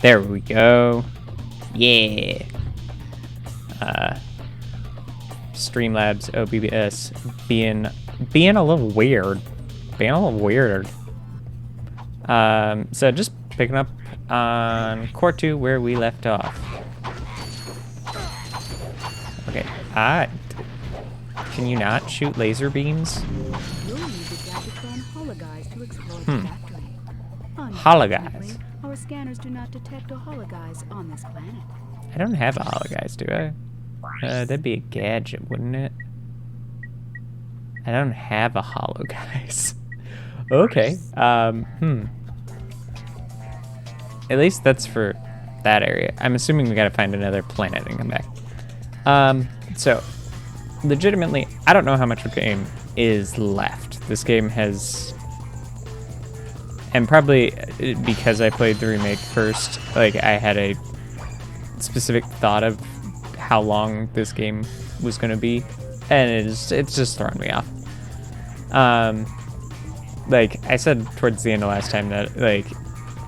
There we go. Yeah. Streamlabs OBS being a little weird. Being a little weird. So just picking up on Core 2 where we left off. Okay. Can you not shoot laser beams? You'll need the Gadgetron hologuise to explore the factory. Hologuise? Our scanners do not detect a hologuise on this planet. I don't have a hologuise, do I? That'd be a gadget, wouldn't it? I don't have a hologuise. Okay. At least that's for that area. I'm assuming we gotta find another planet and come back. So, legitimately, I don't know how much of the game is left. This game has... And probably because I played the remake first, like, I had a specific thought of how long this game was gonna be, and it's just thrown me off. Like, I said towards the end of last time that, like,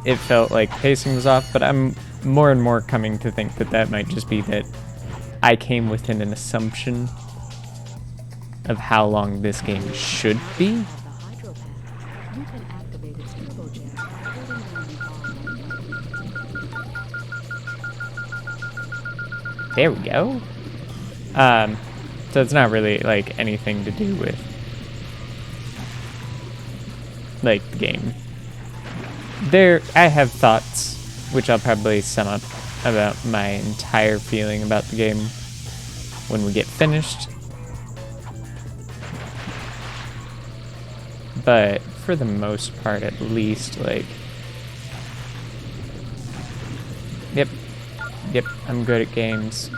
it felt like pacing was off, but I'm more and more coming to think that that might just be that I came within an assumption of how long this game should be. The hydropad. You can activate its turbojet by holding down the There we go. So it's not really, like, anything to do with, like, the game. I have thoughts, which I'll probably sum up about my entire feeling about the game when we get finished. But for the most part, at least, like, yep, I'm good at games.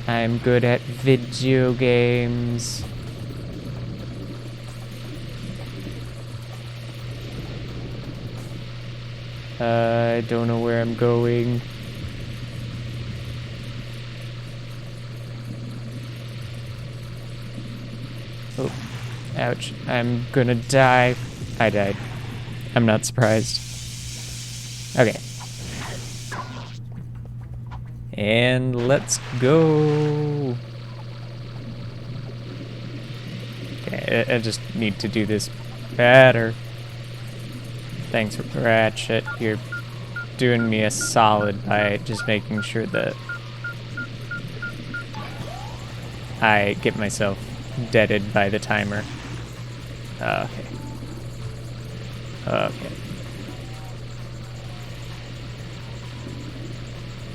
I'm good at video games. I don't know where I'm going. Oh, ouch. I'm gonna die. I died. I'm not surprised. Okay. And let's go. Okay, I just need to do this better. Thanks, Ratchet. You're doing me a solid by just making sure that I get myself deaded by the timer. Okay. Okay.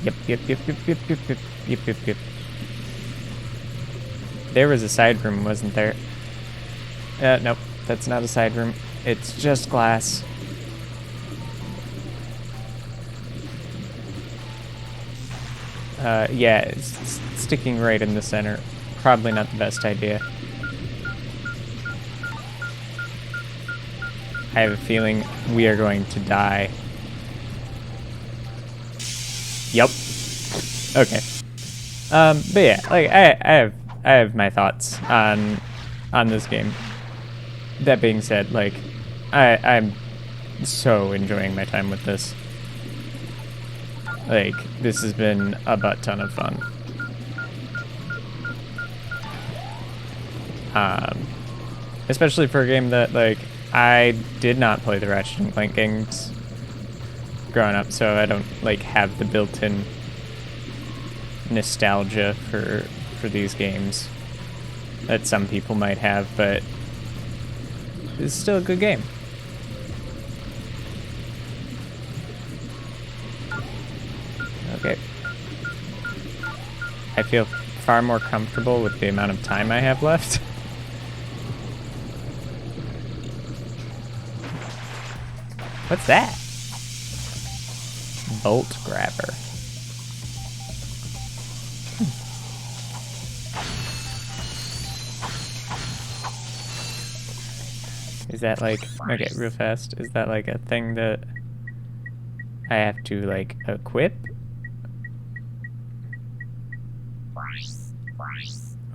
Yep. There was a side room, wasn't there? Nope, that's not a side room. It's just glass. Yeah, it's sticking right in the center. Probably not the best idea. I have a feeling we are going to die. Yep. Okay. But yeah, like I have my thoughts on this game. That being said, like I'm so enjoying my time with this. Like, this has been a butt ton of fun. Especially for a game that, like, I did not play the Ratchet and Clank games growing up, so I don't, like, have the built-in nostalgia for these games that some people might have, but it's still a good game. Okay. I feel far more comfortable with the amount of time I have left. What's that? Bolt grabber. Is that like, okay, real fast, is that like a thing that I have to like equip?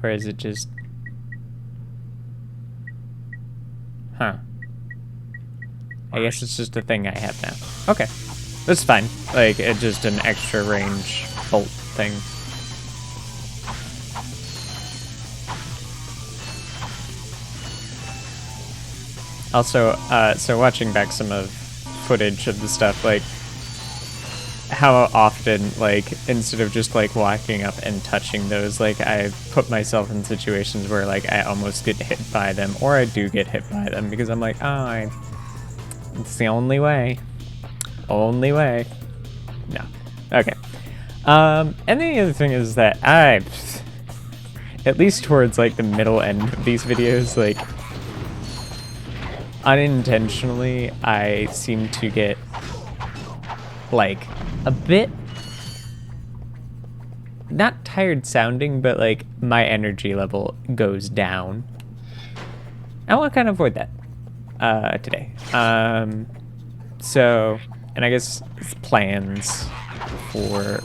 Or is it just... Huh. I guess it's just a thing I have now. Okay. That's fine. Like, it's just an extra range bolt thing. Also, so watching back some of footage of the stuff, like, how often, like, instead of just, like, walking up and touching those, like, I put myself in situations where, like, I almost get hit by them, or I do get hit by them, because I'm like, oh, it's the only way. Only way. No. Okay. And the other thing is that at least towards, like, the middle end of these videos, like, unintentionally, I seem to get, like, a bit, not tired sounding, but, like, my energy level goes down. I want to kind of avoid that today. So, and I guess plans for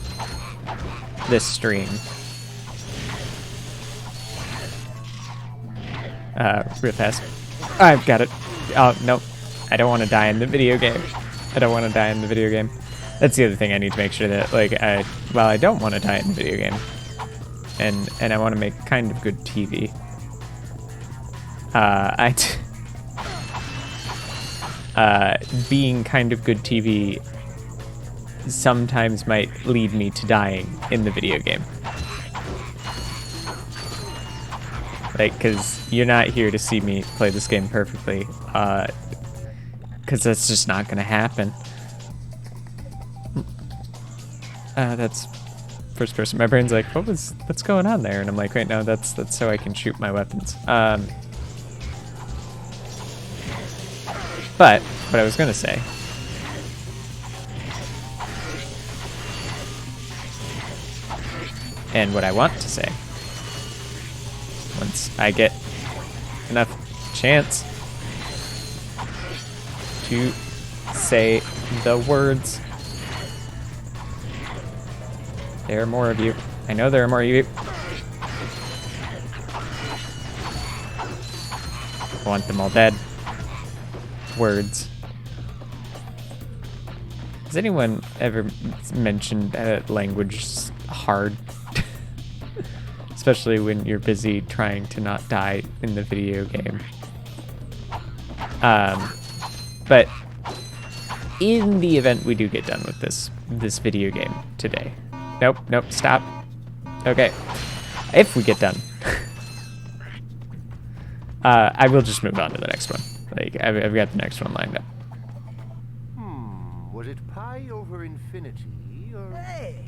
this stream. Real fast. I've got it. Oh, no. I don't want to die in the video game. I don't want to die in the video game. That's the other thing I need to make sure that, like, well, I don't want to die in the video game. And I want to make kind of good TV. Being kind of good TV sometimes might lead me to dying in the video game. Like, because you're not here to see me play this game perfectly, because that's just not going to happen. That's first person. My brain's like, what's going on there? And I'm like, wait, no, that's so I can shoot my weapons. But what I was going to say, and what I want to say, once I get enough chance to say the words. There are more of you. I know there are more of you. I want them all dead. Words. Has anyone ever mentioned that language is hard? Especially when you're busy trying to not die in the video game. But in the event we do get done with this video game today. Nope, stop. Okay. If we get done. I will just move on to the next one. Like, I've got the next one lined up. Was it pi over infinity, or... Hey!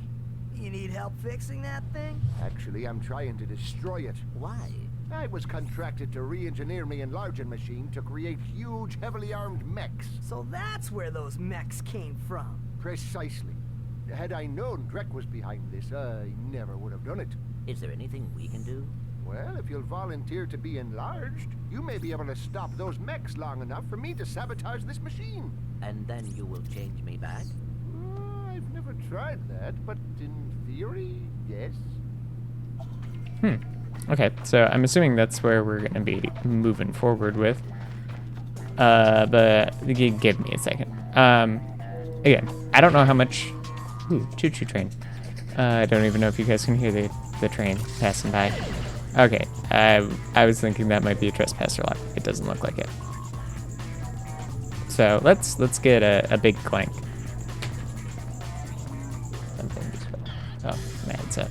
You need help fixing that thing? Actually, I'm trying to destroy it. Why? I was contracted to re-engineer my enlarging machine to create huge, heavily armed mechs. So that's where those mechs came from. Precisely. Had I known Drek was behind this, I never would have done it. Is there anything we can do? Well, if you'll volunteer to be enlarged, you may be able to stop those mechs long enough for me to sabotage this machine. And then you will change me back? I've never tried that, but in theory, yes. Okay, so I'm assuming that's where we're going to be moving forward with. But give me a second. Again, I don't know how much... Ooh, choo-choo train. I don't even know if you guys can hear the train passing by. Okay, I was thinking that might be a trespasser lock. It doesn't look like it. So let's get a big Clank. Something just fell. Oh, my headset.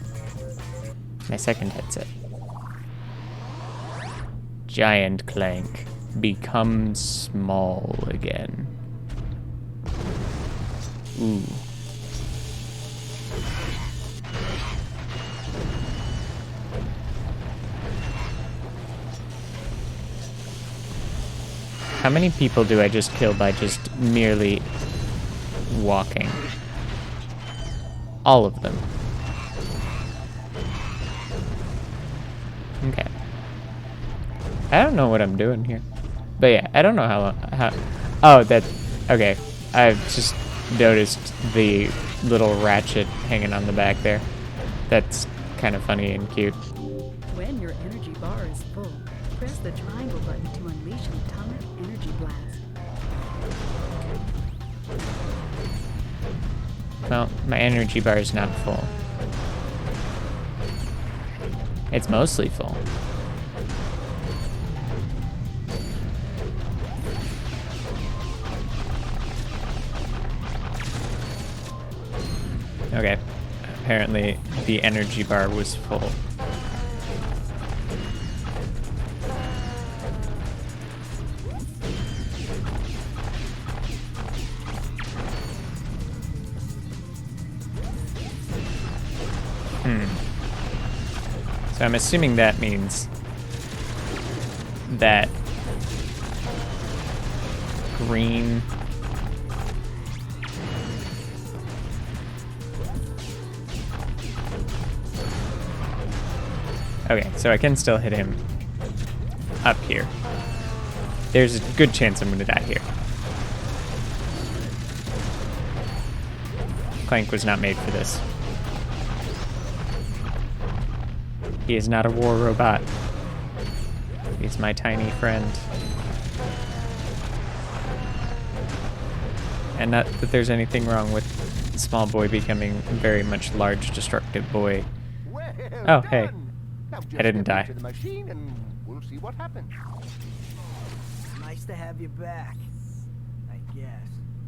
My second headset. Giant Clank becomes small again. Ooh. How many people do I just kill by just merely walking? All of them. Okay. I don't know what I'm doing here. But yeah, I don't know how oh, okay. I've just noticed the little Ratchet hanging on the back there. That's kind of funny and cute. When your energy bar is full, press the triangle button to unleash an atomic Well, my energy bar is not full. It's mostly full. Okay. Apparently, the energy bar was full. So I'm assuming that means that green okay, so I can still hit him up here. There's a good chance I'm gonna die here. Clank was not made for this. He is not a war robot. He's my tiny friend. And not that there's anything wrong with small boy becoming very much large, destructive boy. Well Oh, hey. done. Now just I didn't step die. into the machine and we'll see what happens. Nice to have you back, I guess.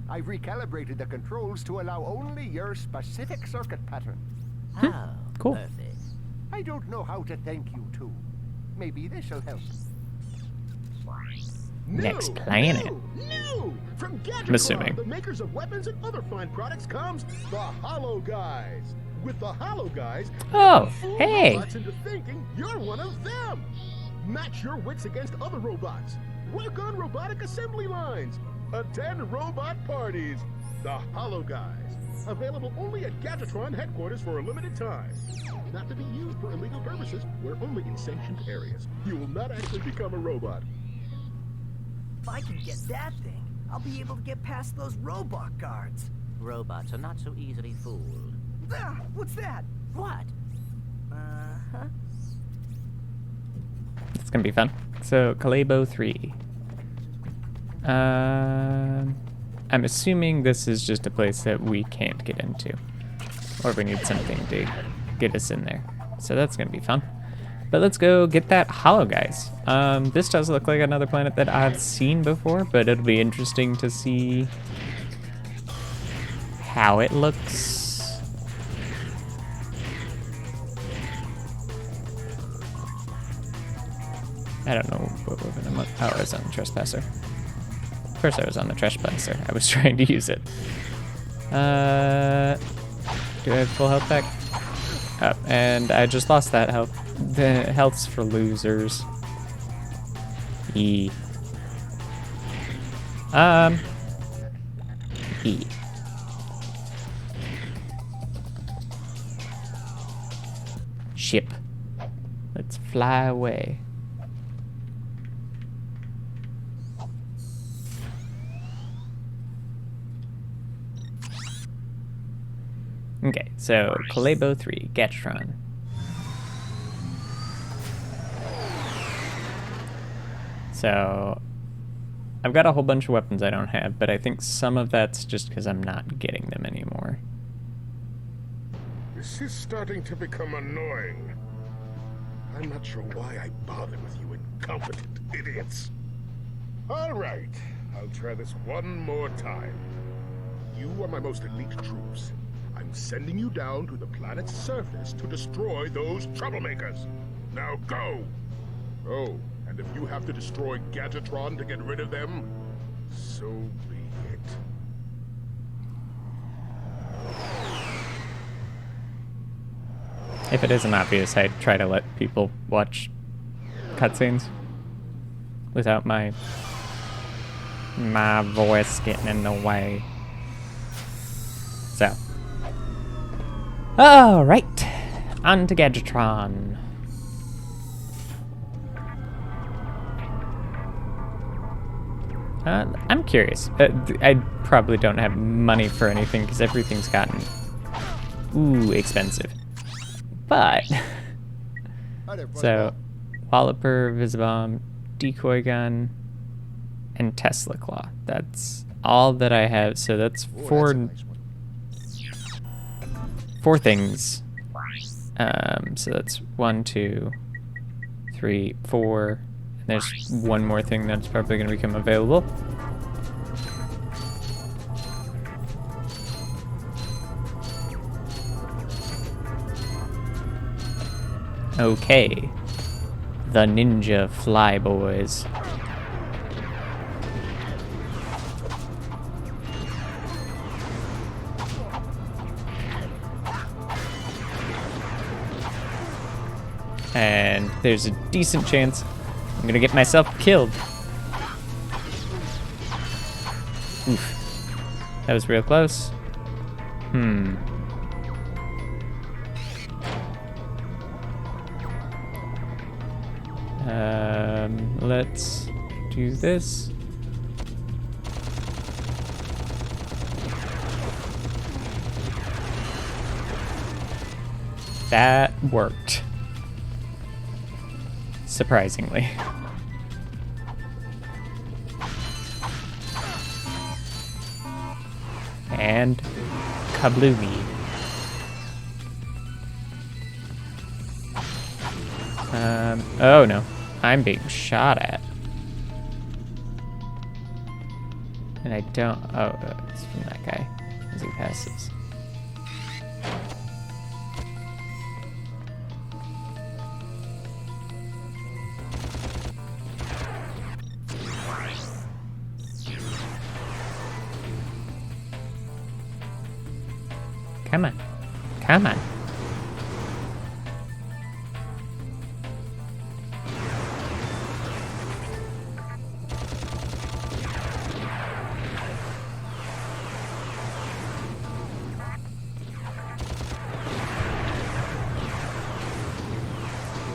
I've recalibrated the controls to allow only your specific circuit pattern. Oh, Cool. perfect. I don't know how to thank you two. Maybe this'll help. Next planet. New! From Gadgetron, I'm assuming. the makers of weapons and other fine products, comes the Hollow Guys. With the Hollow Guys, Oh, fool hey. robots into thinking you're one of them. Match your wits against other robots. Work on robotic assembly lines. Attend robot parties. The Hollow Guys. Available only at Gadgetron headquarters for a limited time. Not to be used for illegal purposes. We're only in sanctioned areas. You will not actually become a robot. If I can get that thing, I'll be able to get past those robot guards. Robots are not so easily fooled. Ah, what's that? What? Uh-huh. It's gonna be fun. So, Kalebo 3. I'm assuming this is just a place that we can't get into. Or we need something to get us in there. So that's gonna be fun. But let's go get that Hollow Guys. This does look like another planet that I've seen before, but it'll be interesting to see how it looks. I don't know what weapon I'm on. Oh, I was on the Trespasser. Of course I was on the Trespasser. I was trying to use it. Do I have full health back? Oh, and I just lost that health. The health's for losers. E. E. Ship. Let's fly away. Okay, so Kalebo 3, Gadgetron. So, I've got a whole bunch of weapons I don't have, but I think some of that's just because I'm not getting them anymore. This is starting to become annoying. I'm not sure why I bother with you incompetent idiots. All right, I'll try this one more time. You are my most elite troops. I'm sending you down to the planet's surface to destroy those troublemakers. Now go! Oh, and if you have to destroy Gadgetron to get rid of them, so be it. If it isn't obvious, I try to let people watch cutscenes without my voice getting in the way. So. Alright. On to Gadgetron. I'm curious. I probably don't have money for anything because everything's gotten expensive. But so Walloper, Visibomb, Decoy Gun, and Tesla Claw. That's all that I have. So that's Oh, four. that's a nice one. 4 things. So that's 1, 2, 3, 4. And there's one more thing that's probably going to become available. Okay. The Ninja Flyboys. And there's a decent chance I'm gonna get myself killed. Oof. That was real close. Let's do this. That worked. Surprisingly. And kablooey. Oh no. I'm being shot at. And I don't... Oh, it's from that guy as he passes. Come on. Come on.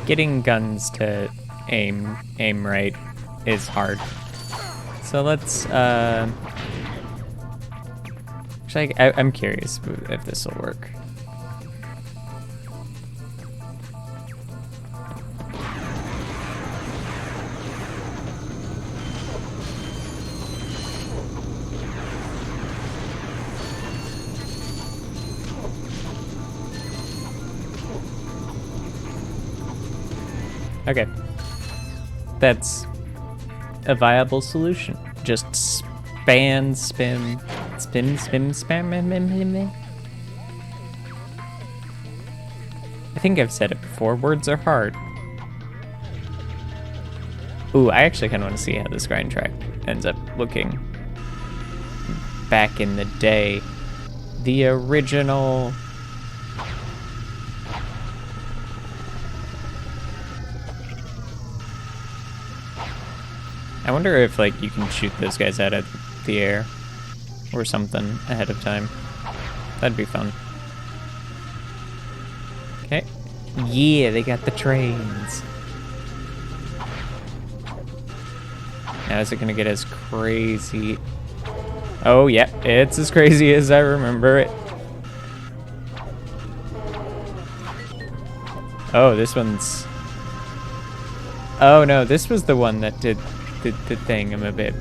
Getting guns to aim right is hard. So let's actually, I'm curious if this will work. Okay. That's a viable solution. Just spam. I think I've said it before, words are hard. Ooh, I actually kind of want to see how this grind track ends up looking. Back in the day. The original... I wonder if, like, you can shoot those guys out of the air or something ahead of time. That'd be fun. Okay. Yeah, they got the trains. Now, is it gonna get as crazy? Oh, yeah, it's as crazy as I remember it. Oh, this one's... Oh, no, this was the one that did the thing. I'm a bit...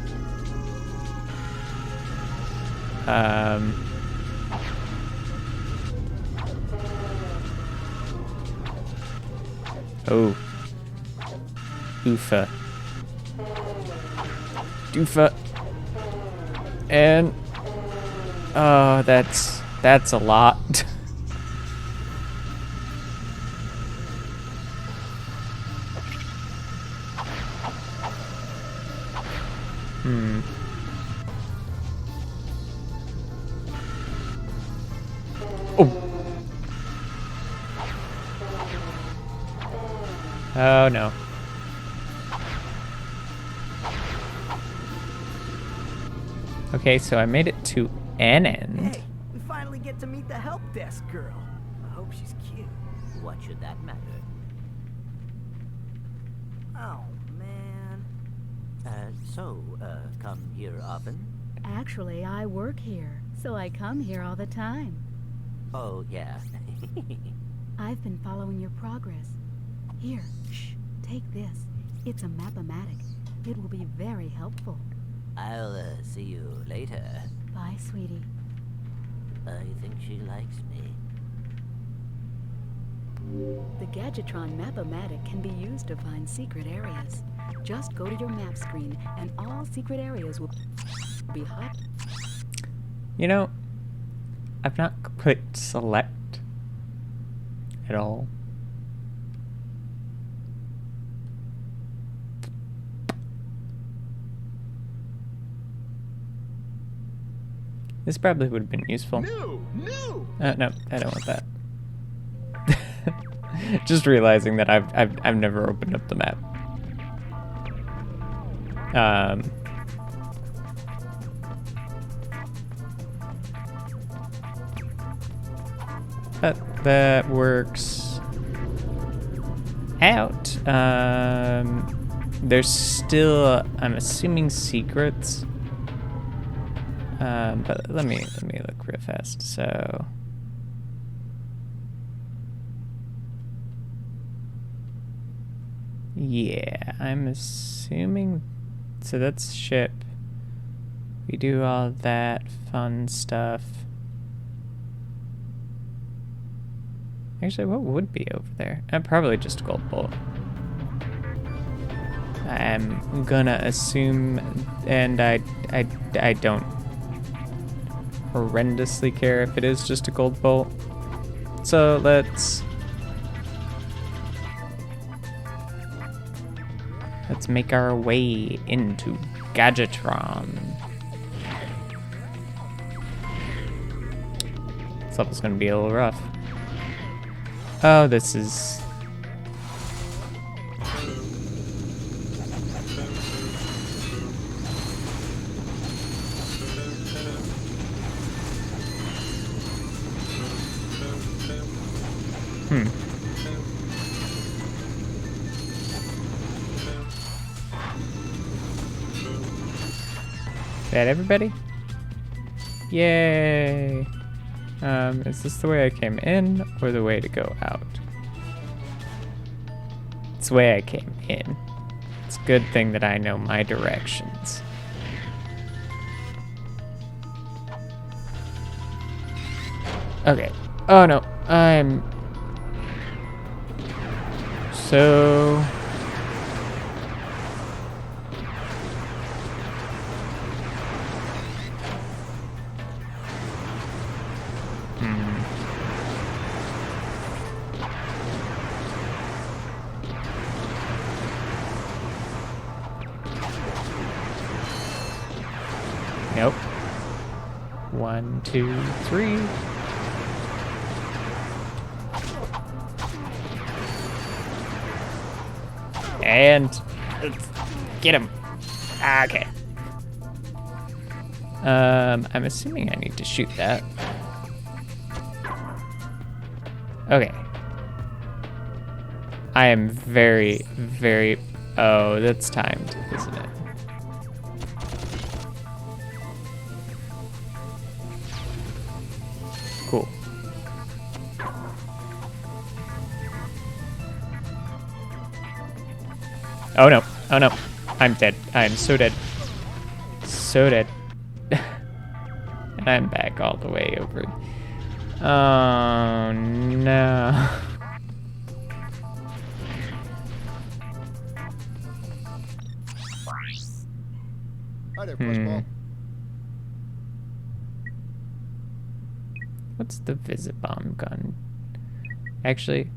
Oh. Oofa. Doofa. And... Oh, that's a lot. Oh no. Okay, so I made it to an end. Hey, we finally get to meet the help desk girl. I hope she's cute. What should that matter? Oh, man. Come here often? Actually, I work here, so I come here all the time. Oh, yeah. I've been following your progress. Here, shh, take this. It's a map-o-matic. It will be very helpful. I'll see you later. Bye, sweetie. I think she likes me. The Gadgetron Map-O-Matic can be used to find secret areas. Just go to your map screen and all secret areas will be hot. You know, I've not clicked select at all. This probably would have been useful. No! No, I don't want that. Just realizing that I've never opened up the map. But that works out. There's still, I'm assuming, secrets. But let me look real fast. So yeah, I'm assuming. So that's ship. We do all that fun stuff. Actually, what would be over there? Probably just gold bolt. I'm gonna assume, and I don't horrendously care if it is just a gold bolt. So let's make our way into Gadgetron. This level's gonna be a little rough. Oh, this is... Is that everybody? Yay! Is this the way I came in or the way to go out? It's the way I came in. It's a good thing that I know my directions. Okay. Oh no, I'm so... Nope. 1, 2, 3. And get him. Okay. I'm assuming I need to shoot that. Okay. I am very, very... Oh, that's timed, isn't it? Cool. Oh no. Oh no. I'm dead. I'm so dead. So dead. And I'm back all the way over. Oh no. Hi there, Fuzzball. What's the Visibomb gun? Actually,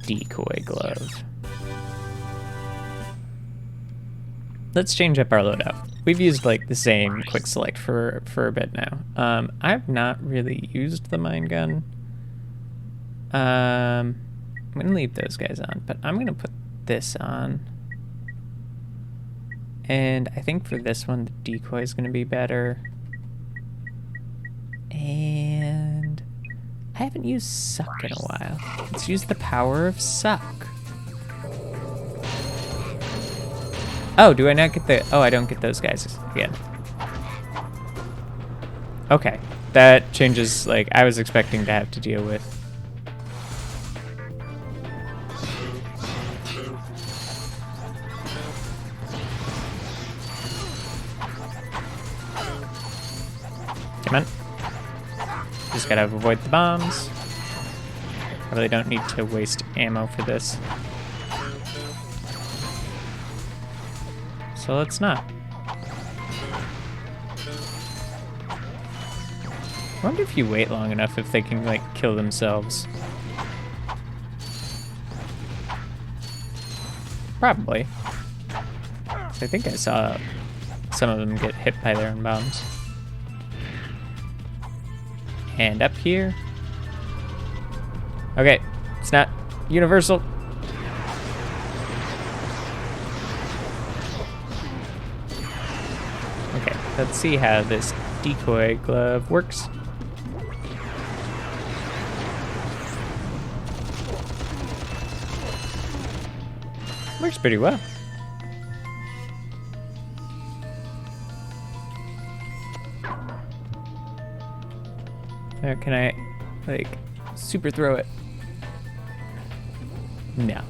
decoy glove. Let's change up our loadout. We've used like the same quick select for a bit now. I've not really used the mine gun. I'm gonna leave those guys on, but I'm gonna put this on. And I think for this one, the decoy is gonna be better. And I haven't used suck in a while. Let's use the power of suck. Oh, do I not get the... Oh, I don't get those guys again. Okay. That changes, like, I was expecting to have to deal with. Come on. Just gotta avoid the bombs. Probably don't need to waste ammo for this. So let's not. I wonder if you wait long enough if they can, like, kill themselves. Probably. I think I saw some of them get hit by their own bombs. And up here. Okay, it's not universal. Okay, let's see how this decoy glove works. Works pretty well. Can I, like, super throw it? No.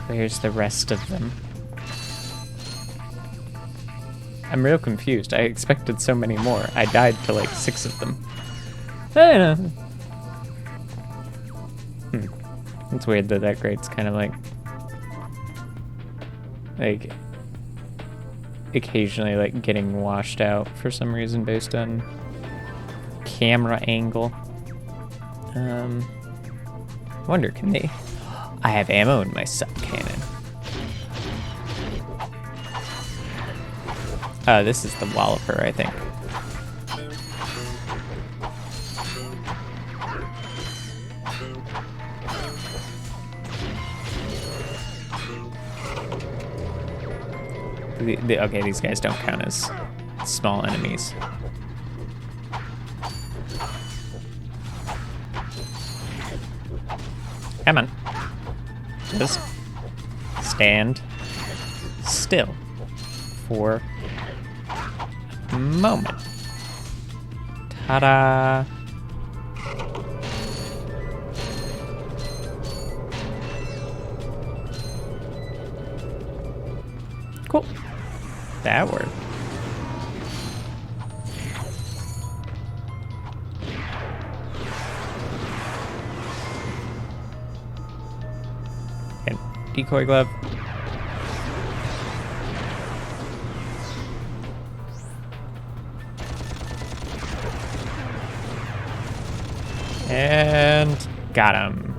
Where's the rest of them? I'm real confused. I expected so many more. I died to like 6 of them. I don't know. It's weird that that grate's kind of like occasionally like getting washed out for some reason based on camera angle. Wonder, can they? I have ammo in my sub cannon. This is the Walloper, I think. Okay, these guys don't count as small enemies. Come on. Just stand still for a moment. Ta-da! Cool. That worked. And decoy glove. And got him.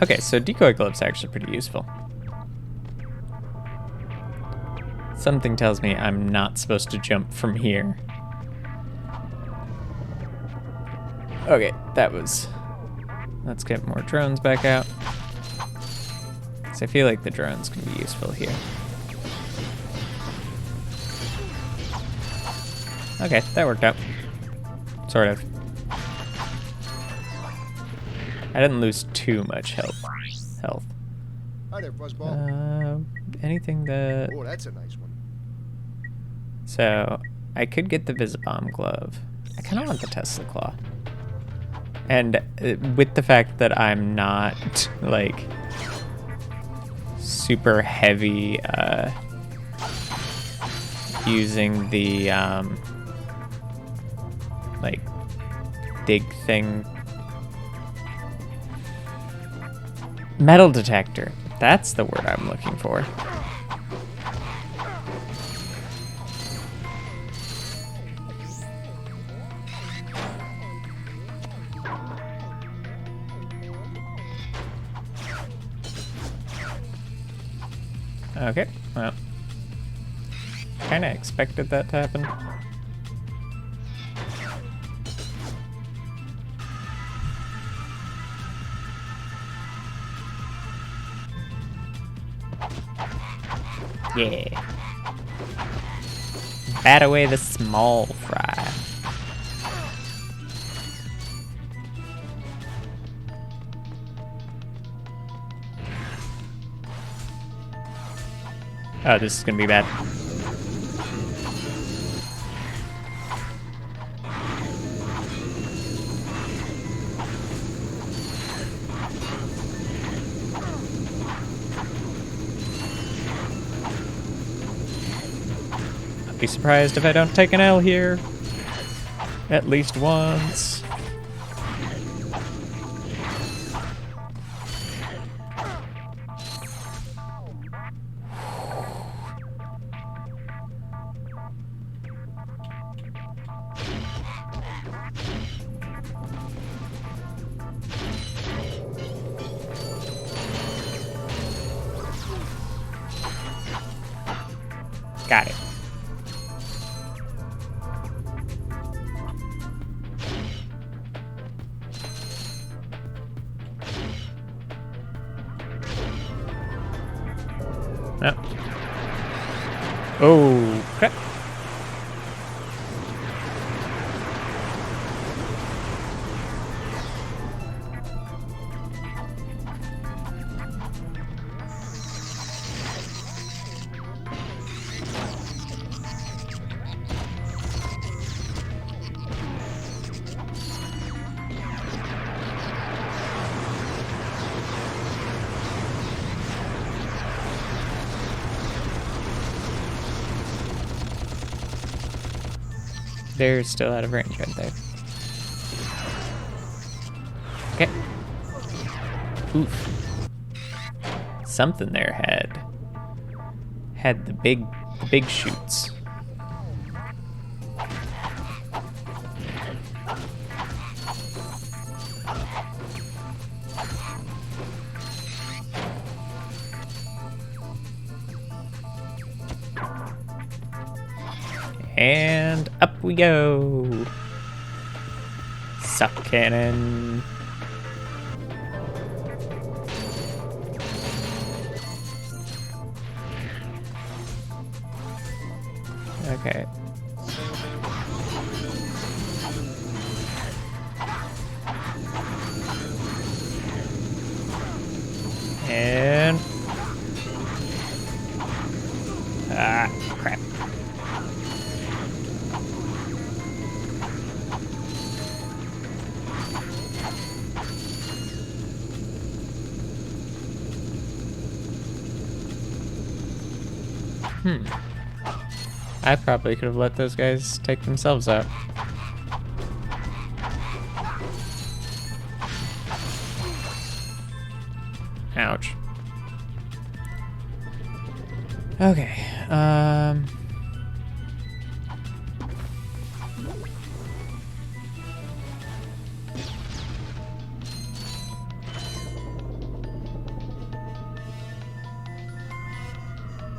Okay, so decoy glove's actually pretty useful. Something tells me I'm not supposed to jump from here. Okay, that was... Let's get more drones back out. Because I feel like the drones can be useful here. Okay, that worked out. Sort of. I didn't lose too much health. Hi there, Fuzzball. Anything that... Oh, that's a nice one. So, I could get the Visibomb glove. I kind of want the Tesla claw. And with the fact that I'm not, like, super heavy using the, like, dig thing. Metal detector. That's the word I'm looking for. Okay, well, kind of expected that to happen. Yeah. Bat away the small fry. Oh, this is gonna be bad. I'll be surprised if I don't take an L here. At least once. Got it. No. Oh, crap. They're still out of range right there. Okay. Oof. Something there had the big shoots. And up we go. Suck cannon. Okay. And crap. I probably could have let those guys take themselves out. Ouch. Okay,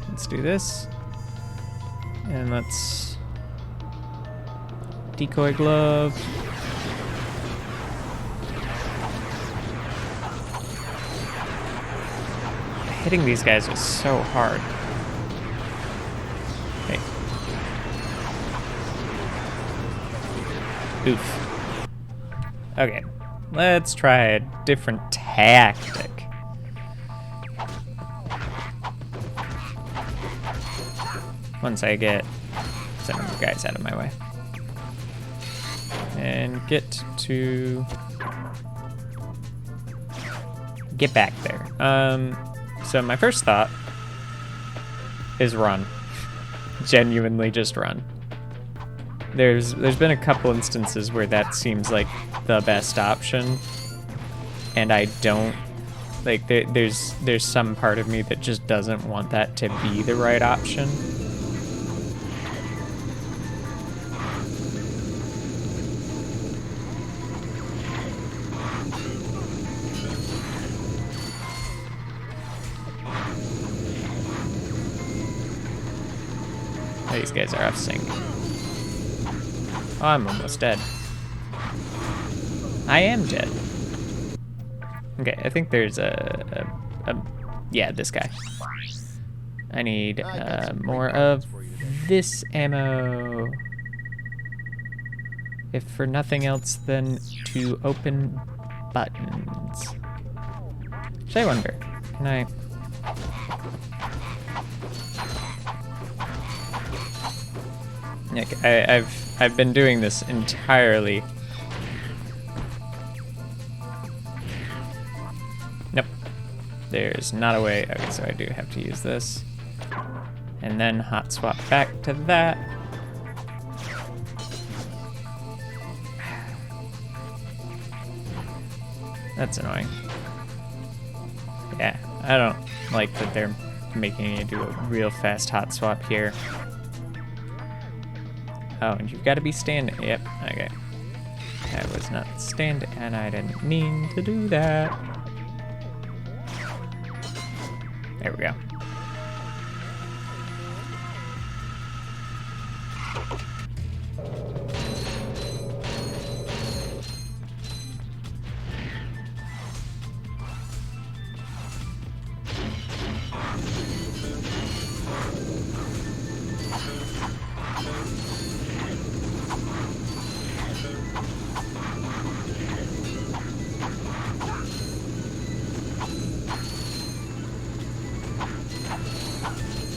let's do this. And let's decoy glove. Hitting these guys was so hard. Okay. Oof. Okay, let's try a different tactic. Once I get some of the guys out of my way. And get back there. So my first thought is run. Genuinely just run. There's been a couple instances where that seems like the best option, and I don't like there's some part of me that just doesn't want that to be the right option. These guys are off sync. Oh, I'm almost dead. I am dead. Okay, I think there's yeah, this guy. I need more of this ammo. If for nothing else than to open buttons. Should I wonder? Can I... Like, I've been doing this entirely. Nope. There's not a way. Okay, so I do have to use this. And then hot swap back to that. That's annoying. Yeah, I don't like that they're making you do a real fast hot swap here. Oh, and you've got to be standing. Yep, okay. I was not standing, and I didn't mean to do that. There we go.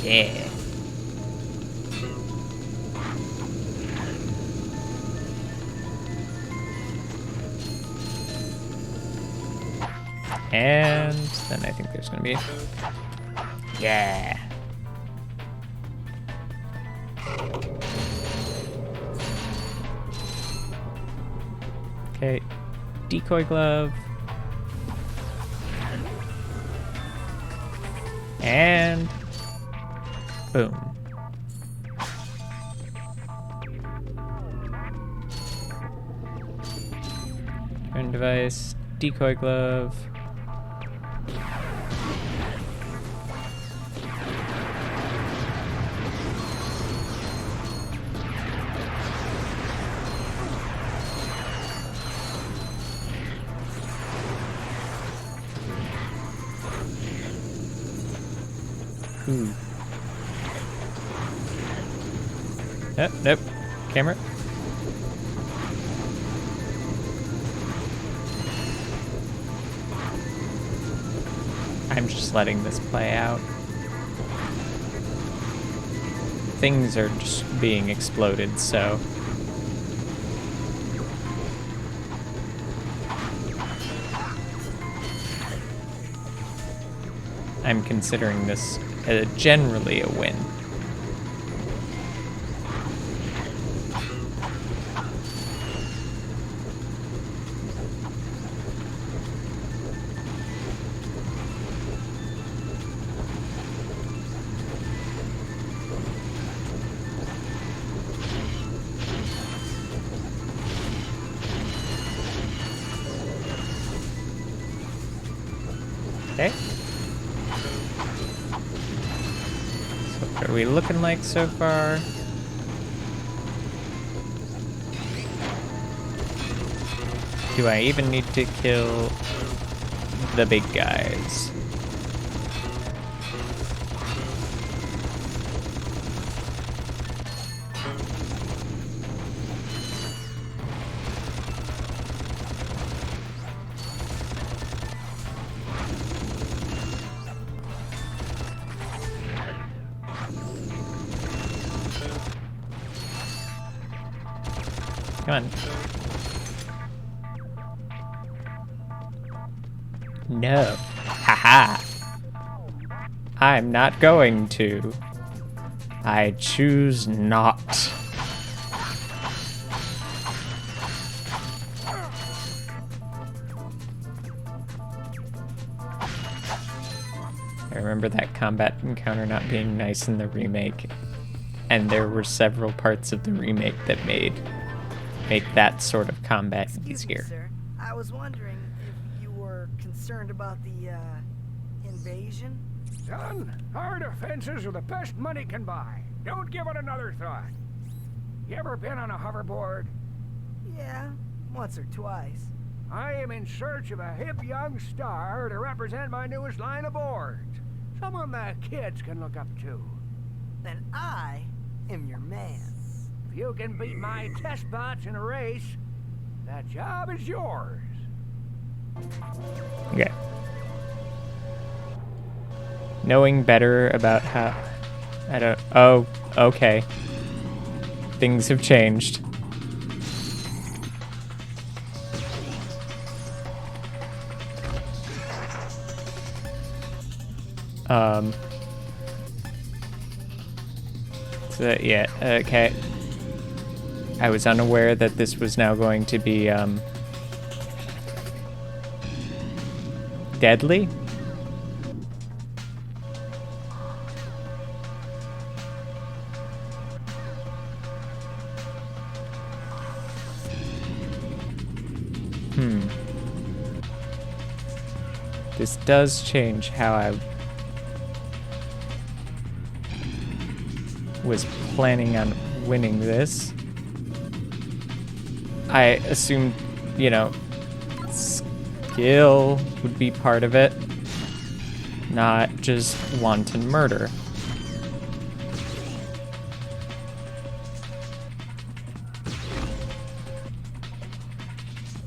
Yeah. And then I think there's gonna be... Yeah. Okay. Decoy glove. And... boom. Turn device, decoy glove. Ooh. Nope. Camera. I'm just letting this play out. Things are just being exploded, so... I'm considering this generally a win. Okay. So what are we looking like so far? Do I even need to kill the big guys? Come on. No. Haha. I'm not going to. I choose not. I remember that combat encounter not being nice in the remake, and there were several parts of the remake that make that sort of combat Excuse easier. me, sir. I was wondering if you were concerned about the invasion. Son, our defenses are the best money can buy. Don't give it another thought. You ever been on a hoverboard? Yeah, once or twice. I am in search of a hip young star to represent my newest line of boards. Someone the kids can look up to. Then I am your man. If you can beat my test bots in a race, that job is yours. Okay. Knowing better about how... I don't... Oh, okay. things have changed. So yeah, okay. I was unaware that this was now going to be, deadly. This does change how I was planning on winning this. I assumed, you know, skill would be part of it, not just wanton murder.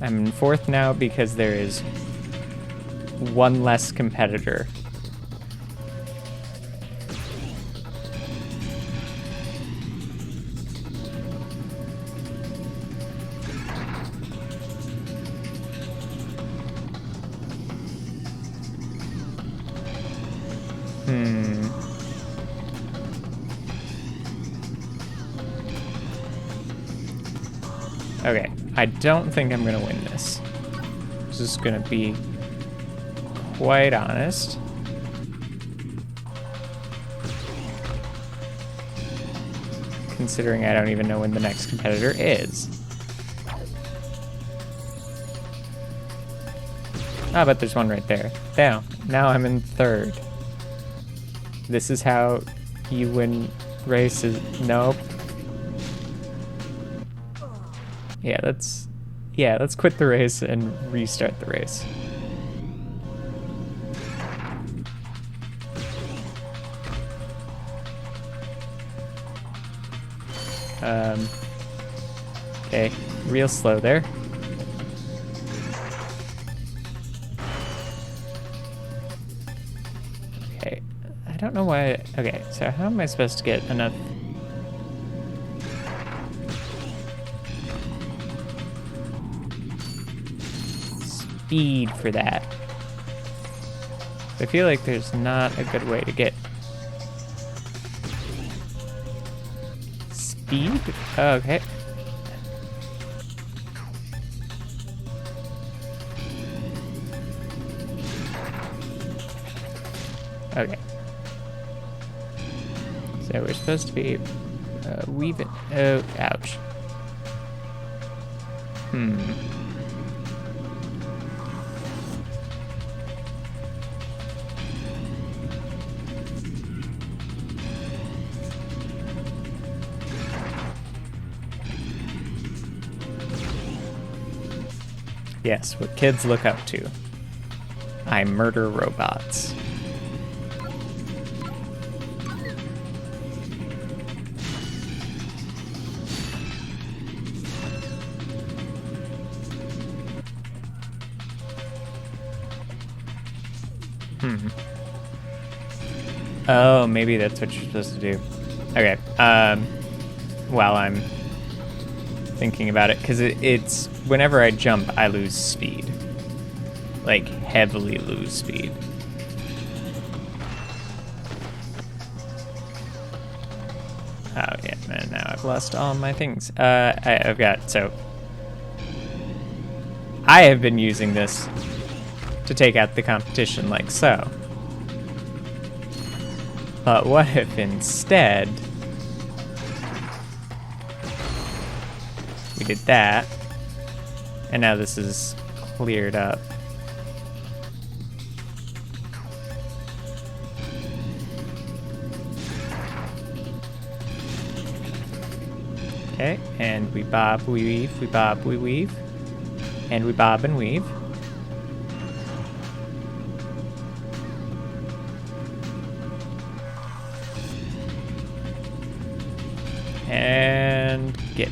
I'm in 4th now because there is one less competitor. Okay, I don't think I'm gonna win this. This is gonna be quite honest. Considering I don't even know when the next competitor is. Ah, but there's one right there. Now I'm in 3rd. This is how you win races. Nope. Yeah, let's quit the race and restart the race. Okay, real slow there. Okay, I don't know why. Okay, so how am I supposed to get enough? Speed for that. I feel like there's not a good way to get speed. Oh, okay. Okay. So we're supposed to be weaving. Oh, ouch. Yes, what kids look up to. I murder robots. Oh, maybe that's what you're supposed to do. Okay, while I'm thinking about it, because it's whenever I jump, I lose speed. Like, heavily lose speed. Oh, yeah, man, now I've lost all my things. I've got, so... I have been using this to take out the competition like so. But what if instead we did that, and now this is cleared up. Okay, and we bob, we weave, we bob, we weave, and we bob and weave. And get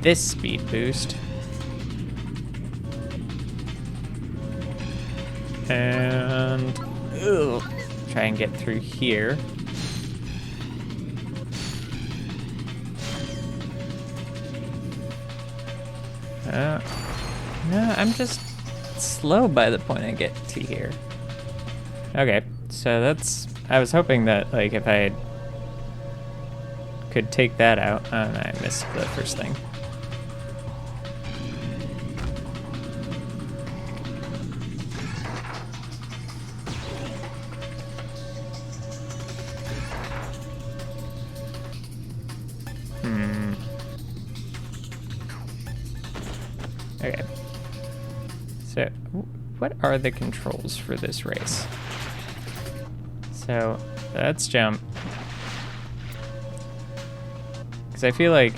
this speed boost. And try and get through here. No, I'm just slow by the point I get to here. Okay, so that's... I was hoping that, like, if I could take that out... Oh, no, I missed the first thing. Okay. So, what are the controls for this race? So, let's jump. Because I feel like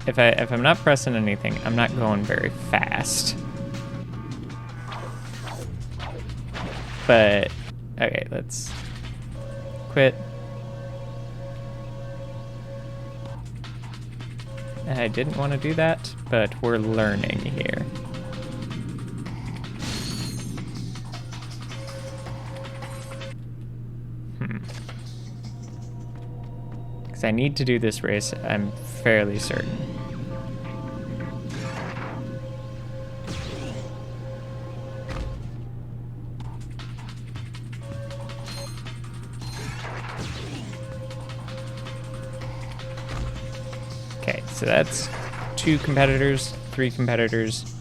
if I'm not pressing anything, I'm not going very fast. But, okay, let's quit. I didn't want to do that, but we're learning here. Because I need to do this race, I'm fairly certain. Okay, so that's 2 competitors, 3 competitors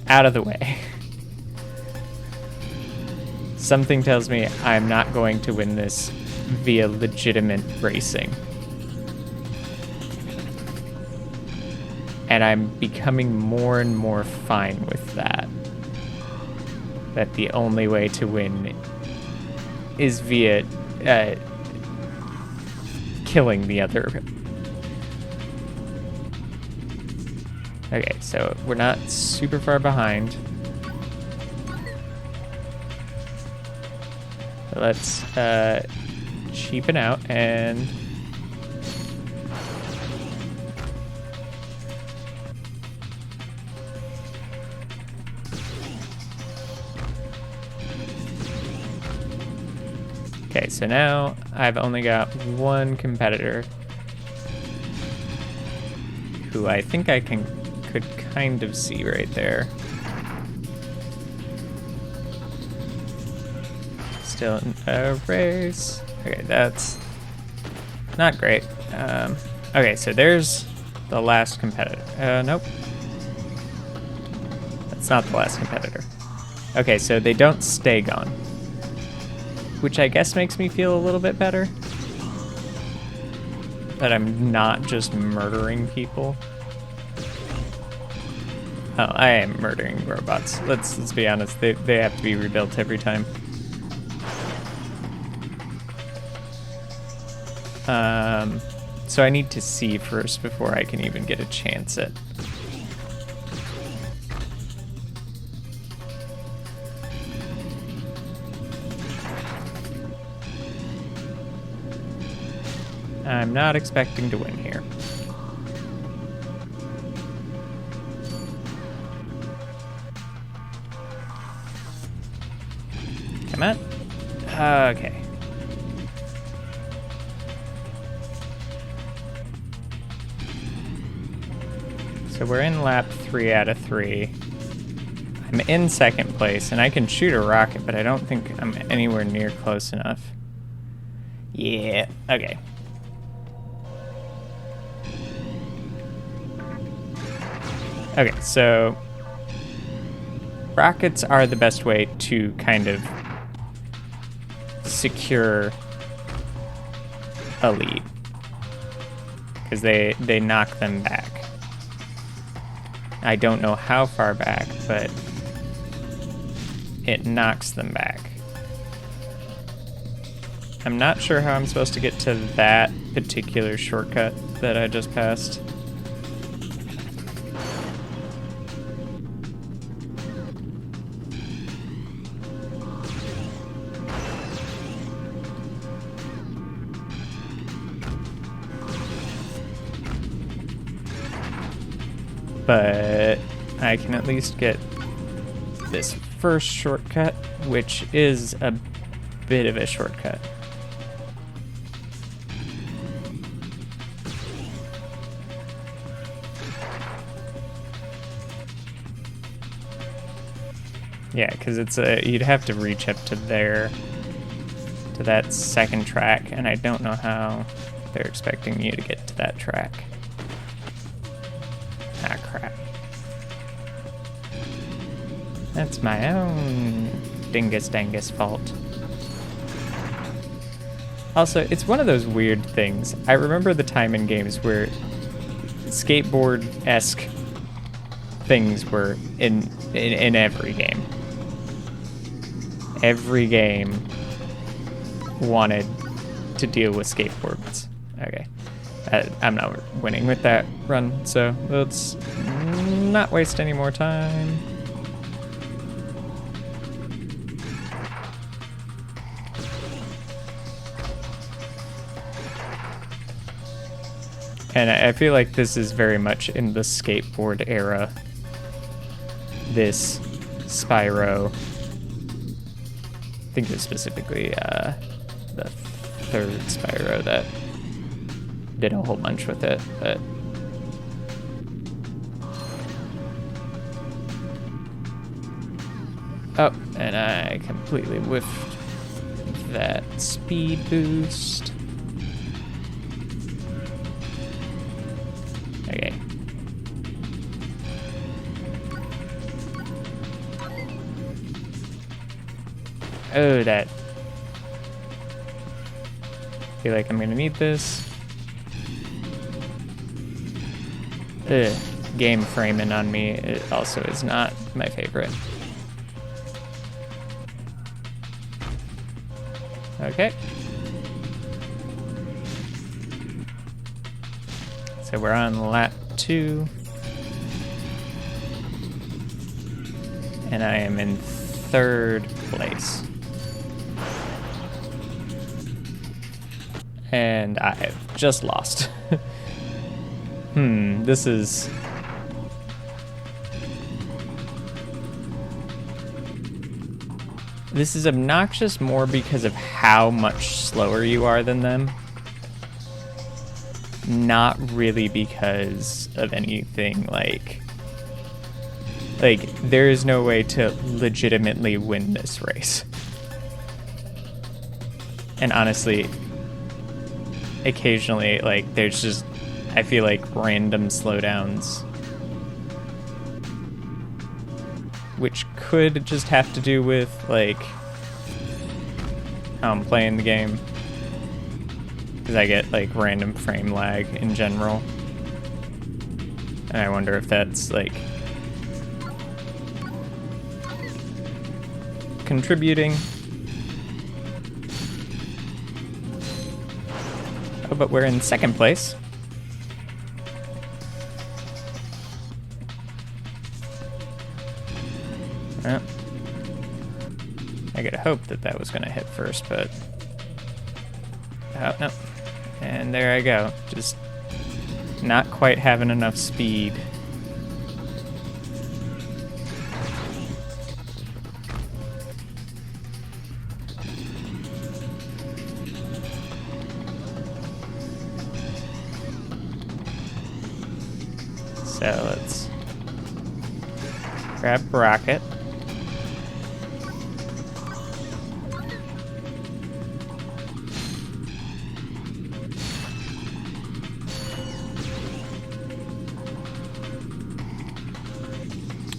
out of the way. Something tells me I'm not going to win this via legitimate racing. And I'm becoming more and more fine with that. That the only way to win is via killing the other. Okay, so we're not super far behind. Let's cheapen out and okay, so now I've only got 1 competitor who I think I could kind of see right there. Still in a race. Okay, that's not great. Okay, so there's the last competitor. Nope. That's not the last competitor. Okay, so they don't stay gone. Which I guess makes me feel a little bit better. That I'm not just murdering people. Oh, I am murdering robots. Let's be honest, they have to be rebuilt every time. So I need to see first before I can even get a chance at... I'm not expecting to win here. Come on. Okay. So we're in lap 3 out of 3. I'm in 2nd place, and I can shoot a rocket, but I don't think I'm anywhere near close enough. Yeah, okay. Okay, so rockets are the best way to kind of secure a lead, because they knock them back. I don't know how far back, but it knocks them back. I'm not sure how I'm supposed to get to that particular shortcut that I just passed. But I can at least get this first shortcut, which is a bit of a shortcut. Yeah, because it's you'd have to reach up to there, to that second track, and I don't know how they're expecting you to get to that track. Ah, crap. That's my own dingus dangus fault. Also, it's one of those weird things. I remember the time in games where skateboard-esque things were in every game. Every game wanted to deal with skateboards. Okay. I'm not winning with that run, so let's not waste any more time. And I feel like this is very much in the skateboard era. This Spyro. I think it's specifically the third Spyro that did a whole bunch with it, but oh, and I completely whiffed that speed boost. Okay. Oh, that. Feel like I'm gonna need this. Ugh, game framing on me, it also is not my favorite. Okay. So we're on lap 2. And I am in 3rd place. And I've just lost. This is... This is obnoxious more because of how much slower you are than them. Not really because of anything like there is no way to legitimately win this race. And honestly, occasionally, like, there's just, I feel like, random slowdowns, which could just have to do with, like, how I'm playing the game. Because I get, like, random frame lag in general. And I wonder if that's, like, contributing. Oh, but we're in 2nd place. Well, I gotta hope that that was gonna hit first, but... Oh, no. And there I go. Just not quite having enough speed. So let's grab Rocket.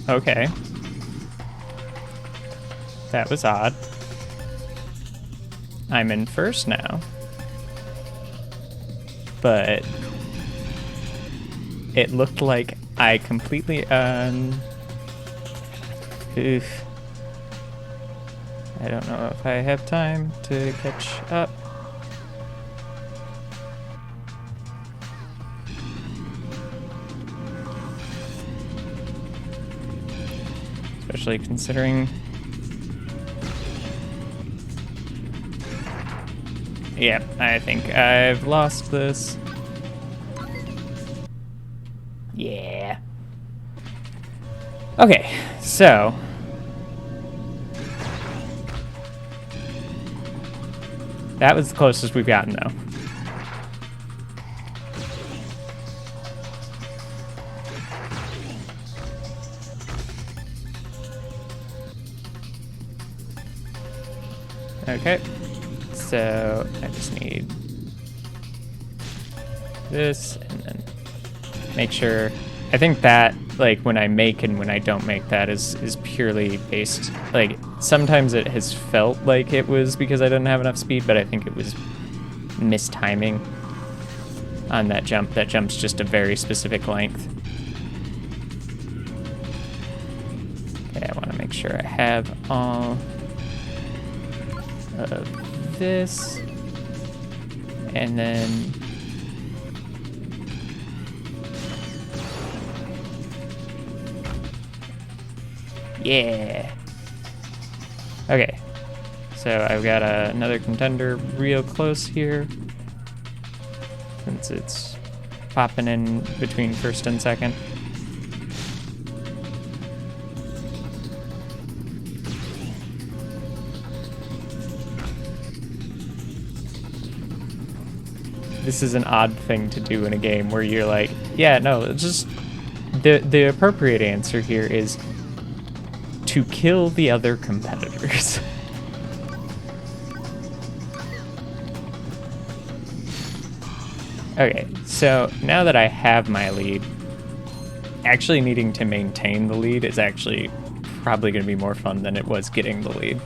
Okay. That was odd. I'm in 1st now. But it looked like I completely, oof. I don't know if I have time to catch up. Especially considering... Yeah, I think I've lost this. Yeah. Okay, so... That was the closest we've gotten, though. Okay. So I just need this and then make sure. I think that, like, when I make and when I don't make that is purely based, like, sometimes it has felt like it was because I didn't have enough speed, but I think it was mistiming on that jump. That jump's just a very specific length. Okay, I want to make sure I have all of this, and then yeah. Okay, so I've got another contender real close here, since it's popping in between first and second. This is an odd thing to do in a game where you're like, yeah, no, it's just the appropriate answer here is to kill the other competitors. Okay, so now that I have my lead, actually needing to maintain the lead is actually probably going to be more fun than it was getting the lead.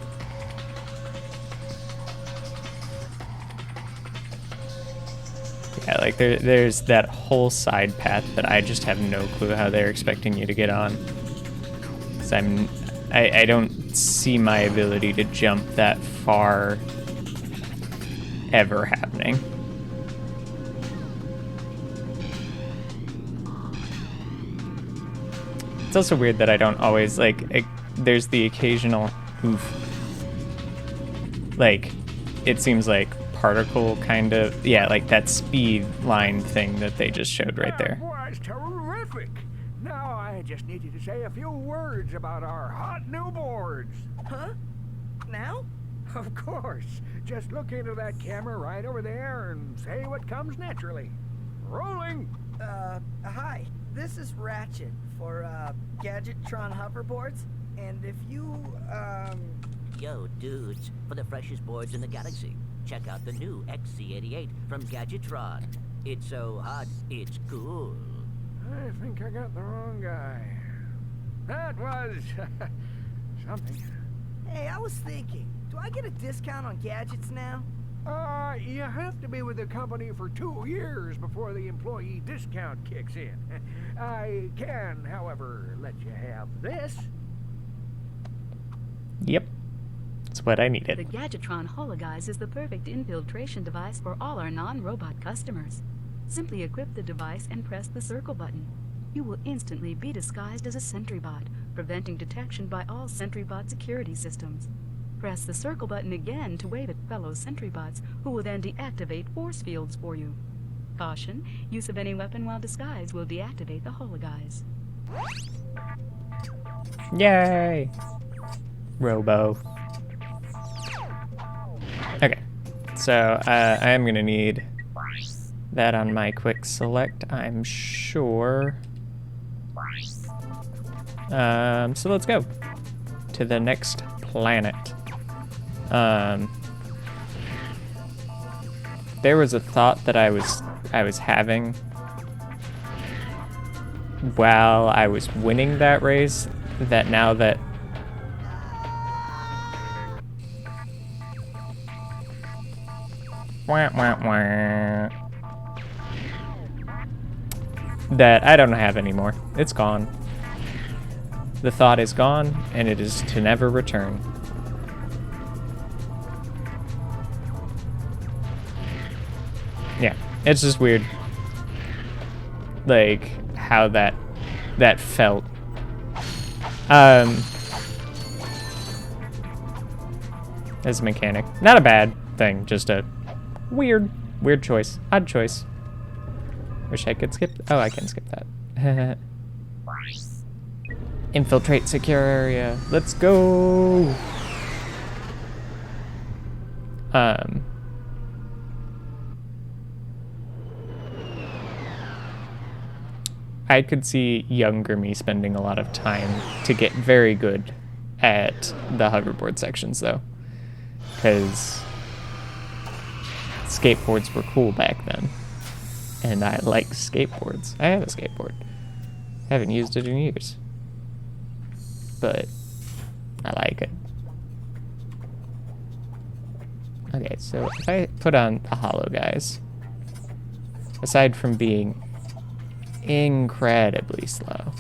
Yeah, like there's that whole side path that I just have no clue how they're expecting you to get on. 'Cause I don't see my ability to jump that far ever happening. It's also weird that I don't always, like, there's the occasional oof. Like, it seems like particle kind of, yeah, like that speed line thing that they just showed right there. That was terrific. Now I just need you to say a few words about our hot new boards. Huh? Now? Of course. Just look into that camera right over there and say what comes naturally. Rolling. Hi. This is Ratchet for, Gadgetron hoverboards. And if you, Yo, dudes, for the freshest boards in the galaxy, check out the new XC88 from Gadgetron. It's so hot, it's cool. I think I got the wrong guy. That was something. Hey, I was thinking, do I get a discount on gadgets now? You have to be with the company for 2 years before the employee discount kicks in. I can, however, let you have this. Yep, that's what I The needed. Gadgetron Hologuise is the perfect infiltration device for all our non-robot customers. Simply equip the device and press the circle button. You will instantly be disguised as a sentry bot, preventing detection by all sentry bot security systems. Press the circle button again to wave at fellow sentry bots, who will then deactivate force fields for you. Caution, use of any weapon while disguised will deactivate the Hologuise. Yay! Robo. Okay, so I am gonna need that on my quick select, I'm sure. So let's go to the next planet. There was a thought that I was having while I was winning that race, that now that that I don't have anymore. It's gone. The thought is gone, and it is to never return. Yeah, it's just weird, like how that felt. As a mechanic, not a bad thing, just a weird choice, odd choice. Wish I could skip. Oh, I can skip that. Infiltrate secure area. Let's go. I could see younger me spending a lot of time to get very good at the hoverboard sections, though. because skateboards were cool back then. And I like skateboards. I have a skateboard. Haven't used it in years. But I like it. Okay, so if I put on the hollow guys, aside from being incredibly slow,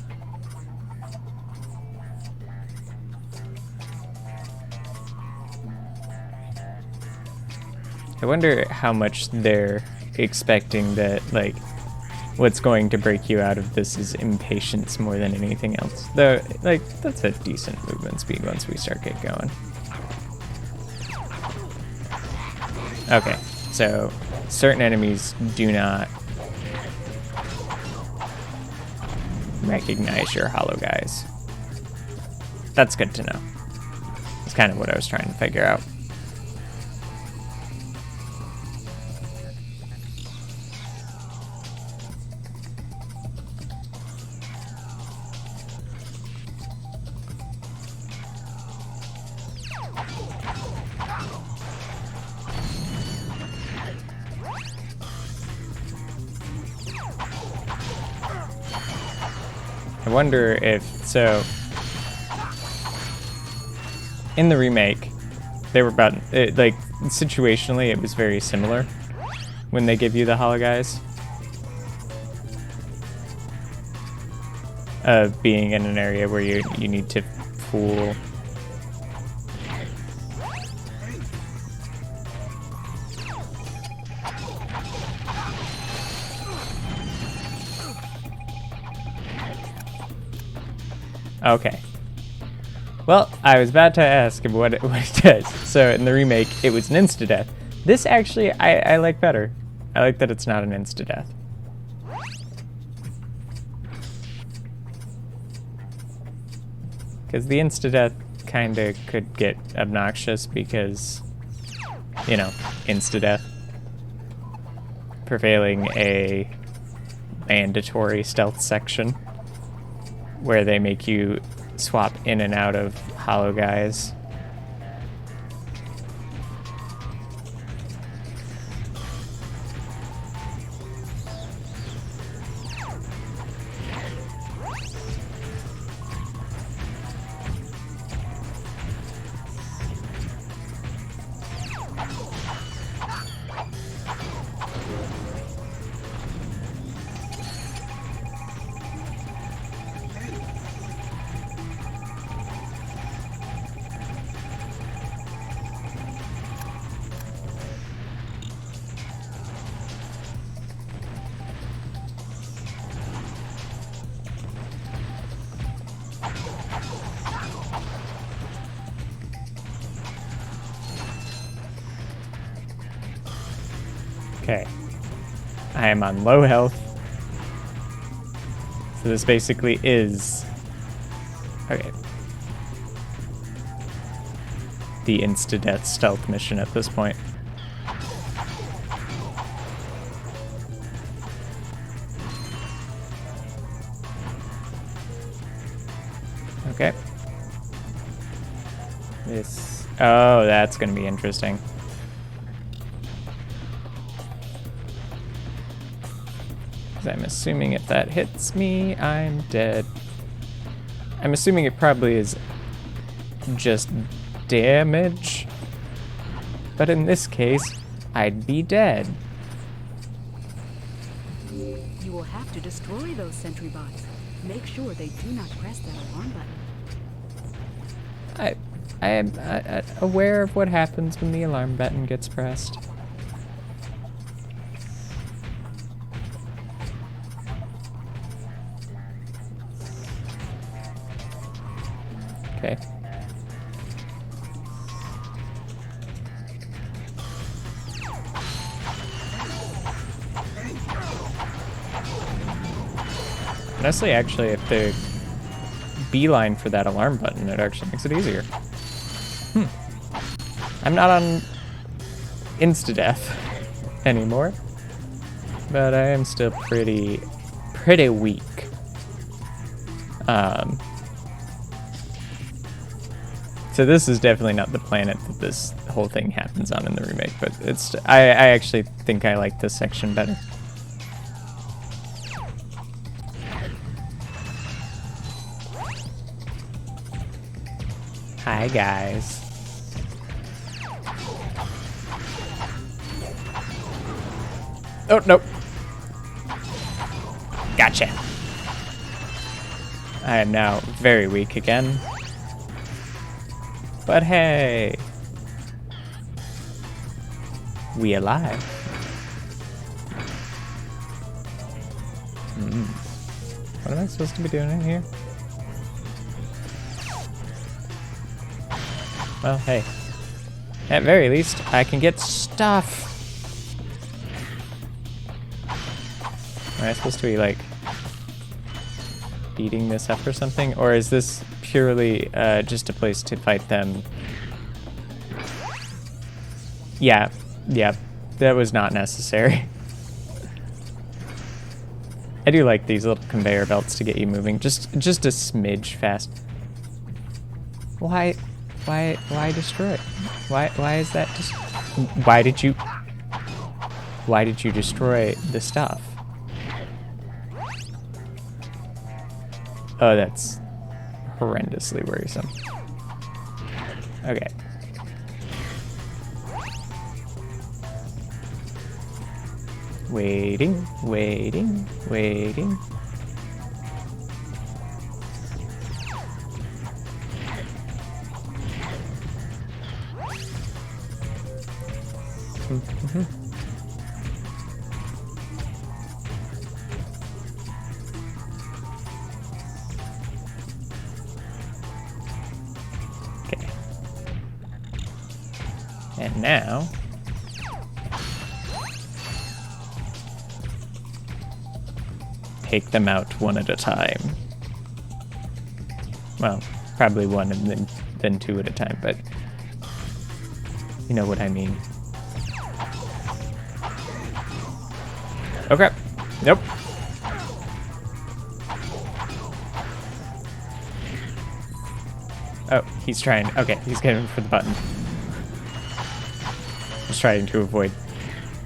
I wonder how much they're expecting that, like, what's going to break you out of this is impatience more than anything else. Though, like, that's a decent movement speed once we start get going. Okay, so certain enemies do not recognize your hollow guys. That's good to know. That's kind of what I was trying to figure out. I wonder if, so, in the remake, they were about, like, situationally it was very similar when they give you the hollow guys. Of being in an area where you need to fool. Okay. Well, I was about to ask him what it does. So in the remake, it was an insta-death. This actually, I like better. I like that it's not an insta-death. Because the insta-death kind of could get obnoxious because, you know, insta-death. Prevailing a mandatory stealth section where they make you swap in and out of hollow guys. Okay. I am on low health. So this basically is... Okay. The insta-death stealth mission at this point. Okay. This... Oh, that's gonna be interesting. I'm assuming if that hits me, I'm dead. I'm assuming it probably is just damage. But in this case, I'd be dead. You will have to destroy those sentry bots. Make sure they do not press that alarm button. I am aware of what happens when the alarm button gets pressed. Okay. Honestly, actually, if the beeline for that alarm button, it actually makes it easier. I'm not on insta-death anymore, but I am still pretty weak. So this is definitely not the planet that this whole whole thing happens on in the remake, but it's I actually think I like this section better. Hi guys. Oh, nope. Gotcha. I am now very weak again. But hey. We alive. What am I supposed to be doing in here? Well, hey. At very least, I can get stuff. Am I supposed to be, like, beating this up or something? Or is this purely just a place to fight them? Yeah, that was not necessary. I do like these little conveyor belts to get you moving, just a smidge fast. Why destroy it? Why is that just? Why did you destroy the stuff? Oh, that's horrendously worrisome. Okay. Waiting. Okay. And now take them out one at a time. Well, probably one and then two at a time, but you know what I mean. Oh crap. Nope. Oh, he's trying. Okay, he's getting for the button. He's trying to avoid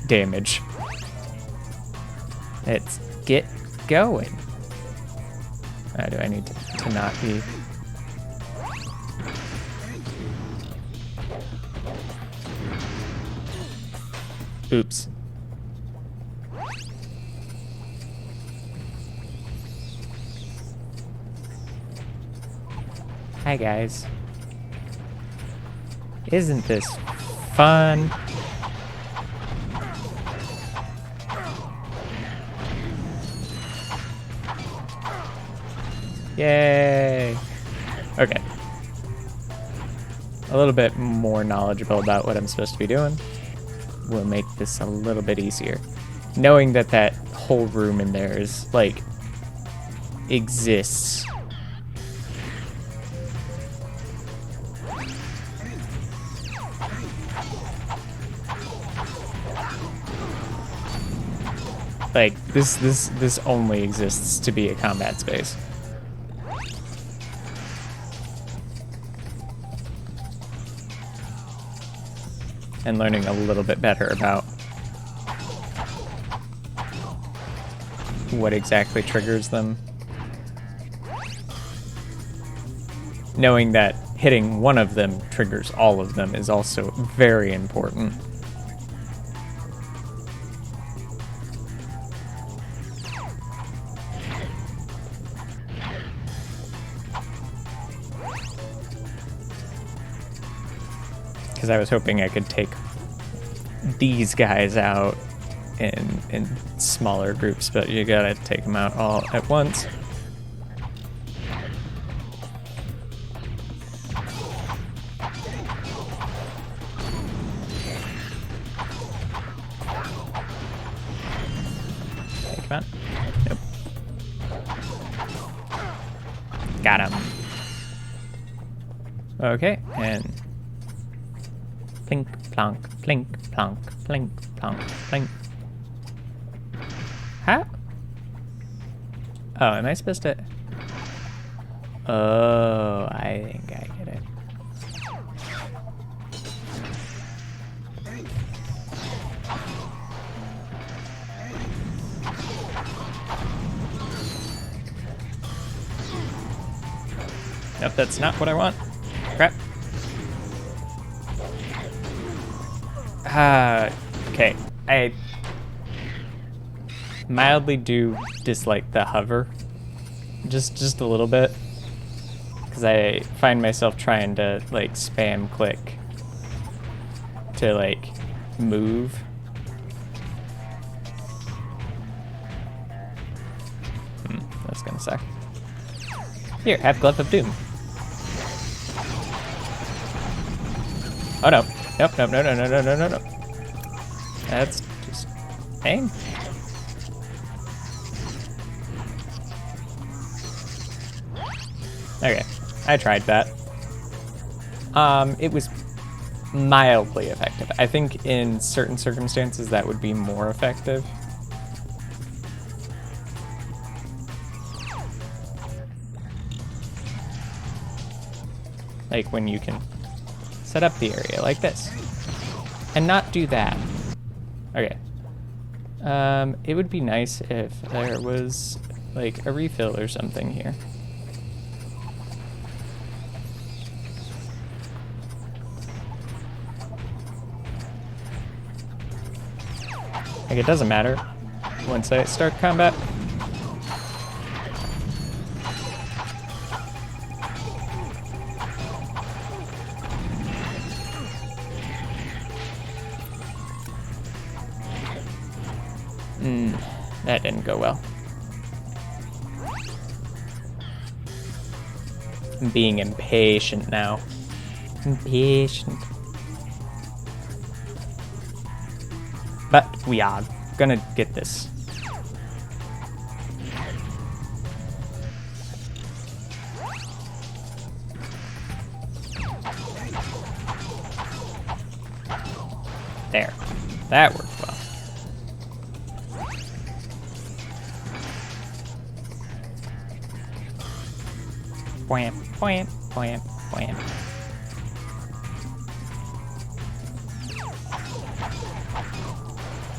damage. Let's get going. Do I need to not be? Oops. Hi guys. Isn't this fun? Yay! Okay. A little bit more knowledgeable about what I'm supposed to be doing will make this a little bit easier. Knowing that that whole room in there is, like, exists. Like, this only exists to be a combat space. And learning a little bit better about what exactly triggers them. Knowing that hitting one of them triggers all of them is also very important. Because I was hoping I could take these guys out in smaller groups, but you gotta take them out all at once. Okay, come on. Nope. Got him. Okay, and plink, plonk, plink, plonk, plink, plonk, plink. How? Oh, am I supposed to? Oh, I think I get it. Nope, that's not what I want. Crap. Okay. I mildly do dislike the hover. Just a little bit. Because I find myself trying to, like, spam click to, like, move. That's gonna suck. Here, have Glove of Doom. Oh no. Nope, nope, no. That's just pain. Okay, I tried that. It was mildly effective. I think in certain circumstances that would be more effective. Like when you can set up the area like this and not do that. Okay. It would be nice if there was like a refill or something here. Like it doesn't matter once I start combat. That didn't go well. I'm being impatient now. Impatient. But we are gonna get this. There. That worked well. Wham, wham, wham, wham.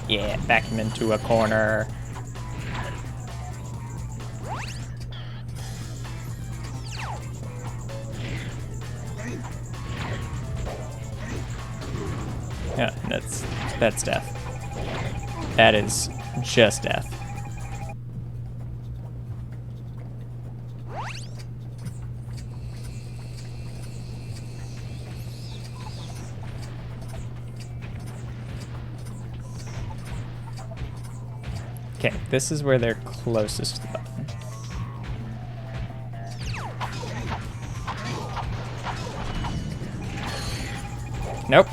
Yeah, back him into a corner. Yeah, that's death. That is just death. Okay, this is where they're closest to the button. Nope.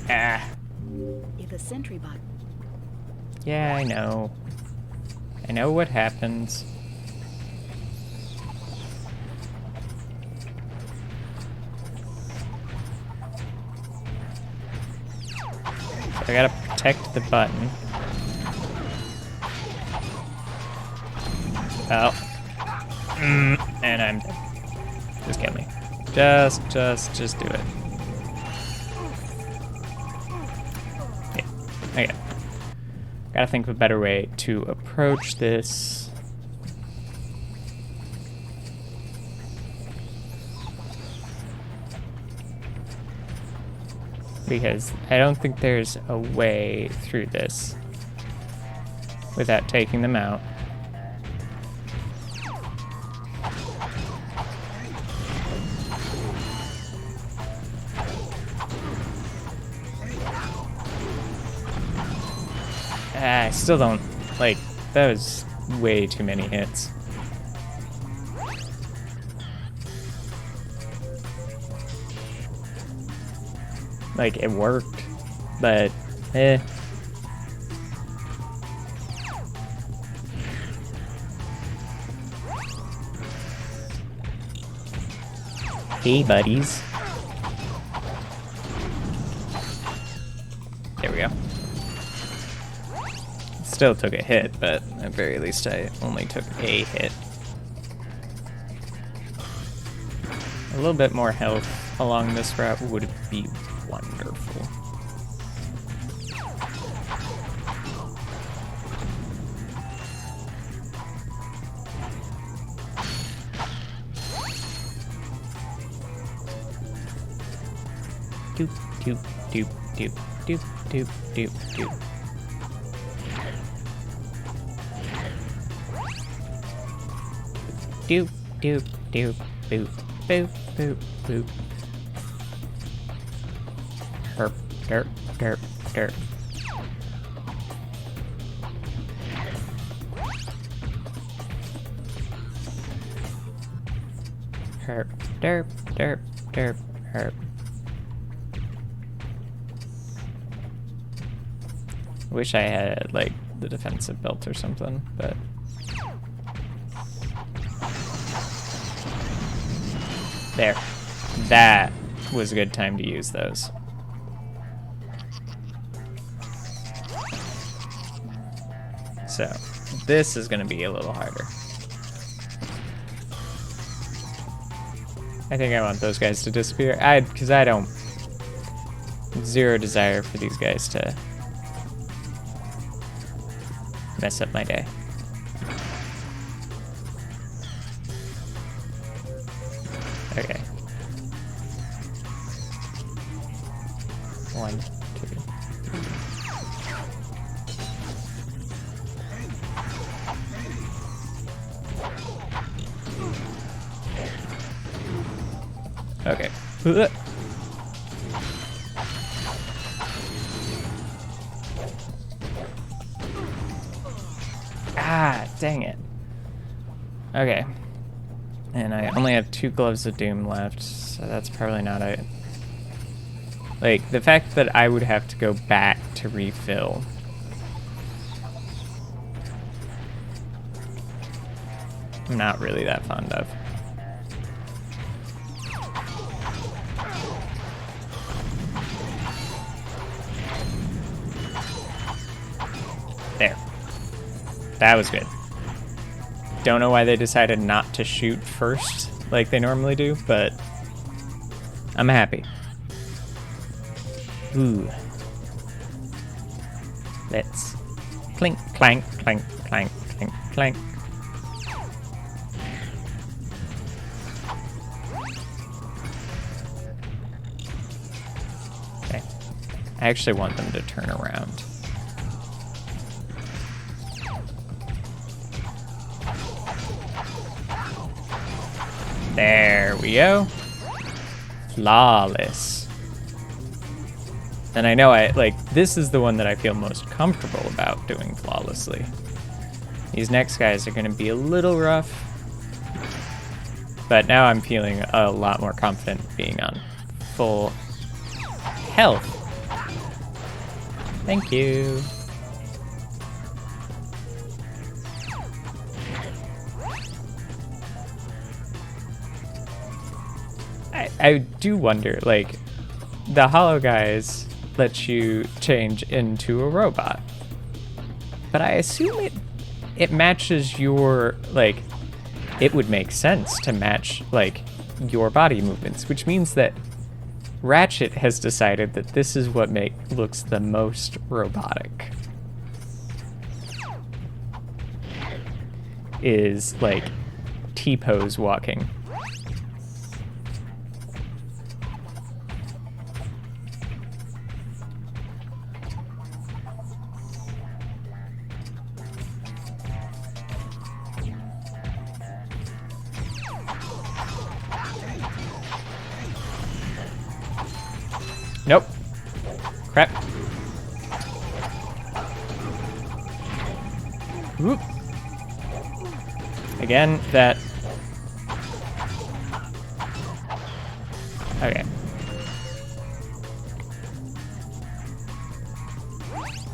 Ah. If a sentry bot. Yeah, I know. I know what happens. I gotta protect the button. Oh. And I'm dead. Just kill me. Just do it. Yeah. Okay. Gotta think of a better way to approach this. Because I don't think there's a way through this without taking them out. I still don't, like, that was way too many hits. Like, it worked, but, eh. Hey, buddies. There we go. Still took a hit, but at the very least I only took a hit. A little bit more health along this route would be wonderful. doop, doop, doop, doop, doop, doop, doop, doop. Doop, doop, doop, boop, boop, boop, boop. Derp, derp, derp, derp. Herp, derp, derp, derp, herp. Wish I had, like, the defensive belt or something, but... There. That was a good time to use those. So, this is gonna be a little harder. I think I want those guys to disappear. Because I don't... Zero desire for these guys to mess up my day. Okay. 1, 2. Okay. Ah, dang it. Okay. And I only have 2 gloves of doom left, so that's probably not a... Like, the fact that I would have to go back to refill... I'm not really that fond of. There. That was good. Don't know why they decided not to shoot first like they normally do, but I'm happy. Ooh. Let's clink, clank, clank, clank, clink, clank. Okay. I actually want them to turn around. There we go. Flawless. And I know this is the one that I feel most comfortable about doing flawlessly. These next guys are gonna be a little rough, but now I'm feeling a lot more confident being on full health. Thank you. I do wonder, like, the hollow guys let you change into a robot, but I assume it matches your, like, it would make sense to match, like, your body movements, which means that Ratchet has decided that this is what looks the most robotic. Is, like, T-pose walking. Nope. Crap. Whoop. Again, that... Okay.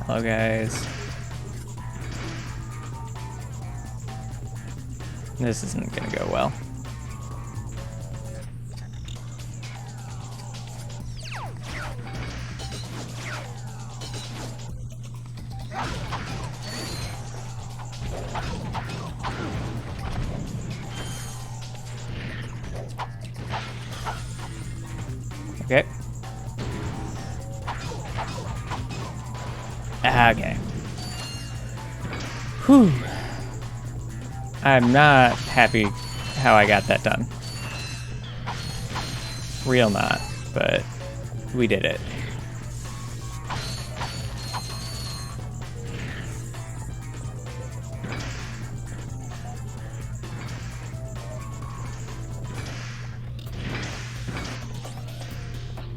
Hello, guys. This isn't gonna go well. Okay. Okay. Whew. I'm not happy how I got that done. Real not, but we did it.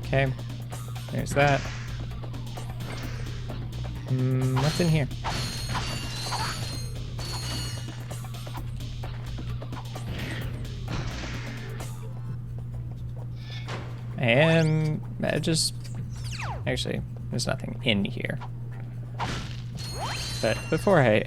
Okay, there's that. What's in here? And actually, there's nothing in here. But before I...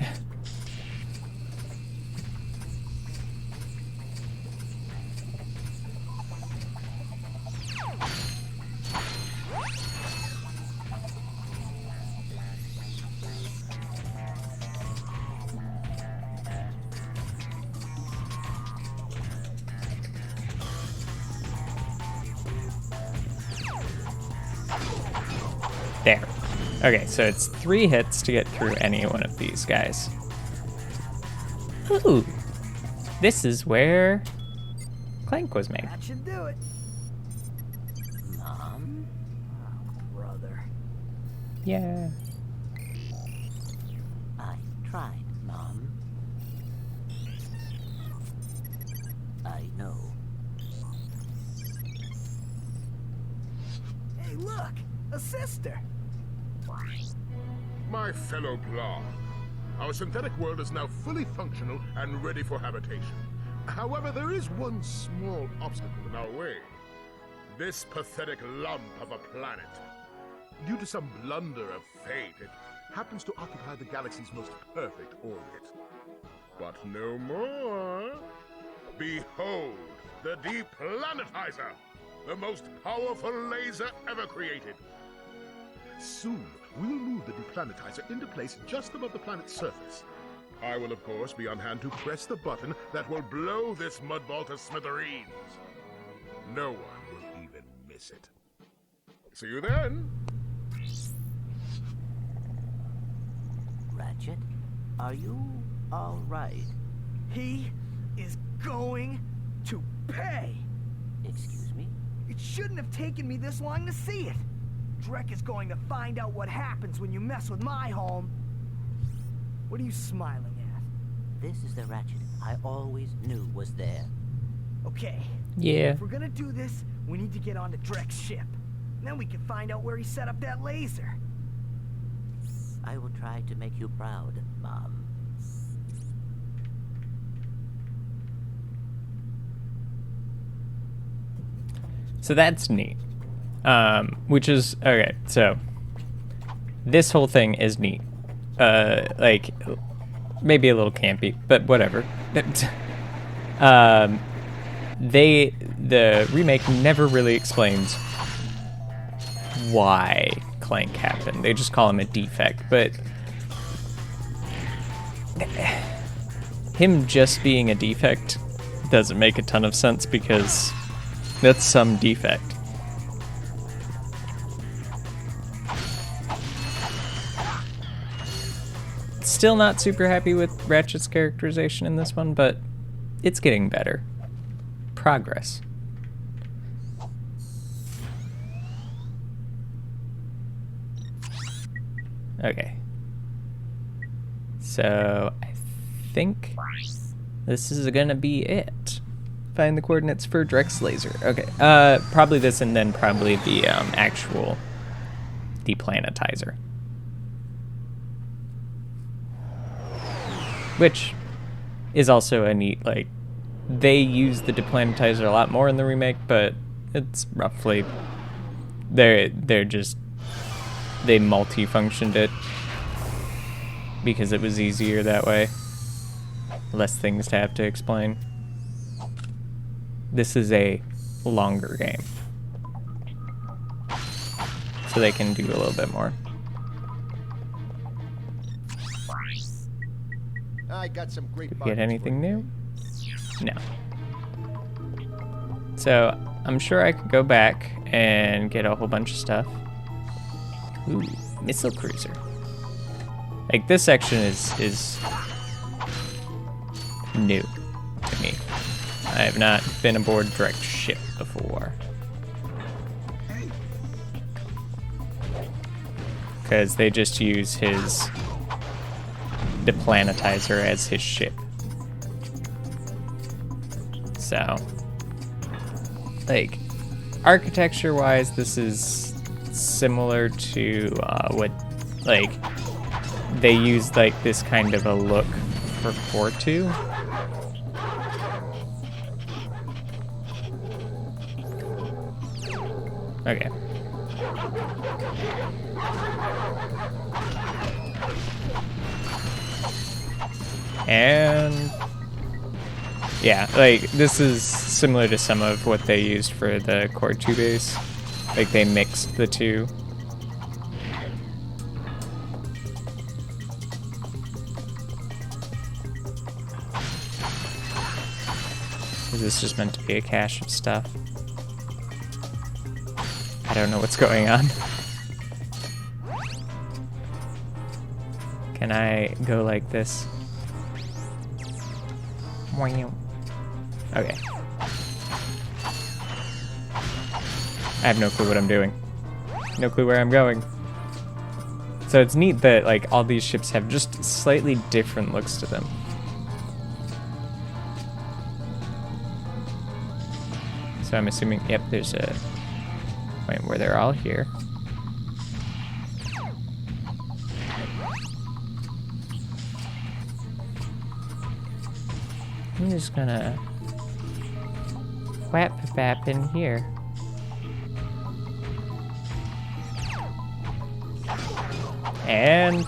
There. Okay, so it's 3 hits to get through any one of these guys. Ooh. This is where Clank was made. That should do it. Mom? Oh, brother. Yeah. I tried, Mom. I know. Hey, look! A sister! My fellow Blah, our synthetic world is now fully functional and ready for habitation. However, there is one small obstacle in our way. This pathetic lump of a planet. Due to some blunder of fate, it happens to occupy the galaxy's most perfect orbit. But no more. Behold, the Deplanetizer, the most powerful laser ever created. Soon, we'll move the Deplanetizer into place just above the planet's surface. I will, of course, be on hand to press the button that will blow this mudball to smithereens. No one will even miss it. See you then. Ratchet, are you all right? He is going to pay! Excuse me? It shouldn't have taken me this long to see it. Drek is going to find out what happens when you mess with my home. What are you smiling at? This is the Ratchet I always knew was there. Okay. Yeah. If we're gonna do this, we need to get onto Drek's ship. Then we can find out where he set up that laser. I will try to make you proud, Mom. So that's neat. Which is, okay, so this whole thing is neat. Like, maybe a little campy, but whatever. The remake never really explains why Clank happened. They just call him a defect, but him just being a defect doesn't make a ton of sense because that's some defect. Still not super happy with Ratchet's characterization in this one, but it's getting better. Progress. Okay. So, I think this is gonna be it. Find the coordinates for Drek's laser. Okay, probably this and then probably the actual Deplanetizer. Which is also a neat, like, they use the Deplanetizer a lot more in the remake, but it's roughly, they multi-functioned it because it was easier that way. Less things to have to explain. This is a longer game, so they can do a little bit more. I got some great. Did we get anything new? No. So I'm sure I could go back and get a whole bunch of stuff. Ooh, missile cruiser. Like, this section is new to me. I have not been aboard Drek's ship before. Hey, because they just use his deplanetizer as his ship. So, like, architecture-wise, this is similar to what, like, they use like this kind of a look for Core 2. Okay. And yeah, like this is similar to some of what they used for the Core 2 base. Like they mixed the two. Is this just meant to be a cache of stuff? I don't know what's going on. Can I go like this? Okay. I have no clue what I'm doing. No clue where I'm going. So it's neat that like all these ships have just slightly different looks to them. So I'm assuming, yep, there's a point where they're all here. I'm just gonna whap bap in here. And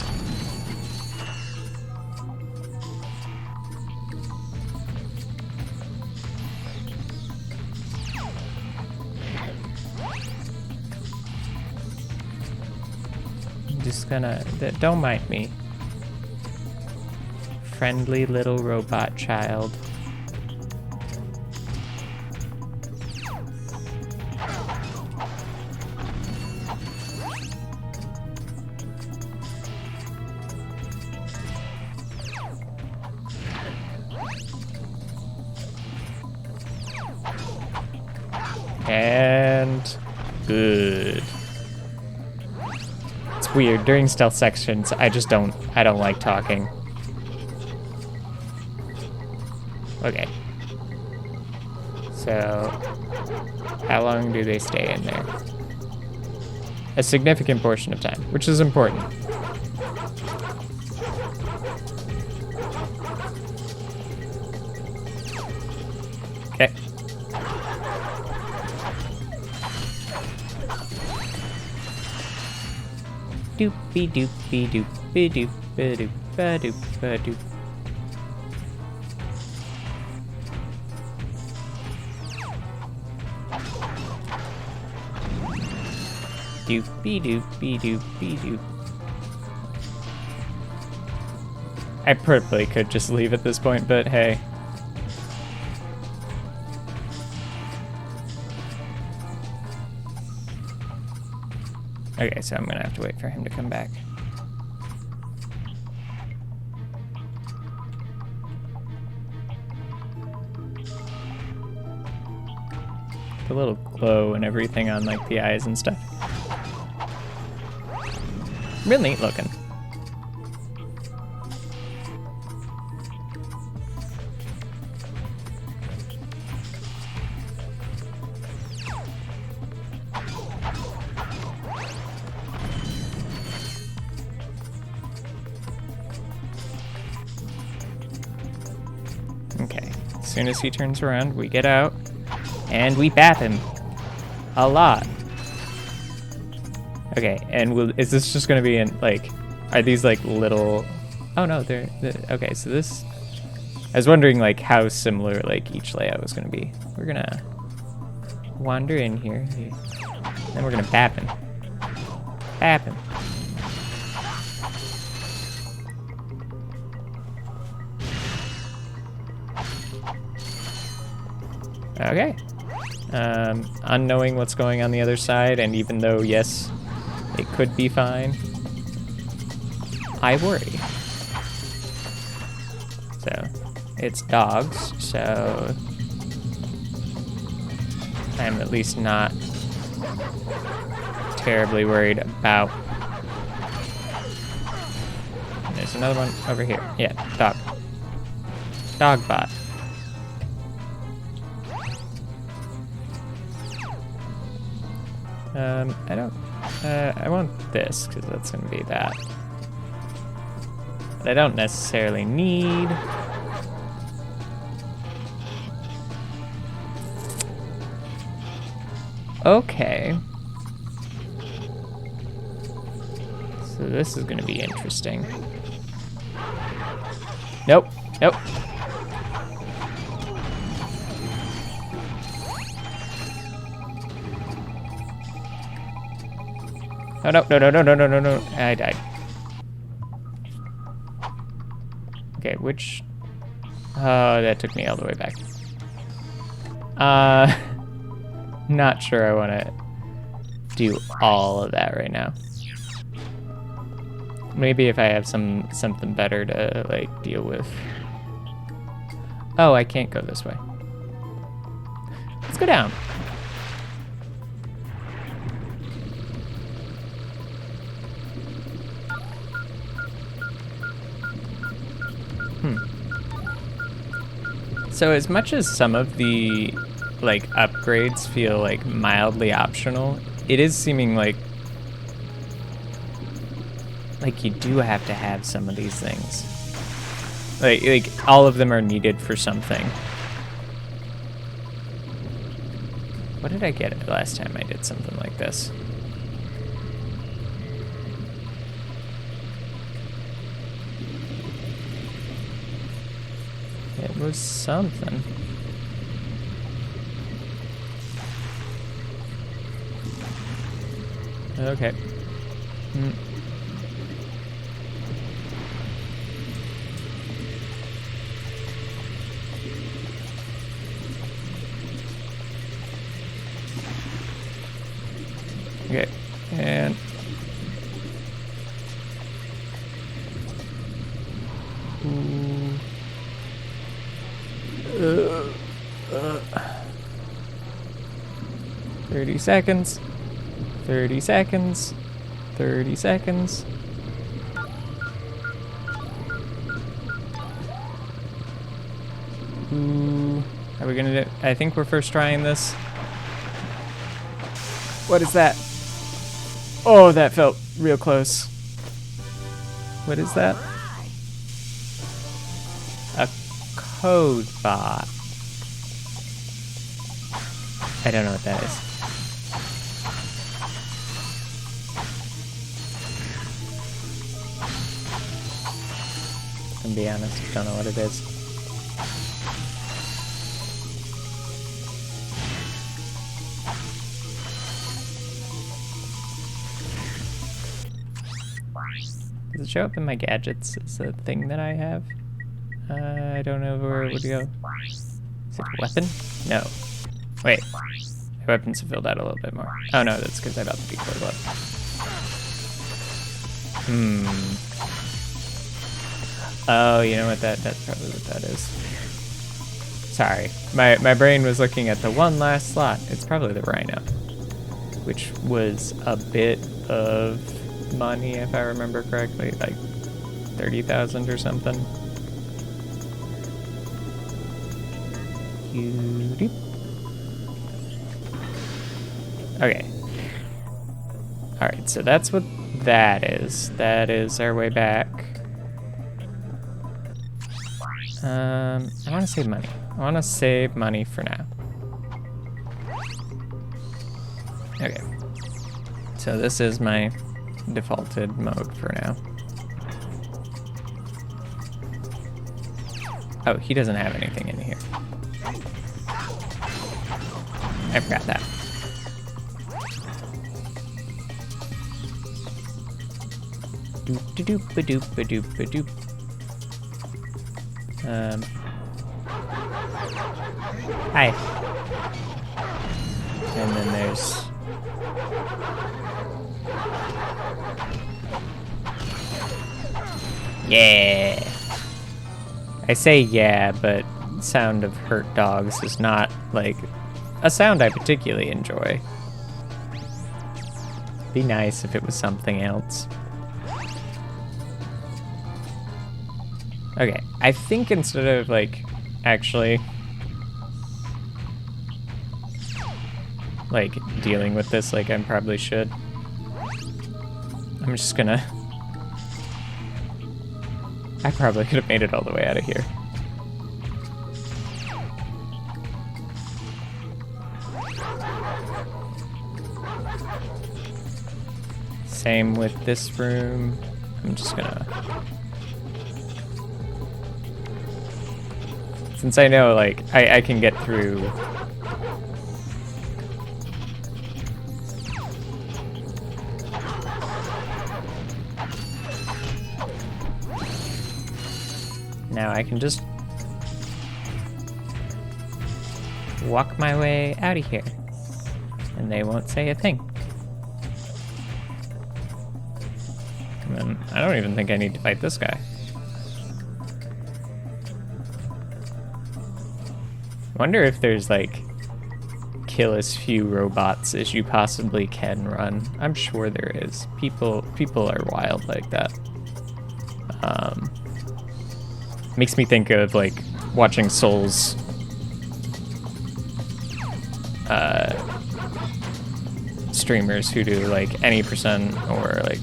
I'm just gonna, don't mind me. Friendly little robot child. And good. It's weird during stealth sections. I don't like talking. Okay. So, how long do they stay in there? A significant portion of time, which is important. Okay. Doopy doopy doopy doop doop doop doop. Doopy doopy doopy doop. I probably could just leave at this point, but hey. Okay, so I'm gonna have to wait for him to come back. The little glow and everything on like the eyes and stuff. Real neat looking. Okay, as soon as he turns around, we get out, and we bap him. A lot. Okay, and is this just gonna be in, like, are these, like, little... Oh, no, they're okay, so this... I was wondering, like, how similar, like, each layout was gonna be. We're gonna wander in here, then we're gonna bap him. Bap him. Okay. Unknowing what's going on the other side, and even though, yes, it could be fine, I worry. So, it's dogs, so I'm at least not terribly worried about And there's another one over here. Yeah, dog. Dog bot. I don't... I want this, because that's going to be that. But I don't necessarily need... Okay. So this is going to be interesting. Nope. Nope. Oh, no, no, no, no, no, no, no, no. I died. Okay, which... Oh, that took me all the way back. Not sure I want to do all of that right now. Maybe if I have something better to, like, deal with. Oh, I can't go this way. Let's go down. So as much as some of the like upgrades feel like mildly optional, it is seeming like you do have to have some of these things. Like all of them are needed for something. What did I get last time I did something like this? It was something. Okay. Okay, and... Ooh. 30 seconds. 30 seconds. 30 seconds. Ooh. Are we gonna do... I think we're first trying this. What is that? Oh, that felt real close. What is that? A code bot. I don't know what that is. To be honest, don't know what it is. Does it show up in my gadgets? Is a thing that I have? I don't know where it would go. Is it a weapon? No. Wait. My weapons have filled out a little bit more. Oh no, that's because I got the decoy glove. Oh, you know what that's probably what that is. Sorry. My brain was looking at the one last slot. It's probably the rhino. Which was a bit of money, if I remember correctly, like 30,000 or something. Okay. Alright, so that's what that is. That is our way back. I want to save money. I want to save money for now. Okay. So this is my defaulted mode for now. Oh, he doesn't have anything in here. I forgot that. Doop-a-doop-a-doop-a-doop-a-doop. Hi. And then there's... Yeah. I say yeah, but sound of hurt dogs is not, like, a sound I particularly enjoy. Be nice if it was something else. Okay, I think instead of, like, actually, like, dealing with this like I probably should, I'm just gonna... I probably could have made it all the way out of here. Same with this room. I'm just gonna... Since I know, like, I can get through... Now I can just walk my way out of here, and they won't say a thing. And then I don't even think I need to fight this guy. Wonder if there's like kill as few robots as you possibly can run. I'm sure there is. People are wild like that. Makes me think of like watching Souls streamers who do like any percent or like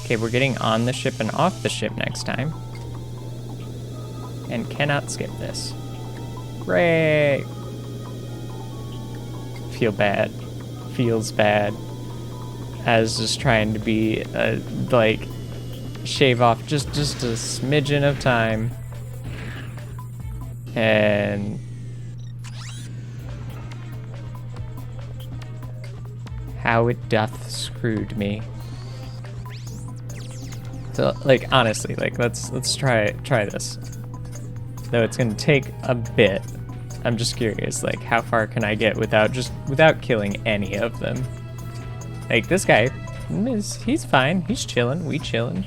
okay, we're getting on the ship and off the ship next time. And cannot skip this. Hooray! Feel bad. Feels bad. As just trying to be, like, shave off just a smidgen of time. And... how it doth screwed me. So, like, honestly, like, let's try this. Though it's gonna take a bit. I'm just curious, like, how far can I get without killing any of them? Like, this guy, he's fine. He's chilling. We chilling.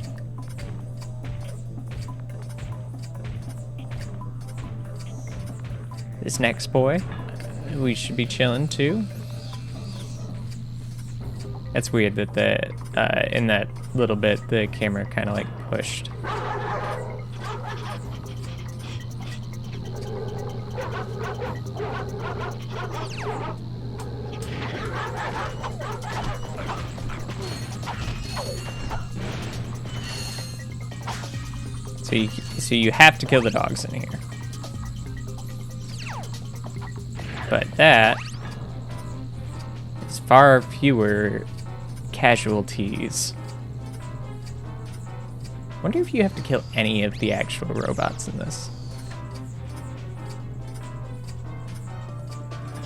This next boy, we should be chilling too. It's weird that the in that little bit the camera kind of like pushed. So you have to kill the dogs in here. But that is far fewer casualties. Wonder if you have to kill any of the actual robots in this.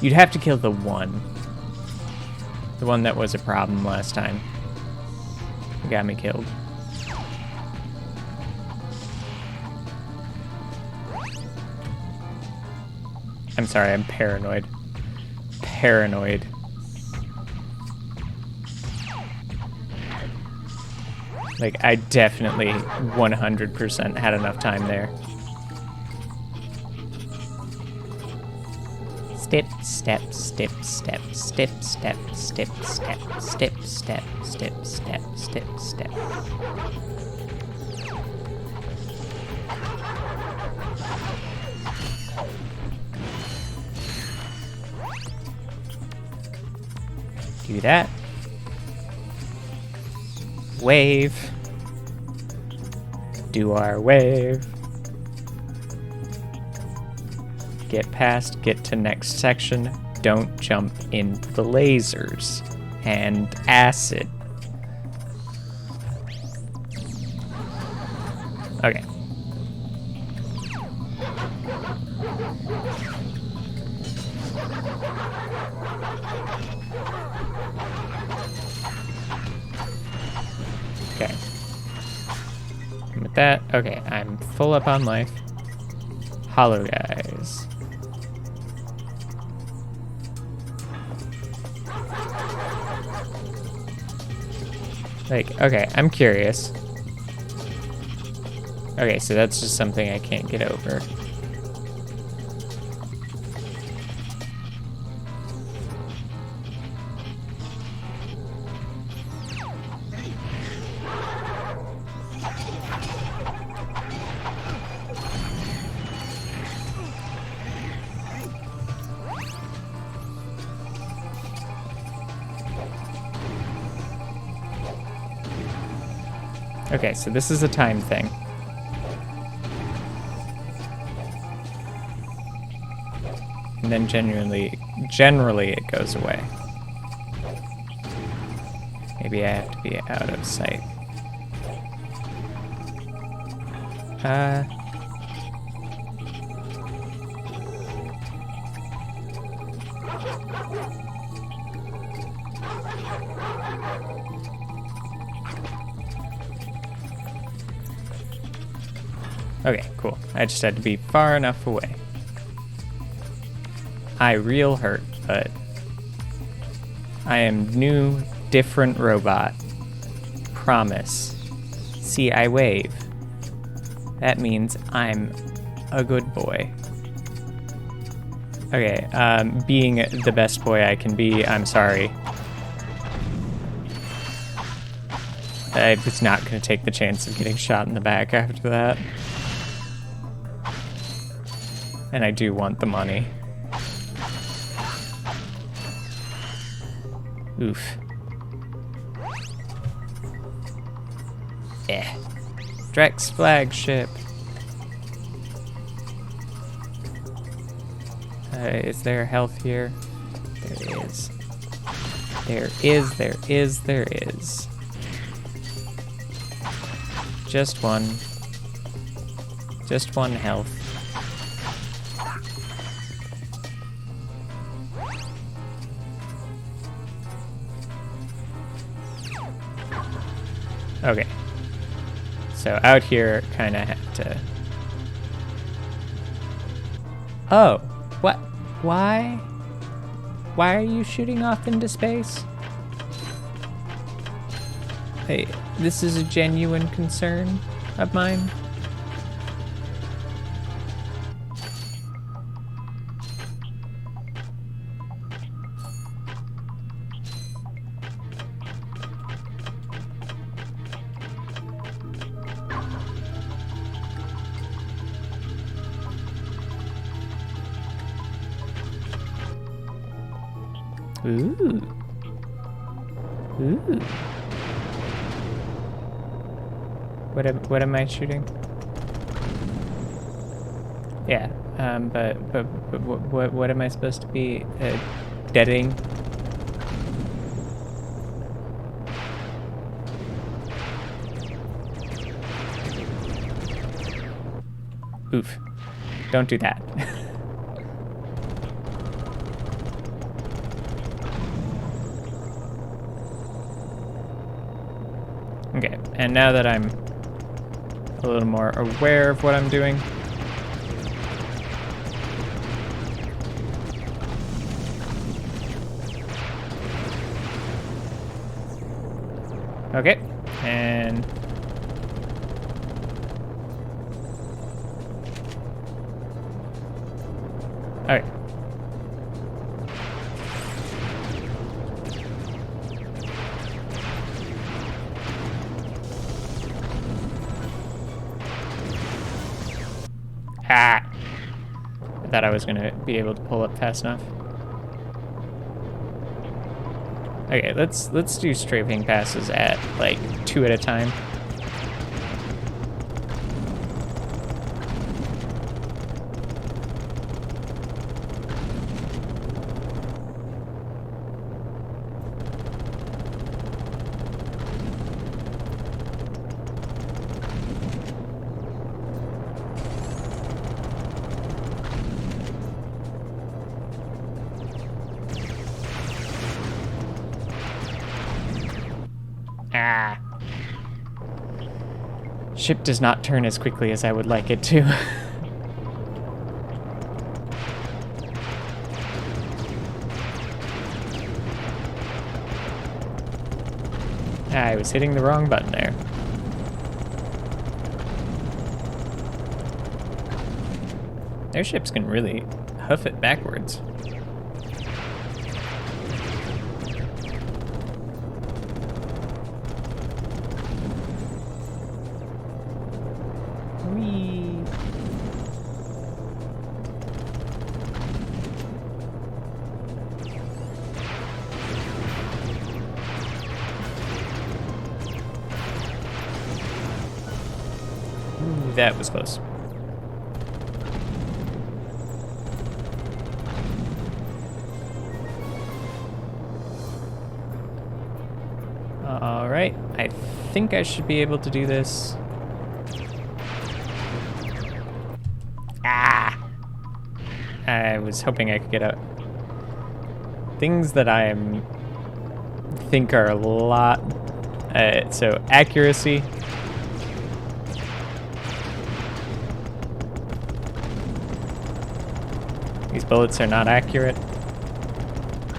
You'd have to kill the one. The one that was a problem last time. It got me killed. I'm sorry, I'm paranoid. Paranoid. Like, I definitely 100% had enough time there. Step, step, step, step, step, step, step, step, step, step, step, step, step, step. Do that. Wave. Do our wave. Get past, get to next section. Don't jump into the lasers and acid. Okay. Okay. And with that, okay, I'm full up on life. Hollow guys. Like, okay, I'm curious. Okay, so that's just something I can't get over. Okay, so this is a time thing. And then generally it goes away. Maybe I have to be out of sight. Okay, cool. I just had to be far enough away. I real hurt, but I am new, different robot. Promise. See, I wave. That means I'm a good boy. Okay, being the best boy I can be, I'm sorry. I was not going to take the chance of getting shot in the back after that. And I do want the money. Oof. Drex flagship. Is there health here? There is. There is. Just one. Just one health. Okay. So out here, kind of have to... Oh, what? Why? Why are you shooting off into space? Hey, this is a genuine concern of mine. Ooh. Ooh. What am I shooting? Yeah, but what am I supposed to be deading? Oof. Don't do that. Okay, and now that I'm a little more aware of what I'm doing, okay, and all right. Ah! I thought I was gonna be able to pull up fast enough. Okay, let's do strafing passes at like 2 at a time. Ah. Ship does not turn as quickly as I would like it to. I was hitting the wrong button there. Their ships can really hoof it backwards. Whee! That was close. All right, I think I should be able to do this. Ah! I was hoping I could get out. Things that think are a lot. So accuracy. These bullets are not accurate.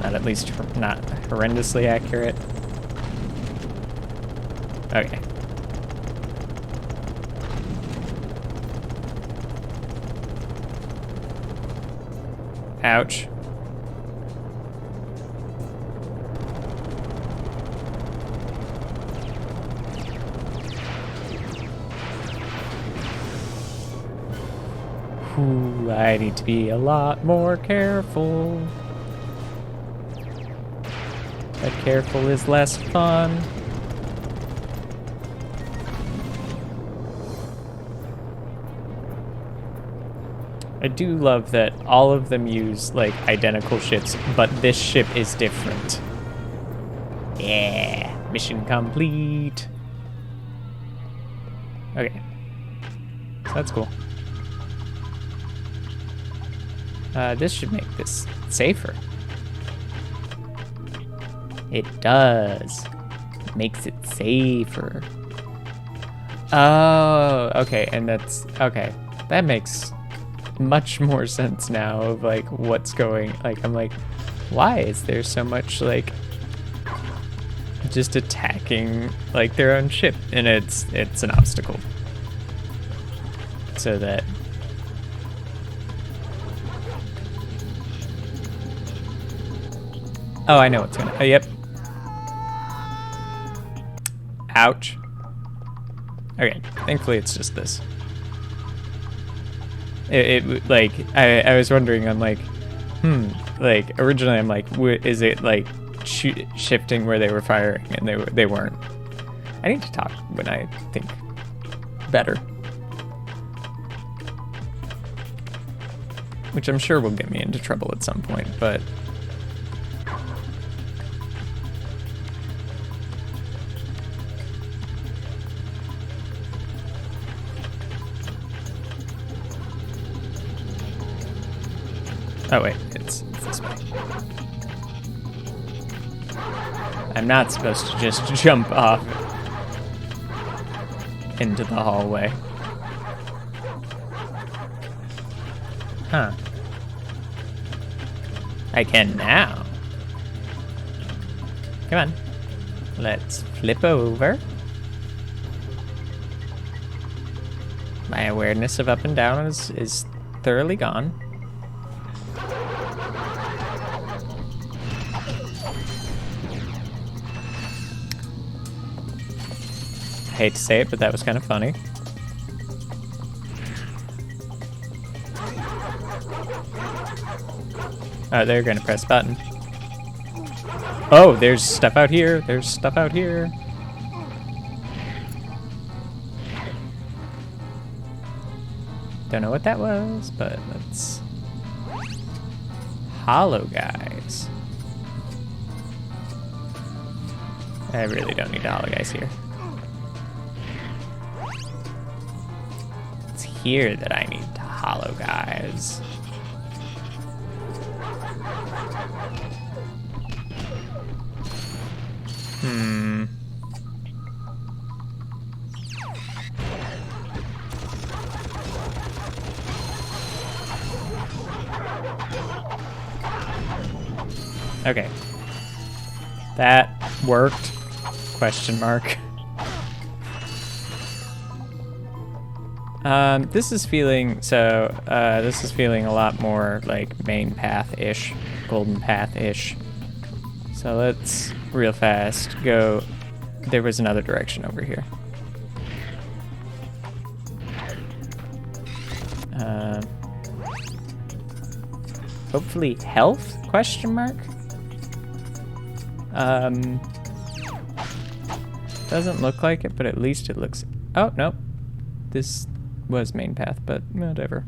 Not at least not horrendously accurate. Okay. Ouch. Ooh, I need to be a lot more careful. But careful is less fun. I do love that all of them use, like, identical ships, but this ship is different. Yeah, mission complete. Okay. So that's cool. This should make this safer. It does. It makes it safer. Oh, okay, and that's, okay. That makes much more sense now of, like, what's going, like, I'm like, why is there so much, like, just attacking, like, their own ship? And it's an obstacle. So that oh, I know what's gonna. Yep. Ouch. Okay, thankfully it's just this. It like, I was wondering, I'm like, like, originally I'm like, is it, like, shifting where they were firing, and they weren't. I need to talk when I think better. Which I'm sure will get me into trouble at some point, but oh wait, it's this way. I'm not supposed to just jump off into the hallway. Huh. I can now. Come on. Let's flip over. My awareness of up and down is thoroughly gone. I hate to say it, but that was kind of funny. Oh, they're gonna press button. Oh, there's stuff out here. There's stuff out here. Don't know what that was, but let's... Hollow guys. I really don't need hollow guys here. It's here that I need hollow guys. Okay. That worked? Question mark. This is feeling, this is feeling a lot more like main path-ish, golden path-ish. So let's, real fast, go, there was another direction over here. Hopefully health, question mark? Doesn't look like it, but at least it looks, oh, nope. This was main path, but whatever.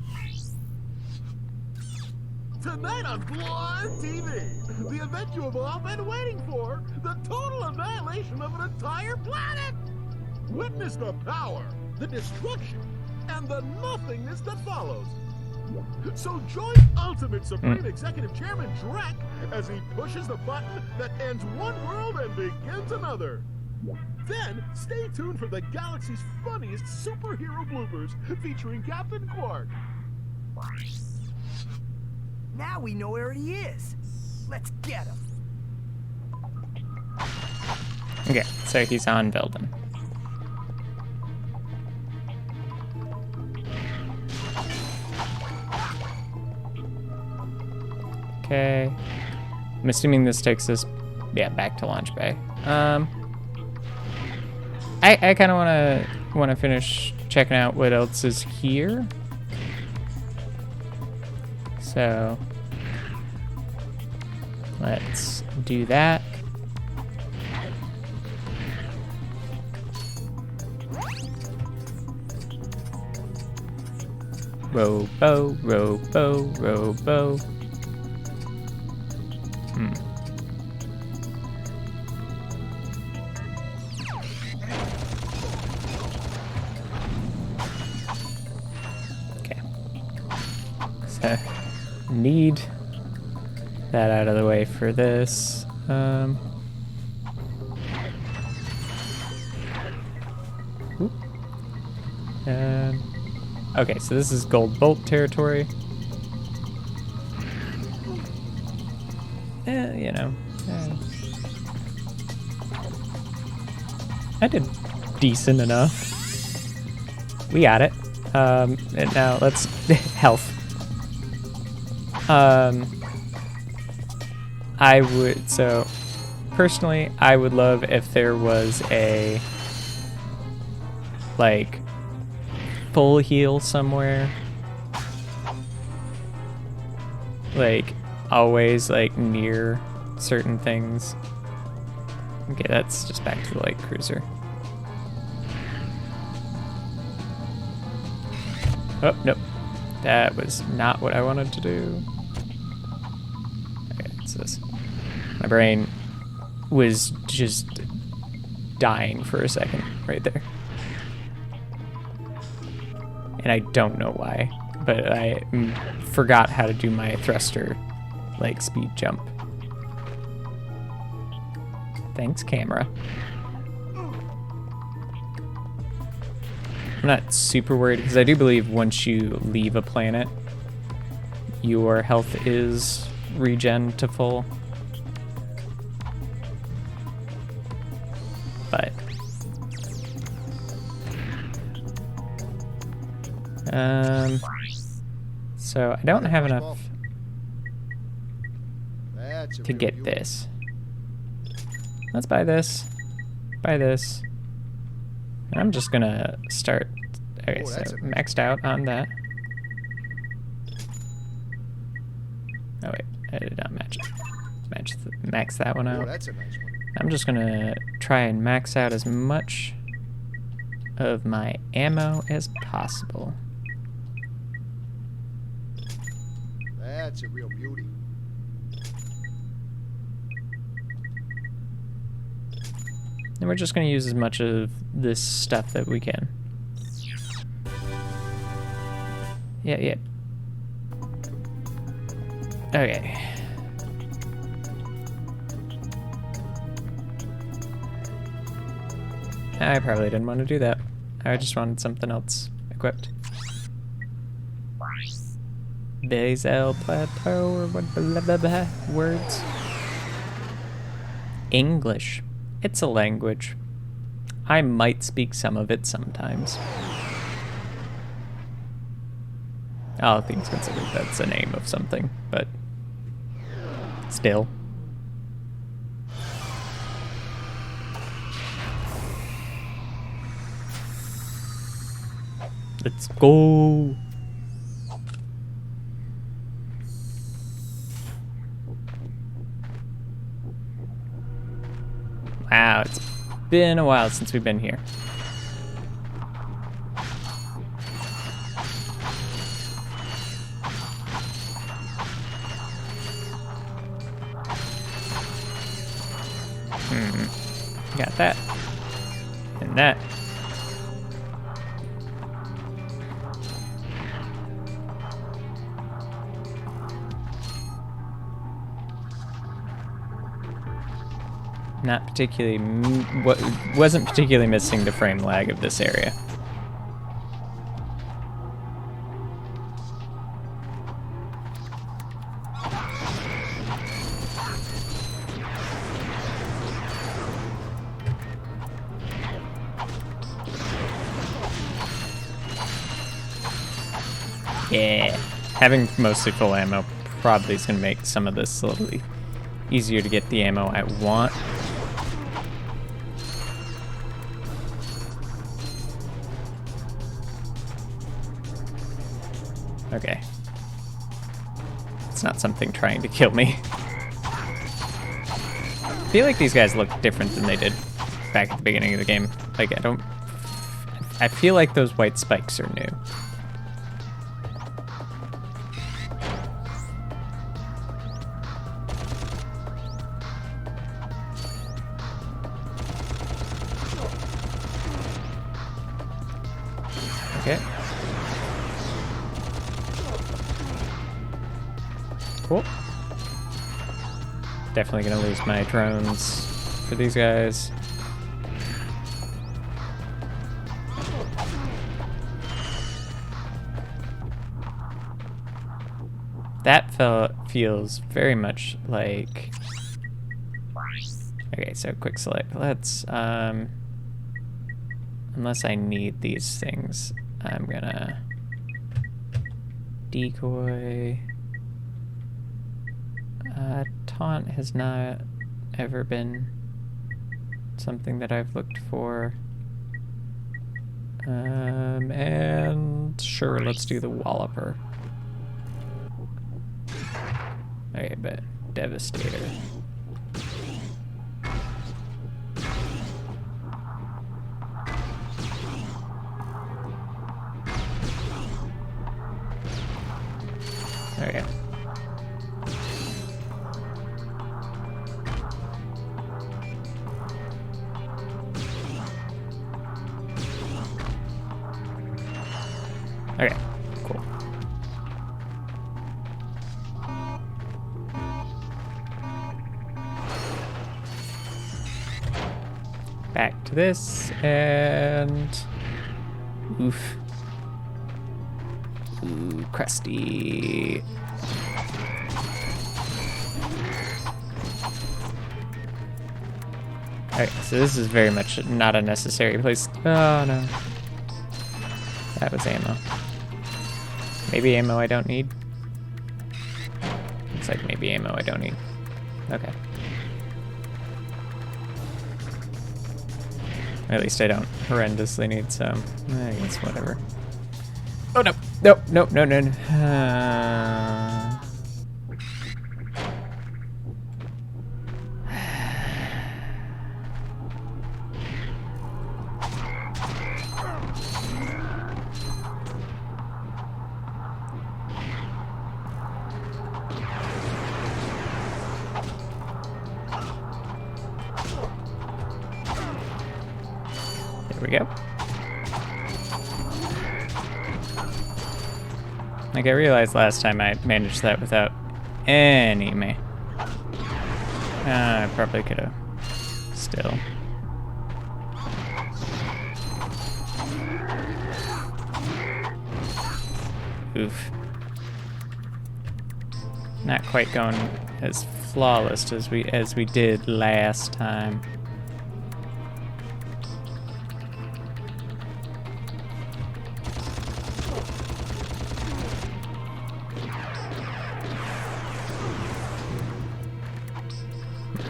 Tonight on Blonde TV, the event you have all been waiting for, the total annihilation of an entire planet! Witness the power, the destruction, and the nothingness that follows. So join Ultimate Supreme Executive Chairman Drek as he pushes the button that ends one world and begins another. Then, stay tuned for the galaxy's funniest superhero bloopers featuring Captain Quark. Now we know where he is. Let's get him. Okay, so he's on Velden. Okay. I'm assuming this takes us, yeah, back to launch bay. I kind of wanna finish checking out what else is here. So let's do that. Robo, robo, robo. Okay. So need that out of the way for this. Oop. Okay, so this is Gold Bolt territory. You know, I did decent enough. We got it. And now let's health. I would, so personally, I would love if there was a like full heal somewhere, like always like near certain things. Okay, that's just back to the light cruiser. Oh, nope. That was not what I wanted to do. Okay, it's this. My brain was just dying for a second right there. And I don't know why, but I forgot how to do my thruster, like, speed jump. Thanks, camera. I'm not super worried, because I do believe once you leave a planet, your health is regen to full. But so I don't have enough to get this. Let's buy this. Buy this. And I'm just gonna start. Okay, so maxed out on that. Oh wait, I did not match it. Max that one out. That's a nice one. I'm just gonna try and max out as much of my ammo as possible. That's a real beauty. And we're just gonna use as much of this stuff that we can. Yeah. Okay. I probably didn't want to do that. I just wanted something else equipped. Basel plateau or what blah, blah, blah, words. English. It's a language. I might speak some of it sometimes. All things considered, that's a name of something, but still. Let's go. Wow, it's been a while since we've been here. Got that. And that. Not particularly, wasn't particularly missing the frame lag of this area. Yeah, having mostly full ammo probably is going to make some of this a little easier to get the ammo I want. Okay. It's not something trying to kill me. I feel like these guys look different than they did back at the beginning of the game. Like, I feel like those white spikes are new. Okay. Cool. Definitely gonna lose my drones for these guys. That feels very much like... Okay, so quick select. Let's, unless I need these things, I'm gonna decoy. Taunt has not ever been something that I've looked for. And sure, let's do the Walloper. Okay, but Devastator. Okay. Okay, cool. Back to this, and... Oof. Ooh, crusty. Okay, so this is very much not a necessary place. Oh, no. That was ammo. Maybe ammo I don't need. Looks like maybe ammo I don't need. Okay. At least I don't horrendously need some. I guess whatever. Oh no! No! No! No! No! No. There we go. Like, I realized last time I managed that without any I probably could have. Still. Oof. Not quite going as flawless as we did last time.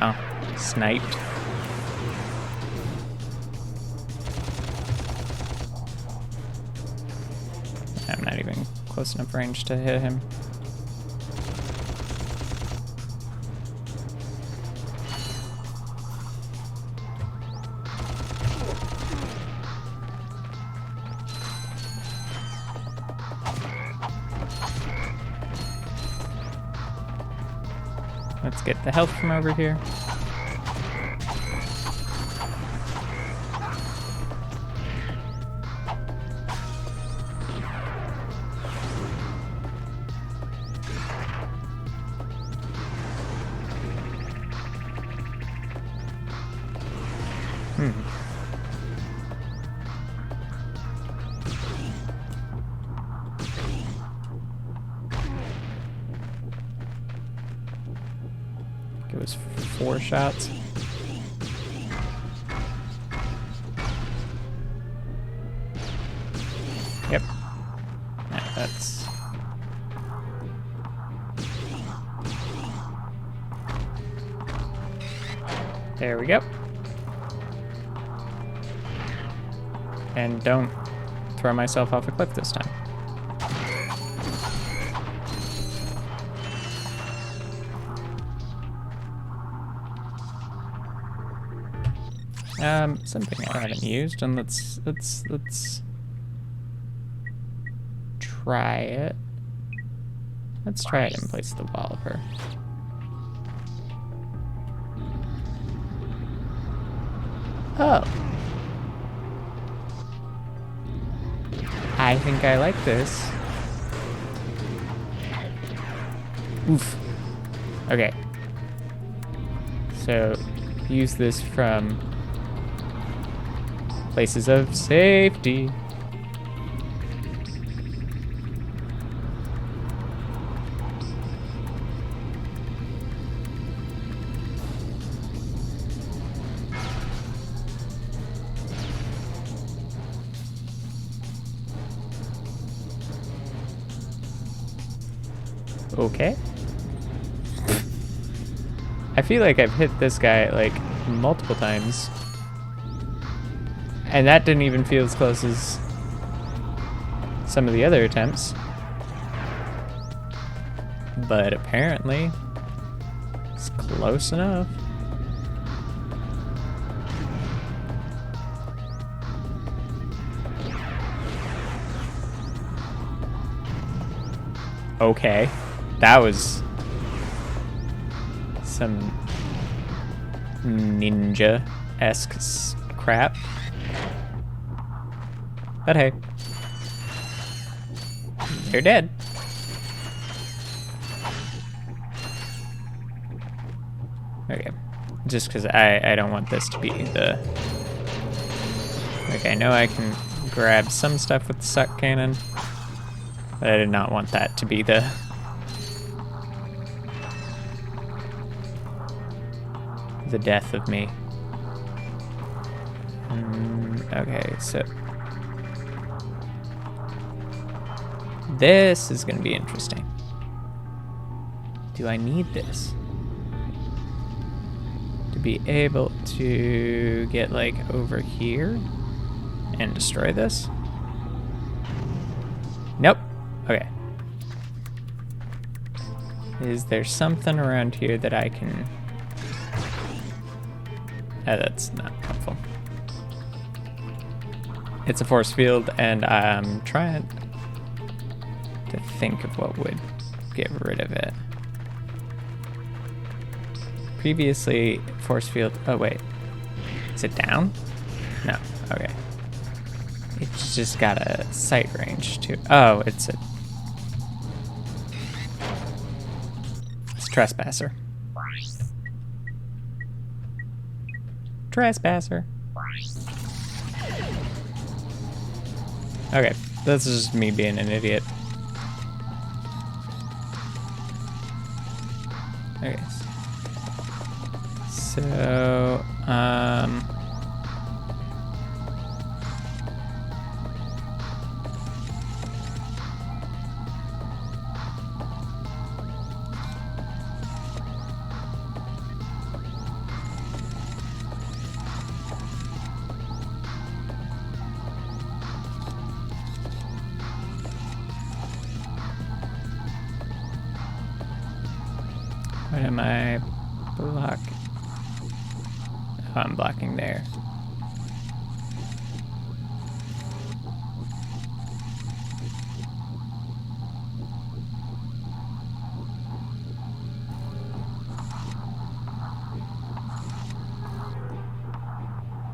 Oh, sniped. I'm not even close enough range to hit him. Let's get the health from over here. It was 4 shots. Yep. Yeah, that's... There we go. And don't throw myself off a cliff this time. Something I haven't used, and let's try it. Let's try it in place of the Walloper. Oh. I think I like this. Oof. Okay. So, use this from places of safety. Okay. I feel like I've hit this guy like multiple times. And that didn't even feel as close as some of the other attempts. But apparently, it's close enough. Okay. That was some ninja-esque crap. But hey, you're dead. Okay, just because I don't want this to be the... Like, I know I can grab some stuff with the suck cannon, but I did not want that to be the... the death of me. Okay, so... This is gonna be interesting. Do I need this? To be able to get, like, over here and destroy this? Nope. Okay. Is there something around here that I can... that's not helpful. It's a force field, and I'm trying to think of what would get rid of it. Previously, force field... Oh, wait. Is it down? No. Okay. It's just got a sight range, too. Oh, it's a... It's Trespasser. Trespasser. Okay. This is just me being an idiot. Okay. So, what am I blocking? Oh, I'm blocking there.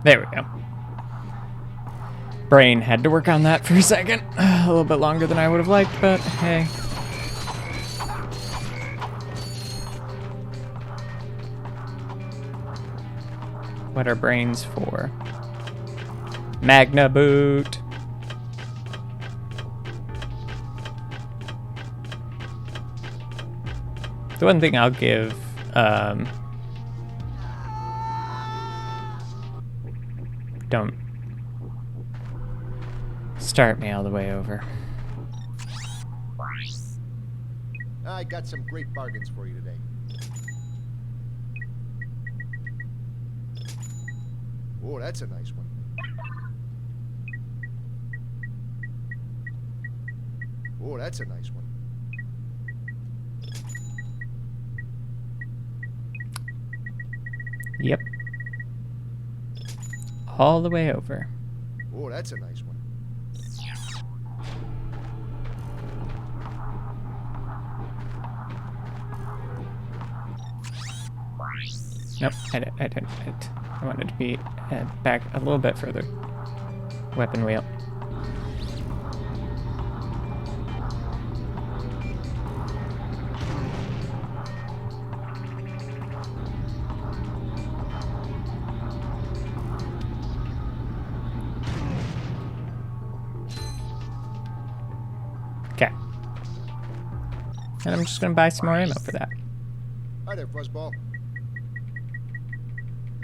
There we go. Brain had to work on that for a second. A little bit longer than I would have liked, but hey. what are brains for? Magna boot. The one thing I'll give, don't start me all the way over. I got some great bargains for you today. Oh, that's a nice one. Oh, that's a nice one. Yep. All the way over. Oh, that's a nice one. Nope, I didn't. I wanted to be back a little bit further. Weapon wheel. Okay. And I'm just gonna buy some more ammo for that. Hi there, Fuzzball.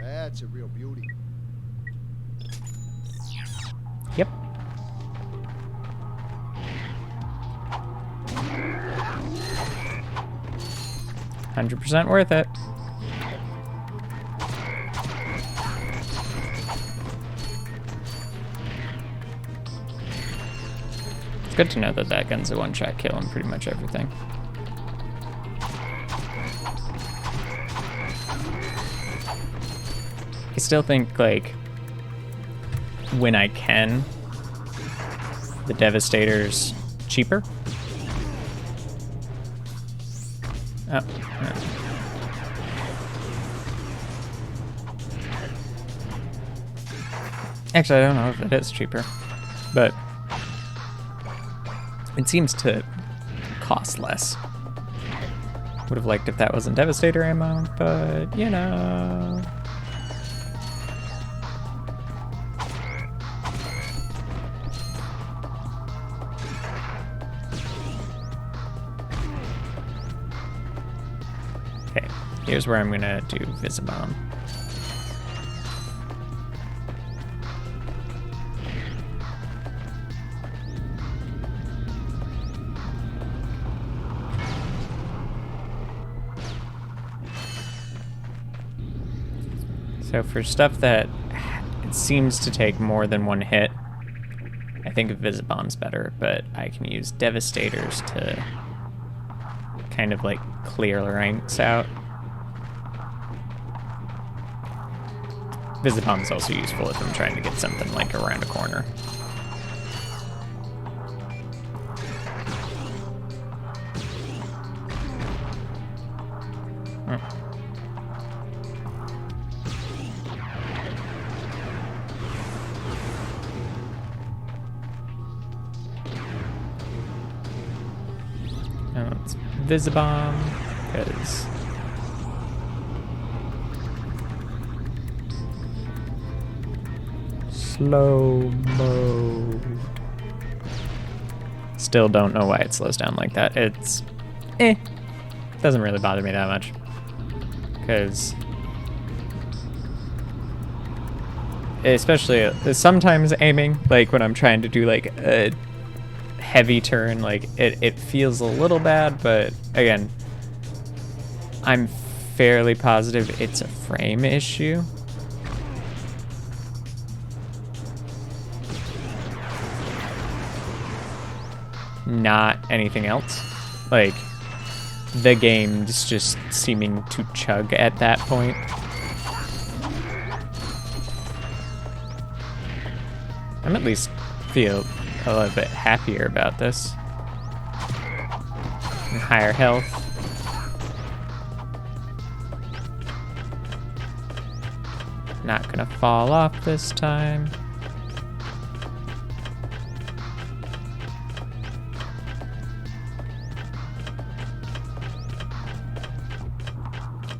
That's a real beauty. Yep. $100% worth it. It's good to know that that gun's a one-shot kill on pretty much everything. I still think, like, when I can, the Devastator's cheaper. Oh, no. Actually, I don't know if it is cheaper, but it seems to cost less. Would have liked if that wasn't Devastator ammo, but, you know. Okay, here's where I'm gonna do Visibomb. So for stuff that it seems to take more than one hit, I think Visibomb's better, but I can use Devastators to kind of like clear ranks out. Visibomb's also useful if I'm trying to get something like around a corner. Now it's Visibomb, because slow-mo. Still don't know why it slows down like that. It's doesn't really bother me that much, because especially sometimes aiming, like when I'm trying to do like a heavy turn, like it feels a little bad, but again, I'm fairly positive it's a frame issue. Not anything else. Like, the game's just seeming to chug at that point. I'm at least feel a little bit happier about this. And higher health. Not gonna fall off this time.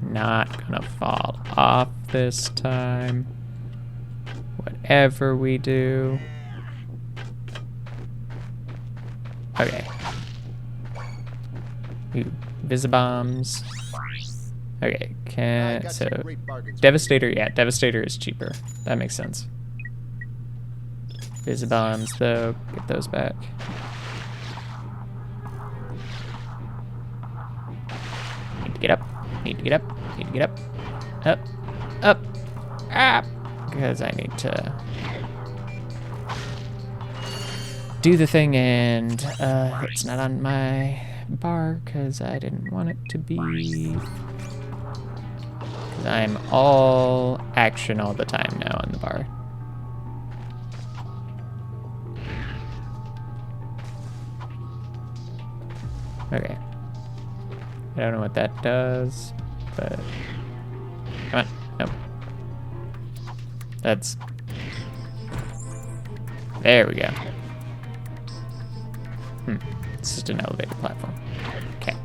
Not gonna fall off this time. Whatever we do. Okay. Ooh, Visibombs. Okay, so Devastator, yeah, Devastator is cheaper. That makes sense. Visibombs, though, get those back. Need to get up, need to get up, need to get up. Up, up, up! Because I need to do the thing, and it's not on my bar because I didn't want it to be. Because I'm all action all the time now on the bar. Okay. I don't know what that does, but come on, no. That's. There we go. It's just an elevated platform. Okay.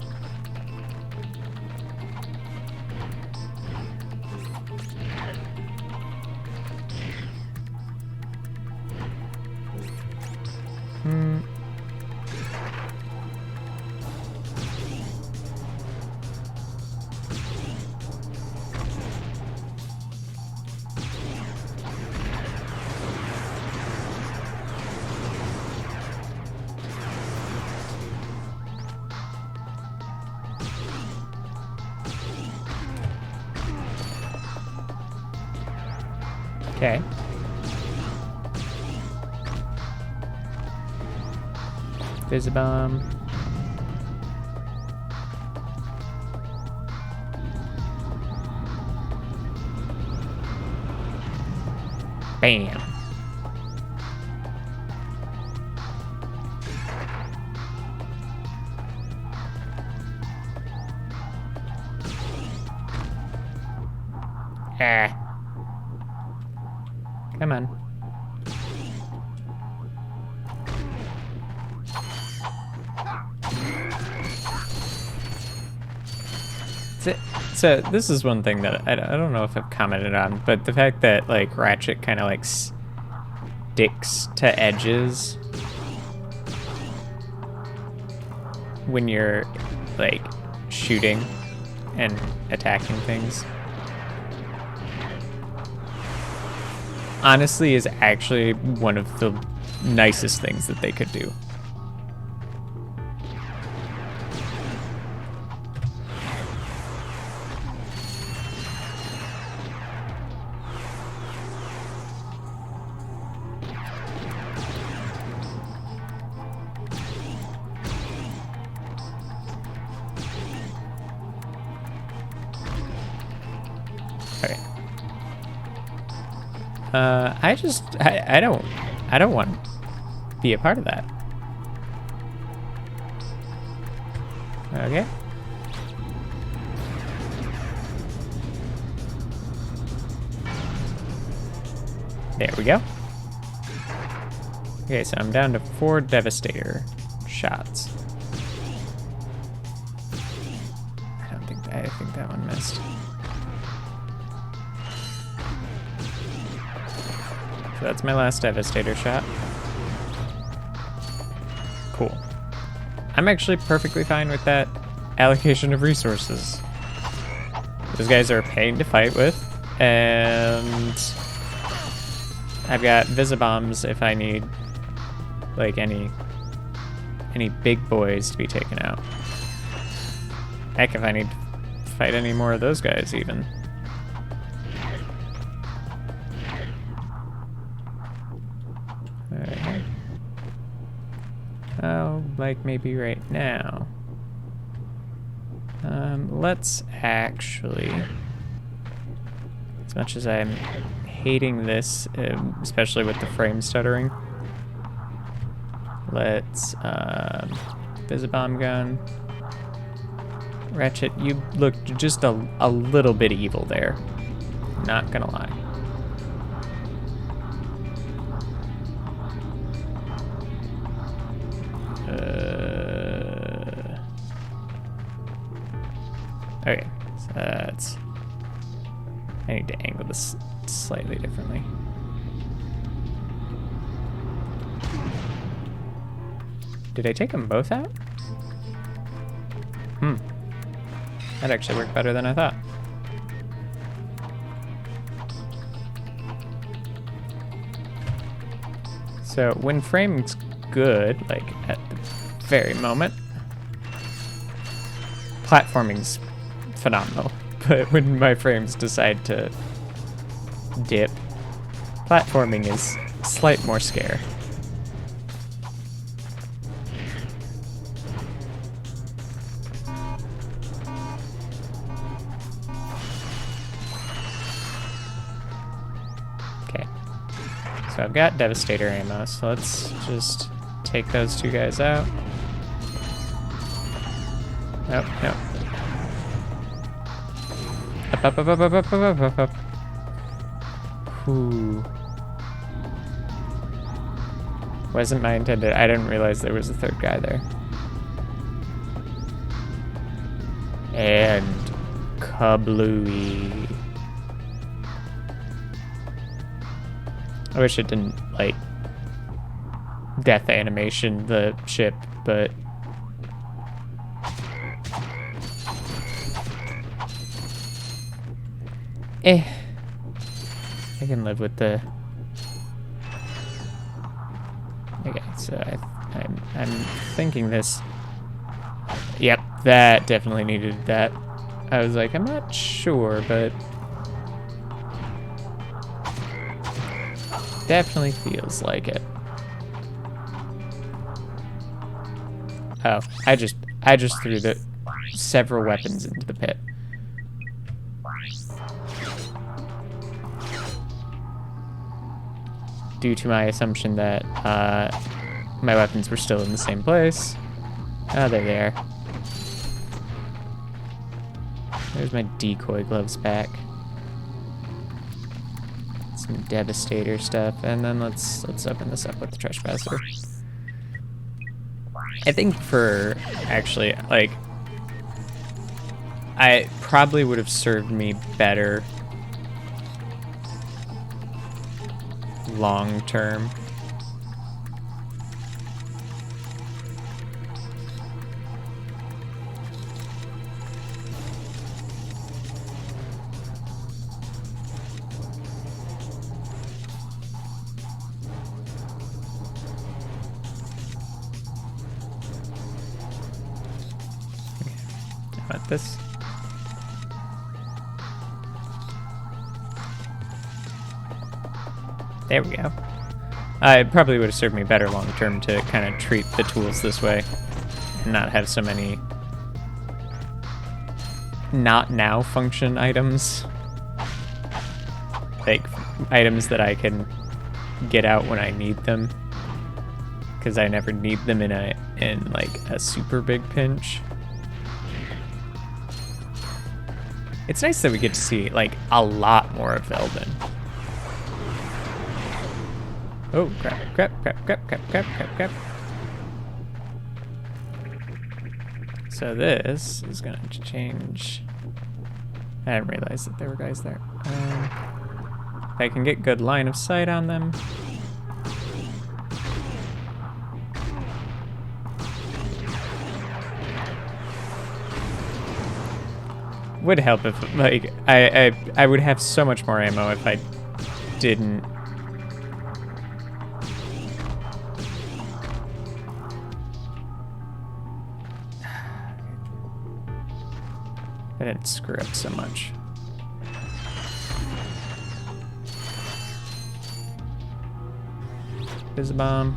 Okay. Visibomb. Bam. Ah. Come on. So this is one thing that I don't know if I've commented on, but the fact that like Ratchet kind of like sticks to edges when you're like shooting and attacking things, honestly is actually one of the nicest things that they could do. Okay. I don't want to be a part of that. Okay. There we go. Okay, so I'm down to 4 Devastator shots. I think that one missed. So that's my last Devastator shot. Cool. I'm actually perfectly fine with that allocation of resources. Those guys are a pain to fight with, and I've got Visibombs if I need like any big boys to be taken out. Heck, if I need to fight any more of those guys even. Alright. Oh, like maybe right now. Let's actually, as much as I'm hating this, especially with the frame stuttering, let's Visibomb gun. Ratchet, you looked just a little bit evil there. Not gonna lie. Okay, so that's I need to angle this slightly differently. Did I take them both out? That actually worked better than I thought. So when framing's good, like at the very moment, platforming's phenomenal. But when my frames decide to dip, platforming is slight more scare. Okay, so I've got Devastator ammo, so let's just take those two guys out. Nope, nope. Up. Ooh. Wasn't my intended. I didn't realize there was a third guy there. And kablooey. I wish it didn't, like, death animation the ship, but I can live with the. Okay, so I'm thinking this. Yep, that definitely needed that. I was like, I'm not sure, but definitely feels like it. Oh, I just threw the several weapons into the pit. Due to my assumption that my weapons were still in the same place. Oh, they're there. There's my decoy gloves back. Some Devastator stuff, and then let's open this up with the Trespasser. I think for actually, like, I probably would have served me better long term. How about this? There we go. It probably would have served me better long term to kind of treat the tools this way and not have so many not now function items. Like items that I can get out when I need them, because I never need them in like a super big pinch. It's nice that we get to see like a lot more of Velden. Oh, crap. So this is going to change. I didn't realize that there were guys there. If I can get good line of sight on them. Would help if, like, I would have so much more ammo if I didn't. I didn't screw up so much. Bomb.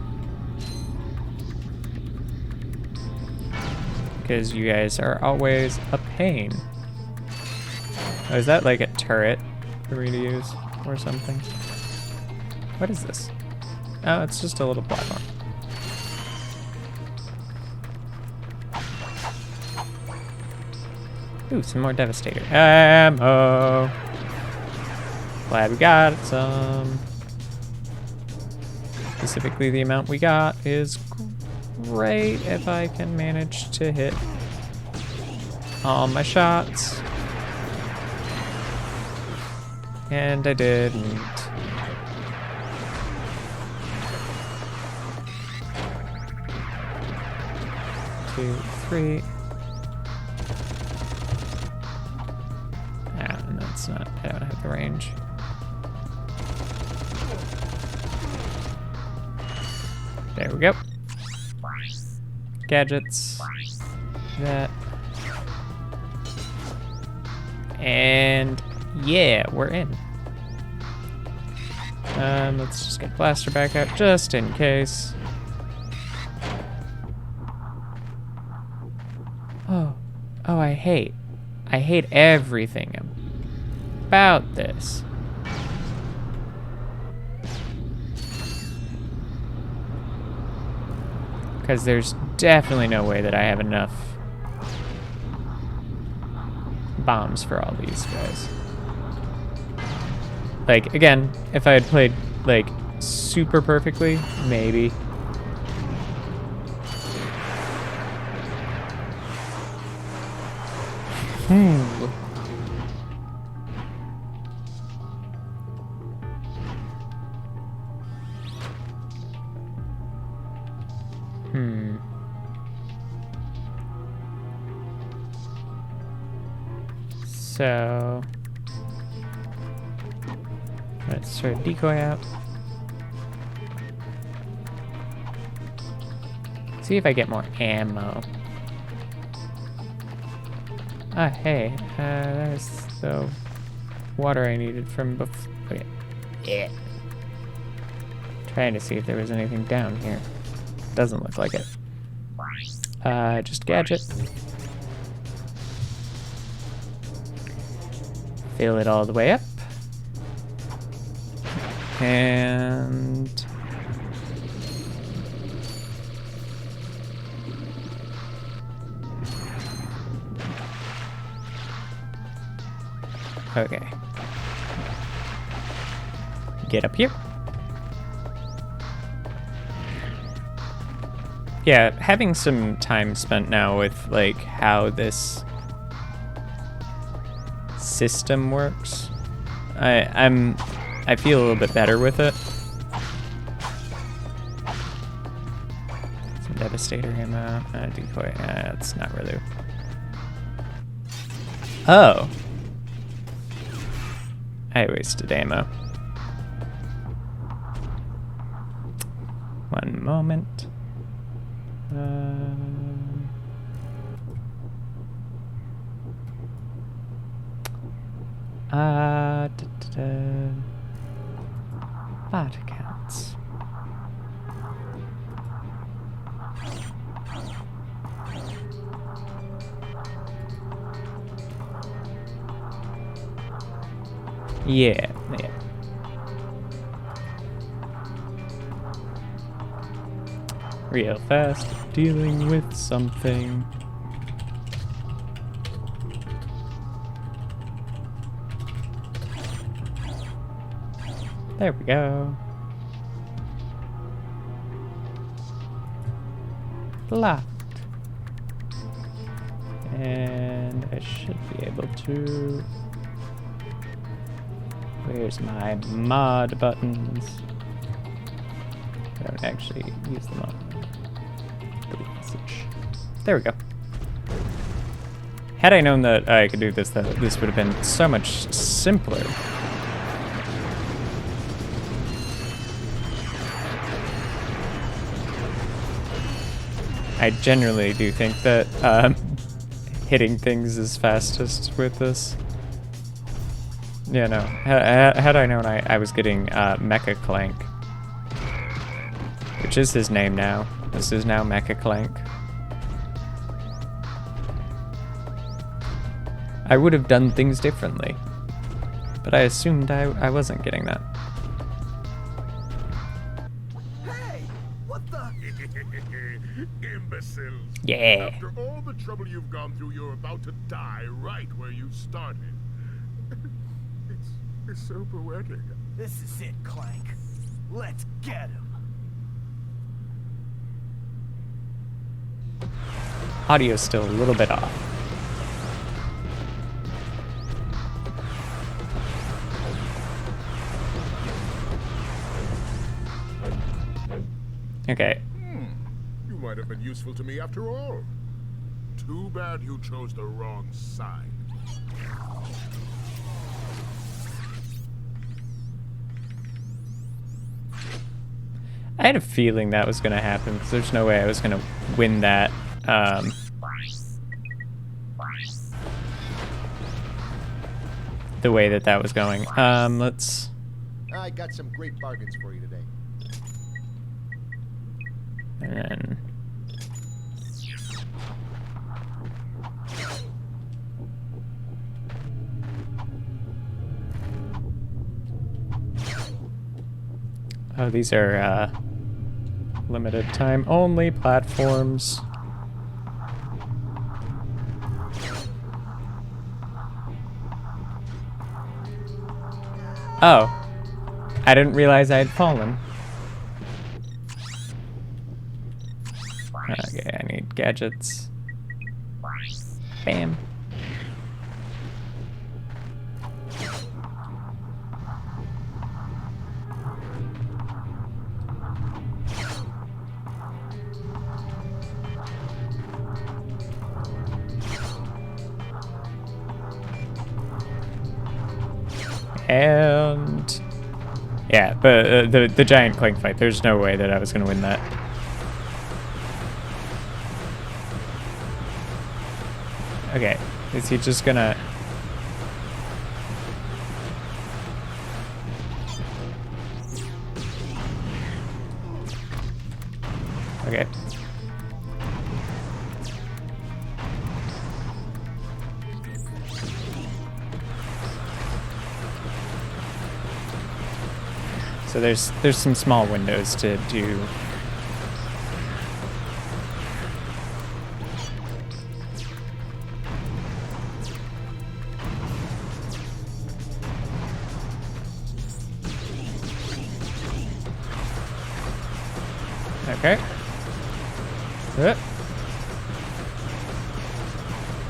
Because you guys are always a pain. Oh, is that like a turret for me to use or something? What is this? Oh, it's just a little platform. Ooh, some more Devastator ammo. Glad we got some. Specifically, the amount we got is great if I can manage to hit all my shots. And I didn't. Two, three. Ah, and that's not, I don't have the range. There we go. Gadgets. That. And yeah, we're in. Let's just get blaster back out just in case. Oh, I hate everything about this. Because there's definitely no way that I have enough bombs for all these guys. Like, again, if I had played, like, super perfectly, maybe. So let's throw a decoy out. See if I get more ammo. Ah, hey, there's the water I needed from before. Okay. Yeah. Trying to see if there was anything down here. Doesn't look like it. Just gadget. Fill it all the way up. And okay. Get up here. Yeah, having some time spent now with like how this system works, I feel a little bit better with it. Some devastator ammo, decoy. It's not really. Oh, I wasted ammo. One moment. Bot accounts. Yeah. Real fast, dealing with something. There we go. Locked. And I should be able to... Where's my mod buttons? I don't actually use them all. Delete message. There we go. Had I known that I could do this, this would have been so much simpler. I generally do think that hitting things is fastest with this. Yeah, no. Had I known I was getting Mecha Clank, which is his name now. This is now Mecha Clank. I would have done things differently, but I assumed I wasn't getting that. Hey, what the? Imbeciles. Yeah. After all the trouble you've gone through, you're about to die right where you started. It's so poetic. This is it, Clank. Let's get him. Audio's still a little bit off. Okay. You might have been useful to me after all. Too bad you chose the wrong side. I had a feeling that was going to happen because there's no way I was going to win that. The way that was going. Let's... I got some great bargains for you today. And then... Oh, these are limited time only platforms. Oh, I didn't realize I had fallen. Okay, I need gadgets. Bam. And yeah, but the giant Clank fight, there's no way that I was gonna win that. Okay, is he just gonna... Okay. So there's some small windows to do. Okay.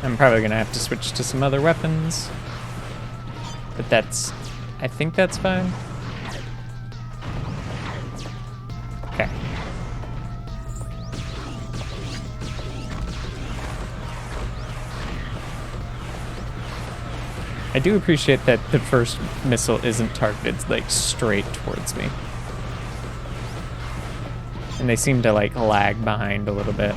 I'm probably gonna have to switch to some other weapons, but I think that's fine. Okay. I do appreciate that the first missile isn't targeted like straight towards me. And they seem to like lag behind a little bit.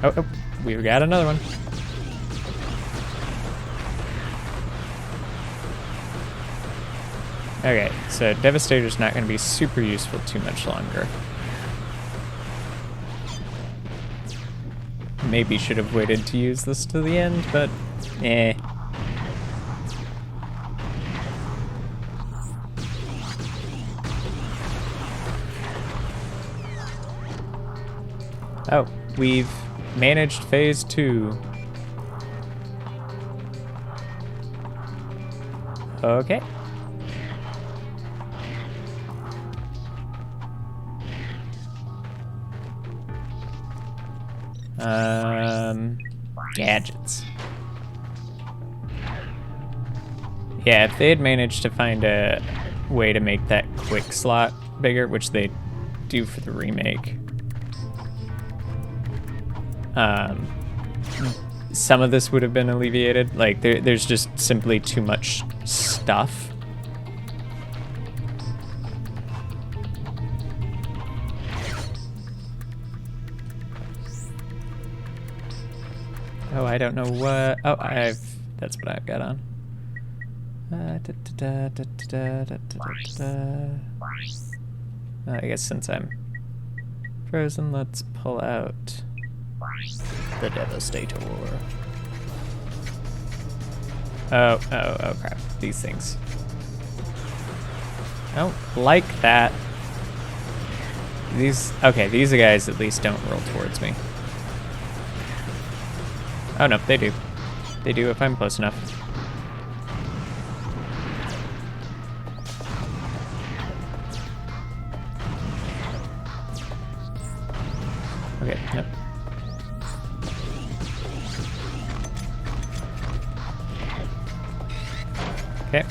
Oh, we got another one. Okay, so Devastator's not going to be super useful too much longer. Maybe should have waited to use this to the end, but eh. Oh, we've managed phase 2. Okay. Gadgets. Yeah, if they had managed to find a way to make that quick slot bigger, which they do for the remake, some of this would have been alleviated. Like, there's just simply too much stuff. Oh, I don't know what... Oh, that's what I've got on. I guess since I'm frozen, let's pull out the Devastator. Oh, crap. These things. I don't like that. These guys at least don't roll towards me. Oh no, they do. They do if I'm close enough. Okay, nope. Okay.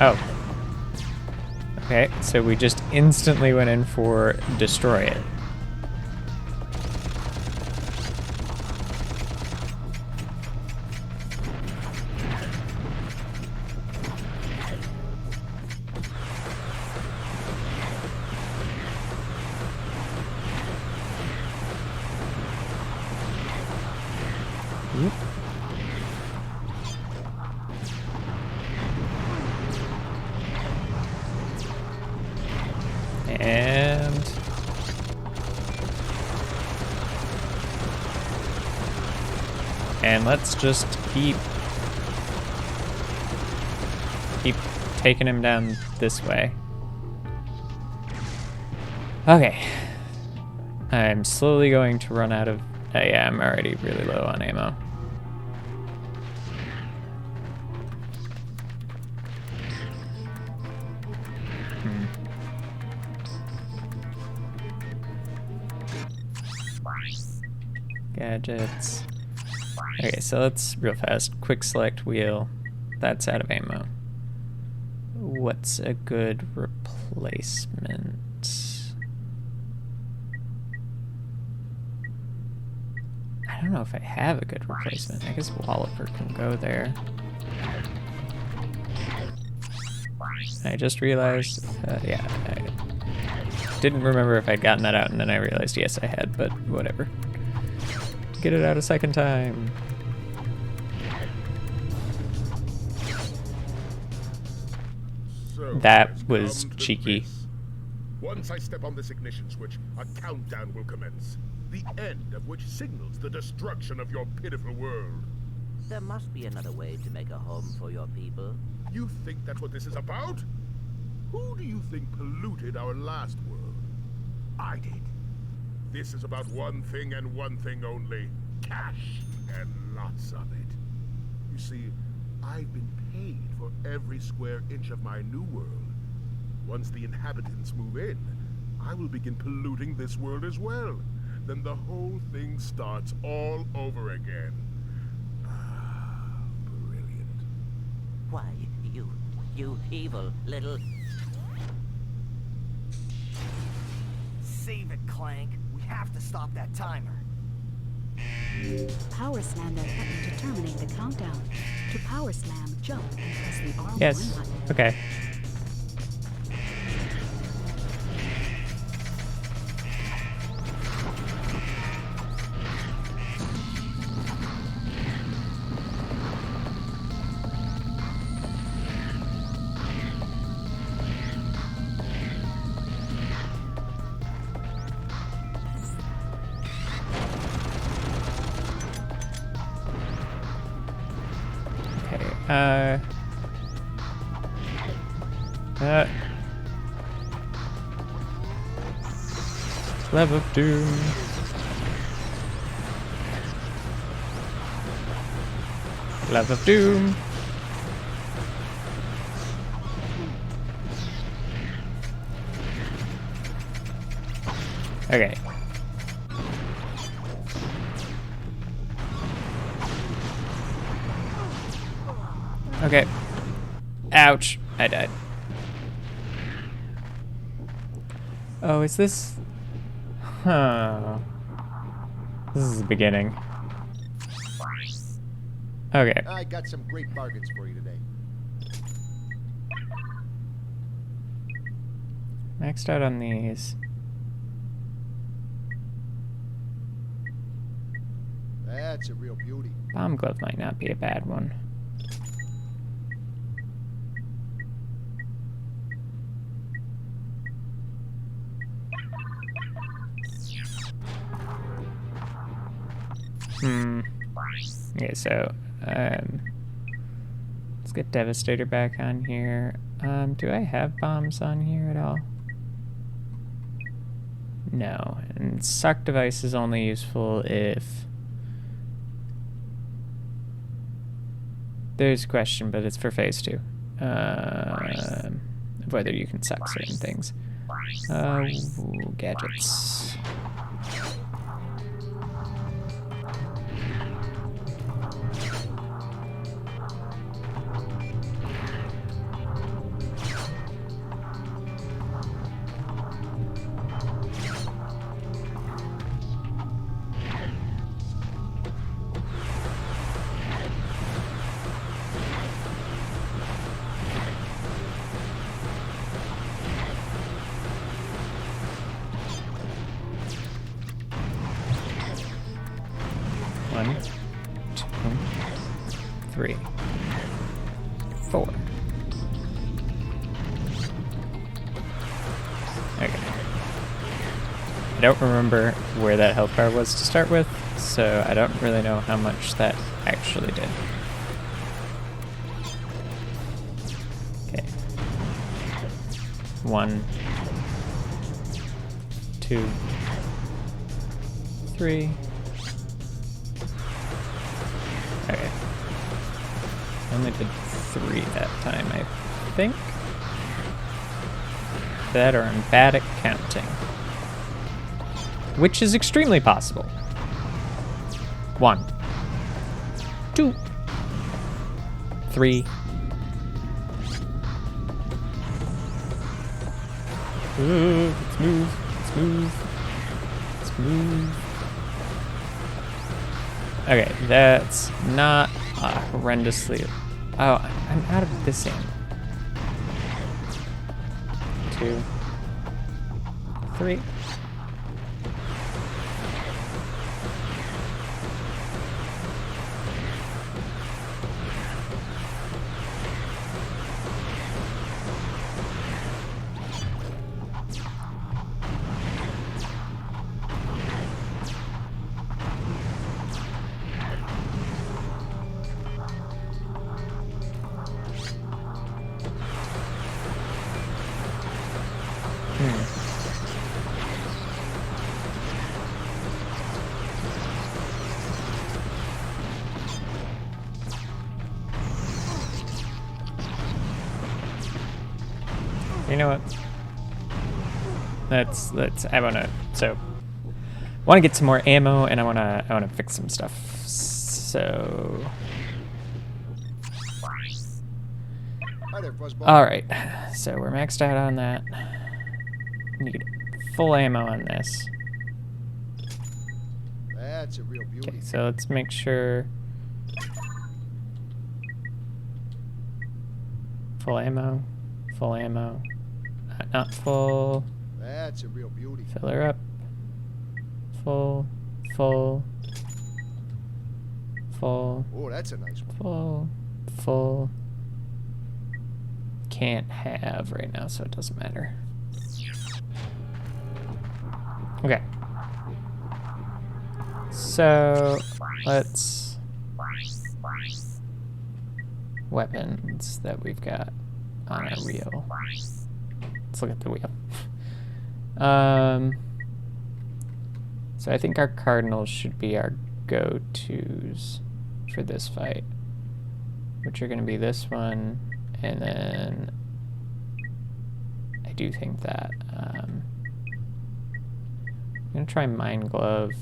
Oh. Okay, so we just instantly went in for destroy it. Whoop. And let's just keep taking him down this way. Okay. I'm slowly going to run out of... yeah, I'm already really low on ammo. Gadgets. Okay, so let's real fast. Quick select wheel. That's out of ammo. What's a good replacement? I don't know if I have a good replacement. I guess Walloper can go there. I just realized, yeah, I didn't remember if I'd gotten that out, and then I realized yes I had, but whatever. Get it out a second time. So That was cheeky. Once I step on this ignition switch, a countdown will commence. The end of which signals the destruction of your pitiful world. There must be another way to make a home for your people. You think that's what this is about? Who do you think polluted our last world? I did. This is about one thing and one thing only. Cash, and lots of it. You see, I've been paid for every square inch of my new world. Once the inhabitants move in, I will begin polluting this world as well. Then the whole thing starts all over again. Ah, brilliant. Why, you evil little... Save it, Clank. We have to stop that timer. Power slam that button to terminate the countdown. To power slam, jump and press the R1 Yes. button. Okay. Love of Doom. Love of Doom. Okay. Okay. Ouch. I died. Oh, is this... Huh. This is the beginning. Okay. I got some great bargains for you today. Maxed out on these. That's a real beauty. Bomb glove might not be a bad one. Okay, so let's get Devastator back on here. Do I have bombs on here at all? No, and suck device is only useful if there's a question, but it's for phase 2. Of whether you can suck certain things. Gadgets. don't remember where that health bar was to start with, so I don't really know how much that actually did. Okay. 1, 2, 3. Okay. I only did 3 that time, I think. That, or I'm bad at counting. Which is extremely possible. 1, 2, 3. Let's move, let's move, let's move. Okay, that's not horrendously... Oh, I'm out of this end. 2, 3. You know what? I wanna get some more ammo, and I wanna fix some stuff. So Hi there, Fuzzball. alright. So we're maxed out on that. Need full ammo on this. That's a real beauty. Okay, so let's make sure full ammo, not full. That's a real beauty. Fill her up. Full. Oh, that's a nice one. Full. Can't have right now, so it doesn't matter. Okay. So let's weapons that we've got on our wheel. Let's look at the wheel. So I think our cardinals should be our go-tos for this fight, which are going to be this one, and then I do think that I'm going to try Mind Glove,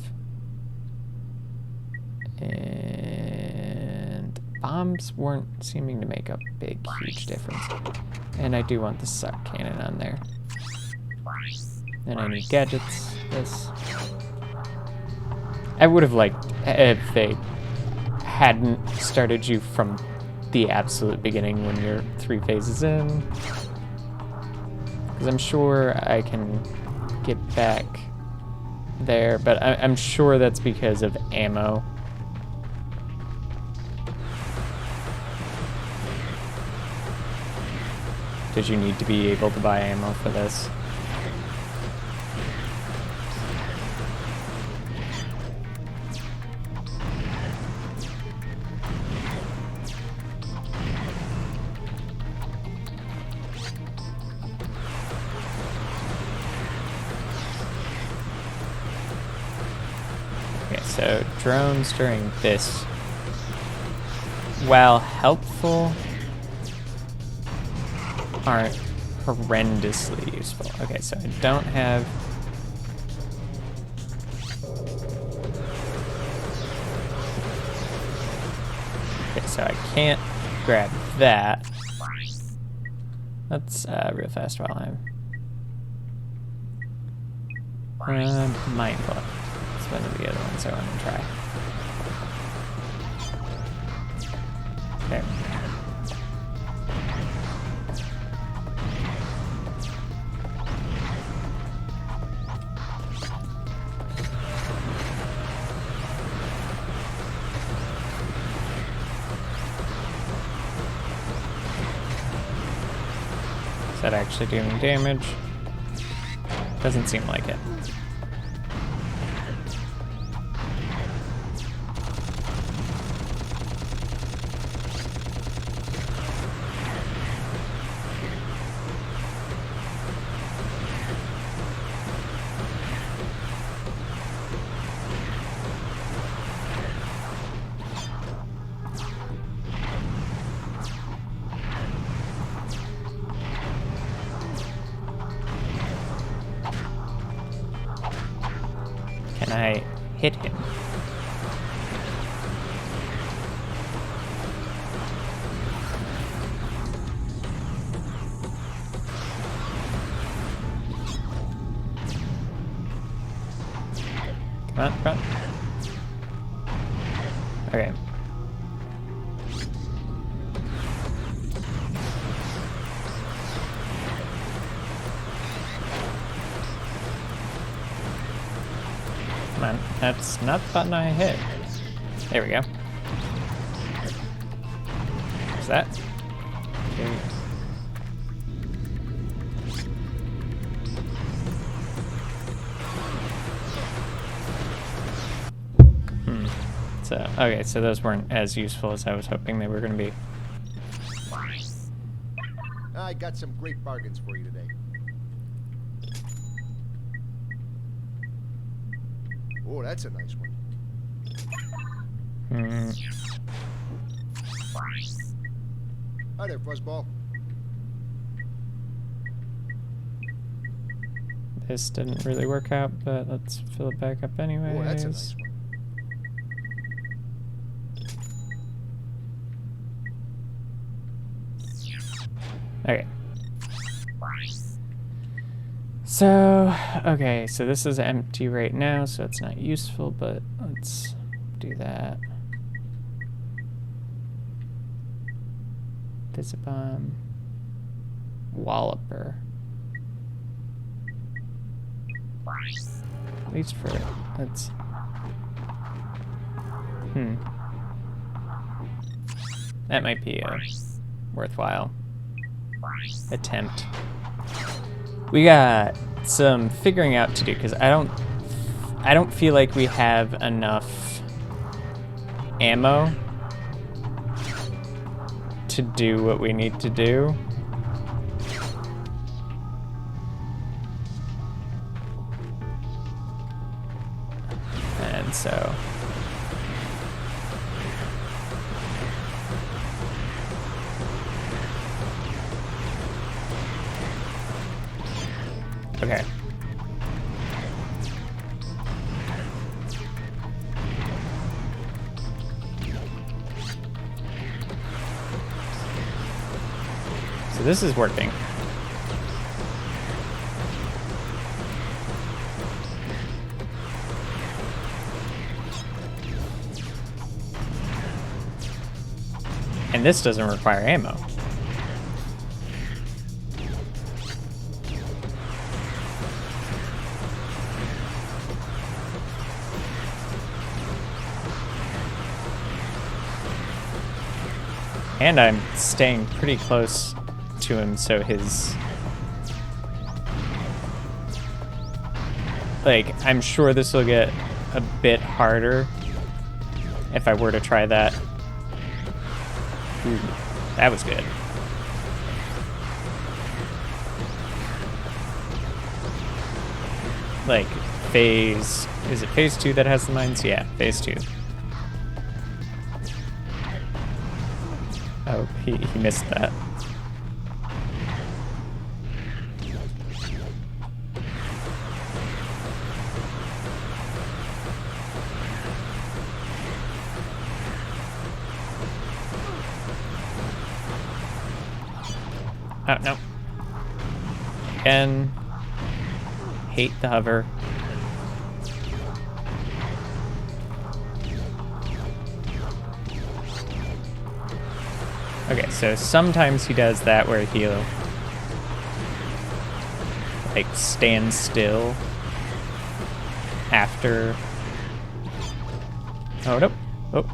and bombs weren't seeming to make a big, huge difference. And I do want the suck cannon on there. Then I need gadgets. This. I would have liked if they hadn't started you from the absolute beginning when you're 3 phases in. Because I'm sure I can get back there, but I'm sure that's because of ammo. Did you need to be able to buy ammo for this? Okay, so drones during this, while helpful, aren't horrendously useful. Okay, so I don't have... Okay, so I can't grab that. Let's real fast while I'm... And Mind Glove. That's one of the other ones I want to try. There. Is that actually doing damage? Doesn't seem like it. Can I hit him? Come on, come on. Okay. Come on, that's not the button I hit. There we go. What's that? Okay. So, okay, so those weren't as useful as I was hoping they were going to be. I got some great bargains for you today. Oh, that's a nice one. Hi there, Fuzzball. This didn't really work out, but let's fill it back up anyways. Oh, that's a nice one. Okay. So, okay, so this is empty right now, so it's not useful, but let's do that. Visibomb. Walloper. At least for, let's... That might be a worthwhile attempt. We got some figuring out to do, because I don't feel like we have enough ammo to do what we need to do. And so okay. So this is working. And this doesn't require ammo. And I'm staying pretty close to him, so his... Like, I'm sure this will get a bit harder if I were to try that. Ooh, that was good. Like, phase... Is it phase 2 that has the mines? Yeah, phase 2. Oh, he missed that. Oh, no. Again. Hate the hover. Okay, so sometimes he does that where he'll like stand still after. Oh, nope. Oh.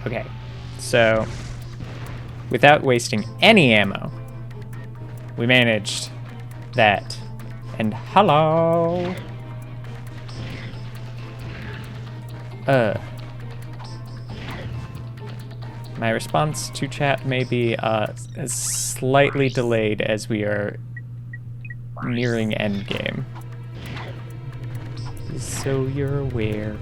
Okay, so without wasting any ammo, we managed that. And hello! My response to chat may be slightly delayed as we are nearing endgame. So you're aware.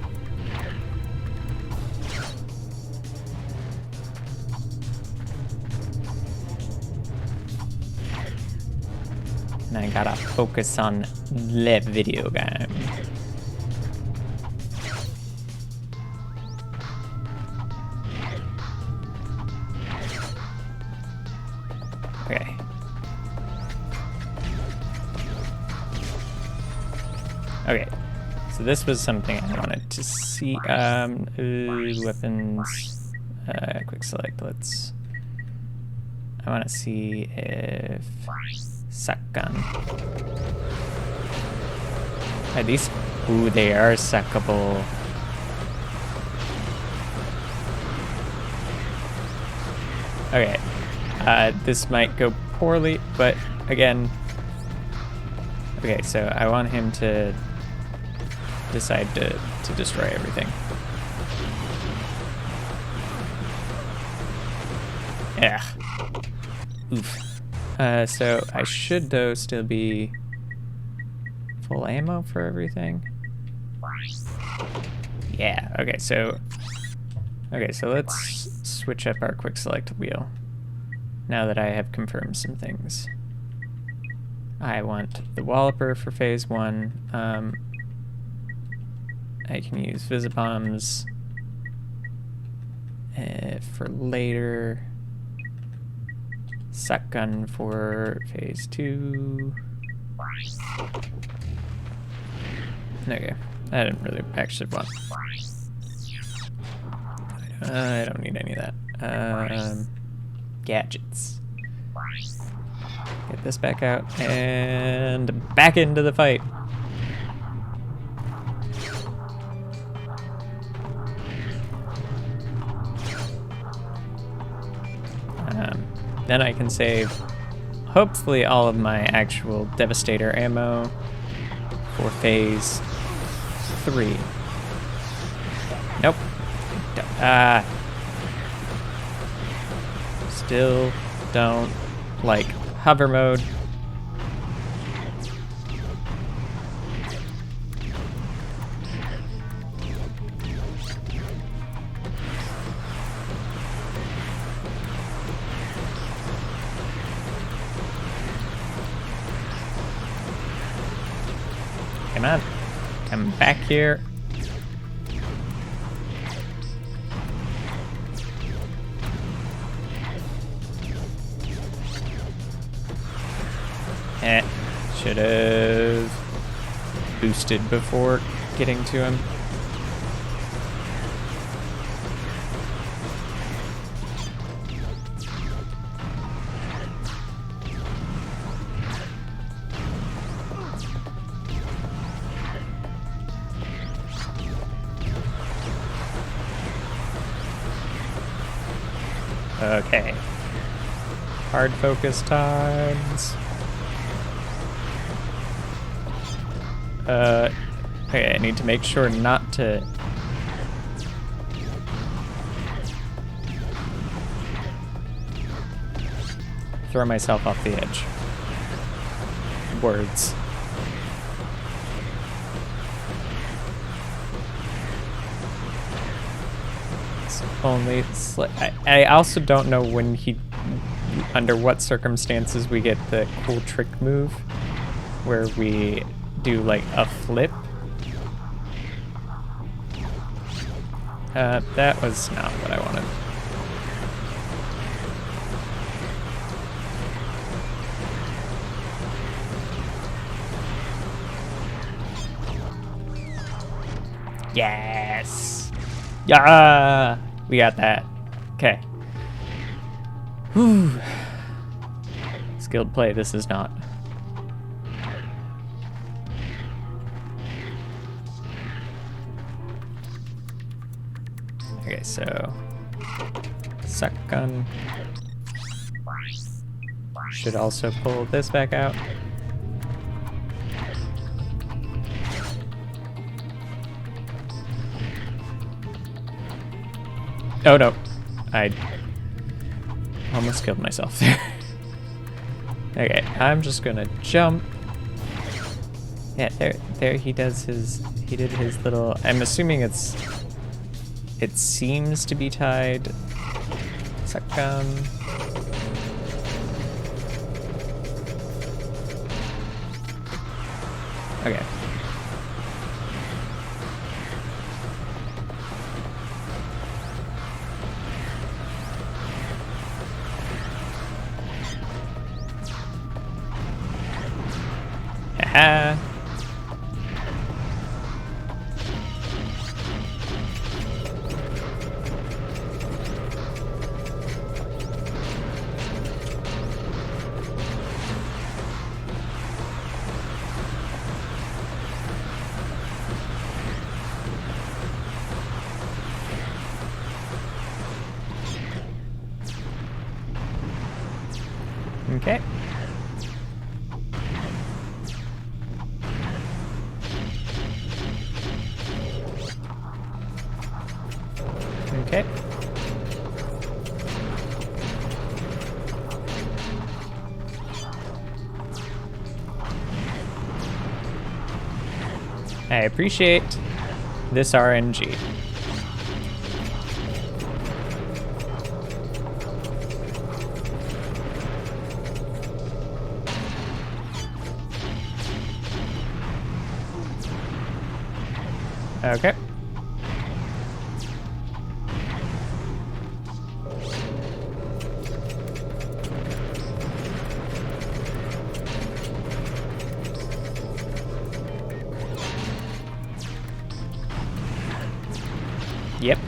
And I gotta focus on the video game. Okay. Okay. So this was something I wanted to see. Weapons. Quick select. I want to see if shotgun. Are these? Ooh, they are suckable. Okay. This might go poorly, but again. Okay, so I want him to decide to destroy everything. Yeah. Oof. So I should, though, still be full ammo for everything. Yeah, okay, so let's switch up our quick select wheel. Now that I have confirmed some things. I want the Walloper for phase 1. I can use Visibombs for later. Suck gun for phase 2. Okay, I didn't really actually want. I don't need any of that. Gadgets. Get this back out and back into the fight. Then I can save, hopefully, all of my actual Devastator ammo for phase 3. Nope. Still don't like hover mode. Come on, come back here. Should have boosted before getting to him. Okay. Hard focus times. Okay, I need to make sure not to... throw myself off the edge. Words. It's only... I also don't know when he... under what circumstances we get the cool trick move where we do like a flip. That was not what I wanted. Yes! Yeah! We got that. Okay. Whew. Skilled play, this is not. Okay, so suck gun should also pull this back out. Oh no, I almost killed myself there. Okay, I'm just gonna jump. Yeah, there he does his, he did his little, I'm assuming it seems to be tied. Suck gun. Okay. Haha. Okay. Okay. I appreciate this RNG. Okay. Yep.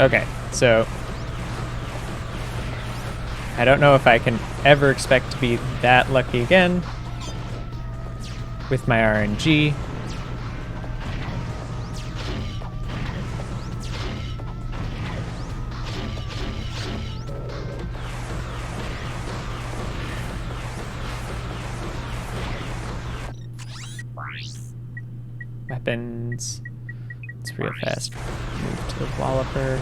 Okay, so I don't know if I can ever expect to be that lucky again with my RNG. Weapons. It's real fast. Move to the Walloper.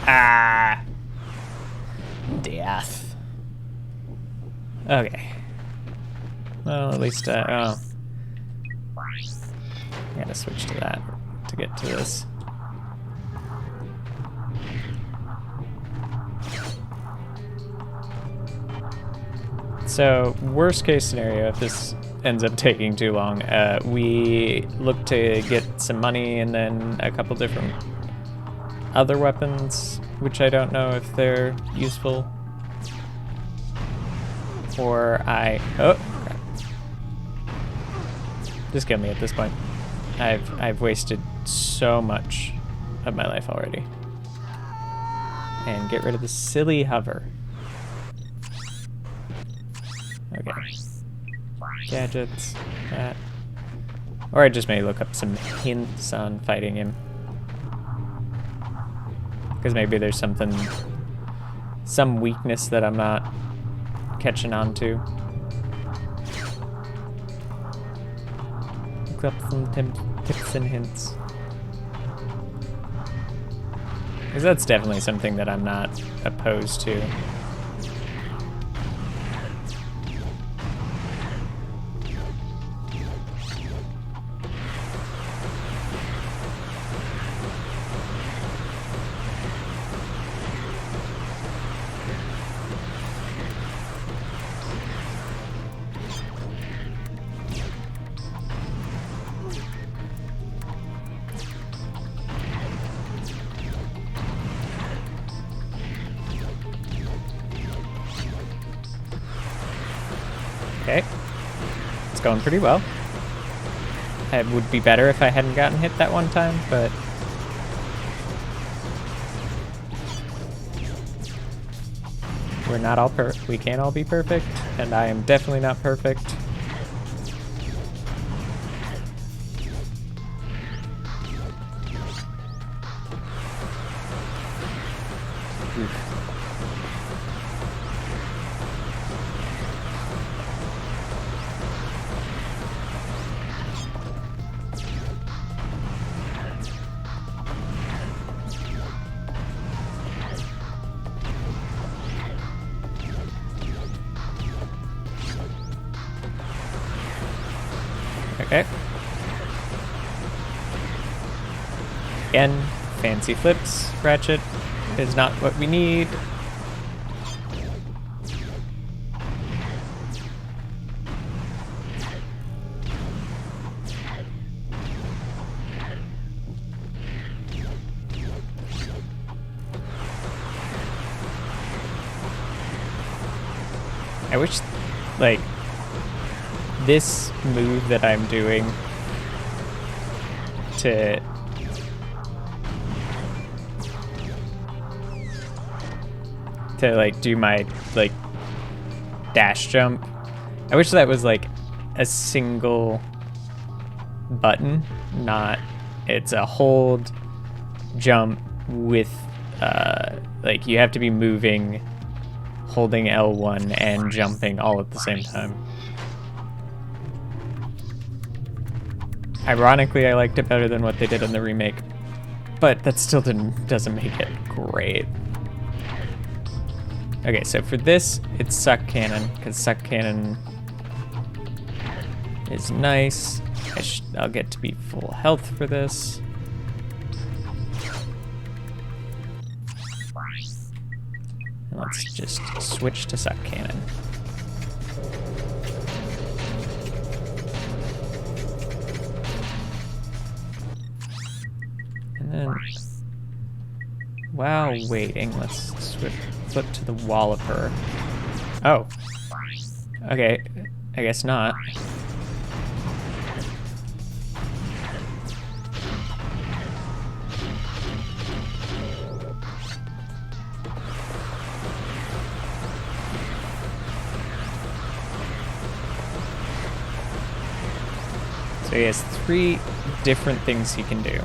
Ah! Death. Okay. Well, at least, oh. I gotta switch to that to get to this. So, worst case scenario, if this ends up taking too long, we look to get some money and then a couple different other weapons, which I don't know if they're useful. Or oh, crap. Just kill me at this point. I've wasted so much of my life already. And get rid of the silly hover. Okay. Gadgets, that. Or I just may look up some hints on fighting him. Because maybe there's some weakness that I'm not catching on to. Look up some tips and hints. Because that's definitely something that I'm not opposed to. Okay, it's going pretty well. It would be better if I hadn't gotten hit that one time, but we're not all we can't all be perfect, and I am definitely not perfect. Oof. Again, fancy flips. Ratchet is not what we need. I wish, like, this move that I'm doing to like do my like dash jump. I wish that was like a single button, not it's a hold jump with like you have to be moving, holding L1 and jumping all at the same time. Ironically, I liked it better than what they did in the remake, but that still doesn't make it great. Okay, so for this, it's Suck Cannon, because Suck Cannon is nice. I'll get to be full health for this. And let's just switch to Suck Cannon. And then, while waiting, let's flip to the Walloper. Oh. Okay, I guess not. So he has 3 different things he can do.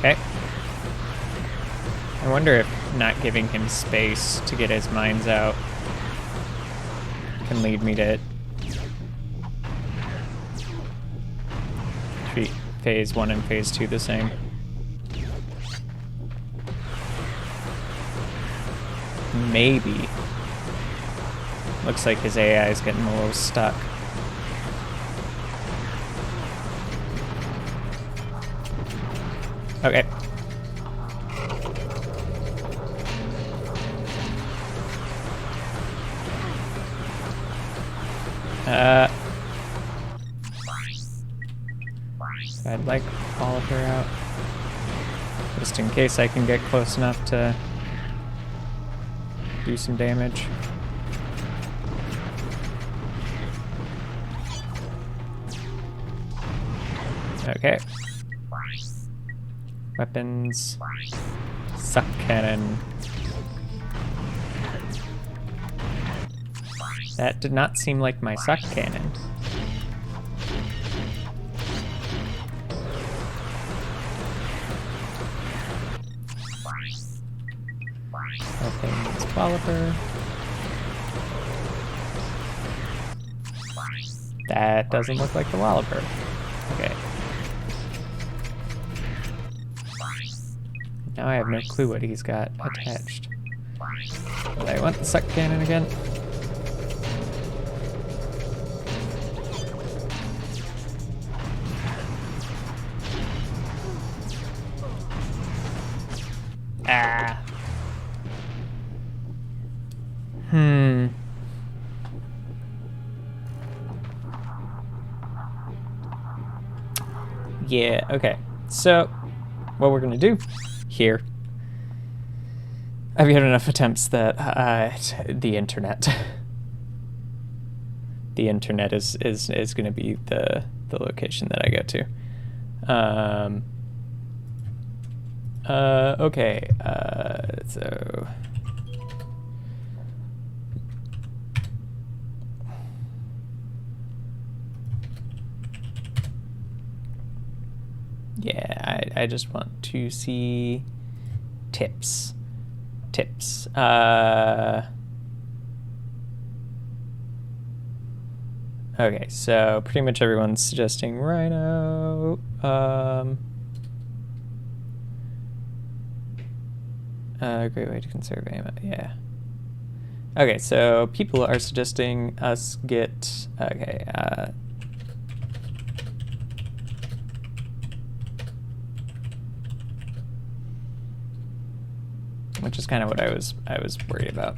Okay. I wonder if not giving him space to get his mines out can lead me to treat phase 1 and phase 2 the same. Maybe. Looks like his AI is getting a little stuck. Okay. I'd like Oliver out, just in case I can get close enough to do some damage. Okay. Weapons. Suck Cannon. That did not seem like my Suck Cannon. Weapons. Walloper. That doesn't look like the Walloper. Okay. Now I have no clue what he's got attached. But I want the Suck Cannon again. Ah. Yeah, okay. So, what we're gonna do here, I've had enough attempts that the internet is gonna be the location that I go to. Okay, so yeah, I just want to see tips. Okay, so pretty much everyone's suggesting Rhino. A great way to conserve ammo. Yeah. Okay, so people are suggesting us get... Okay, which is kind of what I was worried about.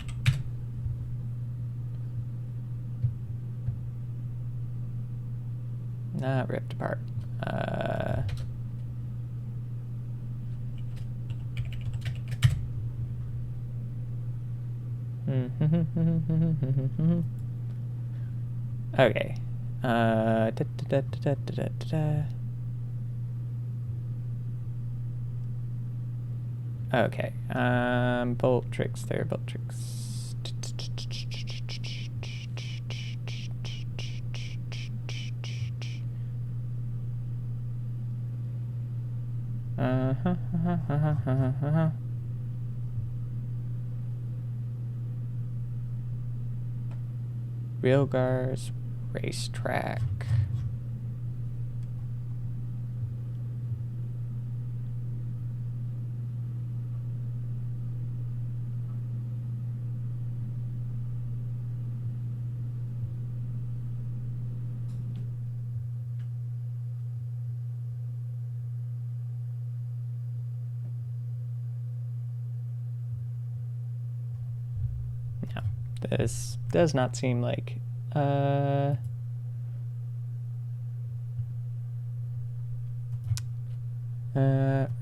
Not ripped apart. Okay. Okay. Bolt tricks there, bolt tricks. Railcars, racetrack. No, this does not seem like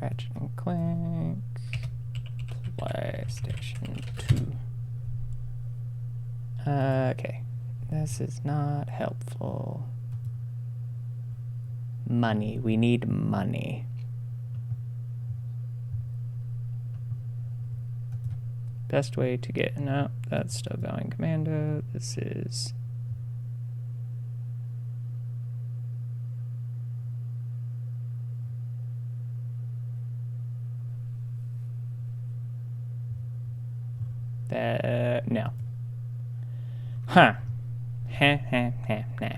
Ratchet and Clank, PlayStation 2. Okay, this is not helpful. Money, we need money. Best way to get, no, that's still going commando. This is no. Huh. Nah.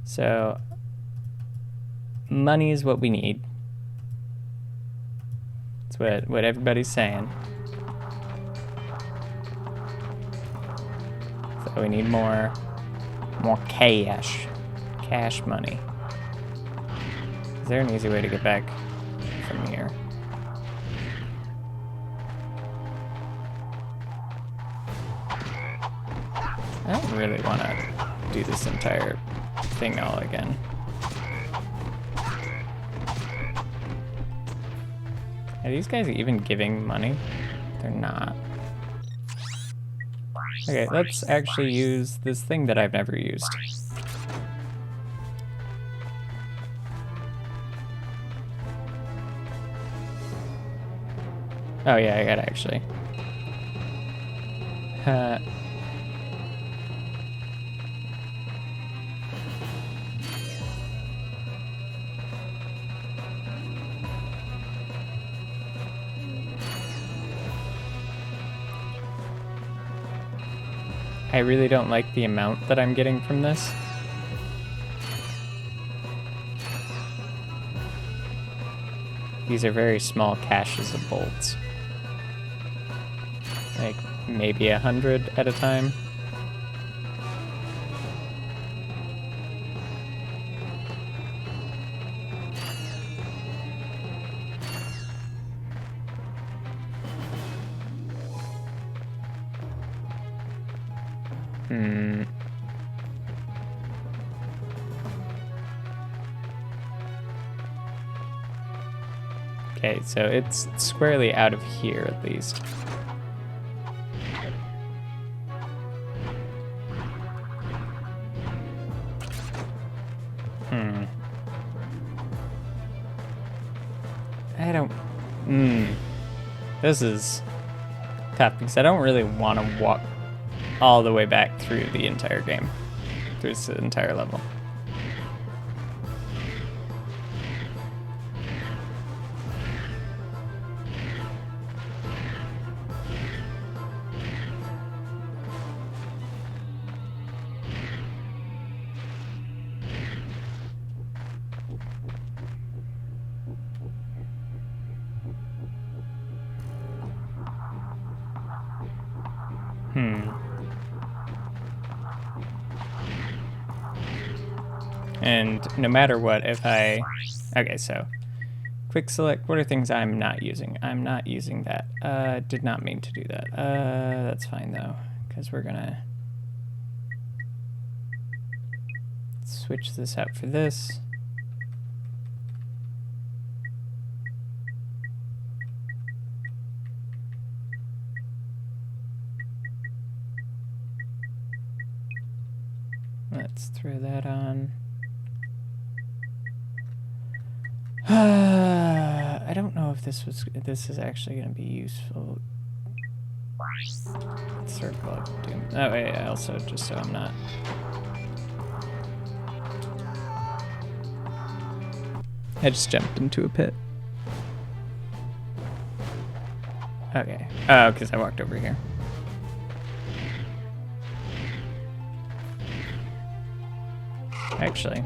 So, money is what we need. That's what everybody's saying. So we need more cash. Cash money. Is there an easy way to get back from here? I don't really want to do this entire thing all again. Are these guys even giving money? They're not. Okay, let's actually use this thing that I've never used. Oh yeah, I gotta actually. I really don't like the amount that I'm getting from this. These are very small caches of bolts. Like maybe 100 at a time. Okay, so it's squarely out of here at least. I don't... This is tough because I don't really want to walk all the way back through the entire game. Through this entire level. And no matter what, if I... Okay, so... Quick select, what are things I'm not using? I'm not using that. Did not mean to do that. That's fine though, because we're gonna... switch this out for this. Let's throw that on. I don't know if this is actually going to be useful. Circle of Doom. Oh wait, also just so I'm not. I just jumped into a pit. Okay. Oh, because I walked over here. Actually,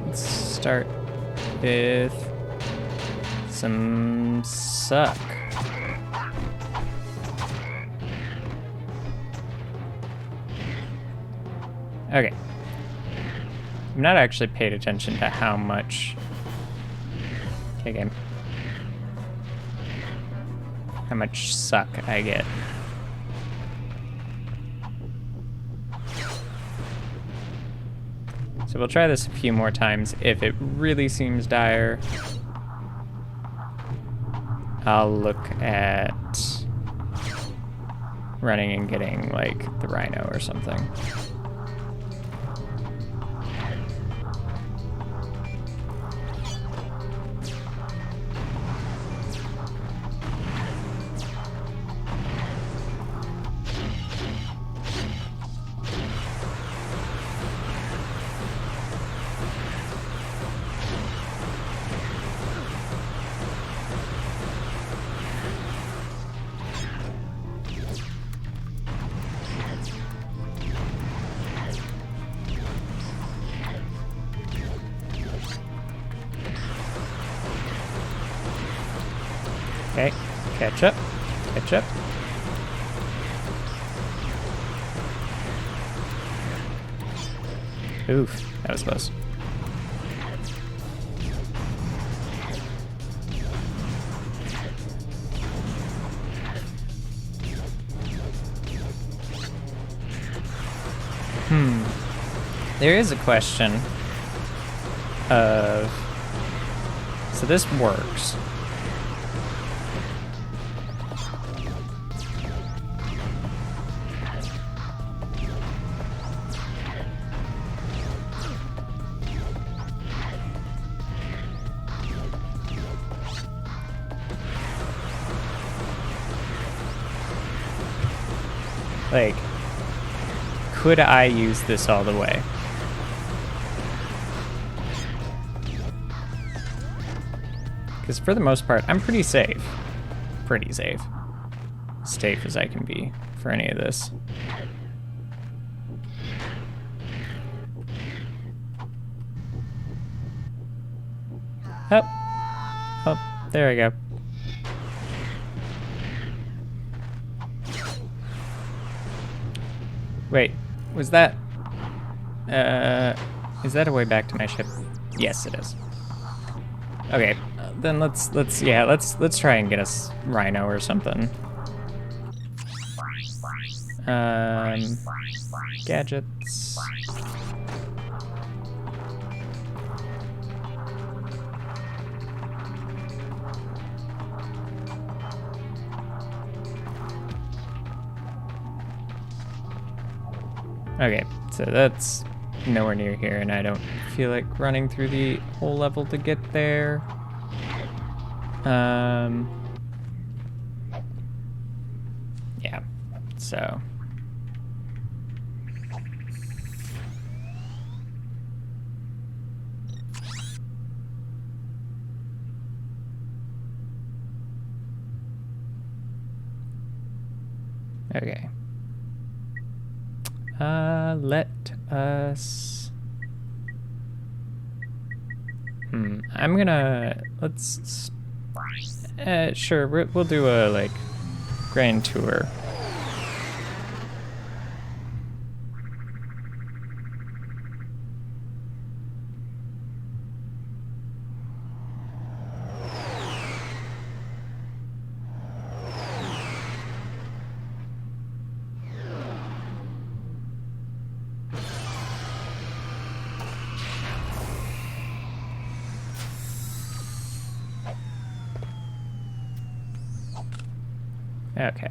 let's start with some suck. Okay. I'm not actually paid attention to how much... Okay, game. How much suck I get. So we'll try this a few more times. If it really seems dire, I'll look at running and getting, like, the rhino or something. Okay, catch up, catch up. Oof, that was close. There is a question of... So this works. Like, could I use this all the way? Because for the most part, I'm pretty safe. Pretty safe. As safe as I can be for any of this. Oh. Oh, there we go. Wait, was that... is that a way back to my ship? Yes, it is. Okay, then let's try and get us Rhino or something. Gadgets. Okay, so that's nowhere near here, and I don't feel like running through the whole level to get there. Yeah, so. Okay. Let us... I'm gonna... Let's... sure, we'll do a, like, grand tour. Okay.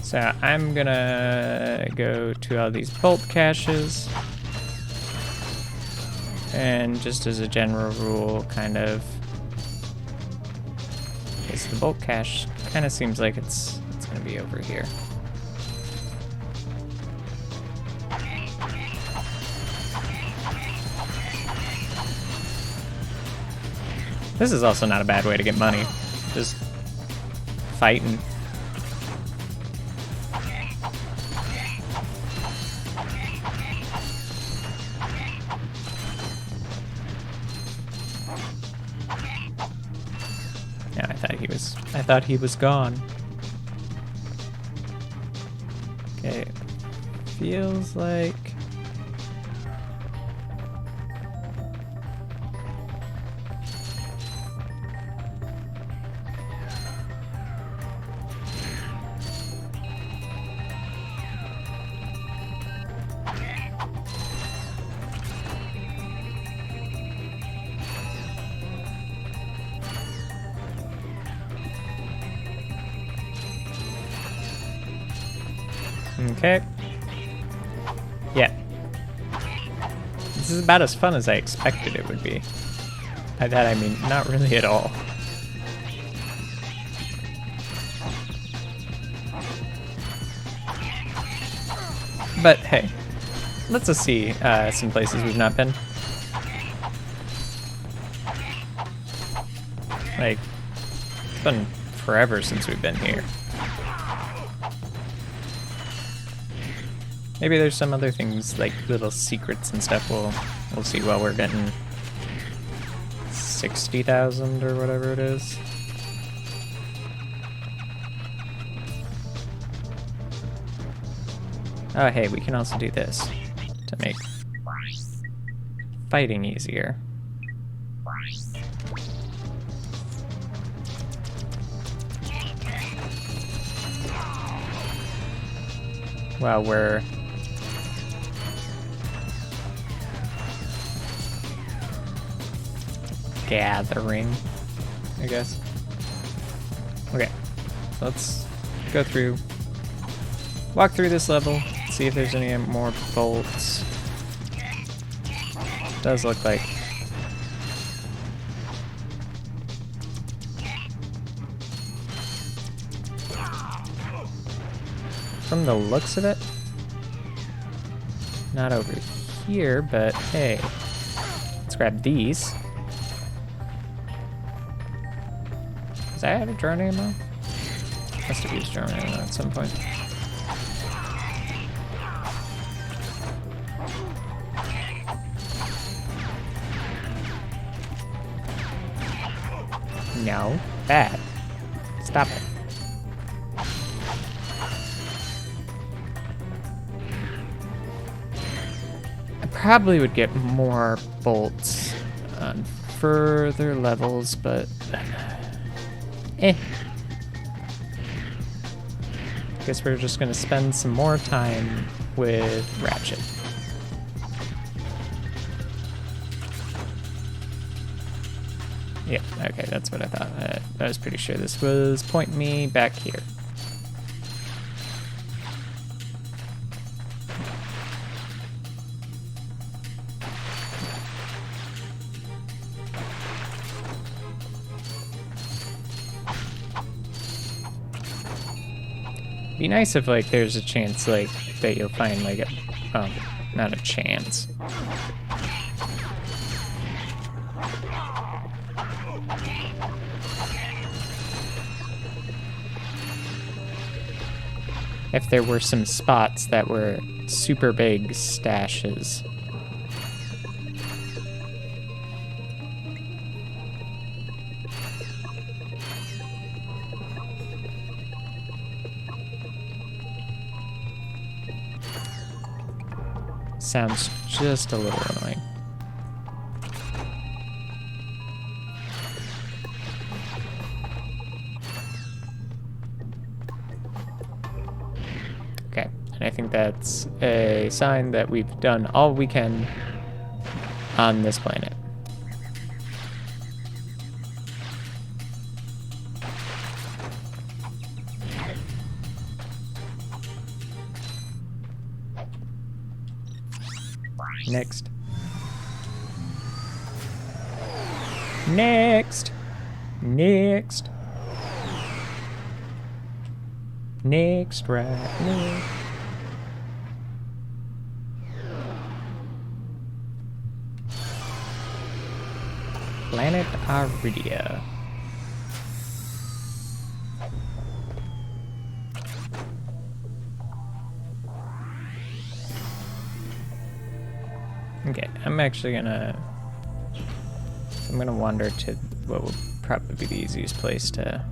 So I'm gonna go to all these bolt caches, and just as a general rule, kind of, because the bolt cache kind of seems like it's gonna be over here. This is also not a bad way to get money. Just fighting. Yeah, I thought he was gone. Okay. Feels like okay. Yeah. This is about as fun as I expected it would be. By that I mean not really at all. But hey, let's just see some places we've not been. Like, it's been forever since we've been here. Maybe there's some other things, like little secrets and stuff we'll see while we're getting 60,000 or whatever it is. Oh hey, we can also do this to make fighting easier. While we're gathering, I guess. Okay, so let's go through, walk through this level, see if there's any more bolts. Does look like from the looks of it, not over here, but hey, let's grab these. Does I have a drone ammo? Must have used drone ammo at some point. No, bad. Stop it. I probably would get more bolts on further levels, but guess we're just gonna spend some more time with Ratchet. Yeah, okay, that's what I thought. I was pretty sure this was pointing me back here. Be nice if like there's a chance like that you'll find like a not a chance. If there were some spots that were super big stashes. Sounds just a little annoying. Okay. And I think that's a sign that we've done all we can on this planet. Next. Next. Next. Next, right? Next. Planet Aridia. Okay, I'm gonna wander to what will probably be the easiest place to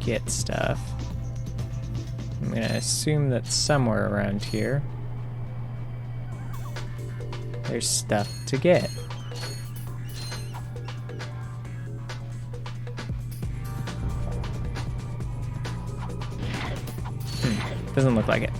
get stuff. I'm gonna assume that somewhere around here there's stuff to get. Doesn't look like it.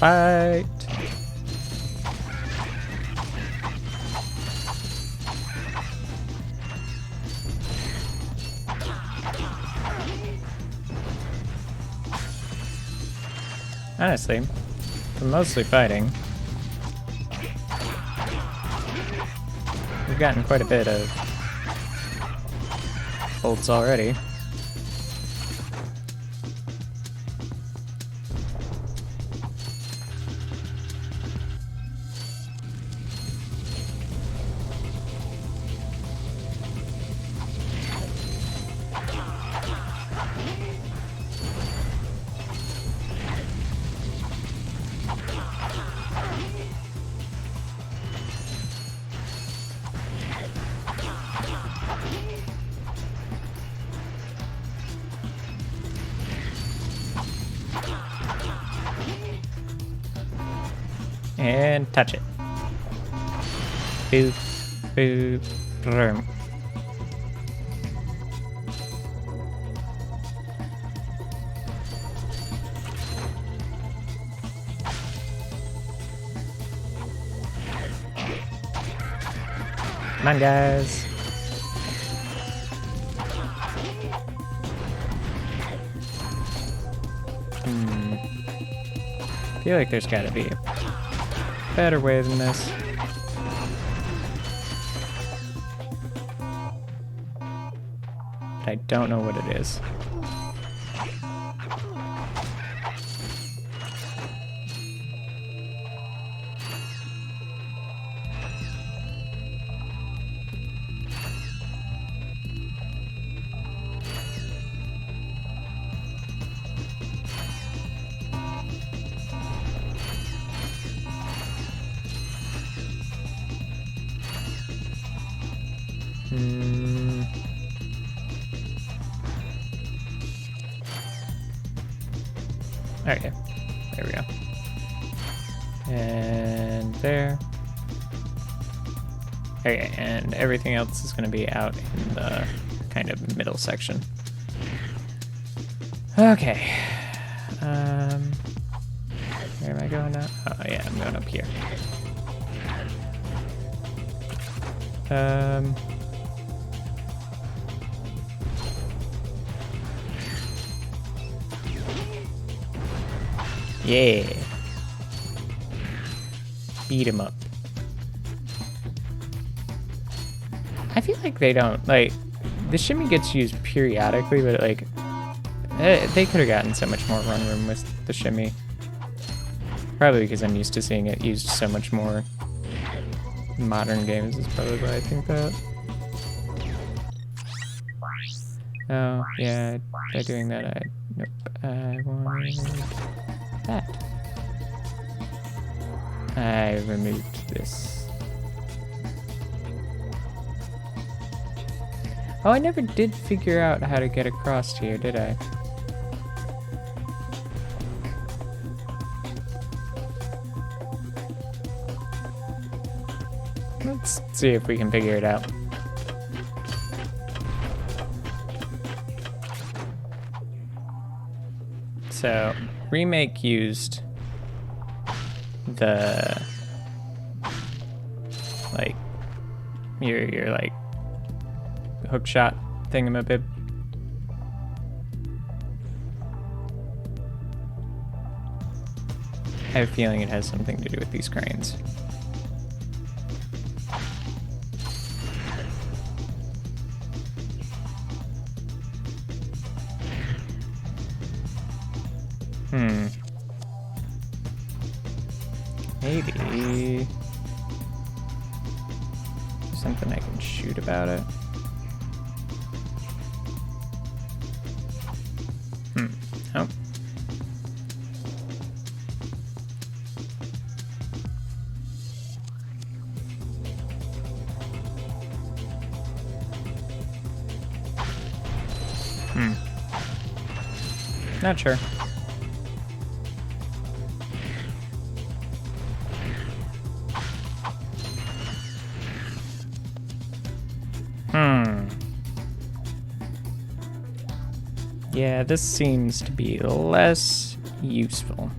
Fight! Honestly, for mostly fighting, we've gotten quite a bit of bolts already. And touch it. Boop, boop, boom. Come on, guys. I feel like there's gotta be a better way than this. But I don't know what it is. Okay, there we go. And there. Okay, and everything else is going to be out in the kind of middle section. Okay. Where am I going now? Oh yeah, I'm going up here. Yeah. Beat him up. I feel like they don't, like, the shimmy gets used periodically, but, like, they could have gotten so much more run room with the shimmy. Probably because I'm used to seeing it used so much more in modern games is probably why I think that. Oh, yeah, by doing that, nope, I wanted that. I removed this. Oh, I never did figure out how to get across here, did I? Let's see if we can figure it out. So, Remake used the, like, your like, hookshot thingamabib. I have a feeling it has something to do with these cranes. Maybe something I can shoot about it. Oh. Not sure. Yeah, this seems to be less useful.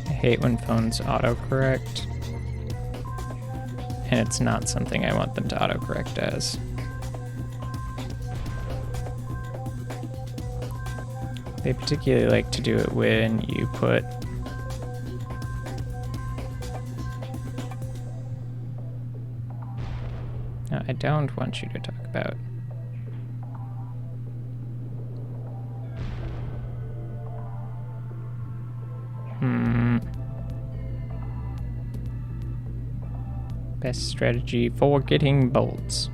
I hate when phones autocorrect. And it's not something I want them to autocorrect as. They particularly like to do it when you put no, I don't want you to talk about best strategy for getting bolts.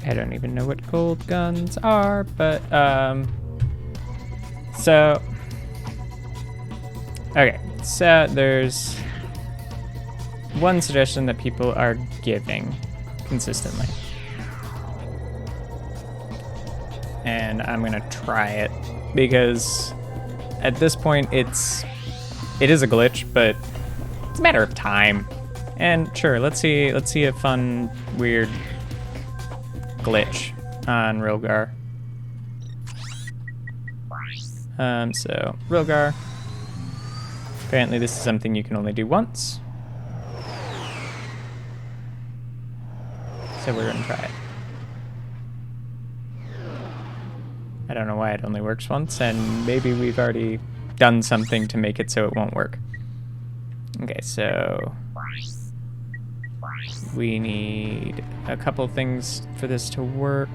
I don't even know what gold guns are, but, so, okay, so there's one suggestion that people are giving consistently. And I'm gonna try it, because at this point it is a glitch, but it's a matter of time. And sure, let's see a fun, weird glitch on Rilgar. So Rilgar. Apparently this is something you can only do once. So we're gonna try it. I don't know why it only works once, and maybe we've already done something to make it so it won't work. Okay, so we need a couple things for this to work.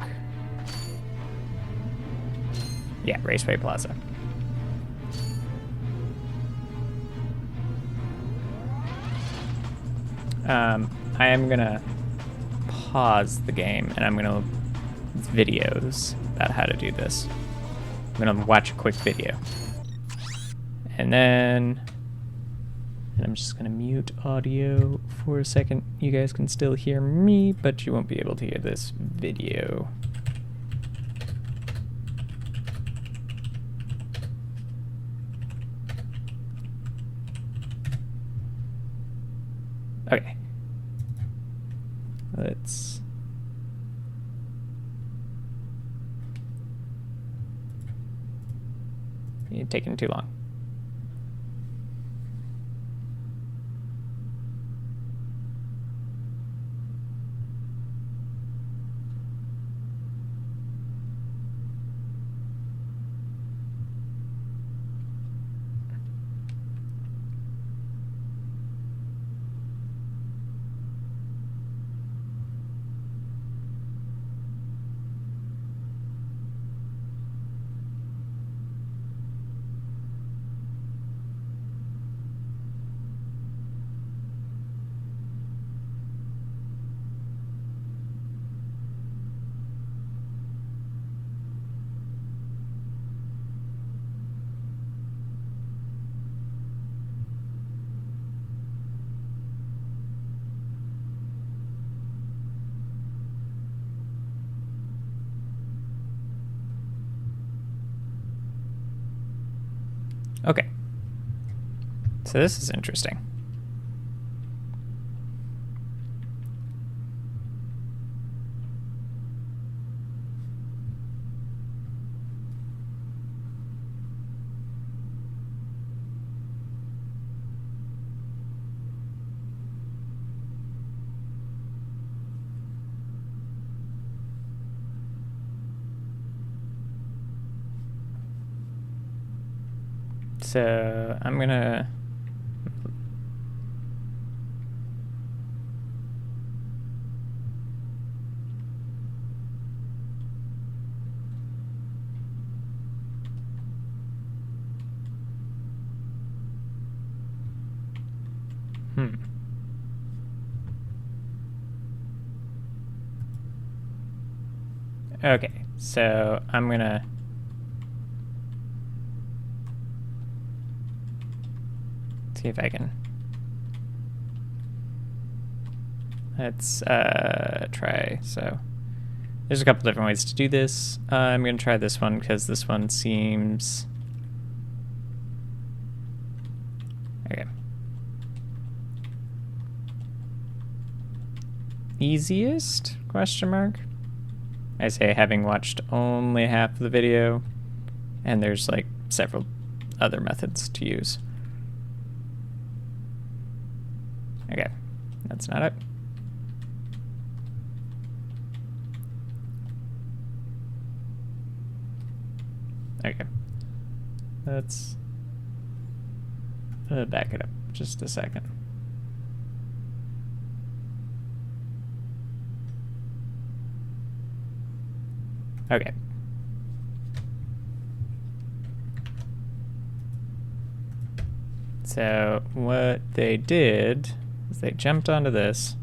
Yeah, Raceway Plaza. I am gonna pause the game and I'm gonna videos about how to do this. I'm gonna watch a quick video. And I'm just gonna mute audio for a second. You guys can still hear me, but you won't be able to hear this video. Okay. Let's... You're taking too long. Okay. So this is interesting. So I'm gonna Okay, so I'm gonna see if I can. Let's try. So there's a couple different ways to do this. I'm gonna try this one because this one seems okay. Easiest? Question mark. I say having watched only half of the video, and there's like several other methods to use. Okay, that's not it. Okay, let's back it up just a second. Okay. So what they did is they jumped onto this.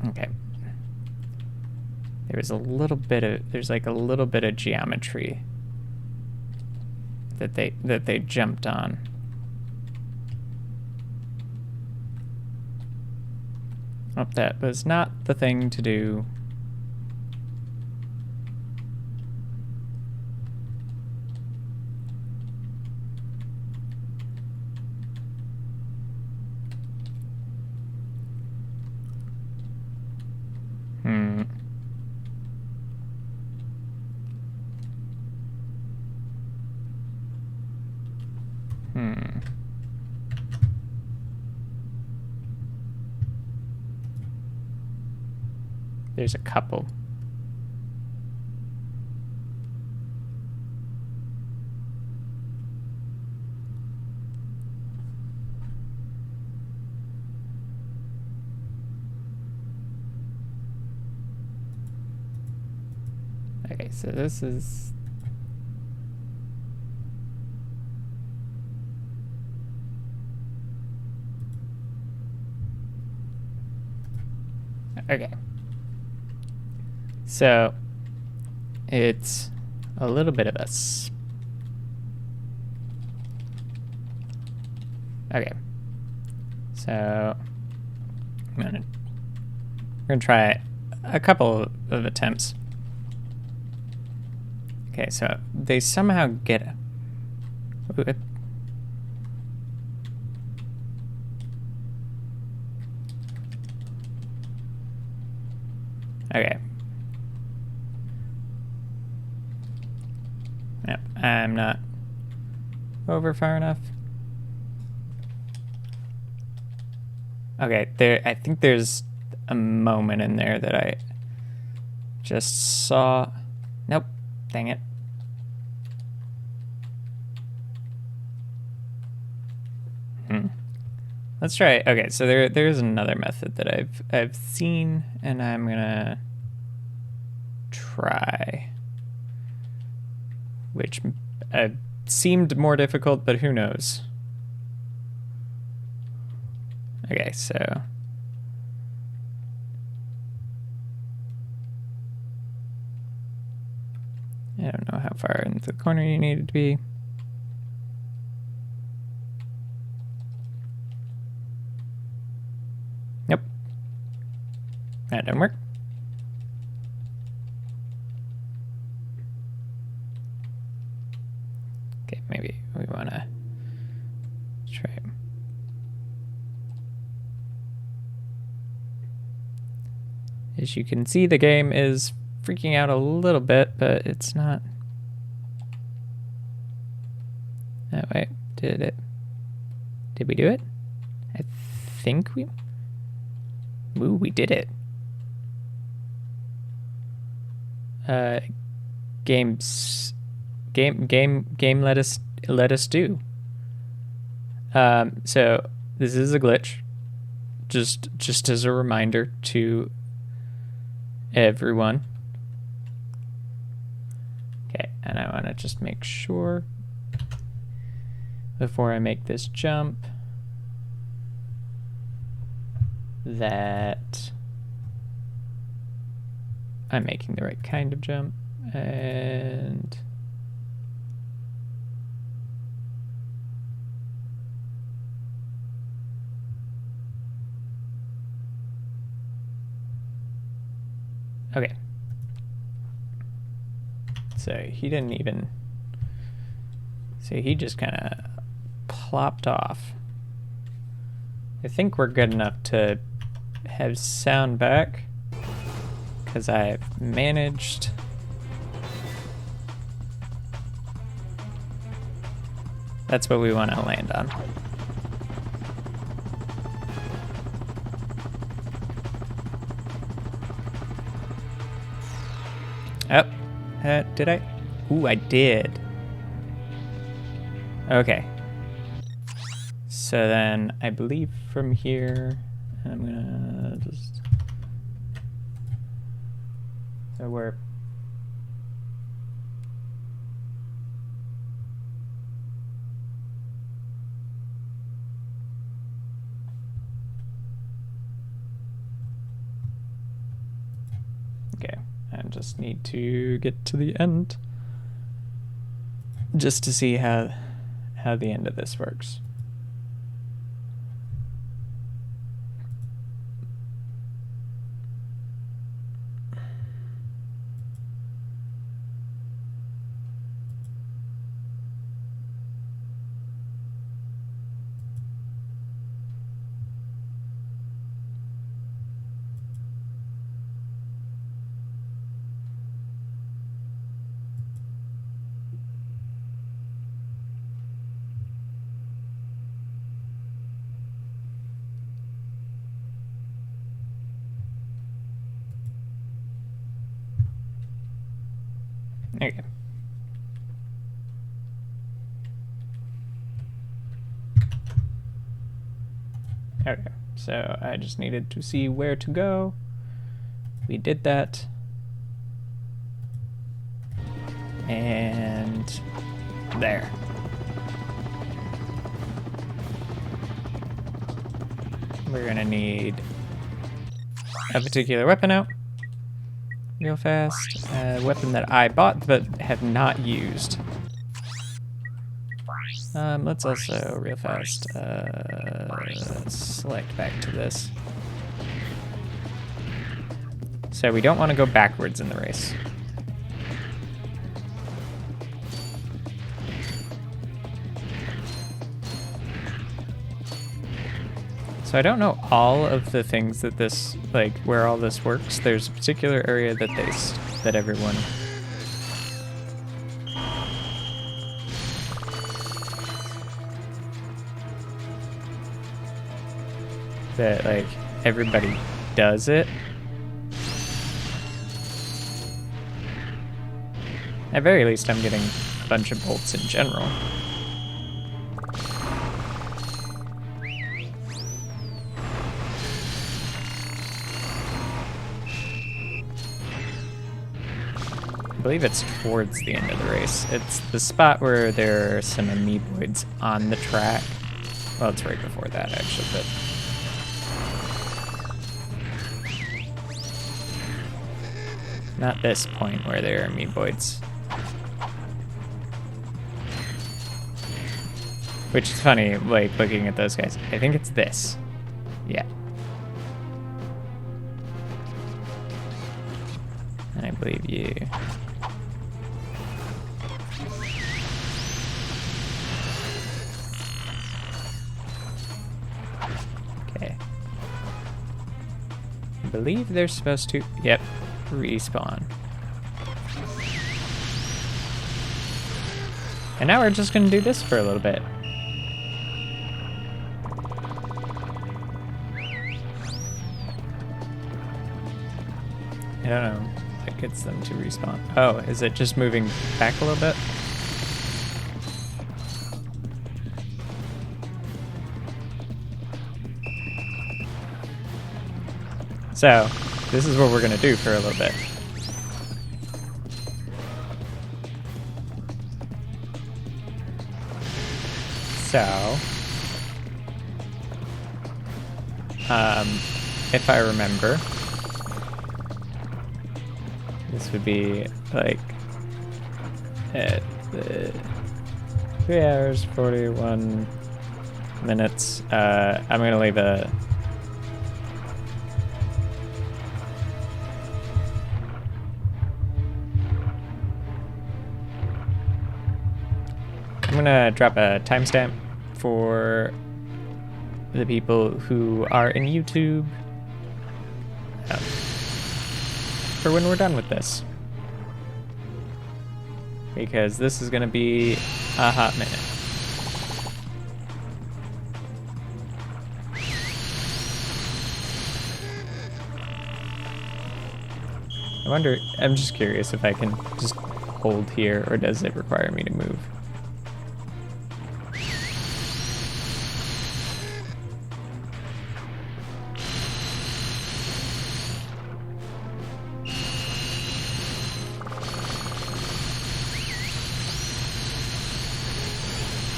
Okay. There's like a little bit of geometry that they jumped on. Oh, that was not the thing to do. There's a couple. Okay, so this is Okay. So, it's a little bit of a... Okay. So, we're gonna try a couple of attempts. Okay, so they somehow get... Okay. Yep, I'm not over far enough. Okay, I think there's a moment in there that I just saw. Nope, dang it. Let's try it. Okay, so there is another method that I've seen, and I'm gonna try, which seemed more difficult, but who knows? Okay, so I don't know how far into the corner you need it to be. Nope. That didn't work. Okay, maybe we want to try. As you can see, the game is freaking out a little bit, but it's not. Oh, wait, did we do it? I think we... Ooh, we did it. Game let us do. So this is a glitch. Just as a reminder to everyone. Okay, and I want to just make sure before I make this jump that I'm making the right kind of jump. And okay. So he didn't even... So he just kind of plopped off. I think we're good enough to have sound back, because I've managed... That's what we want to land on. Oh, did I? Ooh, I did. Okay. So then, I believe from here, I'm gonna just... So we're... Okay, I just need to get to the end just to see how the end of this works. Okay. Okay, so I just needed to see where to go. We did that. And there. We're gonna need a particular weapon out real fast. A weapon that I bought but have not used. Let's also real fast select back to this. So we don't want to go backwards in the race. So I don't know all of the things that this, like, where all this works. There's a particular area that that everyone that, like, everybody does it. At very least, I'm getting a bunch of bolts in general. I believe it's towards the end of the race. It's the spot where there are some amoeboids on the track. Well, it's right before that, actually, but... not this point where there are amoeboids. Which is funny, like, looking at those guys. I think it's this. Yeah. And I believe you... okay. I believe they're supposed to... yep. Respawn. And now we're just gonna do this for a little bit. I don't know if it gets them to respawn. Oh, is it just moving back a little bit? So, this is what we're gonna do for a little bit. So, if I remember, this would be like at 3 hours, 41 minutes. I'm gonna leave a I'm gonna drop a timestamp for the people who are in YouTube for when we're done with this, because this is gonna be a hot minute. I wonder, I'm just curious if I can just hold here, or does it require me to move?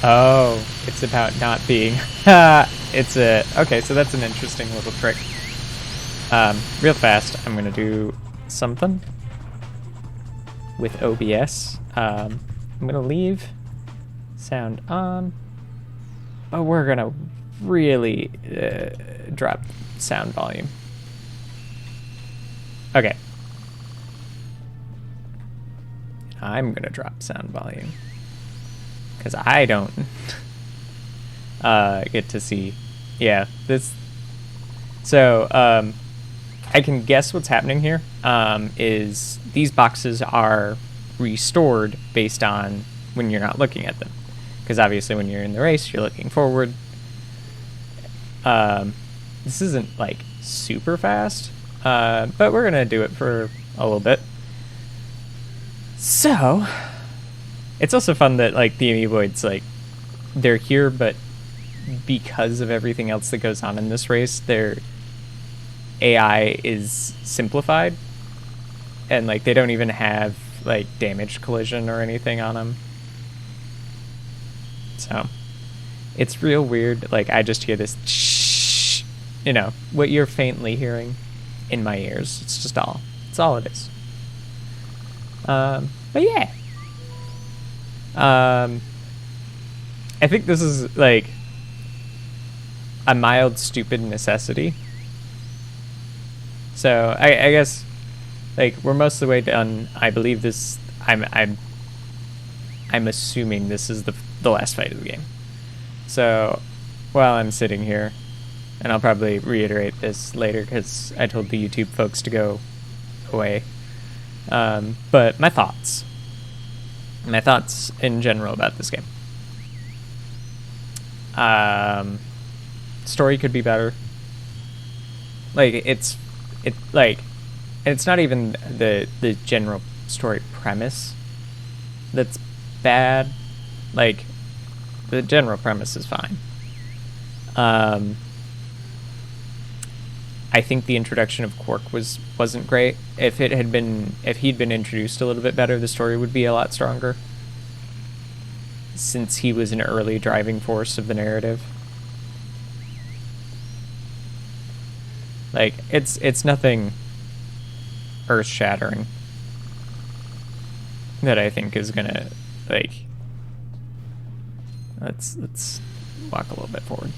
Oh, it's about not being... it's a... okay, so that's an interesting little trick. Real fast, I'm gonna do something with OBS. I'm gonna leave sound on, but we're gonna really drop sound volume. Okay. I'm gonna drop sound volume, because I don't get to see. Yeah, this. So, I can guess what's happening here. Is these boxes are restored based on when you're not looking at them. Because obviously when you're in the race, you're looking forward. This isn't like super fast, but we're gonna do it for a little bit. So, it's also fun that like the amoeboids, like, they're here, but because of everything else that goes on in this race, their AI is simplified, and like they don't even have like damage collision or anything on them. So it's real weird. Like I just hear this, you know, what you're faintly hearing in my ears. It's all it is. But yeah. I think this is like a mild stupid necessity. So I guess like we're most of the way done. I believe this. I'm assuming this is the last fight of the game. So while I'm sitting here, and I'll probably reiterate this later because I told the YouTube folks to go away. But my thoughts in general about this game. Story could be better. Like it's not even the general story premise that's bad. Like the general premise is fine. I think the introduction of Quark wasn't great. If he'd been introduced a little bit better, the story would be a lot stronger. Since he was an early driving force of the narrative. Like it's nothing earth-shattering that I think is gonna like. Let's walk a little bit forward.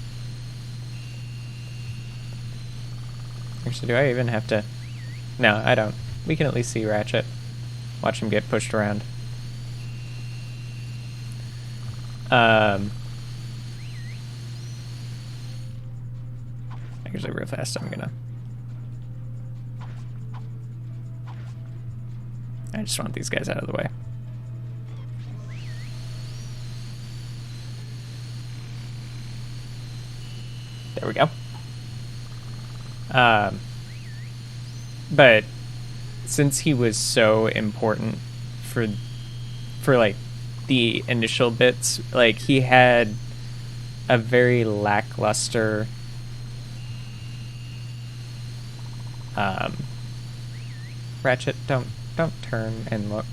Actually, do I even have to? No, I don't. We can at least see Ratchet. Watch him get pushed around. Actually, real fast, I just want these guys out of the way. There we go. But since he was so important for like the initial bits, like he had a very lackluster Ratchet, don't turn and look.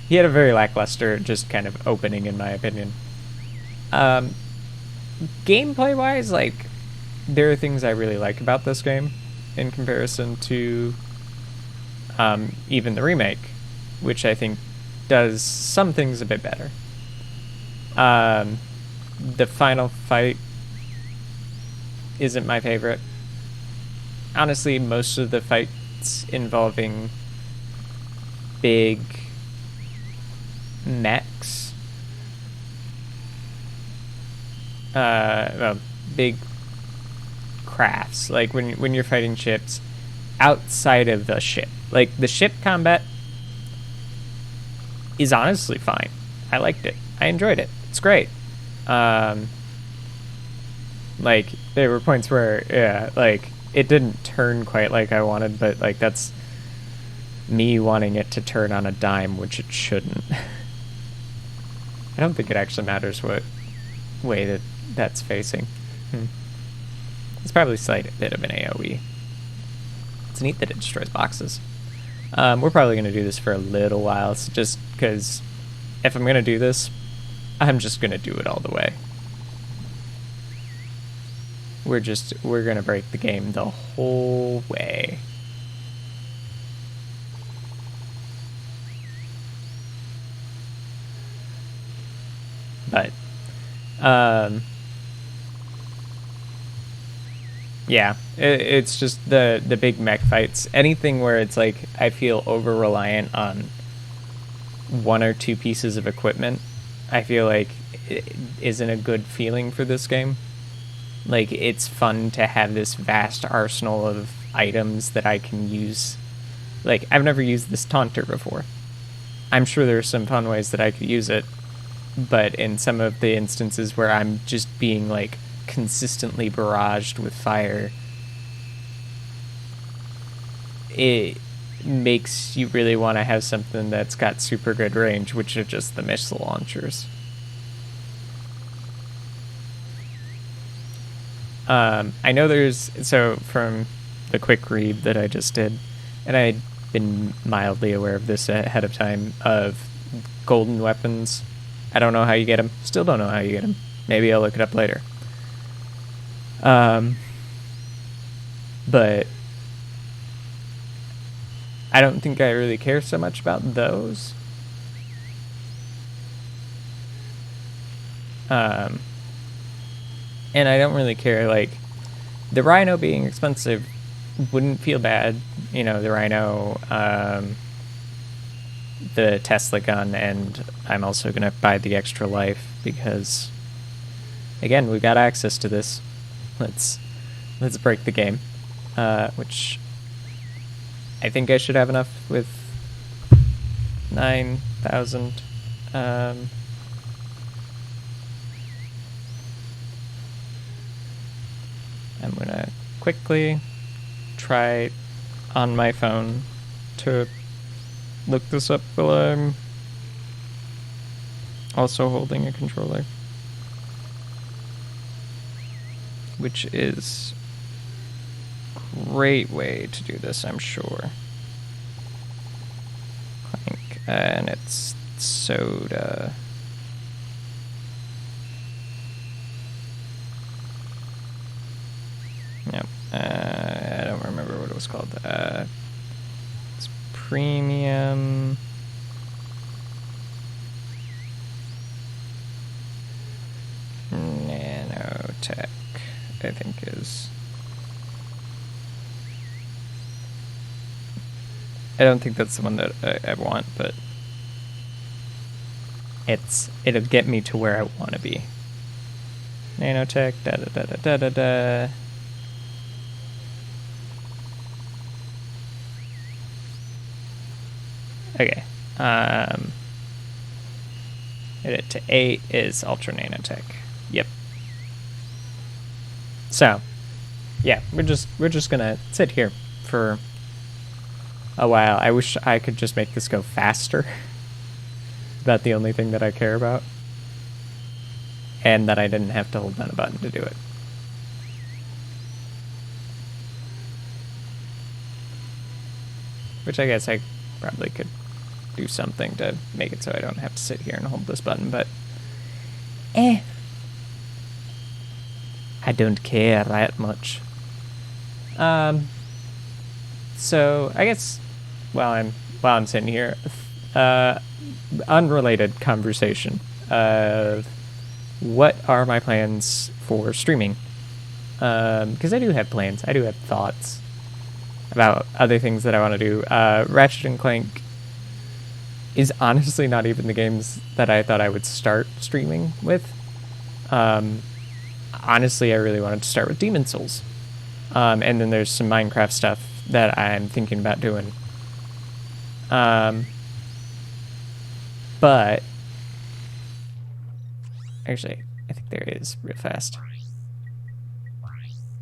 He had a very lackluster just kind of opening, in my opinion. Gameplay wise, like there are things I really like about this game in comparison to even the remake, which I think does some things a bit better. The final fight isn't my favorite. Honestly, most of the fights involving big mechs, well, big crafts, like when you're fighting ships outside of the ship, like the ship combat is honestly fine. I liked it. I enjoyed it. It's great. Like there were points where, yeah, like it didn't turn quite like I wanted, but like that's me wanting it to turn on a dime, which it shouldn't. I don't think it actually matters what way that's facing. It's probably a slight bit of an AoE. It's neat that it destroys boxes. We're probably going to do this for a little while, so just because if I'm going to do this, I'm just going to do it all the way. We're going to break the game the whole way. But, yeah, it's just the big mech fights. Anything where it's like I feel over-reliant on one or two pieces of equipment, I feel like it isn't a good feeling for this game. Like, it's fun to have this vast arsenal of items that I can use. Like, I've never used this taunter before. I'm sure there's some fun ways that I could use it, but in some of the instances where I'm just being, like, consistently barraged with fire, it makes you really want to have something that's got super good range, which are just the missile launchers. I know so from the quick read that I just did, and I'd been mildly aware of this ahead of time, of golden weapons. I don't know how you get them. Still don't know how you get them. Maybe I'll look it up later. but I don't think I really care so much about those. And I don't really care, like, the Rhino being expensive wouldn't feel bad. You know, the Rhino, the Tesla gun, and I'm also going to buy the extra life because, again, we've got access to this. Let's break the game, which I think I should have enough with 9,000. I'm gonna quickly try on my phone to look this up while I'm also holding a controller, which is a great way to do this, I'm sure. Clank, and it's soda. Yep. I don't remember what it was called. It's premium. Nanotech, I think is. I don't think that's the one that I want, but it'll get me to where I want to be. Nanotech, da da da da da da da. Okay. Hit it to 8 is Ultra Nanotech. Yep. So, yeah, we're just gonna sit here for a while. I wish I could just make this go faster. It's about the only thing that I care about. And that I didn't have to hold down a button to do it. Which I guess I probably could do something to make it so I don't have to sit here and hold this button, but I don't care that much. So I guess while I'm sitting here, unrelated conversation of what are my plans for streaming? Because I do have plans. I do have thoughts about other things that I want to do. Ratchet and Clank is honestly not even the games that I thought I would start streaming with. Honestly, I really wanted to start with Demon Souls. And then there's some Minecraft stuff that I'm thinking about doing. But actually, I think there is real fast.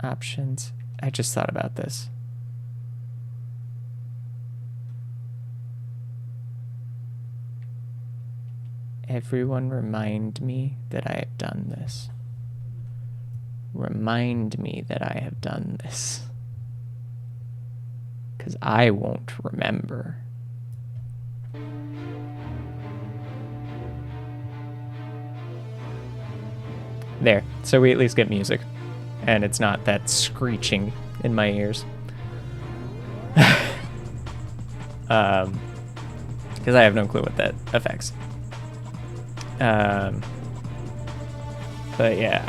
Options. I just thought about this. Everyone remind me that I have done this. Remind me that I have done this. Because I won't remember. There. So we at least get music. And it's not that screeching in my ears. Because I have no clue what that affects. But yeah,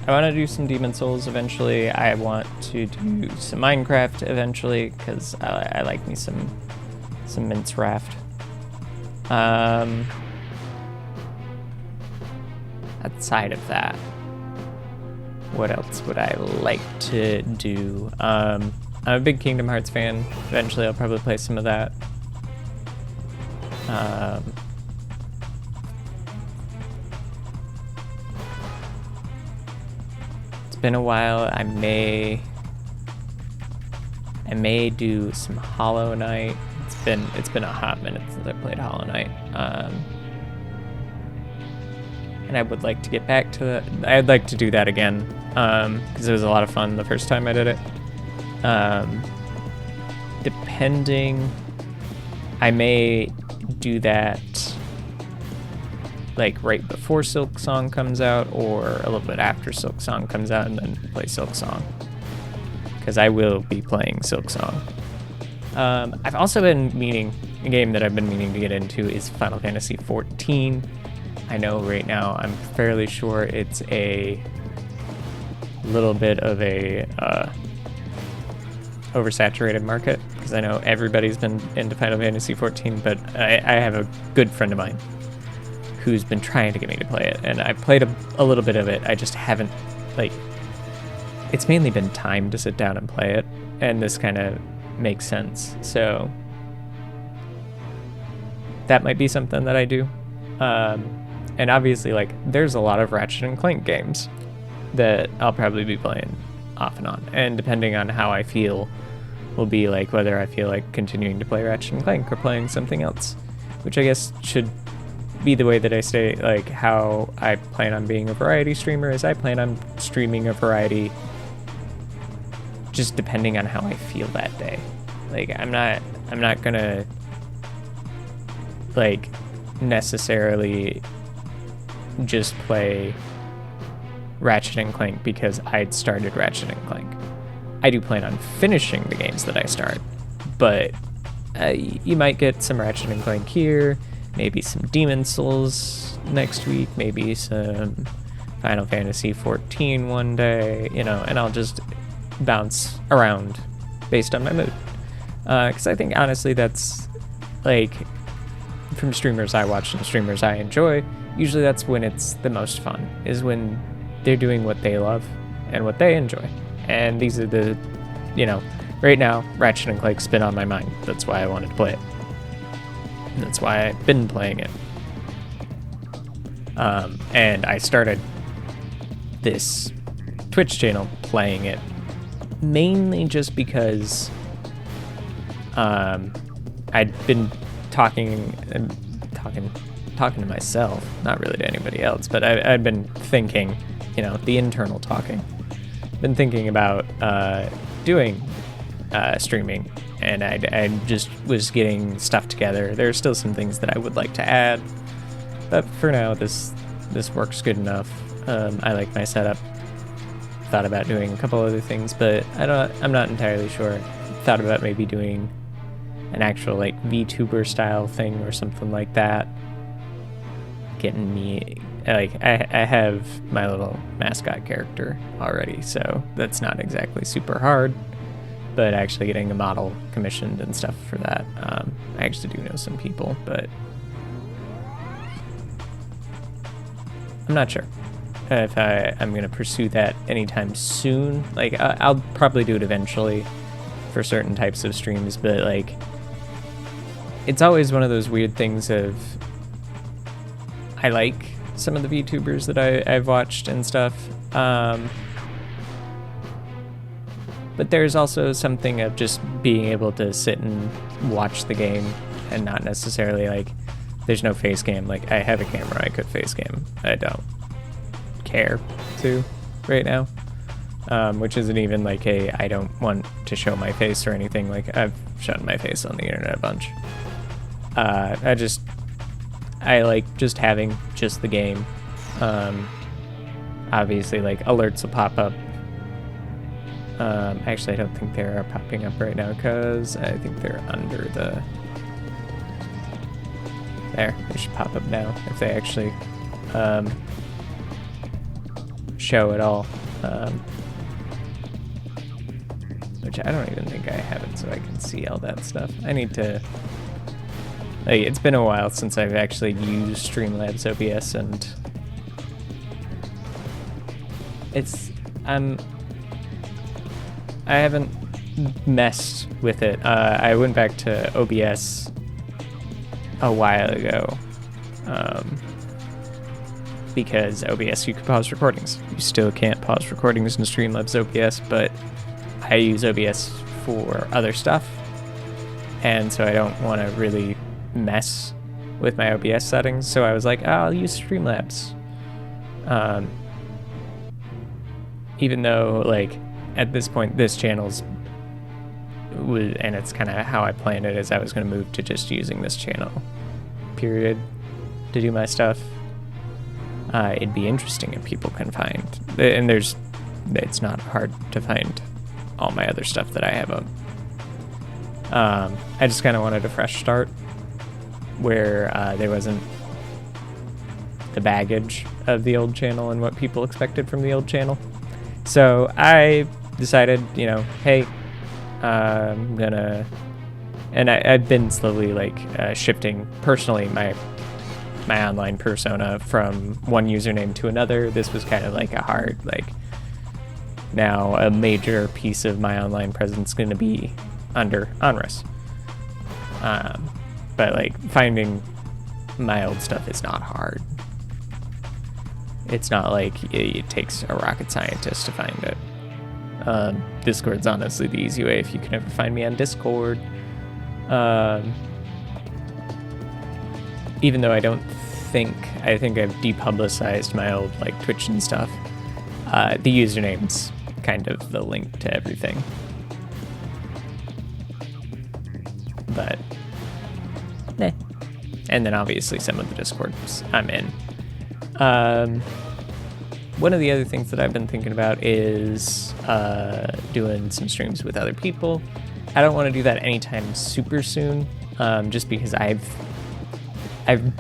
I want to do some Demon Souls eventually. I want to do some Minecraft eventually because I like me some Mince Raft. Outside of that, what else would I like to do? I'm a big Kingdom Hearts fan. Eventually, I'll probably play some of that. Been a while. I may do some Hollow Knight. It's been a hot minute since I played Hollow Knight. And I would like to get back to that. I'd like to do that again because it was a lot of fun the first time I did it. Depending, I may do that like right before Silk Song comes out or a little bit after Silk Song comes out and then play Silk Song. because I will be playing Silksong. I've also been a game that I've been meaning to get into is Final Fantasy XIV. I know right now I'm fairly sure it's a little bit of a oversaturated market, because I know everybody's been into Final Fantasy XIV, but I have a good friend of mine who's been trying to get me to play it, and I played a little bit of it. I just haven't, like, it's mainly been time to sit down and play it, and this kind of makes sense, so that might be something that I do. And obviously, like, there's a lot of Ratchet and Clank games that I'll probably be playing off and on, and depending on how I feel will be like whether I feel like continuing to play Ratchet and Clank or playing something else, which I guess should be the way that I stay, like, how I plan on being a variety streamer is I plan on streaming a variety just depending on how I feel that day. Like, I'm not gonna, like, necessarily just play Ratchet and Clank because I'd started Ratchet and Clank. I do plan on finishing the games that I start, but you might get some Ratchet and Clank here, maybe some Demon Souls next week, maybe some Final Fantasy XIV one day, you know, and I'll just bounce around based on my mood. Because I think, honestly, that's, like, from streamers I watch and streamers I enjoy, usually that's when it's the most fun, is when they're doing what they love and what they enjoy. And these are the, you know, right now, Ratchet and Clank's been on my mind. That's why I wanted to play it. And that's why I've been playing it. And I started this Twitch channel playing it mainly just because I'd been talking to myself, not really to anybody else, but I'd been thinking, you know, the internal talking. Been thinking about doing streaming, and I just was getting stuff together. There's still some things that I would like to add, but for now, this works good enough. I like my setup. Thought about doing a couple other things, but I'm not entirely sure. Thought about maybe doing an actual, like, VTuber style thing or something like that. Getting me, like, I have my little mascot character already, so that's not exactly super hard, but actually getting a model commissioned and stuff for that, I actually do know some people, but I'm not sure if I'm going to pursue that anytime soon. Like, I'll probably do it eventually for certain types of streams, but, like, it's always one of those weird things of, I like some of the VTubers that I've watched and stuff, but there's also something of just being able to sit and watch the game and not necessarily, like, there's no face cam. Like, I have a camera, I could face cam. I don't care to right now, which isn't even like I don't want to show my face or anything. Like, I've shown my face on the internet a bunch. I like just having just the game. Obviously, like, alerts will pop up. Actually, I don't think they are popping up right now because I think they're under the... There, they should pop up now if they actually show at all. Which I don't even think I have it so I can see all that stuff. I need to... Like, it's been a while since I've actually used Streamlabs OBS, and it's... I haven't messed with it. I went back to OBS a while ago, because OBS, you can pause recordings. You still can't pause recordings in Streamlabs OBS, but I use OBS for other stuff, and so I don't want to really mess with my OBS settings, so I was like, oh, I'll use Streamlabs. Even though, like, at this point, this channel's, and it's kind of how I planned it, is I was going to move to just using this channel, period, to do my stuff. It'd be interesting if people can find, and it's not hard to find all my other stuff that I have up. I just kind of wanted a fresh start where there wasn't the baggage of the old channel and what people expected from the old channel. So I decided, you know, hey, I'm gonna, and I've been slowly like shifting personally my online persona from one username to another. This was kind of like a hard, like, now a major piece of my online presence going to be under Onrus. But like finding my old stuff is not hard. It's not like it takes a rocket scientist to find it. Discord's honestly the easy way if you can ever find me on Discord. Even though I think I've depublicized my old like Twitch and stuff. The username's kind of the link to everything. But and then obviously some of the Discords I'm in. One of the other things that I've been thinking about is doing some streams with other people. I don't want to do that anytime super soon, just because I've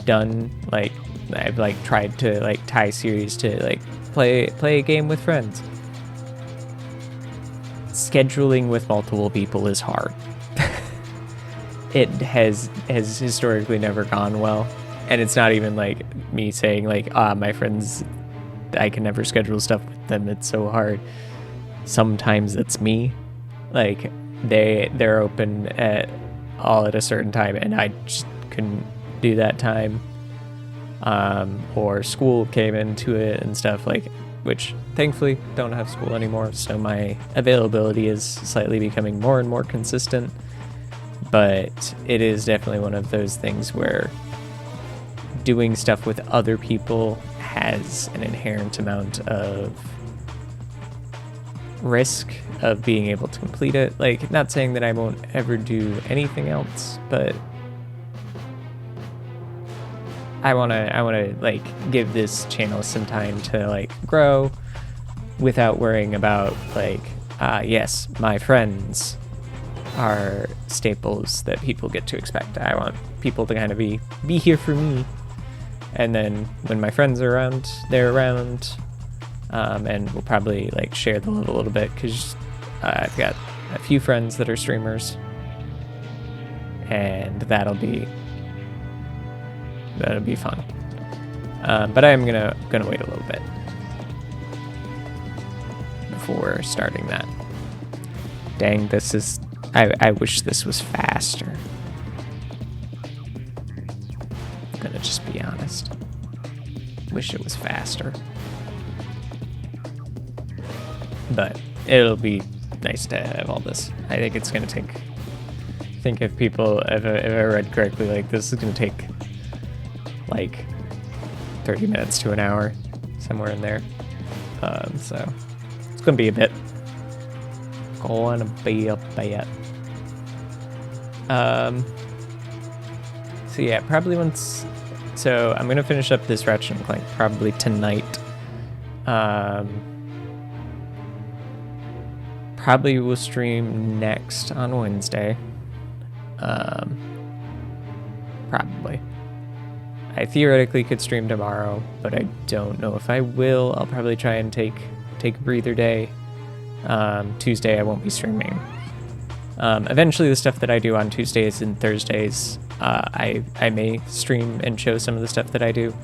done like I've tried to like tie series to like play a game with friends. Scheduling with multiple people is hard. It has historically never gone well, and it's not even like me saying like, my friends, I can never schedule stuff with them, it's so hard. Sometimes it's me, like they're open at a certain time and I just couldn't do that time, or school came into it and stuff, like, which thankfully don't have school anymore, so my availability is slightly becoming more and more consistent. But it is definitely one of those things where doing stuff with other people has an inherent amount of risk of being able to complete it. Like, not saying that I won't ever do anything else, but I wanna like give this channel some time to like grow without worrying about like, yes, my friends are staples that people get to expect. I want people to kind of be here for me, and then when my friends are around, they're around, and we'll probably like share the love a little bit, because I've got a few friends that are streamers, and that'll be fun. But I am gonna wait a little bit before starting that. Dang, this is. I wish this was faster. I'm gonna just be honest. Wish it was faster. But it'll be nice to have all this. I think it's gonna take. I think if I read correctly, like this is gonna take like 30 minutes to an hour, somewhere in there. So it's gonna be a bit. So yeah, probably once. So I'm gonna finish up this Ratchet and Clank probably tonight. Probably will stream next on Wednesday. Probably. I theoretically could stream tomorrow, but I don't know if I will. I'll probably try and take a breather day. Tuesday I won't be streaming. Eventually the stuff that I do on Tuesdays and Thursdays, I may stream and show some of the stuff that I do.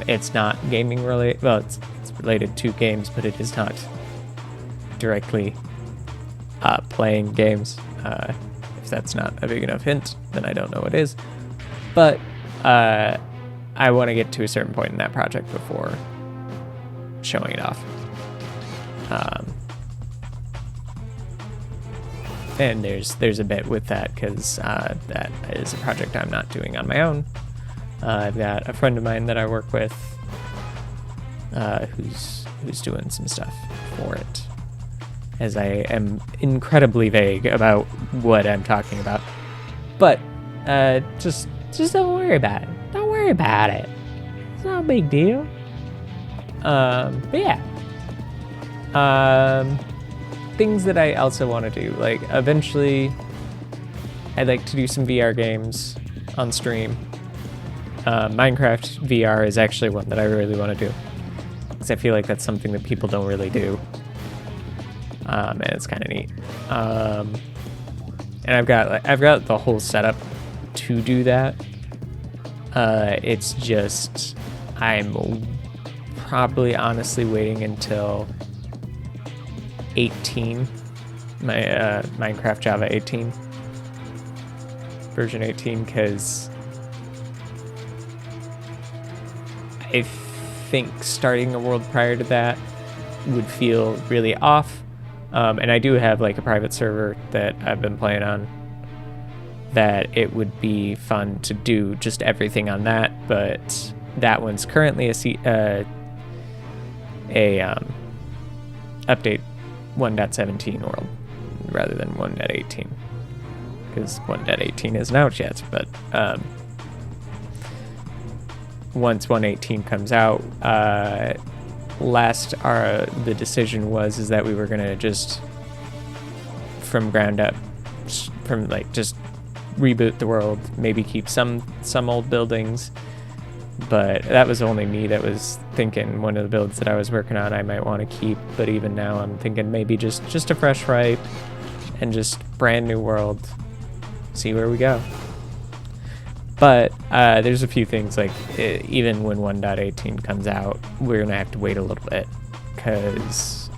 It's not gaming related. Well, it's related to games, but it is not directly playing games. If that's not a big enough hint, then I don't know what is. But I want to get to a certain point in that project before showing it off. And there's a bit with that, because that is a project I'm not doing on my own. I've got a friend of mine that I work with who's doing some stuff for it, as I am incredibly vague about what I'm talking about. But just don't worry about it. Don't worry about it. It's not a big deal. But yeah. things that I also want to do. Like, eventually, I'd like to do some VR games on stream. Minecraft VR is actually one that I really want to do, because I feel like that's something that people don't really do. And it's kind of neat. And I've got the whole setup to do that. It's just I'm probably honestly waiting until 18, my Minecraft Java 18, version 18, because I think starting a world prior to that would feel really off. And I do have like a private server that I've been playing on that it would be fun to do just everything on that, but that one's currently update 1.17 world rather than 1.18, because 1.18 isn't out yet. But once 1.18 comes out, the decision was that we were gonna just from ground up, from like just reboot the world, maybe keep some old buildings. But that was only me that was thinking one of the builds that I was working on I might want to keep. But even now I'm thinking maybe just a fresh wipe and just brand new world, see where we go. But there's a few things, like even when 1.18 comes out, we're gonna have to wait a little bit, because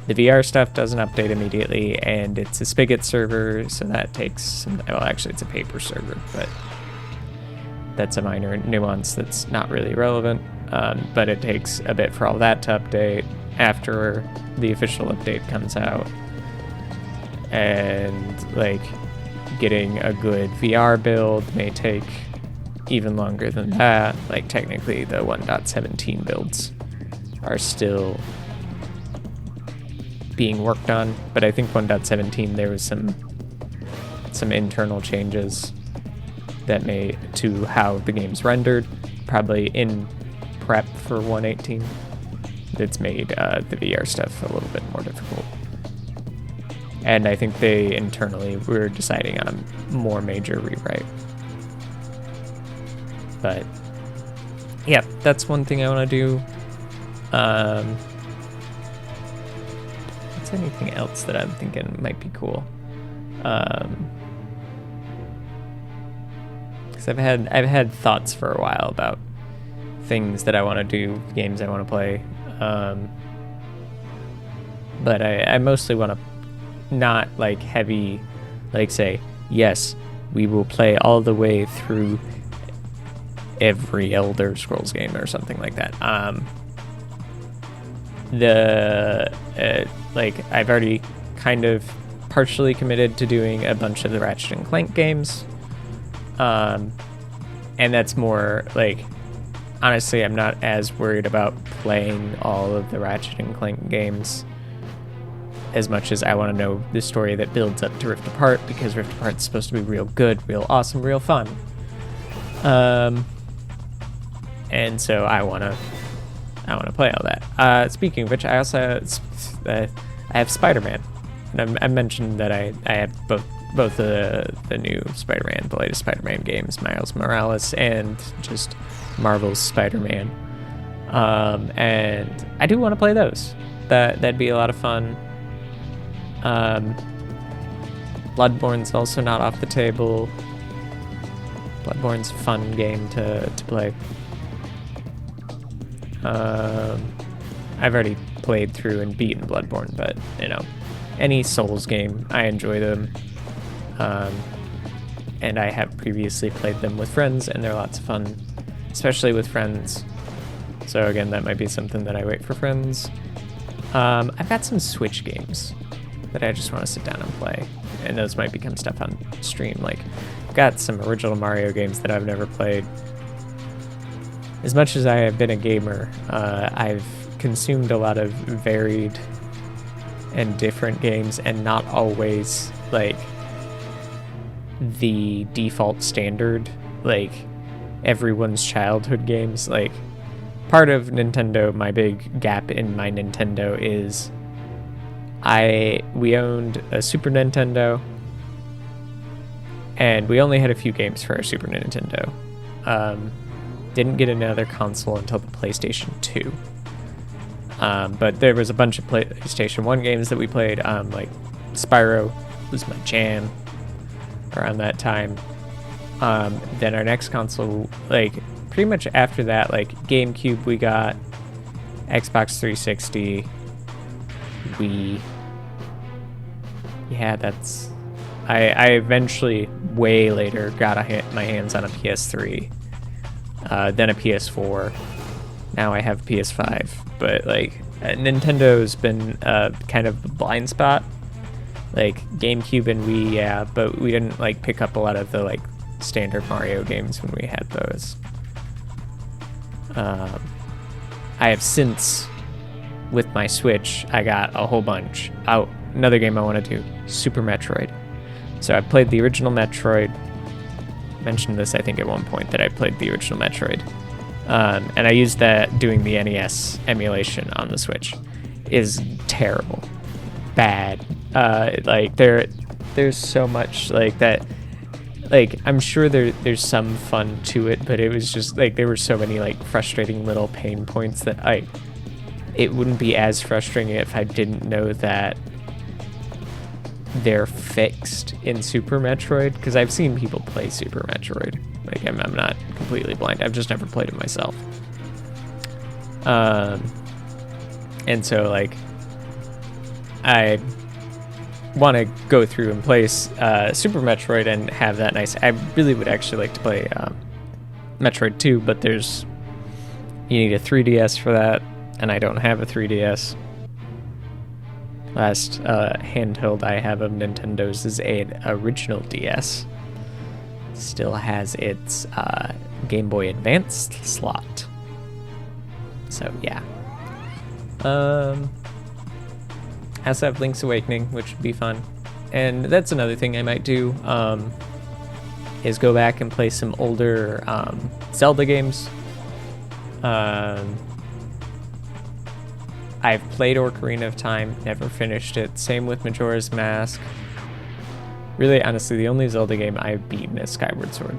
the VR stuff doesn't update immediately, and it's a spigot server, so that takes some, well, actually it's a paper server, but that's a minor nuance that's not really relevant. But it takes a bit for all that to update after the official update comes out. And like getting a good VR build may take even longer than that. Like technically the 1.17 builds are still being worked on, but I think 1.17 there was some internal changes that made to how the game's rendered, probably in prep for 1.18, that's made the VR stuff a little bit more difficult. And I think they internally were deciding on a more major rewrite. But yeah, that's one thing I want to do. What's anything else that I'm thinking might be cool? Because I've had thoughts for a while about things that I want to do, games I want to play. But I mostly want to not like heavy, like say, yes, we will play all the way through every Elder Scrolls game or something like that. Like I've already kind of partially committed to doing a bunch of the Ratchet and Clank games. And that's more like, honestly, I'm not as worried about playing all of the Ratchet and Clank games as much as I want to know the story that builds up to Rift Apart, because Rift Apart's supposed to be real good, real awesome, real fun. And so I want to play all that. Speaking of which, I also I have Spider-Man, and I mentioned that I have both the new Spider-Man, the latest Spider-Man games, Miles Morales and just Marvel's Spider-Man. And I do want to play those. That'd be a lot of fun. Bloodborne's also not off the table. Bloodborne's a fun game to play. I've already played through and beaten Bloodborne, but you know, any Souls game, I enjoy them. And I have previously played them with friends, and they're lots of fun, especially with friends. So again, that might be something that I wait for friends. I've got some Switch games that I just want to sit down and play, and those might become stuff on stream. Like, I've got some original Mario games that I've never played. As much as I have been a gamer, I've consumed a lot of varied and different games, and not always like the default standard, like everyone's childhood games. Like, part of Nintendo, my big gap in my Nintendo is we owned a Super Nintendo, and we only had a few games for our Super Nintendo. Didn't get another console until the PlayStation 2. But there was a bunch of PlayStation 1 games that we played. Like Spyro was my jam around that time. Then our next console, like pretty much after that, like GameCube we got, Xbox 360, Wii. Yeah, that's... I eventually, way later, got my hands on a PS3, then a PS4. Now I have PS5, but like Nintendo's been kind of a blind spot. Like GameCube and Wii, yeah, but we didn't like pick up a lot of the like standard Mario games when we had those. I have since, with my Switch, I got a whole bunch. Another game I want to do, Super Metroid. So I played the original Metroid. I mentioned this, I think, at one point, that I played the original Metroid. And I used that doing the NES emulation on the Switch. Is terrible. Bad. Like, there's so much, like, that... Like, I'm sure there's some fun to it, but it was just, like, there were so many, like, frustrating little pain points that it wouldn't be as frustrating if I didn't know that they're fixed in Super Metroid, because I've seen people play Super Metroid. Like, I'm not completely blind. I've just never played it myself. And so, like, I want to go through and play Super Metroid and have that nice... I really would actually like to play Metroid 2, but you need a 3DS for that, and I don't have a 3DS. Last handheld I have of Nintendo's is an original DS. Still has its Game Boy Advance slot. So yeah. I also have Link's Awakening, which would be fun. And that's another thing I might do, is go back and play some older Zelda games. I've played Ocarina of Time, never finished it. Same with Majora's Mask. Really, honestly, the only Zelda game I've beaten is Skyward Sword,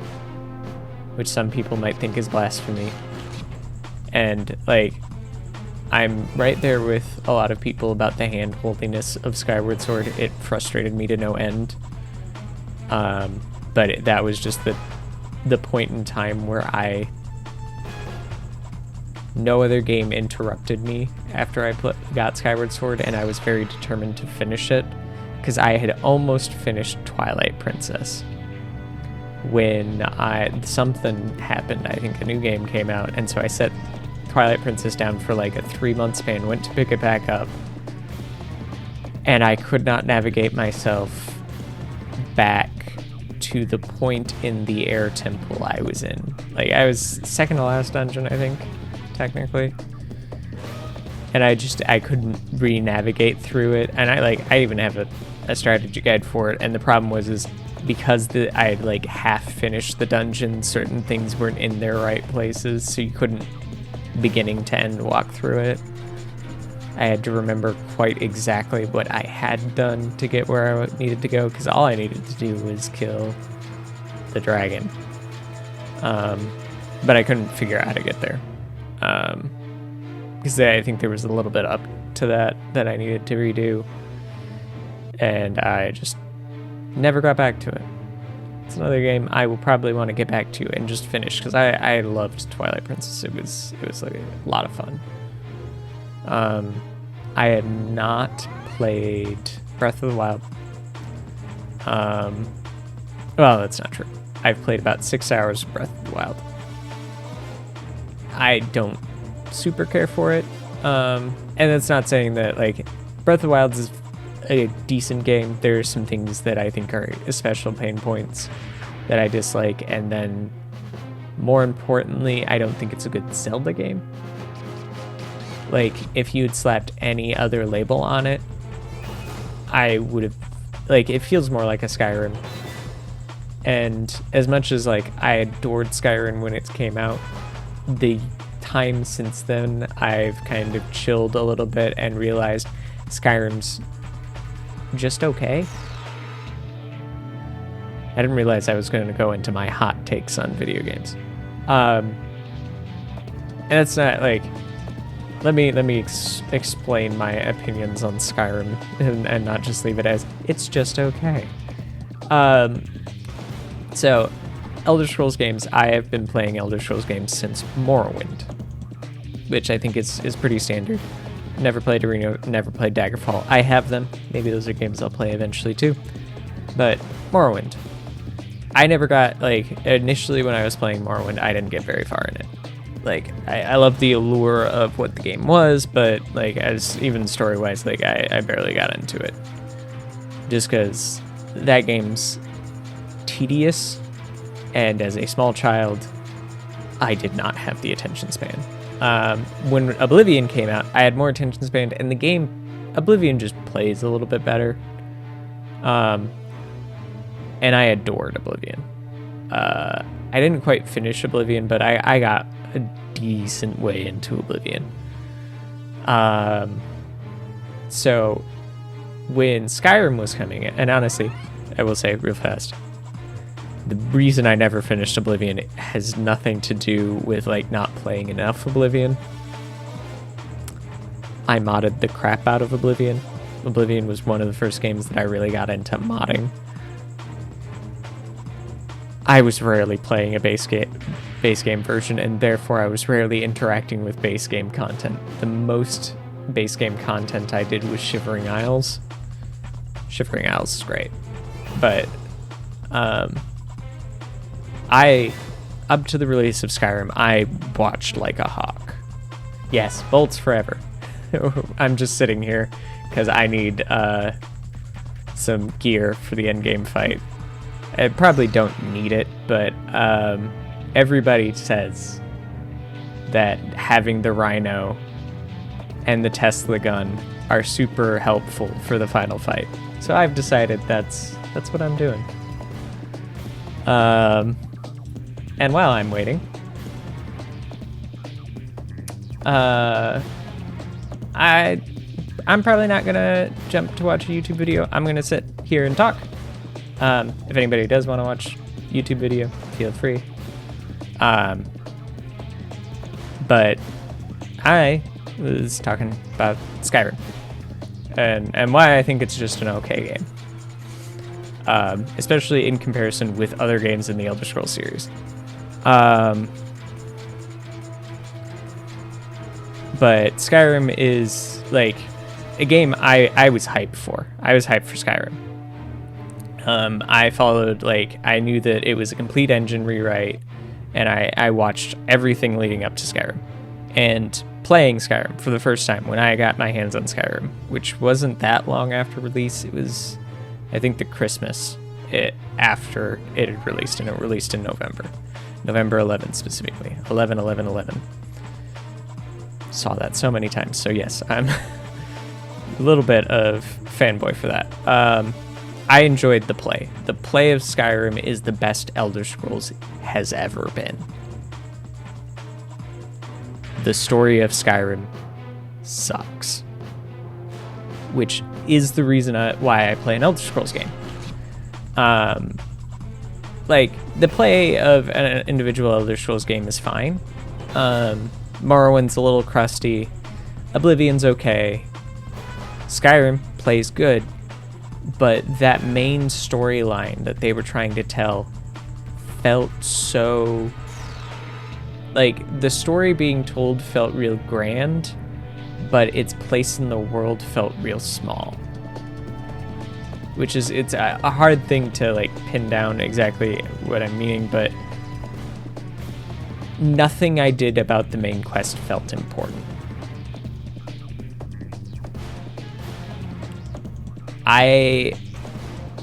which some people might think is blasphemy. And, like, I'm right there with a lot of people about the hand-holdiness of Skyward Sword. It frustrated me to no end. But that was just the point in time where no other game interrupted me after I got Skyward Sword, and I was very determined to finish it, because I had almost finished Twilight Princess when something happened. I think a new game came out, and so I set Twilight Princess down for like a 3-month span, went to pick it back up, and I could not navigate myself back to the point in the air temple I was in. Like, I was second to last dungeon, I think, technically, and I couldn't re-navigate through it. And I even have a strategy guide for it, and the problem was because I had like half finished the dungeon, certain things weren't in their right places, so you couldn't beginning to end walk through it. I had to remember quite exactly what I had done to get where I needed to go, because all I needed to do was kill the dragon. But I couldn't figure out how to get there. Because I think there was a little bit up to that I needed to redo, and I just never got back to it. It's another game I will probably want to get back to and just finish, because I loved Twilight Princess. It was like a lot of fun. I had not played Breath of the Wild. Well, that's not true. I've played about 6 hours of Breath of the Wild. I don't super care for it. And that's not saying that, like, Breath of the Wild is a decent game. There are some things that I think are special pain points that I dislike, and then more importantly, I don't think it's a good Zelda game. Like, if you had slapped any other label on it, I would have, like, it feels more like a Skyrim. And as much as, like, I adored Skyrim when it came out, the time since then, I've kind of chilled a little bit and realized Skyrim's just okay. I didn't realize I was going to go into my hot takes on video games. And it's not like, let me explain my opinions on Skyrim and not just leave it as it's just okay. So Elder Scrolls games, I have been playing Elder Scrolls games since Morrowind, which I think is pretty standard. Never played Arena, never played Daggerfall. I have them. Maybe those are games I'll play eventually too. But Morrowind, I never got, like, initially when I was playing Morrowind, I didn't get very far in it. Like, I love the allure of what the game was, but, like, as even story-wise, like, I barely got into it. Just because that game's tedious, and as a small child, I did not have the attention span. When Oblivion came out, I had more attention span, and the game, Oblivion just plays a little bit better. And I adored Oblivion. I didn't quite finish Oblivion, but I got a decent way into Oblivion. So when Skyrim was coming in, and honestly, I will say real fast, the reason I never finished Oblivion has nothing to do with, like, not playing enough Oblivion. I modded the crap out of Oblivion. Oblivion was one of the first games that I really got into modding. I was rarely playing a base game version, and therefore I was rarely interacting with base game content. The most base game content I did was Shivering Isles. Shivering Isles is great, but up to the release of Skyrim, I watched like a hawk. Yes, bolts forever. I'm just sitting here because I need some gear for the endgame fight. I probably don't need it, but everybody says that having the Rhino and the Tesla gun are super helpful for the final fight. So I've decided that's what I'm doing. And while I'm waiting, I'm probably not gonna jump to watch a YouTube video. I'm gonna sit here and talk. If anybody does want to watch YouTube video, feel free. But I was talking about Skyrim and why I think it's just an okay game. Especially in comparison with other games in the Elder Scrolls series. But Skyrim is like a game I was hyped for. I was hyped for Skyrim. I followed, like, I knew that it was a complete engine rewrite, and I watched everything leading up to Skyrim. And playing Skyrim for the first time when I got my hands on Skyrim, which wasn't that long after release. It was, I think, the Christmas after it had released, and it released in November 11th specifically, 11/11/11. Saw that so many times, so yes, I'm a little bit of fanboy for that. I enjoyed the play. The play of Skyrim is the best Elder Scrolls has ever been. The story of Skyrim sucks, which is the reason why I play an Elder Scrolls game. Like, the play of an individual Elder Scrolls game is fine. Morrowind's a little crusty. Oblivion's okay. Skyrim plays good, but that main storyline that they were trying to tell felt so... Like, the story being told felt real grand, but its place in the world felt real small. Which is, it's a hard thing to, like, pin down exactly what I'm meaning, but nothing I did about the main quest felt important.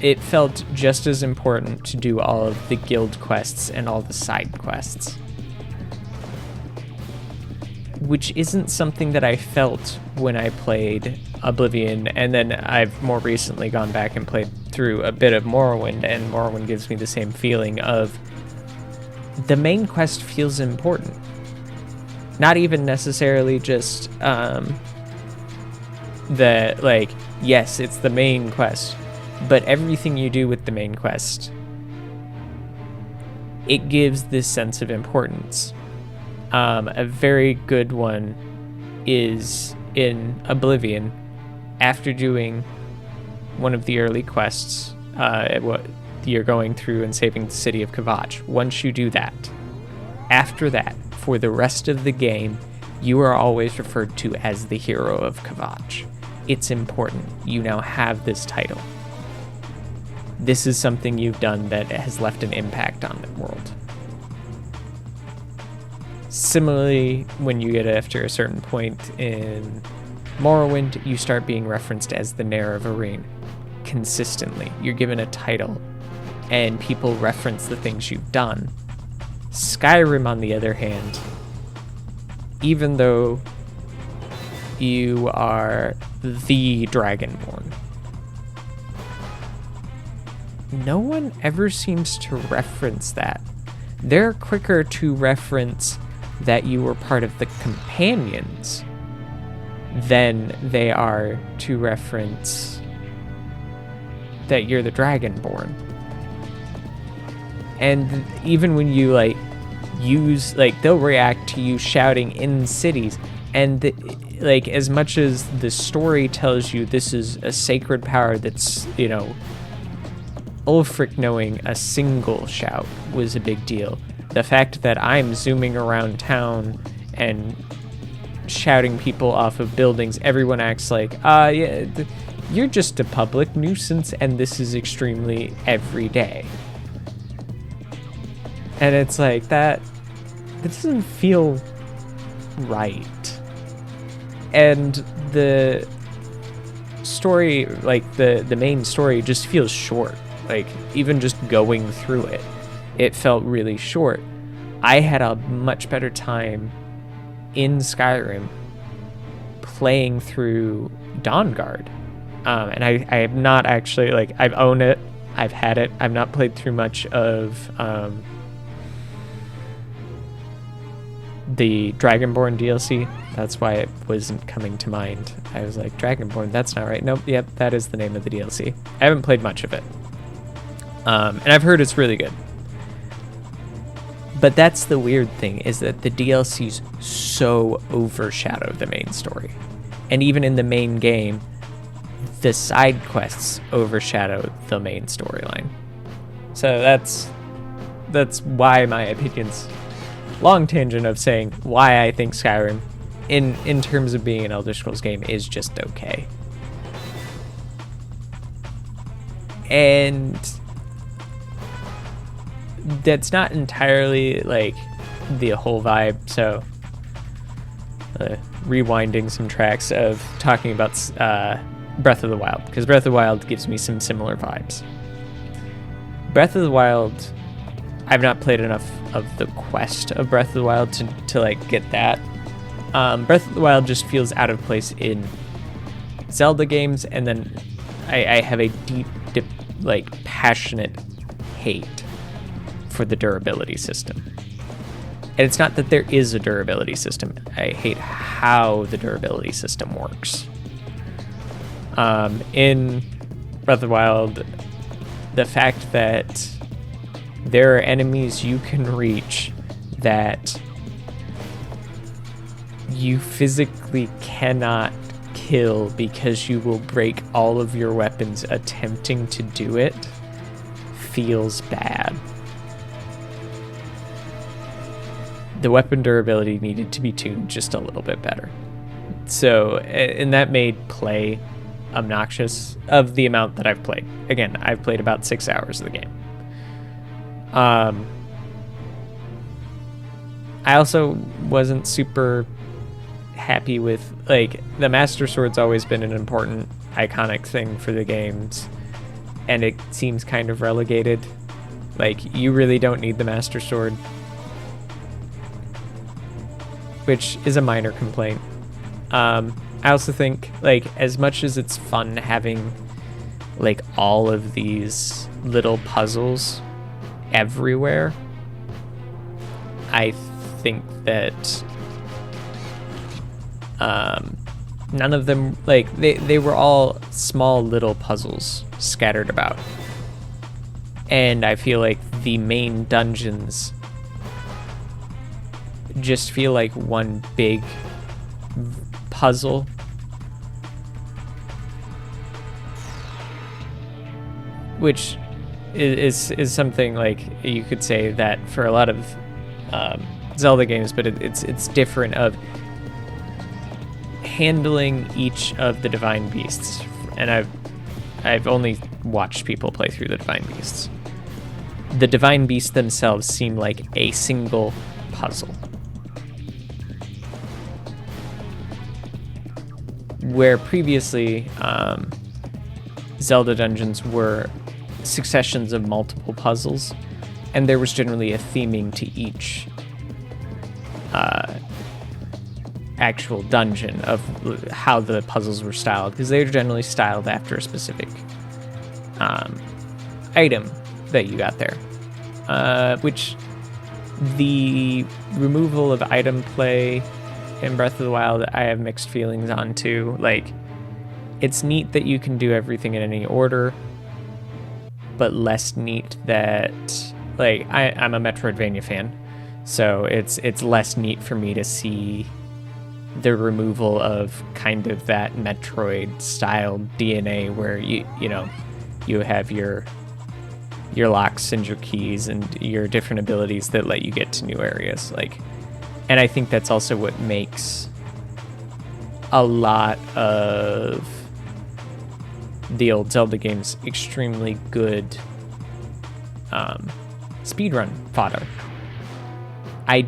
It felt just as important to do all of the guild quests and all the side quests. Which isn't something that I felt when I played Oblivion, and then I've more recently gone back and played through a bit of Morrowind, and Morrowind gives me the same feeling of the main quest feels important. Not even necessarily just the, like, yes, it's the main quest, but everything you do with the main quest, it gives this sense of importance. A very good one is in Oblivion. After doing one of the early quests, what you're going through and saving the city of Kvatch. Once you do that, after that, for the rest of the game, you are always referred to as the hero of Kvatch. It's important. You now have this title. This is something you've done that has left an impact on the world. Similarly, when you get after a certain point in Morrowind, you start being referenced as the Nair of Arene. Consistently. You're given a title, and people reference the things you've done. Skyrim, on the other hand, even though you are the Dragonborn, no one ever seems to reference that. They're quicker to reference that you were part of the Companions than they are to reference that you're the Dragonborn. And even when you they'll react to you shouting in cities, and as much as the story tells you this is a sacred power that's, Ulfric knowing a single shout was a big deal. The fact that I'm zooming around town and shouting people off of buildings, everyone acts like, you're just a public nuisance, and this is extremely everyday. And it's like, that doesn't feel right. And the story, the main story, just feels short. Even just going through it, it felt really short. I had a much better time in Skyrim playing through Dawnguard. And I have not actually, I've owned it, I've had it, I've not played through much of the Dragonborn DLC. That's why it wasn't coming to mind. I was like, Dragonborn, that's not right. Nope, yep, that is the name of the DLC. I haven't played much of it. And I've heard it's really good. But that's the weird thing, is that the DLCs so overshadow the main story. And even in the main game, the side quests overshadow the main storyline. So that's why my opinion's long tangent of saying why I think Skyrim, in terms of being an Elder Scrolls game, is just okay. And that's not entirely the whole vibe. So rewinding some tracks of talking about Breath of the Wild, because Breath of the Wild gives me some similar vibes. Breath of the Wild, I've not played enough of the quest of Breath of the Wild to get that. Breath of the Wild just feels out of place in Zelda games, and then I have a deep passionate hate for the durability system. And it's not that there is a durability system. I hate how the durability system works. In Breath of the Wild, the fact that there are enemies you can reach that you physically cannot kill because you will break all of your weapons attempting to do it feels bad. The weapon durability needed to be tuned just a little bit better. So, and that made play obnoxious of the amount that I've played. Again, I've played about 6 hours of the game. I also wasn't super happy with, the Master Sword's always been an important, iconic thing for the games, and it seems kind of relegated. You really don't need the Master Sword, which is a minor complaint. I also think, as much as it's fun having, all of these little puzzles everywhere, I think that none of them, like, they were all small little puzzles scattered about. And I feel like the main dungeons just feel like one big puzzle. Which is something like you could say that for a lot of Zelda games, but it's different of handling each of the divine beasts. And I've only watched people play through the divine beasts. The divine beasts themselves seem like a single puzzle. Where previously Zelda dungeons were successions of multiple puzzles, and there was generally a theming to each actual dungeon of how the puzzles were styled, because they were generally styled after a specific item that you got there. Which the removal of item play in Breath of the Wild, I have mixed feelings on too. Like, it's neat that you can do everything in any order, but less neat that, like, I'm a Metroidvania fan, so it's less neat for me to see the removal of kind of that Metroid style DNA where you have your locks and your keys and your different abilities that let you get to new areas. Like, and I think that's also what makes a lot of the old Zelda games extremely good speedrun fodder. I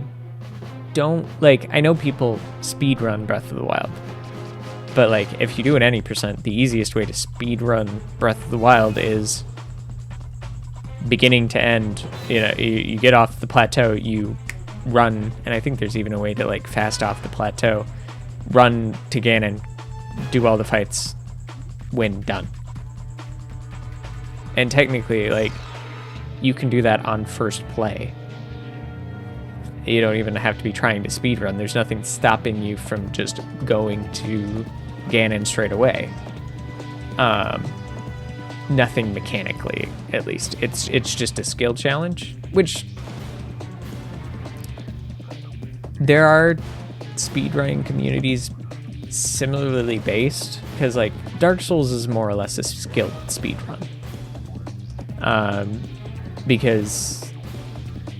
know people speedrun Breath of the Wild, but like, if you do it any percent, the easiest way to speedrun Breath of the Wild is beginning to end. You get off the plateau, you run, and I think there's even a way to like fast off the plateau, run to Ganon, do all the fights, win, done. And technically, like, you can do that on first play. You don't even have to be trying to speedrun. There's nothing stopping you from just going to Ganon straight away. Nothing mechanically, at least. It's just a skill challenge, which there are speedrunning communities similarly based, because like Dark Souls is more or less a skilled speedrun. Because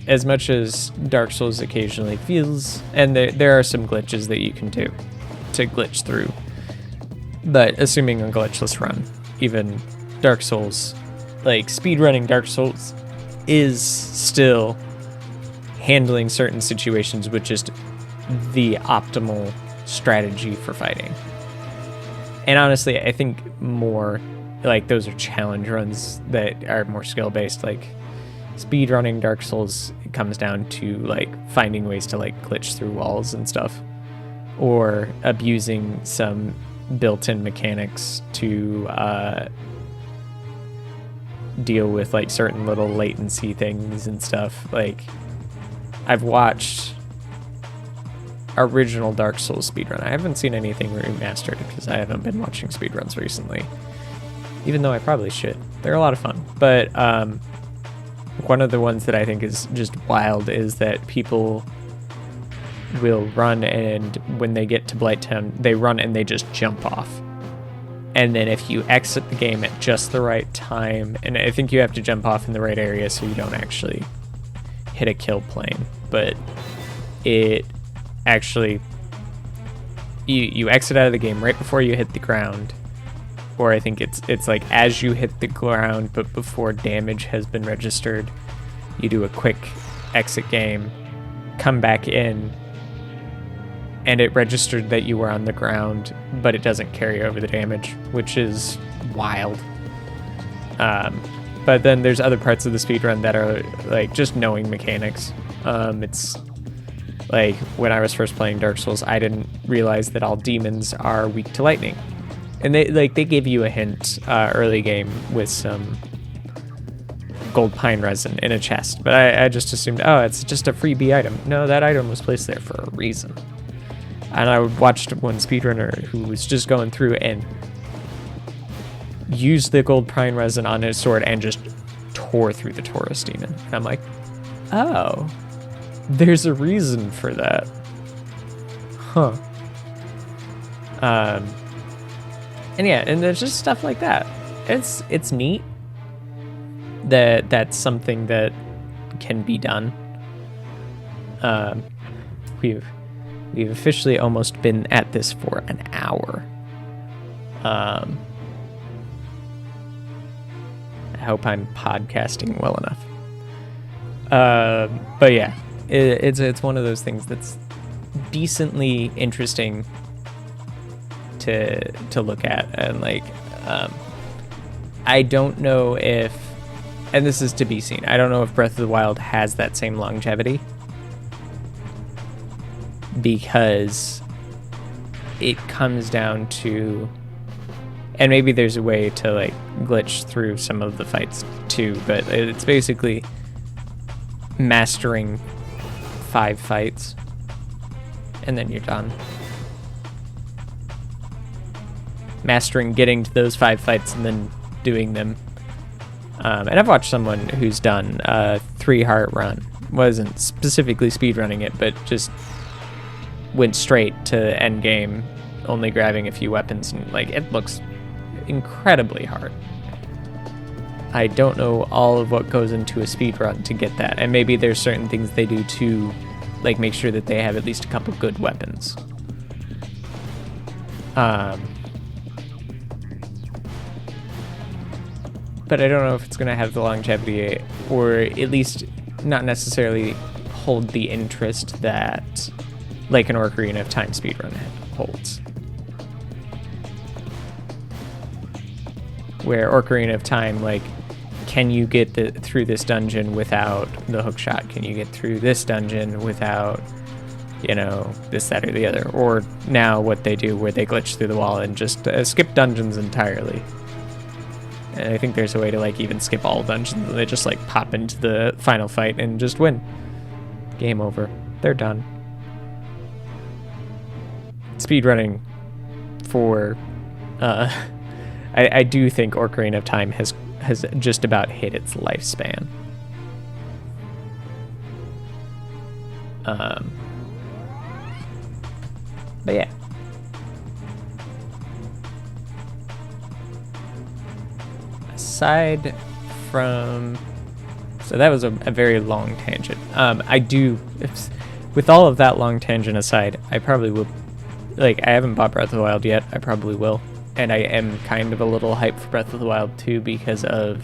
as much as Dark Souls occasionally feels, and there are some glitches that you can do to glitch through, but assuming a glitchless run, even Dark Souls, like speedrunning Dark Souls is still handling certain situations with just the optimal strategy for fighting. And honestly, I think more like those are challenge runs that are more skill based. Like speedrunning Dark Souls, it comes down to like finding ways to like glitch through walls and stuff, or abusing some built-in mechanics to deal with like certain little latency things and stuff. Like, I've watched original Dark Souls speedrun. I haven't seen anything remastered because I haven't been watching speedruns recently, even though I probably should. They're a lot of fun. But one of the ones that I think is just wild is that people will run, and when they get to Blighttown, they run and they just jump off. And then if you exit the game at just the right time, and I think you have to jump off in the right area so you don't actually hit a kill plane, but it actually, you exit out of the game right before you hit the ground, or I think it's like as you hit the ground but before damage has been registered, you do a quick exit game, come back in, and it registered that you were on the ground, but it doesn't carry over the damage, which is wild. But then there's other parts of the speedrun that are like just knowing mechanics. It's like when I was first playing Dark Souls, I didn't realize that all demons are weak to lightning. And they give you a hint early game with some gold pine resin in a chest, but I just assumed, oh, it's just a freebie item. No, that item was placed there for a reason. And I watched one speedrunner who was just going through and used the gold pine resin on his sword and just tore through the Taurus demon. And I'm like, oh, there's a reason for that. Huh. And yeah, and there's just stuff like that. It's neat that that's something that can be done. We've officially almost been at this for an hour. I hope I'm podcasting well enough. But yeah, it's one of those things that's decently interesting to look at, and like I don't know if, and this is to be seen, I don't know if Breath of the Wild has that same longevity, because it comes down to, and maybe there's a way to like glitch through some of the fights too, but it's basically mastering 5 fights and then you're done. Mastering getting to those 5 fights and then doing them. And I've watched someone who's done a 3-heart run. Wasn't specifically speedrunning it, but just went straight to end game, only grabbing a few weapons, and like it looks incredibly hard. I don't know all of what goes into a speedrun to get that, and maybe there's certain things they do to like make sure that they have at least a couple good weapons. But I don't know if it's going to have the longevity, or at least not necessarily hold the interest that like an Ocarina of Time speedrun holds. Where Ocarina of Time, like, can you get through this dungeon without the hookshot? Can you get through this dungeon without, you know, this, that, or the other? Or now what they do where they glitch through the wall and just skip dungeons entirely. And I think there's a way to like even skip all dungeons. They just like pop into the final fight and just win. Game over. They're done. Speedrunning for I do think Ocarina of Time has just about hit its lifespan. But yeah. Aside from, so that was a very long tangent. With all of that long tangent aside, I probably will, like, I haven't bought Breath of the Wild yet. I probably will. And I am kind of a little hyped for Breath of the Wild 2 because of,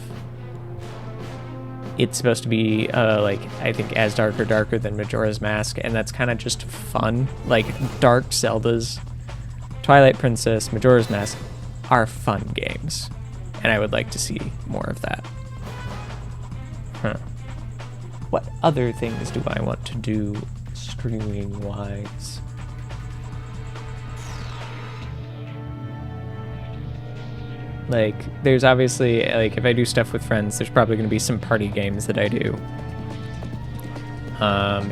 it's supposed to be, like, I think as dark or darker than Majora's Mask, and that's kind of just fun. Like, Dark Zeldas, Twilight Princess, Majora's Mask are fun games. And I would like to see more of that. What other things do I want to do streaming-wise? Like, there's obviously, like, if I do stuff with friends, there's probably going to be some party games that I do.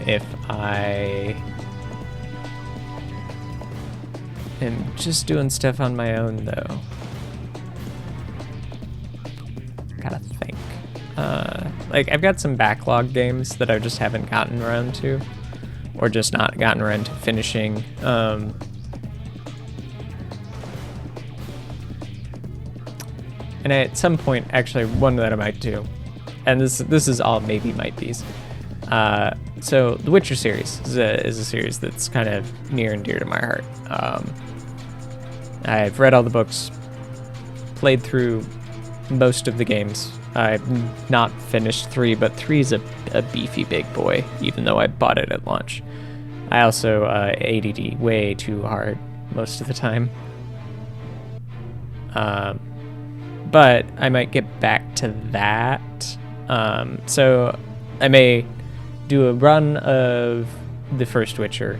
If I am just doing stuff on my own, though, gotta think. Like, I've got some backlog games that I just haven't gotten around to, or just not gotten around to finishing. And at some point, actually, one that I might do, and this is all maybe might be's. So the Witcher series is a series that's kind of near and dear to my heart. I've read all the books, played through most of the games. I've not finished 3, but 3 is a beefy big boy, even though I bought it at launch. I also ADD way too hard most of the time. But I might get back to that. So I may do a run of the first Witcher,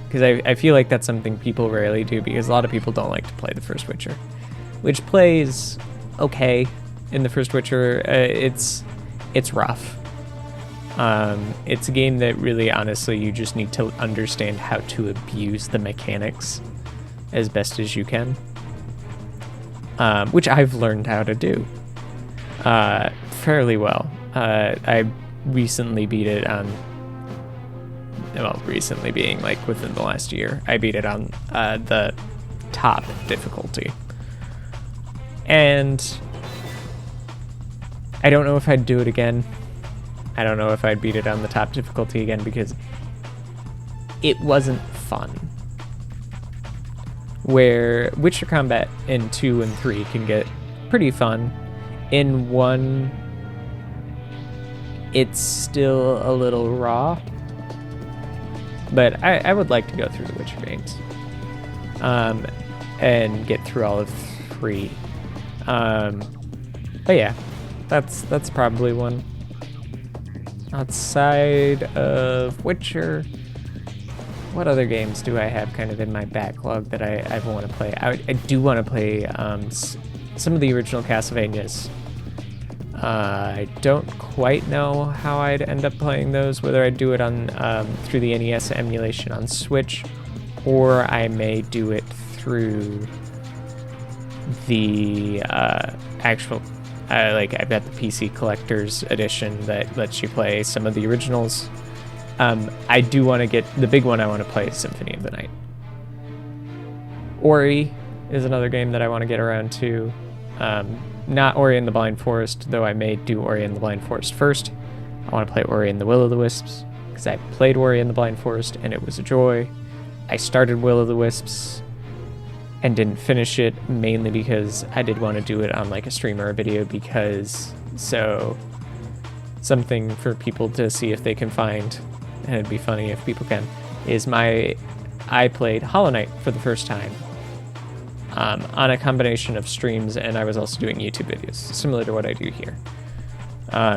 because I feel like that's something people rarely do, because a lot of people don't like to play the first Witcher, which plays okay in the first Witcher. It's rough. It's a game that really, honestly, you just need to understand how to abuse the mechanics as best as you can, which I've learned how to do fairly well. I recently beat it on, well, recently being like within the last year, I beat it on the top difficulty. And I don't know if I'd do it again. I don't know if I'd beat it on the top difficulty again because it wasn't fun. Where Witcher combat in 2 and 3 can get pretty fun, in 1 it's still a little raw. But I would like to go through the Witcher games and get through all of 3. But yeah, that's probably one. Outside of Witcher, what other games do I have kind of in my backlog that I want to play? I do want to play some of the original Castlevanias. I don't quite know how I'd end up playing those, whether I do it on through the NES emulation on Switch, or I may do it through the actual, like I've got the PC Collector's Edition that lets you play some of the originals. I do want to get, the big one I want to play is Symphony of the Night. Ori is another game that I want to get around to. Not Ori and the Blind Forest, though I may do Ori and the Blind Forest first. I want to play Ori and the Will-o'-the-Wisps, because I played Ori and the Blind Forest, and it was a joy. I started Will-o'-the-Wisps and didn't finish it, mainly because I did want to do it on like a stream or a video, because so something for people to see if they can find, and it'd be funny if people can, is I played Hollow Knight for the first time on a combination of streams, and I was also doing YouTube videos, similar to what I do here.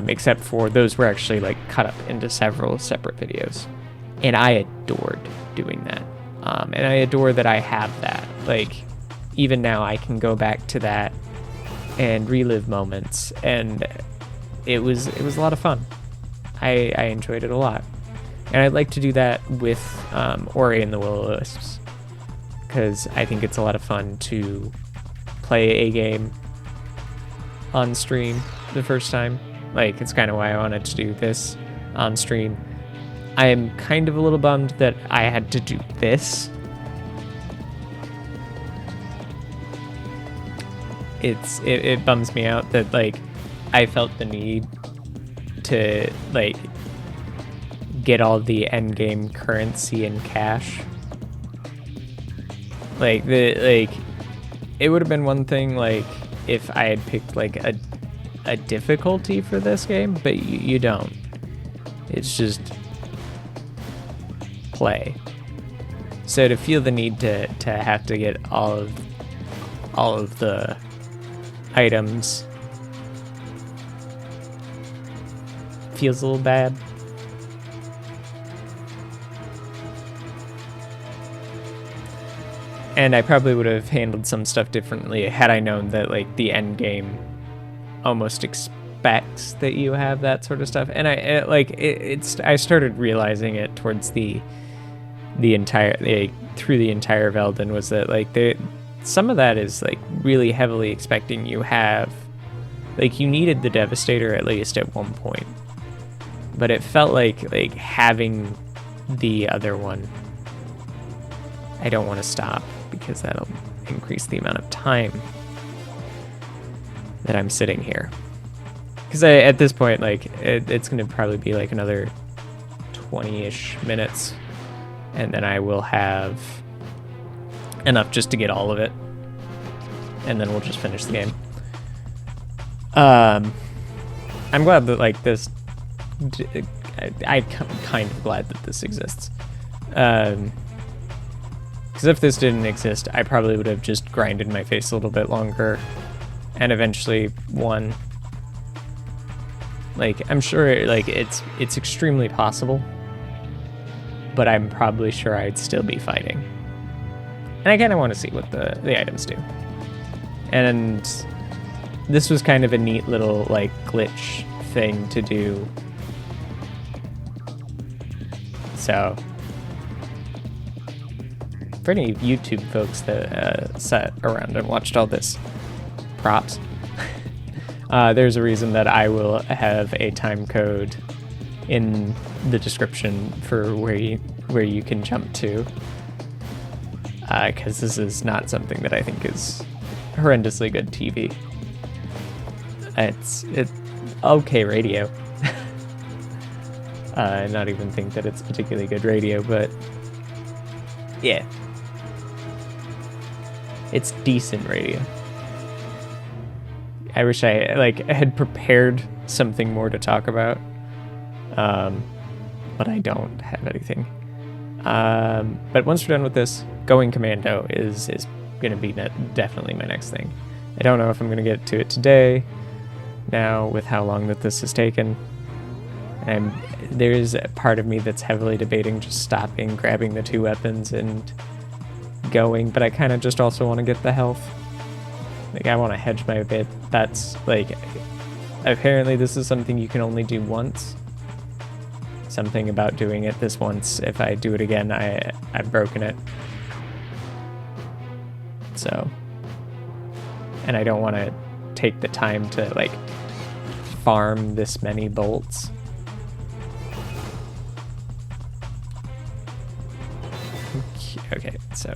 Except for those were actually like cut up into several separate videos. And I adored doing that. And I adore that I have that. Like, even now I can go back to that and relive moments, and it was a lot of fun. I enjoyed it a lot. And I'd like to do that with Ori and the Will-o'-the-Wisps, because I think it's a lot of fun to play a game on stream the first time. Like, it's kind of why I wanted to do this on stream. I am kind of a little bummed that I had to do this. It bums me out that, like, I felt the need to, like, get all the endgame currency in cash. Like, it would have been one thing, like, if I had picked, like, a difficulty for this game, but you don't. It's just play. So to feel the need to have to get all of the items feels a little bad. And I probably would have handled some stuff differently had I known that, like, the end game almost expects that you have that sort of stuff. And I started realizing it towards the entire, through the entire of Elden, was that, like, some of that is, like, really heavily expecting you have, like, you needed the Devastator at least at one point, but it felt like having the other one, I don't want to stop, because that'll increase the amount of time that I'm sitting here. Because at this point, like, it's going to probably be like another 20-ish minutes, and then I will have enough just to get all of it, and then we'll just finish the game. I'm glad that, like, this, I'm kind of glad that this exists. Because if this didn't exist, I probably would have just grinded my face a little bit longer and eventually won. Like, I'm sure, like, it's extremely possible, but I'm probably sure I'd still be fighting. And I kind of want to see what the items do. And this was kind of a neat little, like, glitch thing to do So, for any YouTube folks that sat around and watched all this, props. There's a reason that I will have a time code in the description for where you can jump to, because this is not something that I think is horrendously good TV. It's okay radio. Not even think that it's particularly good radio, but yeah, it's decent radio. I wish I had prepared something more to talk about, but I don't have anything. But once we're done with this, going commando is going to be definitely my next thing. I don't know if I'm going to get to it today, now with how long that this has taken. And there's a part of me that's heavily debating just stopping, grabbing the 2 weapons, and going, but I kind of just also want to get the health. Like, I want to hedge my bet. That's, like, apparently this is something you can only do once. Something about doing it this once. If I do it again, I've broken it. So, and I don't want to take the time to, like, farm this many bolts. Okay, so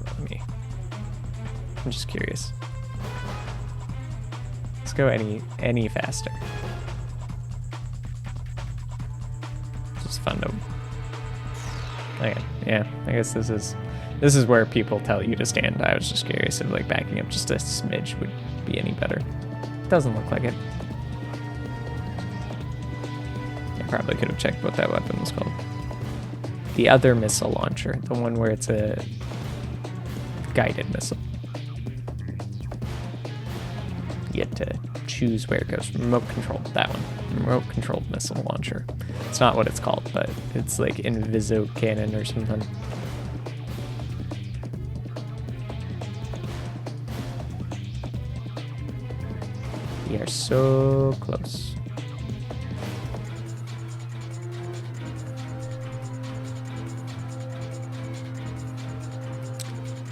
I'm just curious. Let's go any faster. It's just fun to... Okay, yeah, I guess this is where people tell you to stand. I was just curious if, like, backing up just a smidge would be any better. Doesn't look like it. I probably could have checked what that weapon was called. The other missile launcher, the one where it's a guided missile. You get to choose where it goes. Remote controlled, that one. Remote controlled missile launcher. It's not what it's called, but it's like Inviso cannon or something. We are so close.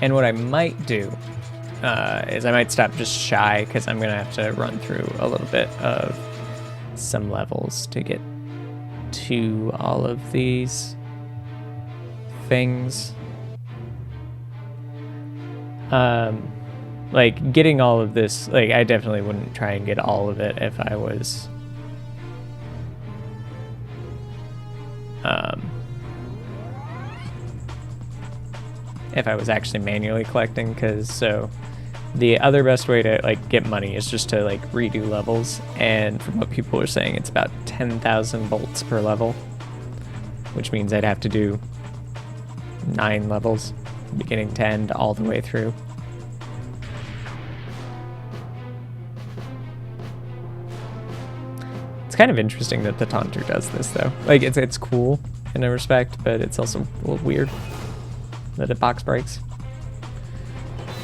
And what I might do is I might stop just shy, because I'm going to have to run through a little bit of some levels to get to all of these things. Like, getting all of this, like, I definitely wouldn't try and get all of it if I was... if I was actually manually collecting, because so the other best way to, like, get money is just to, like, redo levels, and from what people are saying, it's about 10,000 bolts per level, which means I'd have to do 9 levels, beginning to end, all the way through. It's kind of interesting that the Taunter does this, though. Like, it's cool in a respect, but it's also a little weird that it box breaks.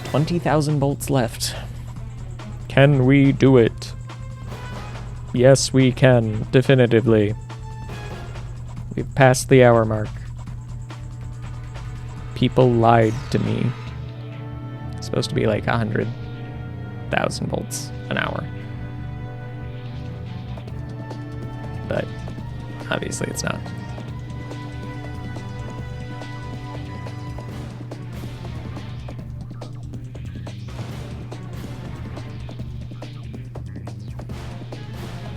20,000 bolts left. Can we do it? Yes, we can, definitively. We've passed the hour mark. People lied to me. It's supposed to be like 100,000 volts an hour. But obviously it's not.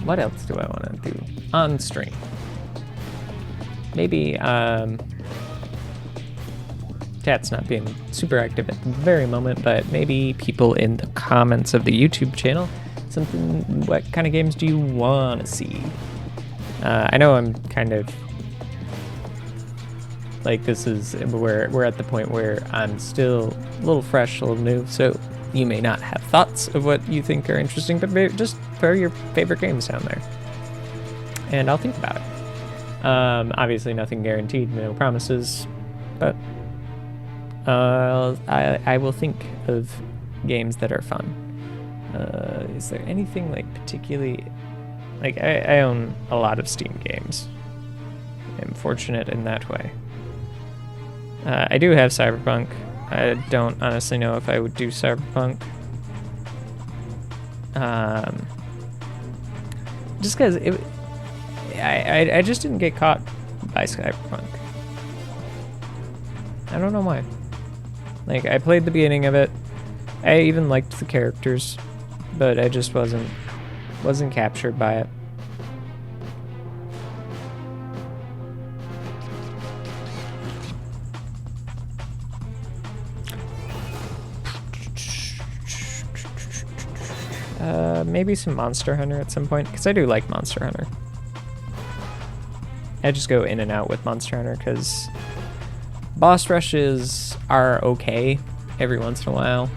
What else do I want to do on stream? Maybe, chat's not being super active at the very moment, but maybe people in the comments of the YouTube channel, what kind of games do you want to see? I know I'm kind of, like, this is where we're at the point where I'm still a little fresh, a little new, so you may not have thoughts of what you think are interesting, but just throw your favorite games down there, and I'll think about it. Obviously nothing guaranteed, no promises, but I will think of games that are fun. Is there anything, like, particularly... Like, I own a lot of Steam games. I'm fortunate in that way. I do have Cyberpunk. I don't honestly know if I would do Cyberpunk. Just because I just didn't get caught by Cyberpunk. I don't know why. Like, I played the beginning of it. I even liked the characters, but I just wasn't captured by it. Maybe some Monster Hunter at some point, because I do like Monster Hunter. I just go in and out with Monster Hunter, because boss rushes are okay every once in a while,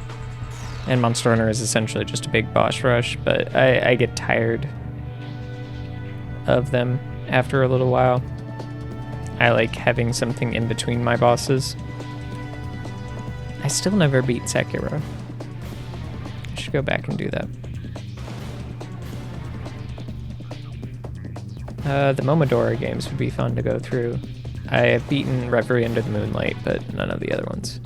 and Monster Hunter is essentially just a big boss rush, but I get tired of them after a little while. I like having something in between my bosses. I still never beat Sekiro. I should go back and do that. The Momodora games would be fun to go through. I have beaten Reverie Under the Moonlight, but none of the other ones.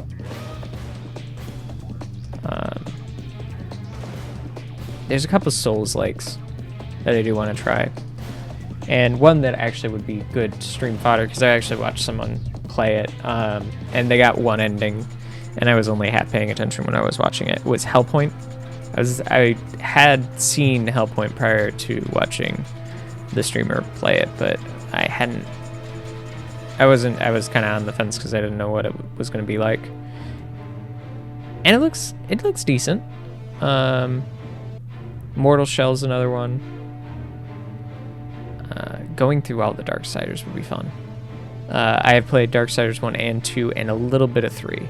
There's a couple Souls-likes that I do want to try. And one that actually would be good stream fodder, because I actually watched someone play it, and they got one ending, and I was only half paying attention when I was watching it, was Hellpoint. I had seen Hellpoint prior to watching the streamer play it, but I was kind of on the fence because I didn't know what it was going to be like. And it looks decent. Mortal Shell's another one. Going through all the Darksiders would be fun. I have played Darksiders 1 and 2 and a little bit of 3.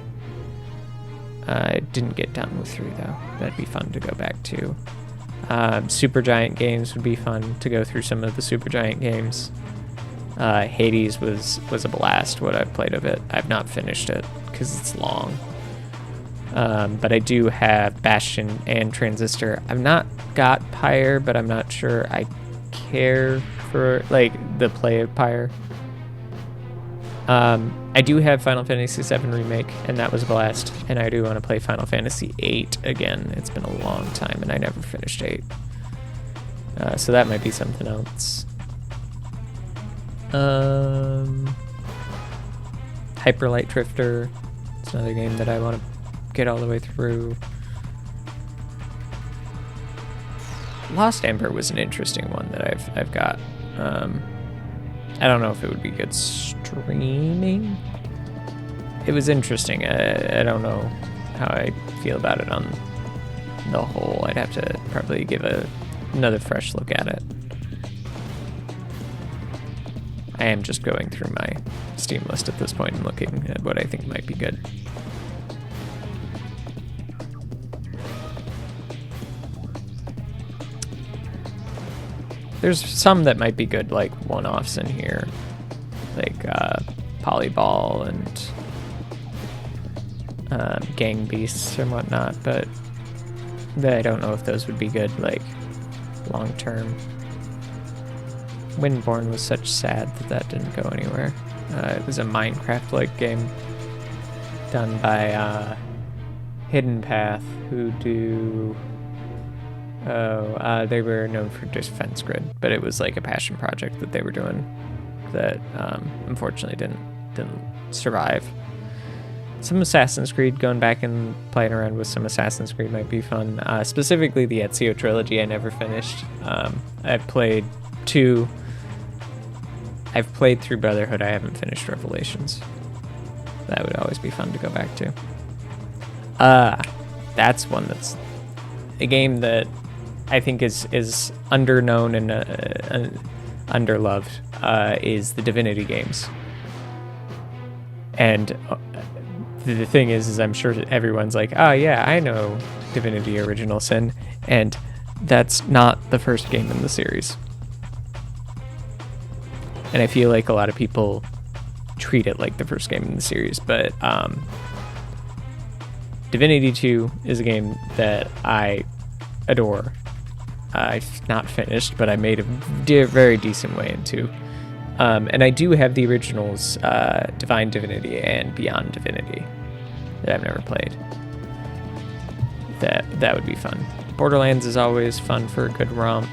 I didn't get done with 3 though. That'd be fun to go back to. Supergiant games would be fun to go through some of the Supergiant games. Hades was a blast, what I've played of it. I've not finished it because it's long. But I do have Bastion and Transistor. I've not got Pyre, but I'm not sure I care for like the play of Pyre. I do have Final Fantasy VII Remake, and that was a blast. And I do want to play Final Fantasy VIII again. It's been a long time, and I never finished 8. So that might be something else. Hyper Light Drifter. It's another game that I want to get all the way through. Lost Ember was an interesting one that I've got. I don't know if it would be good streaming. It was interesting. I don't know how I feel about it on the whole. I'd have to probably give another fresh look at it. I am just going through my Steam list at this point and looking at what I think might be good. There's some that might be good, like one-offs in here, like Polyball and Gang Beasts and whatnot, but I don't know if those would be good, like, long-term. Windborne was such sad that didn't go anywhere. It was a Minecraft-like game done by Hidden Path, who do... they were known for Defense Grid, but it was like a passion project that they were doing that unfortunately didn't survive. Some Assassin's Creed, going back and playing around with some Assassin's Creed might be fun. Specifically the Ezio trilogy I never finished. I've played 2. I've played through Brotherhood. I haven't finished Revelations. That would always be fun to go back to. That's one that's a game that I think is underknown and underloved, is the Divinity games. And the thing is I'm sure everyone's like, oh yeah, I know Divinity Original Sin, and that's not the first game in the series. And I feel like a lot of people treat it like the first game in the series, but Divinity 2 is a game that I adore. I've not finished, but I made a very decent way into. And I do have the originals, Divine Divinity and Beyond Divinity, that I've never played. That would be fun. Borderlands is always fun for a good romp,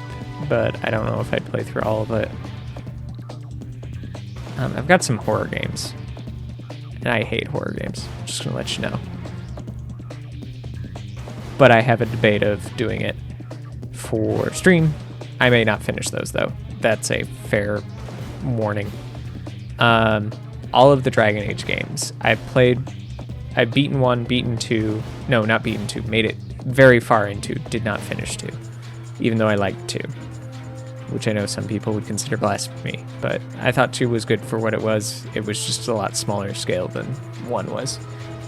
but I don't know if I'd play through all of it. I've got some horror games, and I hate horror games. I'm just gonna let you know. But I have a debate of doing it for stream. I may not finish those though. That's a fair warning. All of the Dragon Age games I've played. I've beaten 1, beaten 2. No, not beaten 2. Made it very far into. Did not finish 2, even though I liked 2, which I know some people would consider blasphemy. But I thought 2 was good for what it was. It was just a lot smaller scale than 1 was.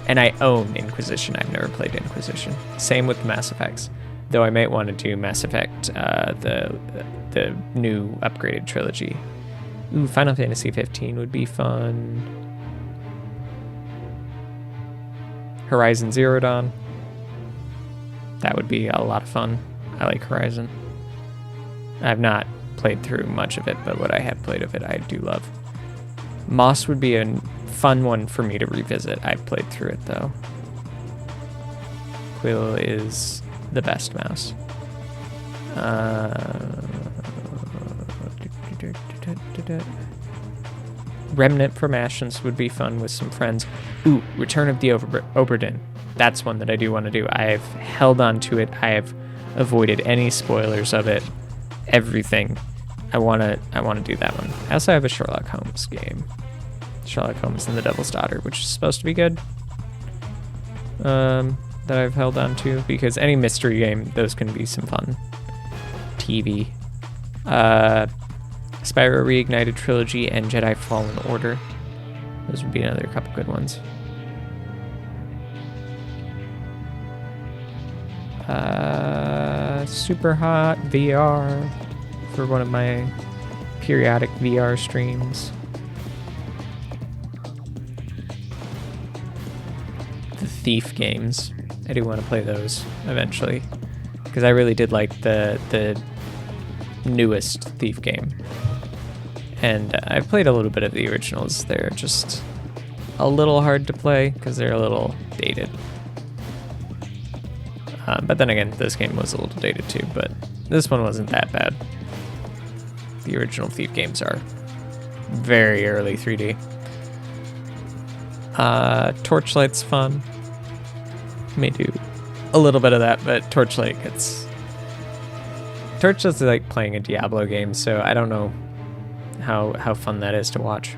And I own Inquisition. I've never played Inquisition. Same with Mass Effects. Though I might want to do Mass Effect, the new upgraded trilogy. Ooh, Final Fantasy 15 would be fun. Horizon Zero Dawn. That would be a lot of fun. I like Horizon. I've not played through much of it, but what I have played of it, I do love. Moss would be a fun one for me to revisit. I've played through it, though. Quill is the best mouse. Remnant from Ashes would be fun with some friends. Ooh, Return of the Oberdin. That's one that I do want to do. I have held on to it. I have avoided any spoilers of it. Everything. I want to do that one. I also have a Sherlock Holmes game. Sherlock Holmes and the Devil's Daughter, which is supposed to be good. That I've held on to, because any mystery game, those can be some fun. TV. Spyro Reignited Trilogy and Jedi Fallen Order. Those would be another couple good ones. Super Hot VR for one of my periodic VR streams. The Thief games. I do want to play those eventually, because I really did like the newest Thief game. And I've played a little bit of the originals. They're just a little hard to play because they're a little dated. But then again, this game was a little dated too, but this one wasn't that bad. The original Thief games are very early 3D. Torchlight's fun. May do a little bit of that, but Torchlight is like playing a Diablo game, so I don't know how fun that is to watch.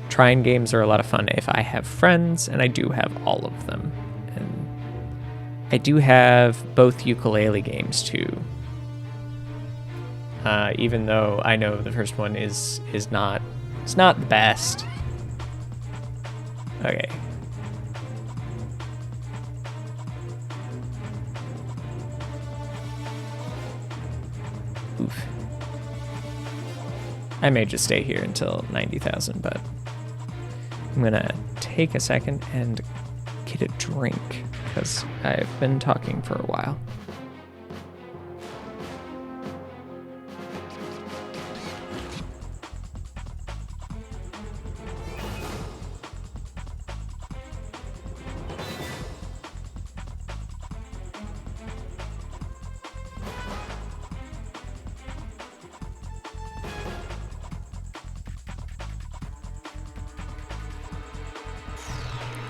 Trine games are a lot of fun if I have friends, and I do have all of them. And I do have both ukulele games too. Even though I know the first one is not the best. Okay. Oof. I may just stay here until 90,000, but I'm gonna take a second and get a drink because I've been talking for a while.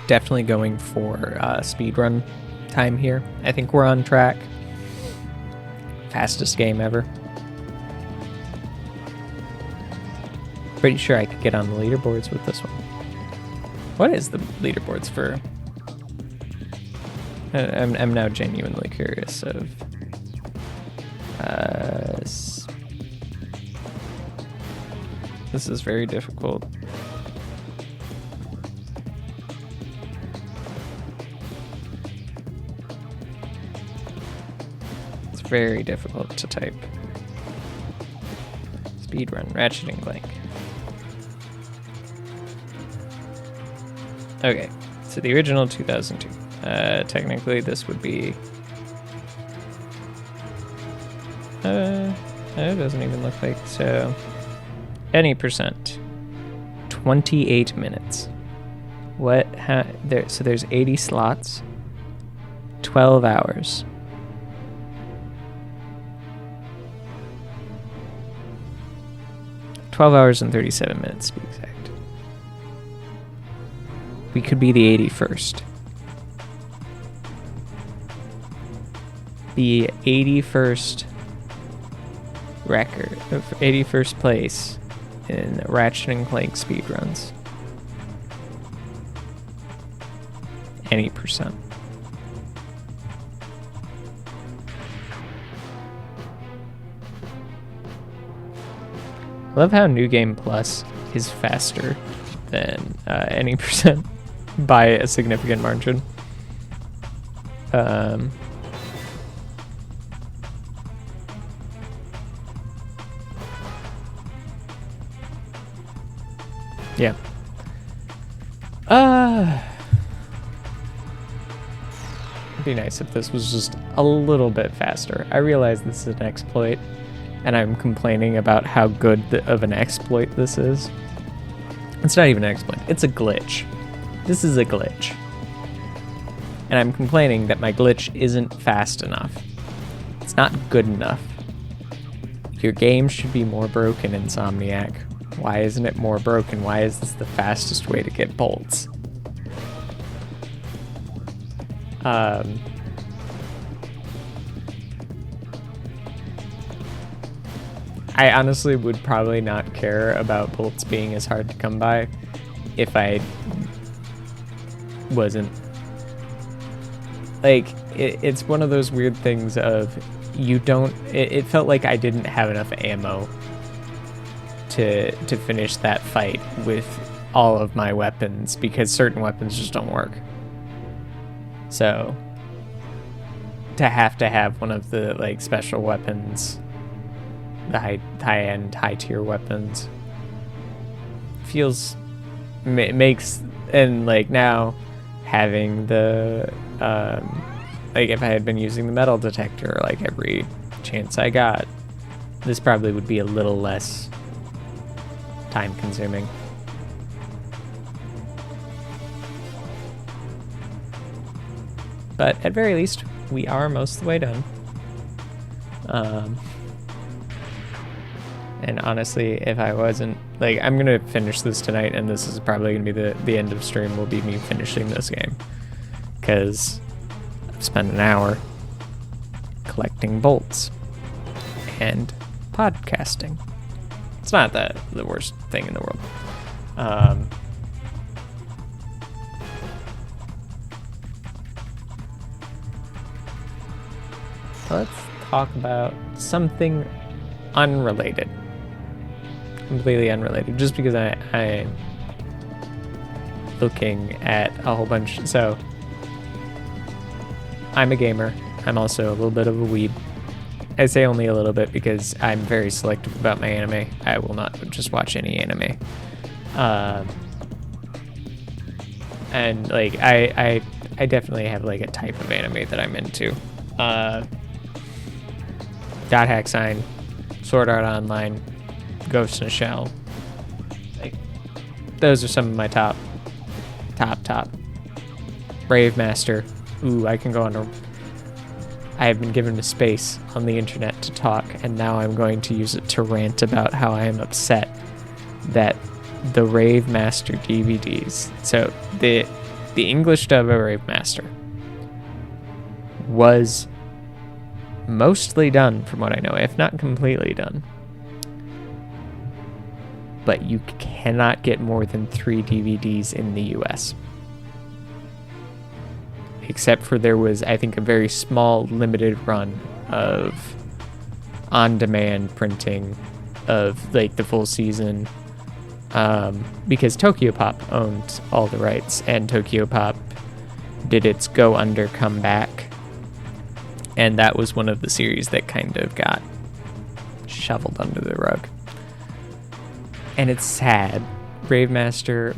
Definitely going for speedrun time here. I think we're on track. Fastest game ever. Pretty sure I could get on the leaderboards with this one. What is the leaderboards for? I'm now genuinely curious of. This is very difficult. Very difficult to type. Speedrun, Ratchet and Clank. Okay, so the original 2002. Technically this would be... it doesn't even look like, so... Any percent. 28 minutes. What? So there's 80 slots. 12 hours. $12 and 37 minutes to be exact. We could be the 81st. The 81st record of 81st place in Ratchet and Clank speedruns. Any percent. I love how New Game Plus is faster than any percent by a significant margin. Yeah. It'd be nice if this was just a little bit faster. I realize this is an exploit, and I'm complaining about how good of an exploit this is. It's not even an exploit, it's a glitch. This is a glitch. And I'm complaining that my glitch isn't fast enough. It's not good enough. Your game should be more broken, Insomniac. Why isn't it more broken? Why is this the fastest way to get bolts? I honestly would probably not care about bolts being as hard to come by if I wasn't... Like, it's one of those weird things of you don't... It felt like I didn't have enough ammo to finish that fight with all of my weapons, because certain weapons just don't work. So to have one of the like special weapons, the high-end, high-tier weapons, feels makes, and like now having the like if I had been using the metal detector like every chance I got, this probably would be a little less time consuming. But at very least, we are most of the way done. And honestly, if I wasn't, like, I'm gonna finish this tonight, and this is probably gonna be the end of stream will be me finishing this game. Because I've spent an hour collecting bolts and podcasting. It's not the worst thing in the world. Let's talk about something unrelated. Completely unrelated. Just because I'm looking at a whole bunch. So, I'm a gamer. I'm also a little bit of a weeb. I say only a little bit because I'm very selective about my anime. I will not just watch any anime. And like I definitely have like a type of anime that I'm into. Dot Hack Sign, Sword Art Online, Ghost in a Shell. Like, those are some of my top. Brave Master. Ooh, I can go on. I have been given a space on the internet to talk, and now I'm going to use it to rant about how I am upset that the Rave Master DVDs, so the English dub of Rave Master was mostly done, from what I know, if not completely done. But you cannot get more than 3 DVDs in the US. Except for there was, I think, a very small limited run of on-demand printing of like the full season, because Tokyo Pop owned all the rights, and Tokyo Pop did its Go Under Come Back, and that was one of the series that kind of got shoveled under the rug. And it's sad. Rave Master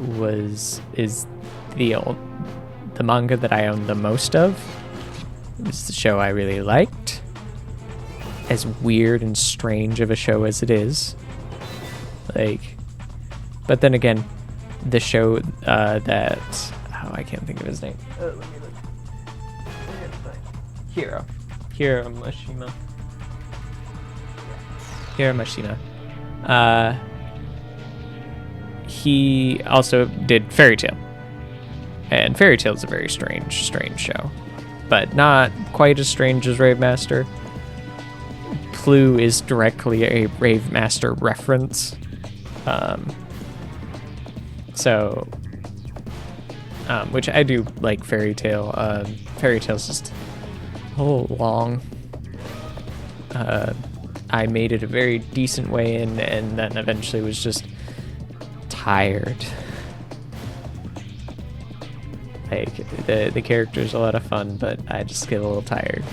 is the manga that I own the most of. It was the show I really liked. As weird and strange of a show as it is, Like, but then again, the show that I can't think of his name. Let me look. Hiro Mashima. Hiro Mashima. He also did Fairy Tail. And Fairy Tail is a very strange show. But not quite as strange as Rave Master. Plu is directly a Rave Master reference. Which I do like Fairy Tail. Fairy Tail's just a little long. I made it a very decent way in, and then eventually was just tired. Like, the character's a lot of fun, but I just get a little tired.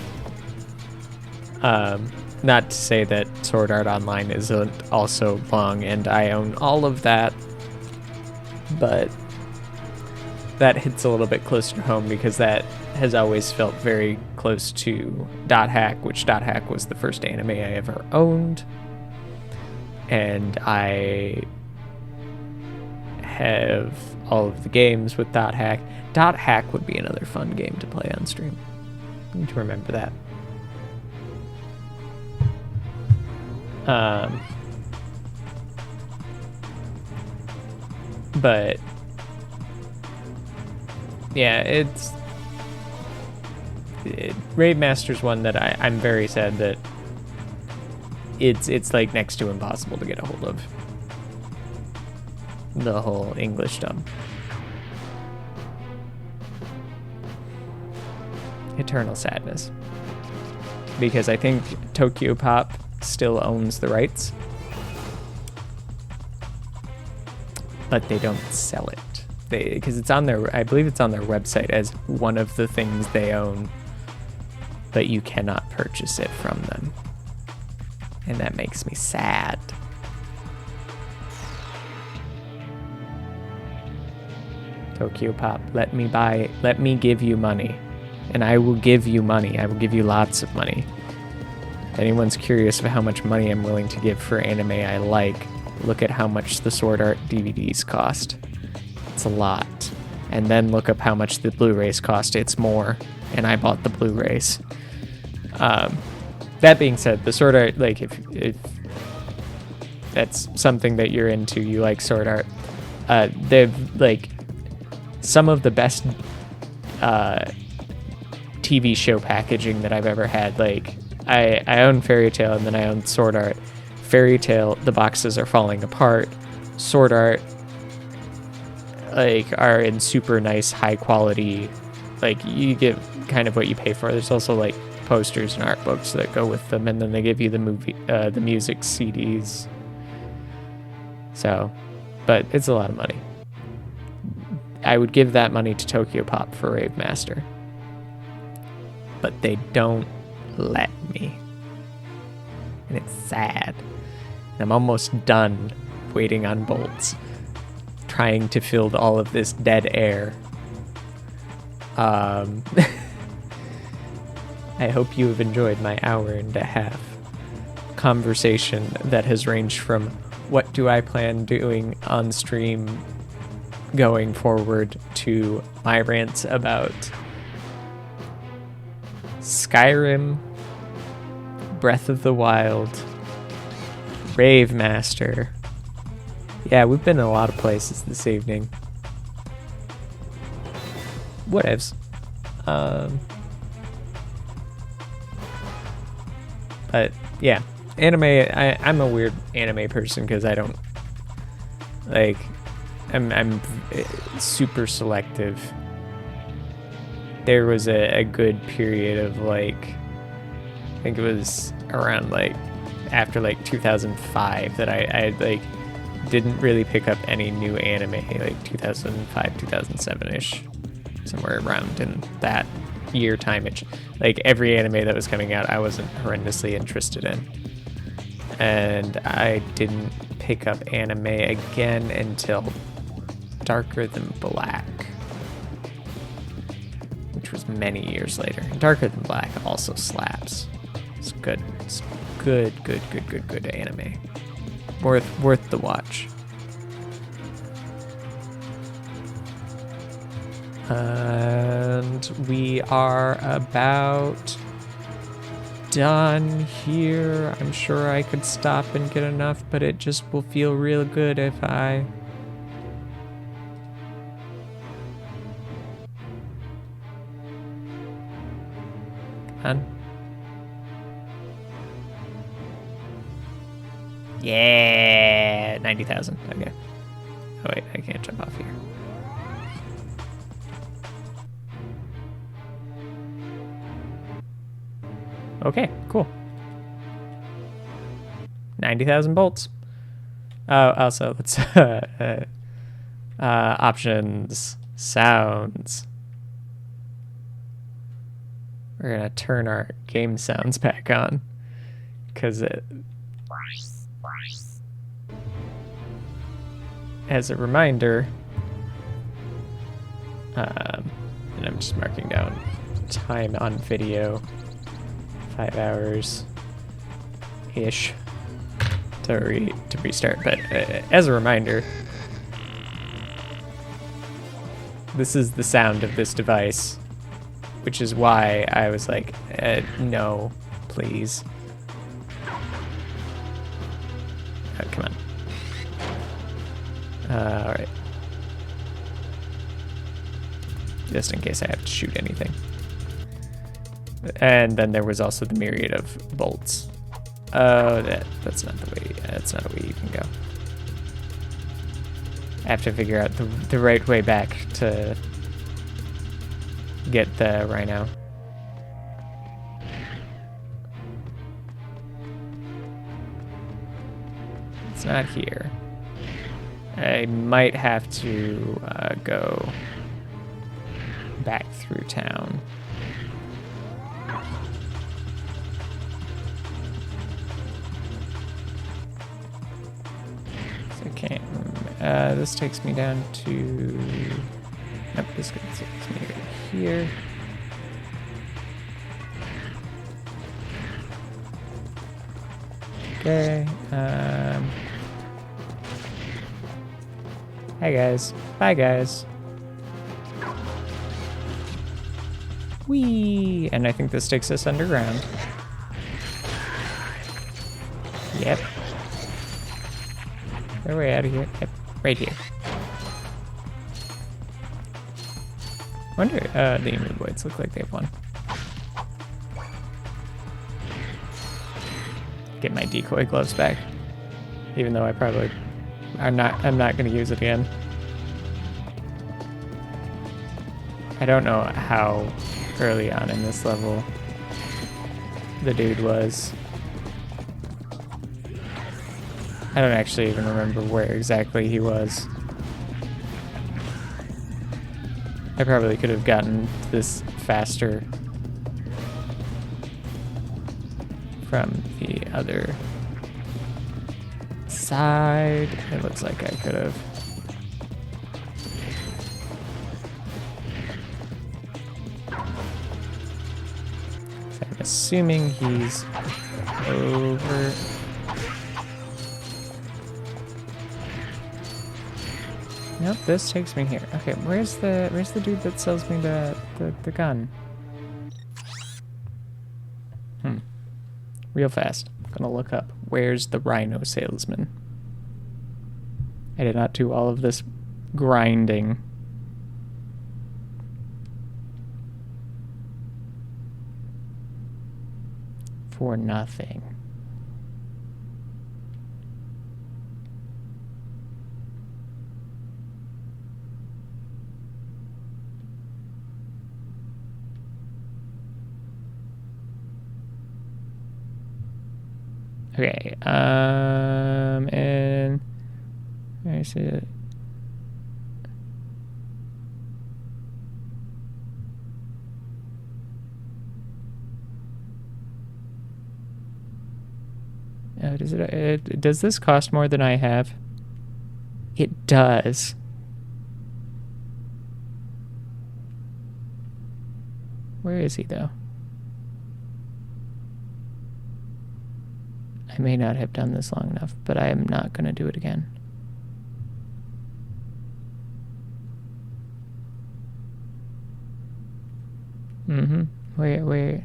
Not to say that Sword Art Online isn't also long, and I own all of that, but that hits a little bit closer to home because that has always felt very close to Dot Hack, which Dot Hack was the first anime I ever owned. And I have all of the games with Dot Hack. Dot Hack would be another fun game to play on stream. I need to remember that. But yeah, Rave Master's one that I'm very sad that it's like next to impossible to get a hold of. The whole English dub. Eternal sadness. Because I think Tokyo Pop still owns the rights, but they don't sell it. Because it's on their, I believe it's on their website as one of the things they own, but you cannot purchase it from them. And that makes me sad. Tokyo Pop, let me give you money. And I will give you money. I will give you lots of money. If anyone's curious of how much money I'm willing to give for anime I like, look at how much the Sword Art DVDs cost. It's a lot. And then look up how much the Blu-rays cost. It's more. And I bought the Blu-rays. That being said, the Sword Art, like, if that's something that you're into, you like Sword Art, they've, like, some of the best TV show packaging that I've ever had. Like, I own Fairy Tail, and then I own Sword Art. Fairy Tail, the boxes are falling apart. Sword Art, like, are in super nice, high quality. Like, you get kind of what you pay for. There's also, like, posters and art books that go with them, and then they give you the music CDs. So, but it's a lot of money. I would give that money to Tokyo Pop for Rave Master, but they don't let me, and it's sad. I'm almost done waiting on bolts, trying to fill all of this dead air. I hope you have enjoyed my hour and a half conversation that has ranged from what do I plan doing on stream going forward to my rants about Skyrim, Breath of the Wild, Rave Master. Yeah, we've been in a lot of places this evening. Whatevs. But yeah, anime, I'm a weird anime person because I don't, like, I'm super selective. There was a good period of, like, I think it was around, like, after, like, 2005 that I like, didn't really pick up any new anime, like 2005, 2007-ish, somewhere around in that year timage. Like, every anime that was coming out, I wasn't horrendously interested in. And I didn't pick up anime again until Darker Than Black, which was many years later. Darker Than Black also slaps. It's good. It's good anime. Worth the watch. And we are about done here. I'm sure I could stop and get enough, but it just will feel real good if I... Come on. Yeah, 90,000. Okay. Oh wait, I can't jump off here. Okay, cool. 90,000 bolts. Oh, also, let's options, sounds. We're gonna turn our game sounds back on, because as a reminder, and I'm just marking down time on video, 5 hours ish to restart. But as a reminder, this is the sound of this device, which is why I was like, no, please. Oh, come on. All right. Just in case I have to shoot anything. And then there was also the myriad of bolts. Oh, that's not the way. That's not a way you can go. I have to figure out the right way back to get the rhino. It's not here. I might have to go back through town. So okay, this takes me down to... Nope, this takes me right here. Okay, hi guys. Bye guys. Whee! And I think this takes us underground. Yep. They're way out of here. Yep, right here. Wonder, the Emuloids look like they have one. Get my decoy gloves back. Even though I'm not gonna use it again. I don't know how early on in this level the dude was. I don't actually even remember where exactly he was. I probably could have gotten this faster from the other side. It looks like I could have. So I'm assuming he's over. Nope, this takes me here. Okay, where's the dude that sells me the gun? Real fast. I'm gonna look up. Where's the rhino salesman? I did not do all of this grinding. For nothing. Okay, and I see it. Does this cost more than I have? It does. Where is he though? I may not have done this long enough, but I am not going to do it again. Wait.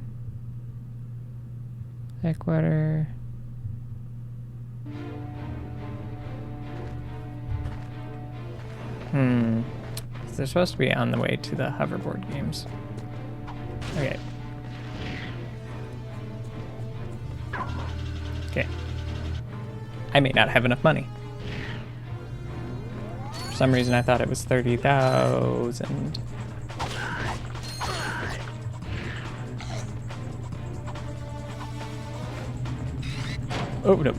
Backwater. They're supposed to be on the way to the hoverboard games. Okay. Okay. I may not have enough money. For some reason I thought it was 30,000. Oh no.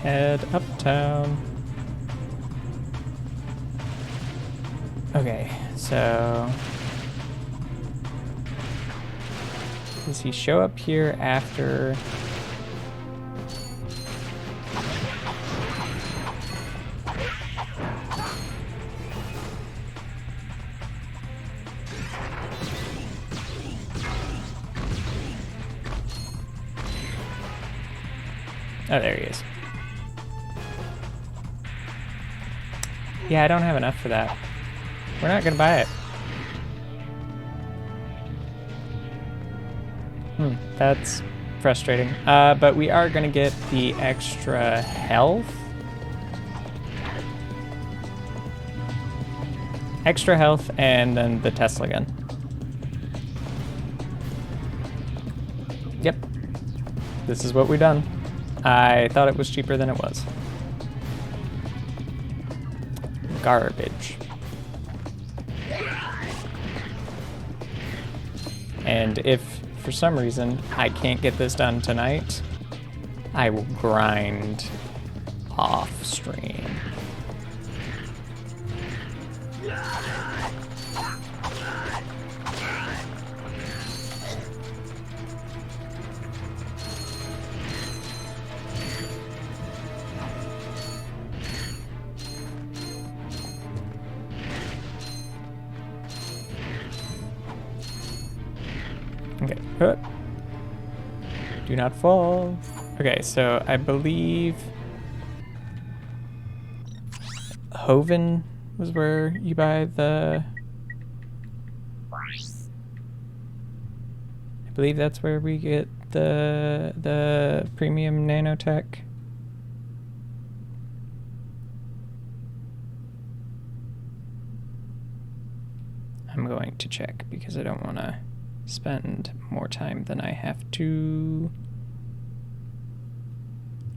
Head uptown. Okay, so does he show up here after? Oh, there he is. Yeah, I don't have enough for that. We're not gonna buy it. That's frustrating. But we are gonna get the extra health. Extra health and then the Tesla gun. Yep. This is what we've done. I thought it was cheaper than it was. Garbage. And if for some reason I can't get this done tonight, I will grind off stream. Okay. Do not fall. Okay, so I believe Hoven was where you buy the... I believe that's where we get the premium nanotech. I'm going to check because I don't want to spend more time than I have to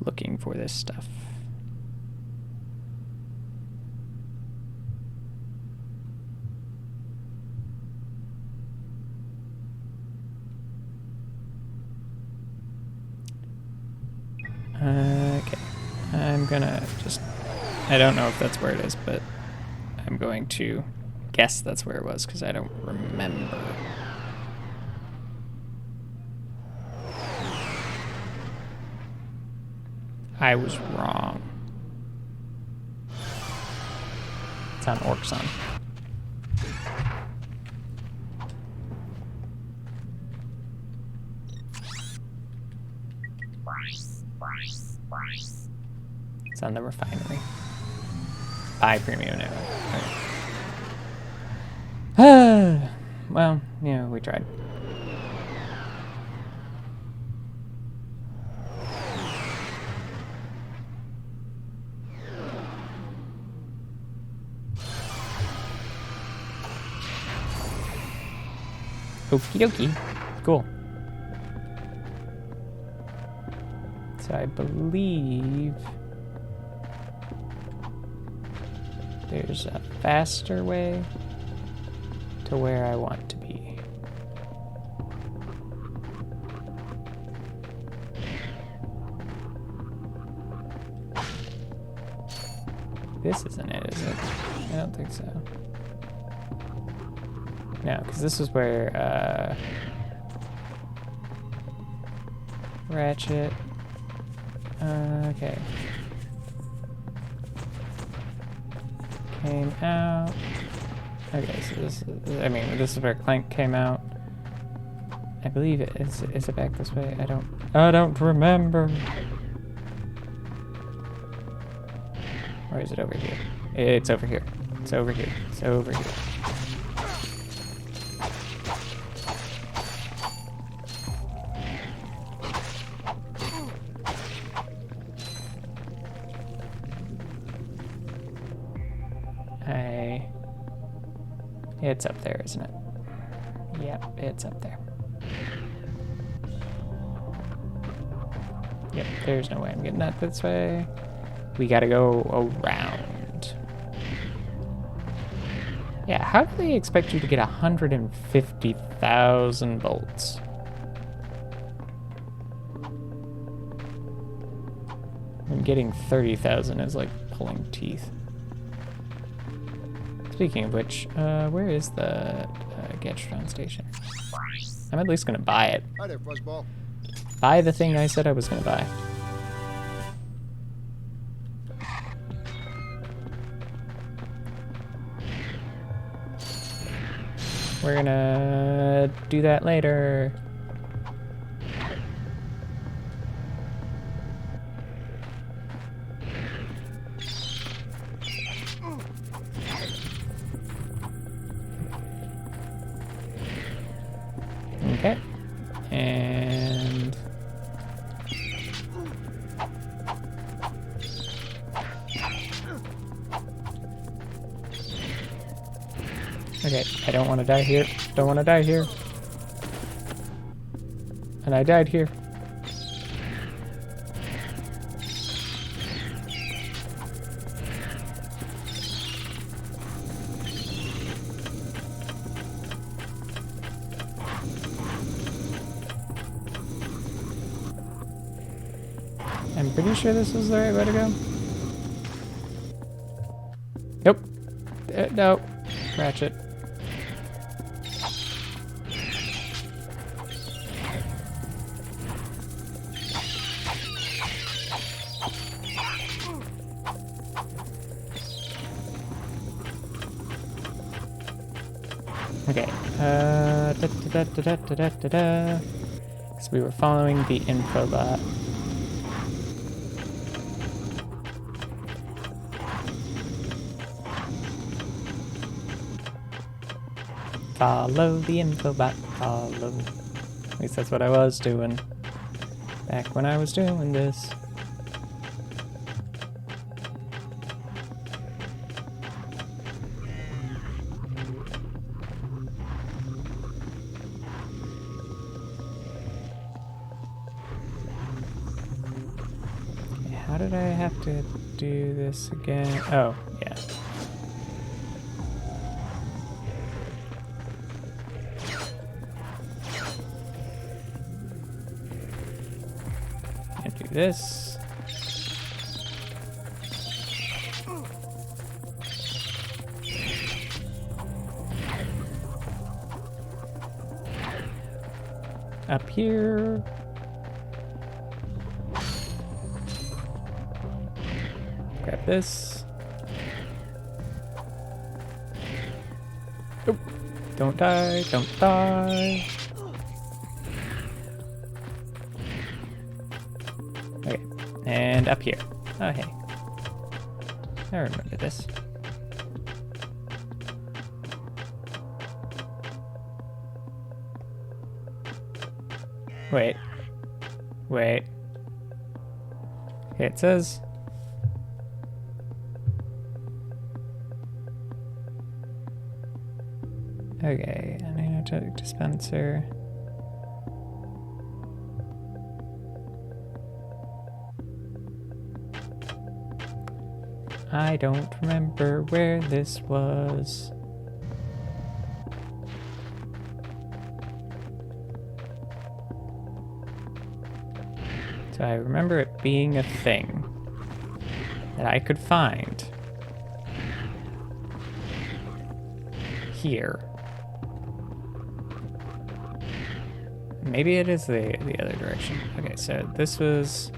looking for this stuff. Okay, I'm gonna just, I don't know if that's where it is, but I'm going to guess that's where it was because I don't remember. I was wrong. It's on Orxon. It's on the refinery. Buy premium now. Okay. Well, yeah, we tried. Okie dokie. Cool. So I believe there's a faster way to where I want to be. This isn't it, is it? I don't think so. No, because this is where Ratchet. Okay. Came out. Okay, so this is, I mean, this is where Clank came out. I believe it is it back this way? I don't remember. Or is it over here? It's over here. It's over here. It's over here. It's up there, isn't it? Yep, it's up there. Yep, there's no way I'm getting that this way. We gotta go around. Yeah, how do they expect you to get 150,000 volts? And getting 30,000 is like pulling teeth. Speaking of which, where is the Gadgetron station? I'm at least gonna buy it. Hi there, Fuzzball. Buy the thing I said I was gonna buy. We're gonna do that later. Okay, and okay, I don't want to die here. Don't want to die here. And I died here. I'm pretty sure this is the right way to go. Nope. No. Ratchet. Okay. Because we were following the info bot. Follow the info bot, follow. At least that's what I was doing back when I was doing this. Okay, how did I have to do this again? Oh, yeah. Do this. Up here. Grab this. Oh, don't die, don't die. Okay, and up here. Oh, hey. I remember this. Wait. Wait. Okay, it says... Okay, energetic dispenser. I don't remember where this was. So I remember it being a thing that I could find here. Maybe it is the other direction. Okay, so this was...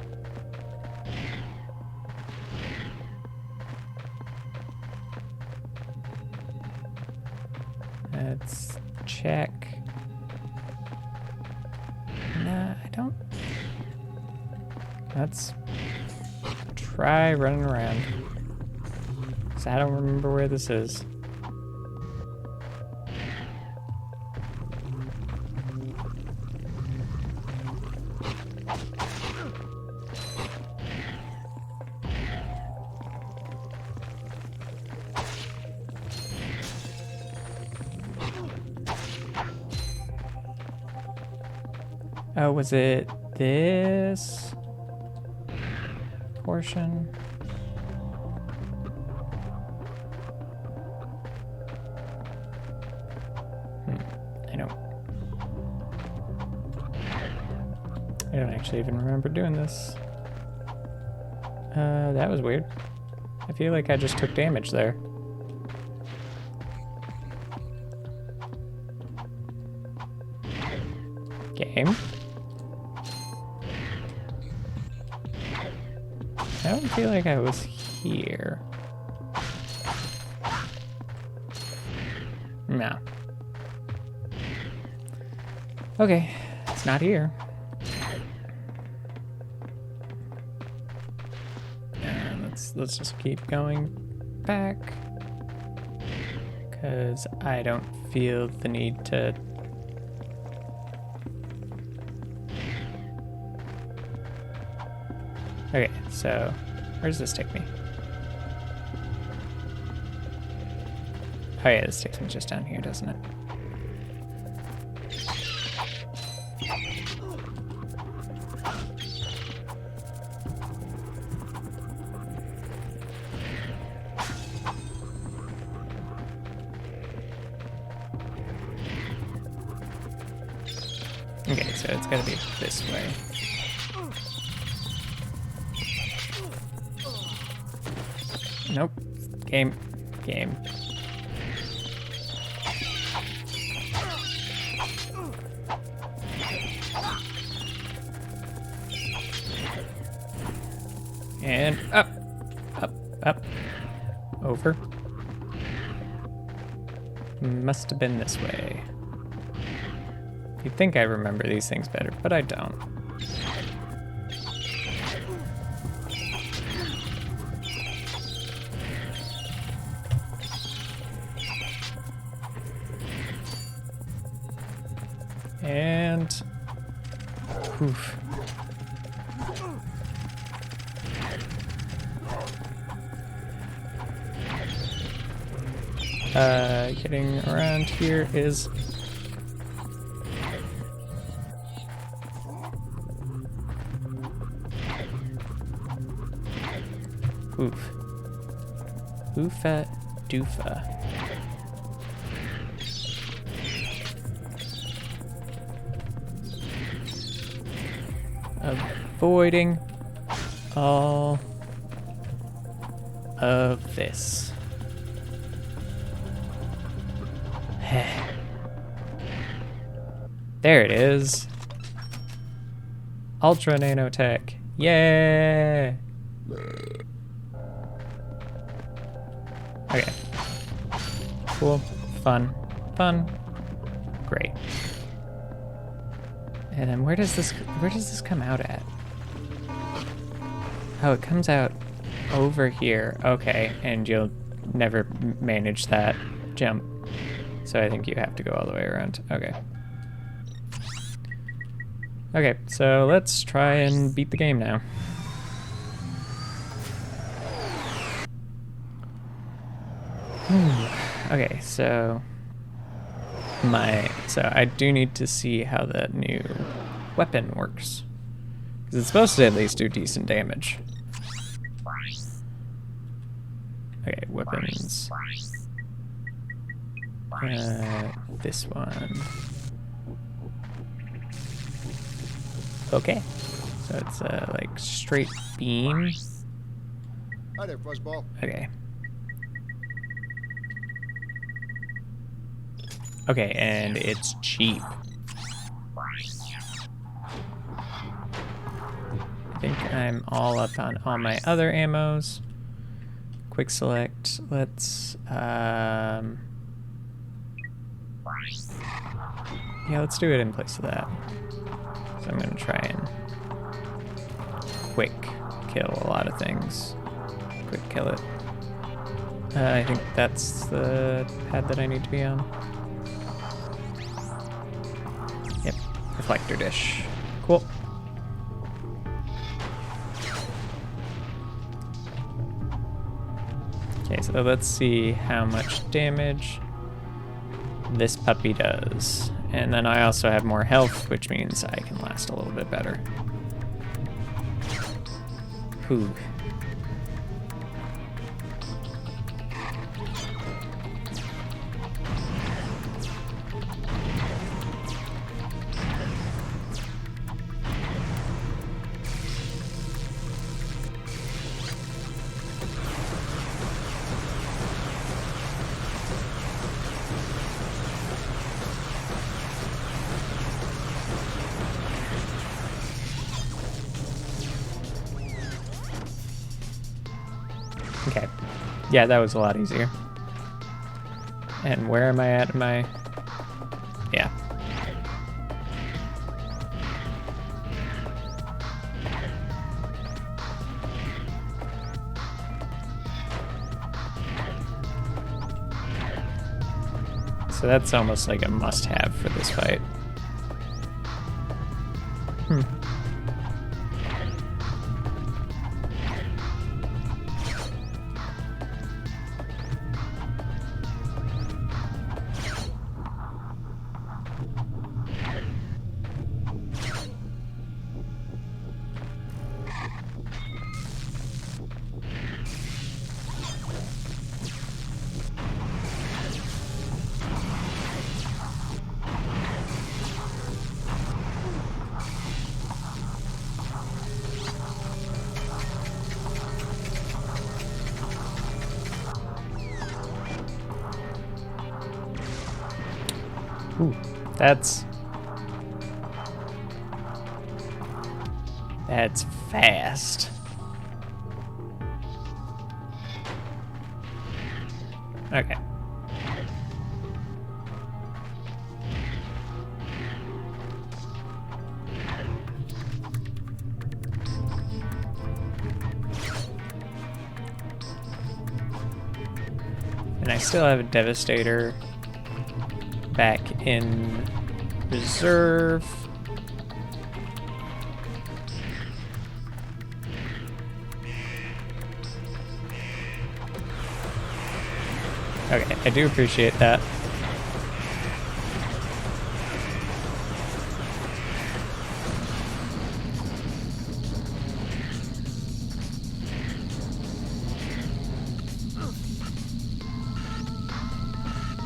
Let's check. Nah, I don't... Let's try running around. 'Cause I don't remember where this is. Oh, was it this portion? I don't actually even remember doing this. That was weird. I feel like I just took damage there. Game. I don't feel like I was here. No. Okay, it's not here. Let's just keep going back, because I don't feel the need to. Okay, so where does this take me? Oh yeah, this takes me just down here, doesn't it? Okay, so it's gotta be this way. Nope. Game. And up. Over. Must have been this way. You'd think I remember these things better, but I don't. And oof. Getting around here is oof. Oofa doofa. Avoiding all of this. There it is. Ultra nanotech. Yay! Okay. Cool. Fun. Great. And then where does this come out at? Oh, it comes out over here. Okay, and you'll never manage that jump. So I think you have to go all the way around. Okay. Okay, so let's try and beat the game now. Okay, so I do need to see how that new weapon works, because it's supposed to at least do decent damage. Okay, weapons. This one. Okay, so it's like straight beam. Hi there, Fuzzball. Okay. Okay, and it's cheap. I think I'm all up on all my other ammos. Quick select. Let's yeah, let's do it in place of that. So I'm gonna try and quick kill a lot of things. Quick kill it. I think that's the pad that I need to be on. Yep, reflector dish. Cool. Okay, so let's see how much damage this puppy does. And then I also have more health, which means I can last a little bit better. Whew. Okay. Yeah, that was a lot easier. And where am I at in my... Yeah. So that's almost like a must-have for this fight. Ooh, that's fast. Okay. And I still have a Devastator back in reserve. Okay, I do appreciate that.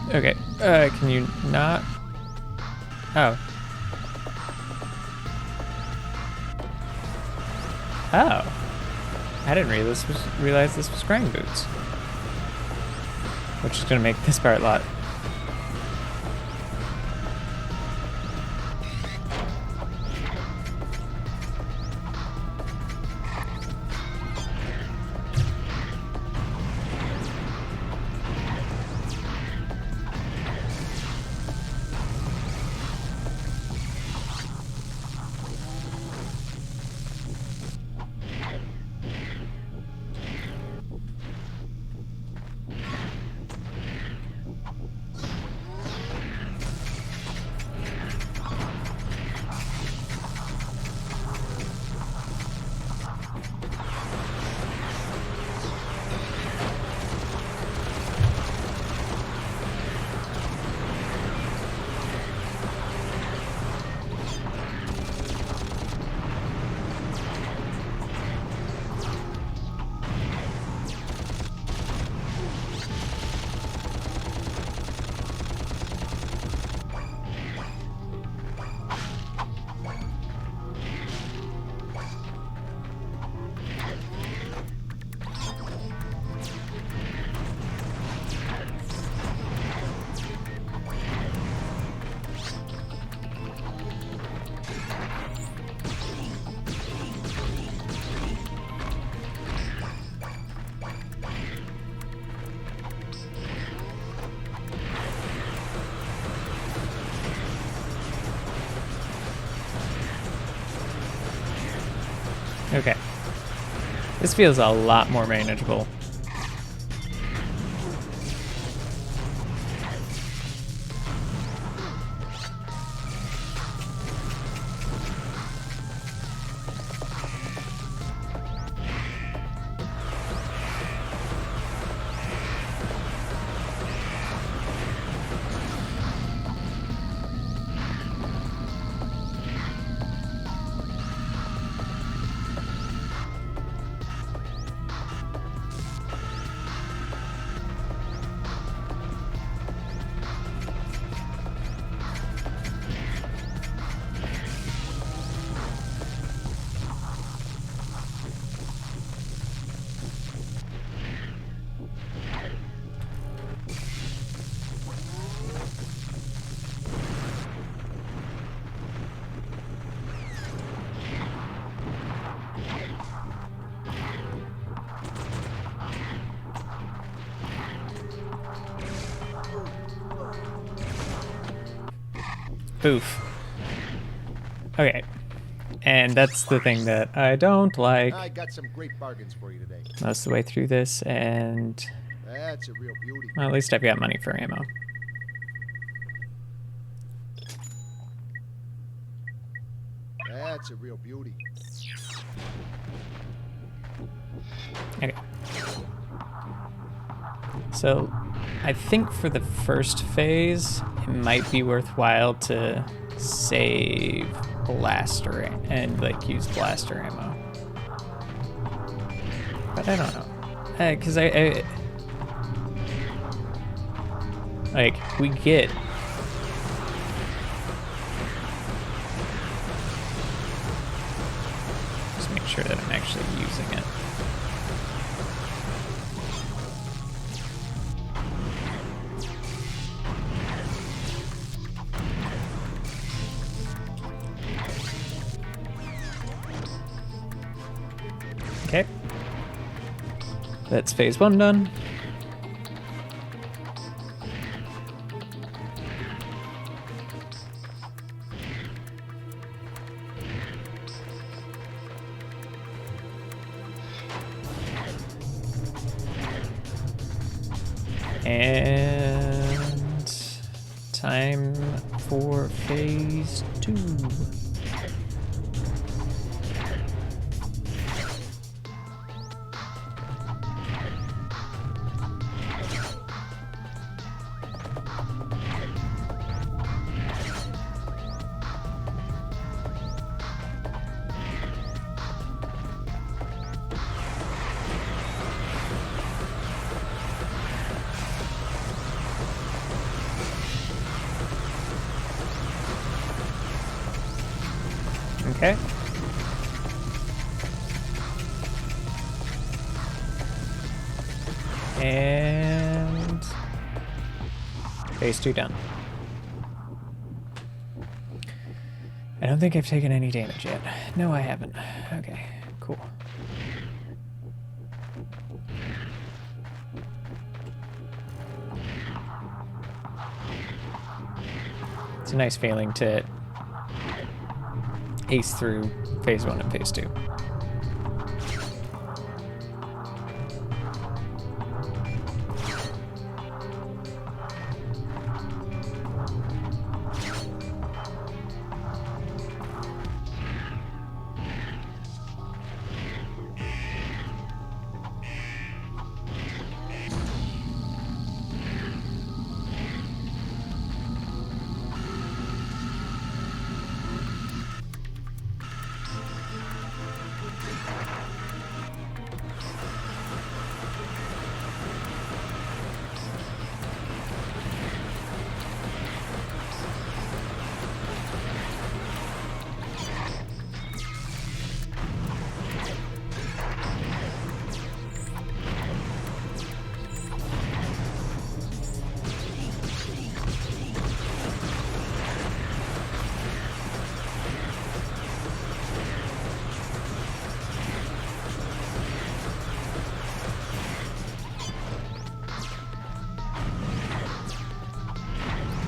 Okay, can you not? Oh. Oh. I didn't realize this was Grind Boots. Which is gonna make this part a lot. Okay. This feels a lot more manageable. Oof. Okay. And that's the thing that I don't like. I got some great bargains for you today. Most of the way through this, and That's a real beauty. well, at least I've got money for ammo. That's a real beauty. Okay. So, I think for the first phase, it might be worthwhile to save blaster and like use blaster ammo. But I don't know, because I like we get. Just make sure that I'm actually using it. Okay. That's phase 1 done. And time for phase 2. Okay. And phase 2 done. I don't think I've taken any damage yet. No, I haven't. Okay, cool. It's a nice feeling to ace through phase 1 and phase 2.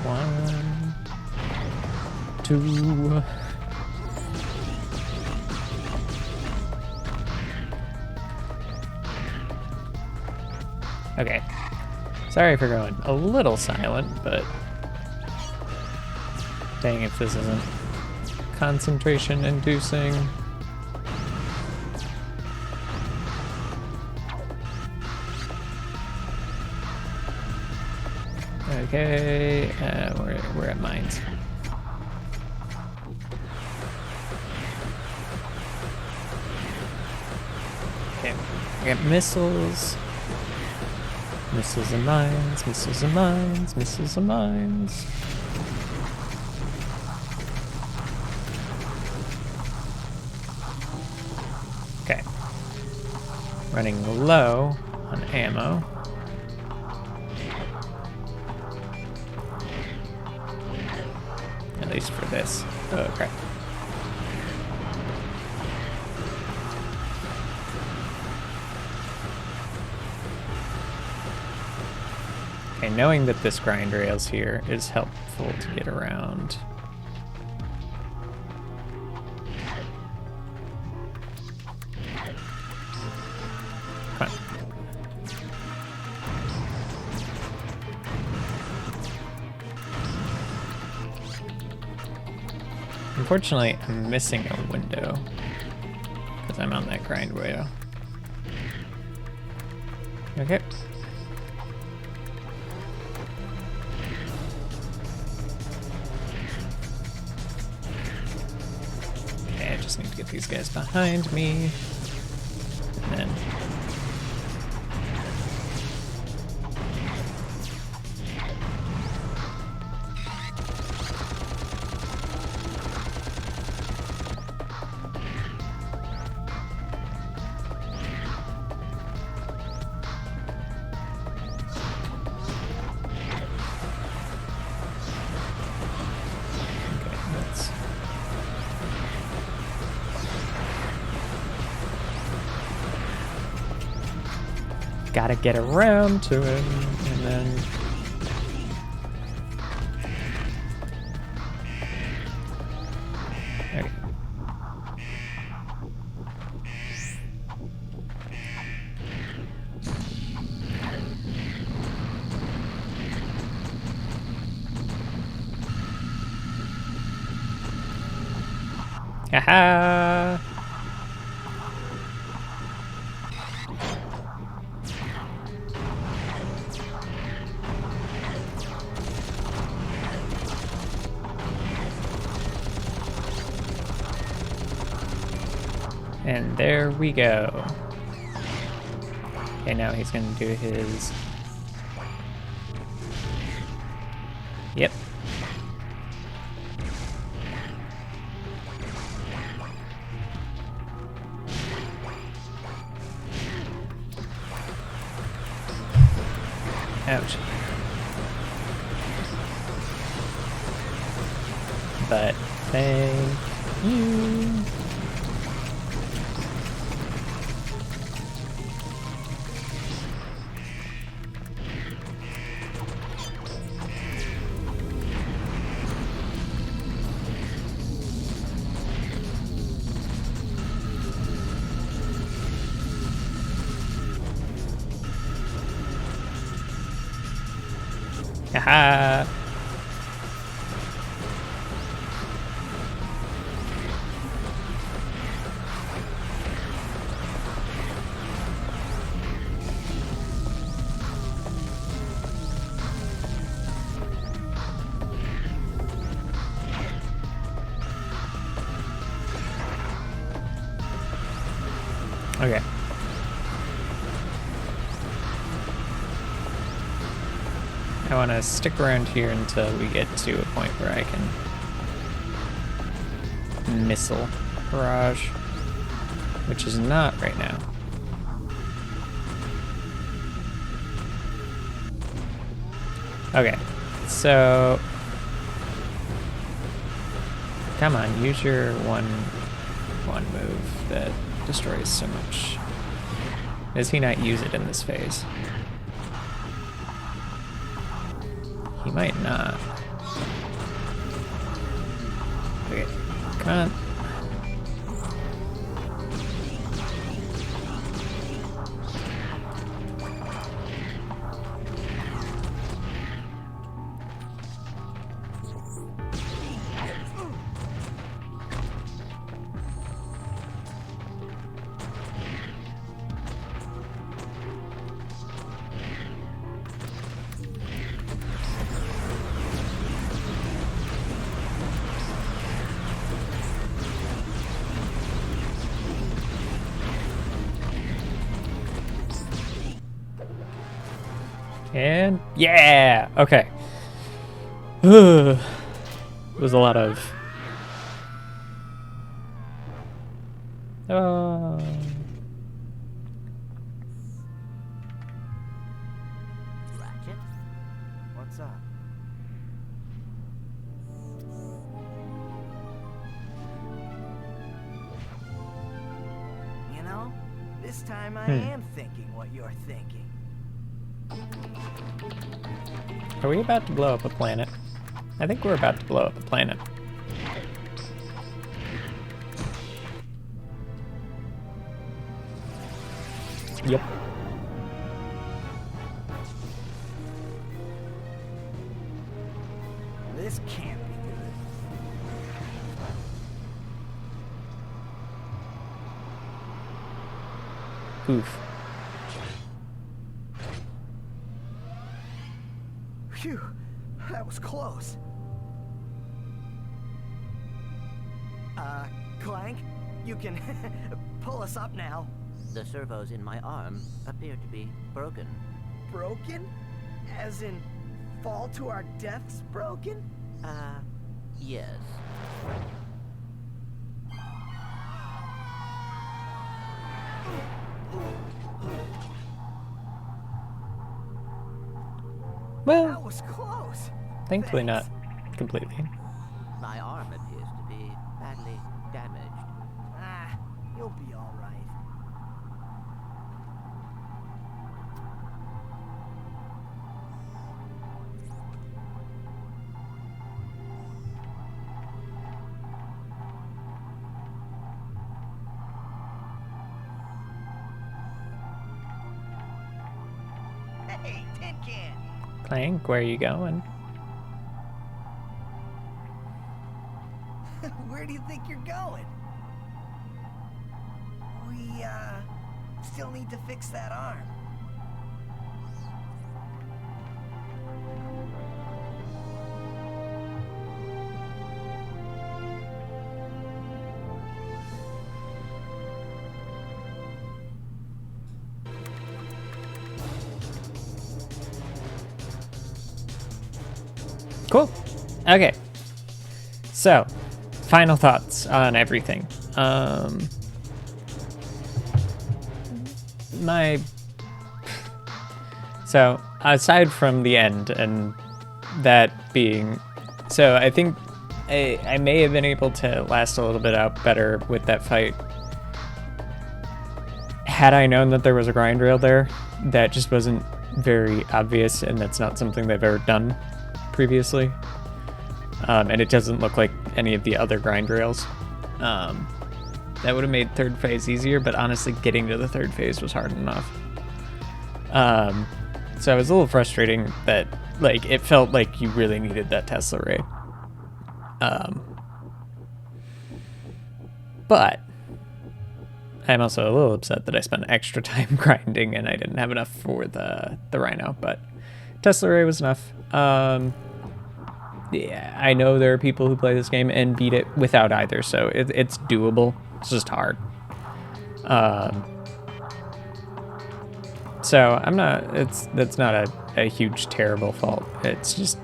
One, two. Okay. Sorry for going a little silent, but dang if this isn't concentration inducing. Okay, we're at mines. Okay, I got missiles. Missiles and mines, missiles and mines, missiles and mines. Okay. Running low on ammo. At least for this. Oh, crap. Okay, knowing that this grind rail's here is helpful to get around. Unfortunately, I'm missing a window because I'm on that grind wheel. Okay. Okay, I just need to get these guys behind me. And then gotta get around to him, and then okay. Haha. And there we go. Okay, now he's gonna do his... Yep. Ouch. But thank you. Haha. Okay. I want to stick around here until we get to a point where I can missile barrage, which is not right now. Okay, so come on, use your one move that destroys so much. Does he not use it in this phase? He might not. Okay, come on. And yeah, okay. It was a lot of Ratchet? What's up? You know, this time I am thinking what you're thinking. Are we about to blow up a planet? I think we're about to blow up a planet. Yep. This can't be Oof. Phew, that was close. Clank, you can pull us up now. The servos in my arm appear to be broken. Broken? As in, fall to our deaths broken? Yes. Well, That was close. thankfully not Thanks. completely. My arm appears to be badly damaged. You'll be all right. Hey, tin can. Clank, where are you going? Where do you think you're going? We, still need to fix that arm. Cool. Okay. So, final thoughts on everything. So, aside from the end and that being, so I think I may have been able to last a little bit out better with that fight had I known that there was a grind rail there. That just wasn't very obvious, and that's not something they've ever done previously. And it doesn't look like any of the other grind rails. That would have made third phase easier, but honestly, getting to the third phase was hard enough. So it was a little frustrating that, like, it felt like you really needed that Tesla ray. But I'm also a little upset that I spent extra time grinding and I didn't have enough for the Rhino, but Tesla ray was enough. Yeah, I know there are people who play this game and beat it without either, so it's doable. It's just hard. So I'm not. That's not a huge terrible fault. It's just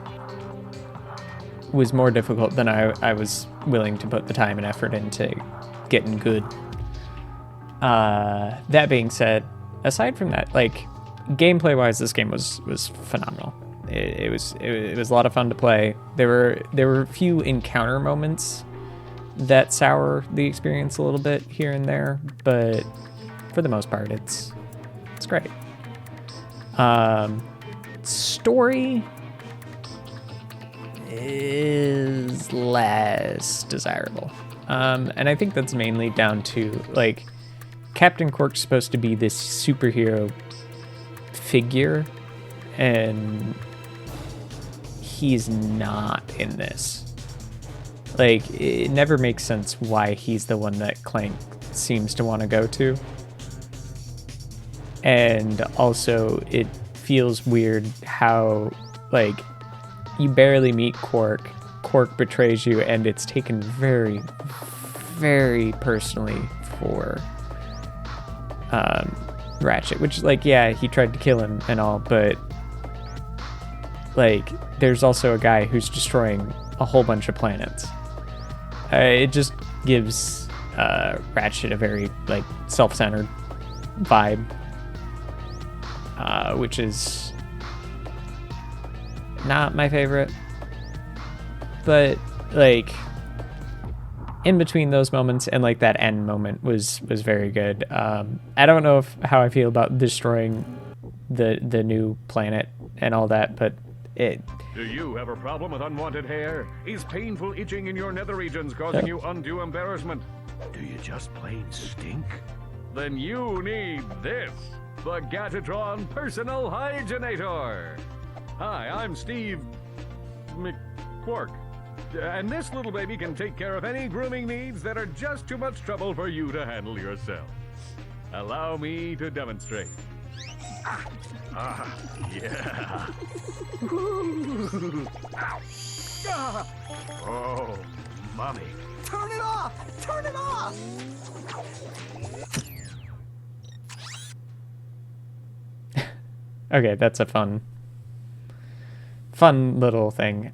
was more difficult than I was willing to put the time and effort into getting good. That being said, aside from that, like gameplay wise, this game was phenomenal. It was a lot of fun to play. There were a few encounter moments that sour the experience a little bit here and there, but for the most part, it's great. Story is less desirable, and I think that's mainly down to like Captain Quark's supposed to be this superhero figure, and he's not in this. Like, it never makes sense why he's the one that Clank seems to want to go to. And also, it feels weird how, like, you barely meet Quark. Quark betrays you, and it's taken very, very personally for Ratchet. Which, like, yeah, he tried to kill him and all, but, like, there's also a guy who's destroying a whole bunch of planets. It just gives Ratchet a very, like, self-centered vibe, which is not my favorite. But, like, in between those moments and, like, that end moment was very good. I don't know how I feel about destroying the new planet and all that, but Do you have a problem with unwanted hair? Is painful itching in your nether regions causing you undue embarrassment? Do you just plain stink? Then you need this, the Gadgetron Personal Hygienator. Hi, I'm Steve McQuark, and this little baby can take care of any grooming needs that are just too much trouble for you to handle yourself. Allow me to demonstrate. Yeah. Oh, mommy. Turn it off! Turn it off! Okay, that's a fun little thing.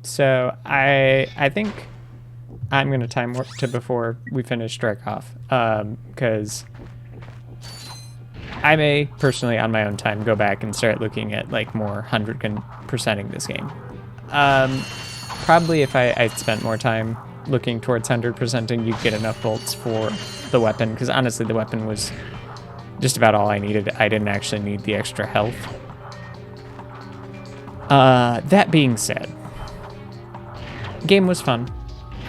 So I think I'm gonna time warp to before we finish Strike Off, because I may personally on my own time go back and start looking at like more 100%ing this game. Probably if I spent more time looking towards 100%ing, you'd get enough bolts for the weapon, because honestly the weapon was just about all I needed. I didn't actually need the extra health. That being said, game was fun.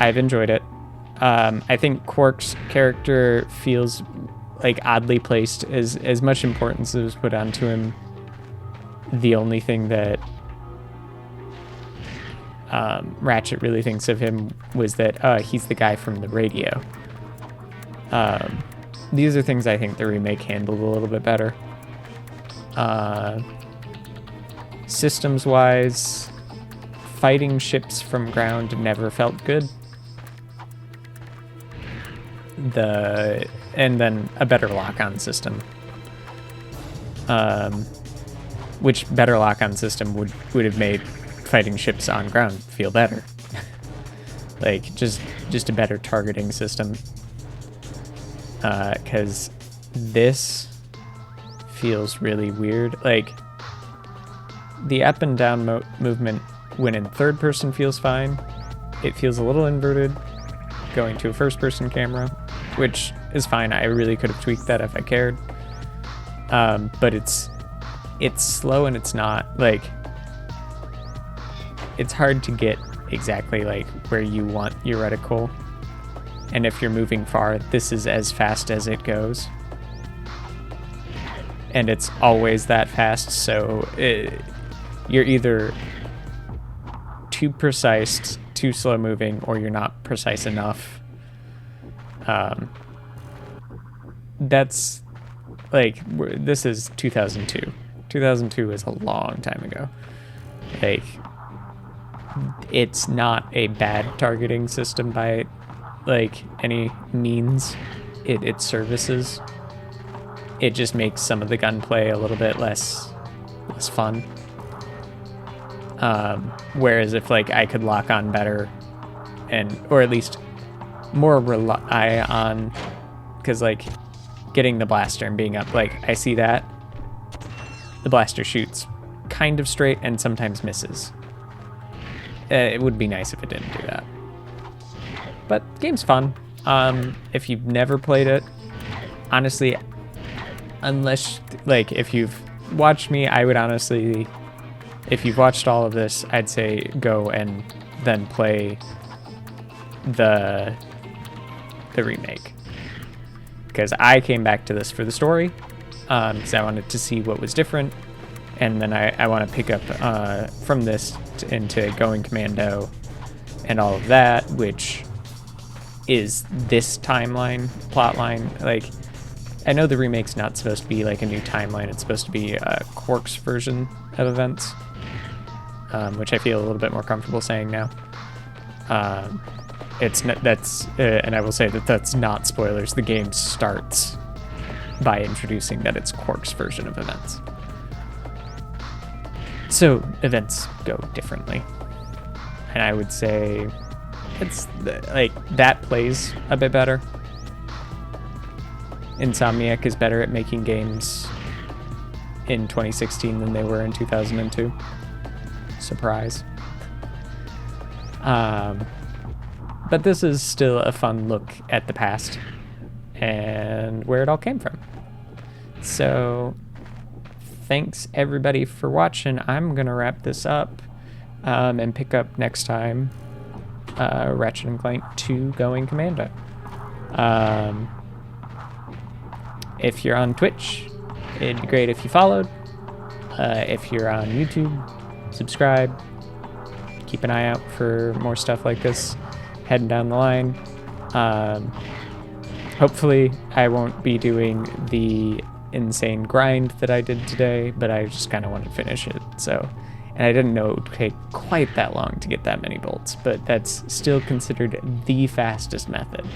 I've enjoyed it. I think Quark's character feels like oddly placed. As much importance as was put onto him, the only thing that Ratchet really thinks of him was that he's the guy from the radio. These are things I think the remake handled a little bit better. Systems wise, fighting ships from ground never felt good. And then a better lock-on system, which better lock-on system would have made fighting ships on ground feel better. Like just a better targeting system, because this feels really weird. Like the up and down movement when in third person feels fine. It feels a little inverted going to a first person camera, which is fine. I really could have tweaked that if I cared. But it's slow, and it's not like, it's hard to get exactly like where you want your reticle. And if you're moving far, this is as fast as it goes. And it's always that fast, so you're either too precise, too slow moving, or you're not precise enough. That's like, this is 2002. 2002 is a long time ago. Like, it's not a bad targeting system by like any means. It services. It just makes some of the gunplay a little bit less fun. Whereas if like I could lock on better, or at least more rely on, because like getting the blaster and being up, like I see that the blaster shoots kind of straight and sometimes misses. It would be nice if it didn't do that. But the game's fun. If you've never played it, honestly, unless like if you've watched me, I would honestly, if you've watched all of this, I'd say go and then play the remake, because I came back to this for the story, because I wanted to see what was different, and then I want to pick up from this into Going Commando and all of that, which is this timeline, plotline. Like, I know the remake's not supposed to be like a new timeline, it's supposed to be Quark's version of events, which I feel a little bit more comfortable saying now. It's not, and I will say that that's not spoilers. The game starts by introducing that it's Quark's version of events. So events go differently, and I would say it's like that plays a bit better. Insomniac is better at making games in 2016 than they were in 2002. Surprise. But this is still a fun look at the past and where it all came from. So thanks everybody for watching. I'm gonna wrap this up and pick up next time Ratchet and Clank 2 Going Commando. If you're on Twitch, it'd be great if you followed. If you're on YouTube, subscribe. Keep an eye out for more stuff like this. heading down the line. Hopefully I won't be doing the insane grind that I did today, but I just kind of want to finish it. So, and I didn't know it would take quite that long to get that many bolts, but that's still considered the fastest method.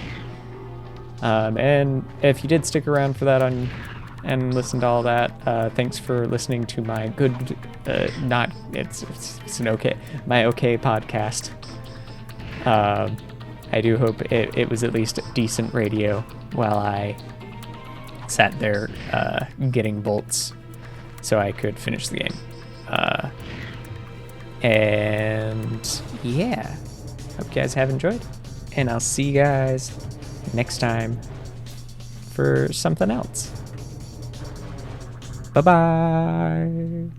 And if you did stick around for that and listen to all that, thanks for listening to my good, my okay podcast. I do hope it was at least decent radio while I sat there getting bolts so I could finish the game. And yeah, hope you guys have enjoyed, and I'll see you guys next time for something else. Bye-bye.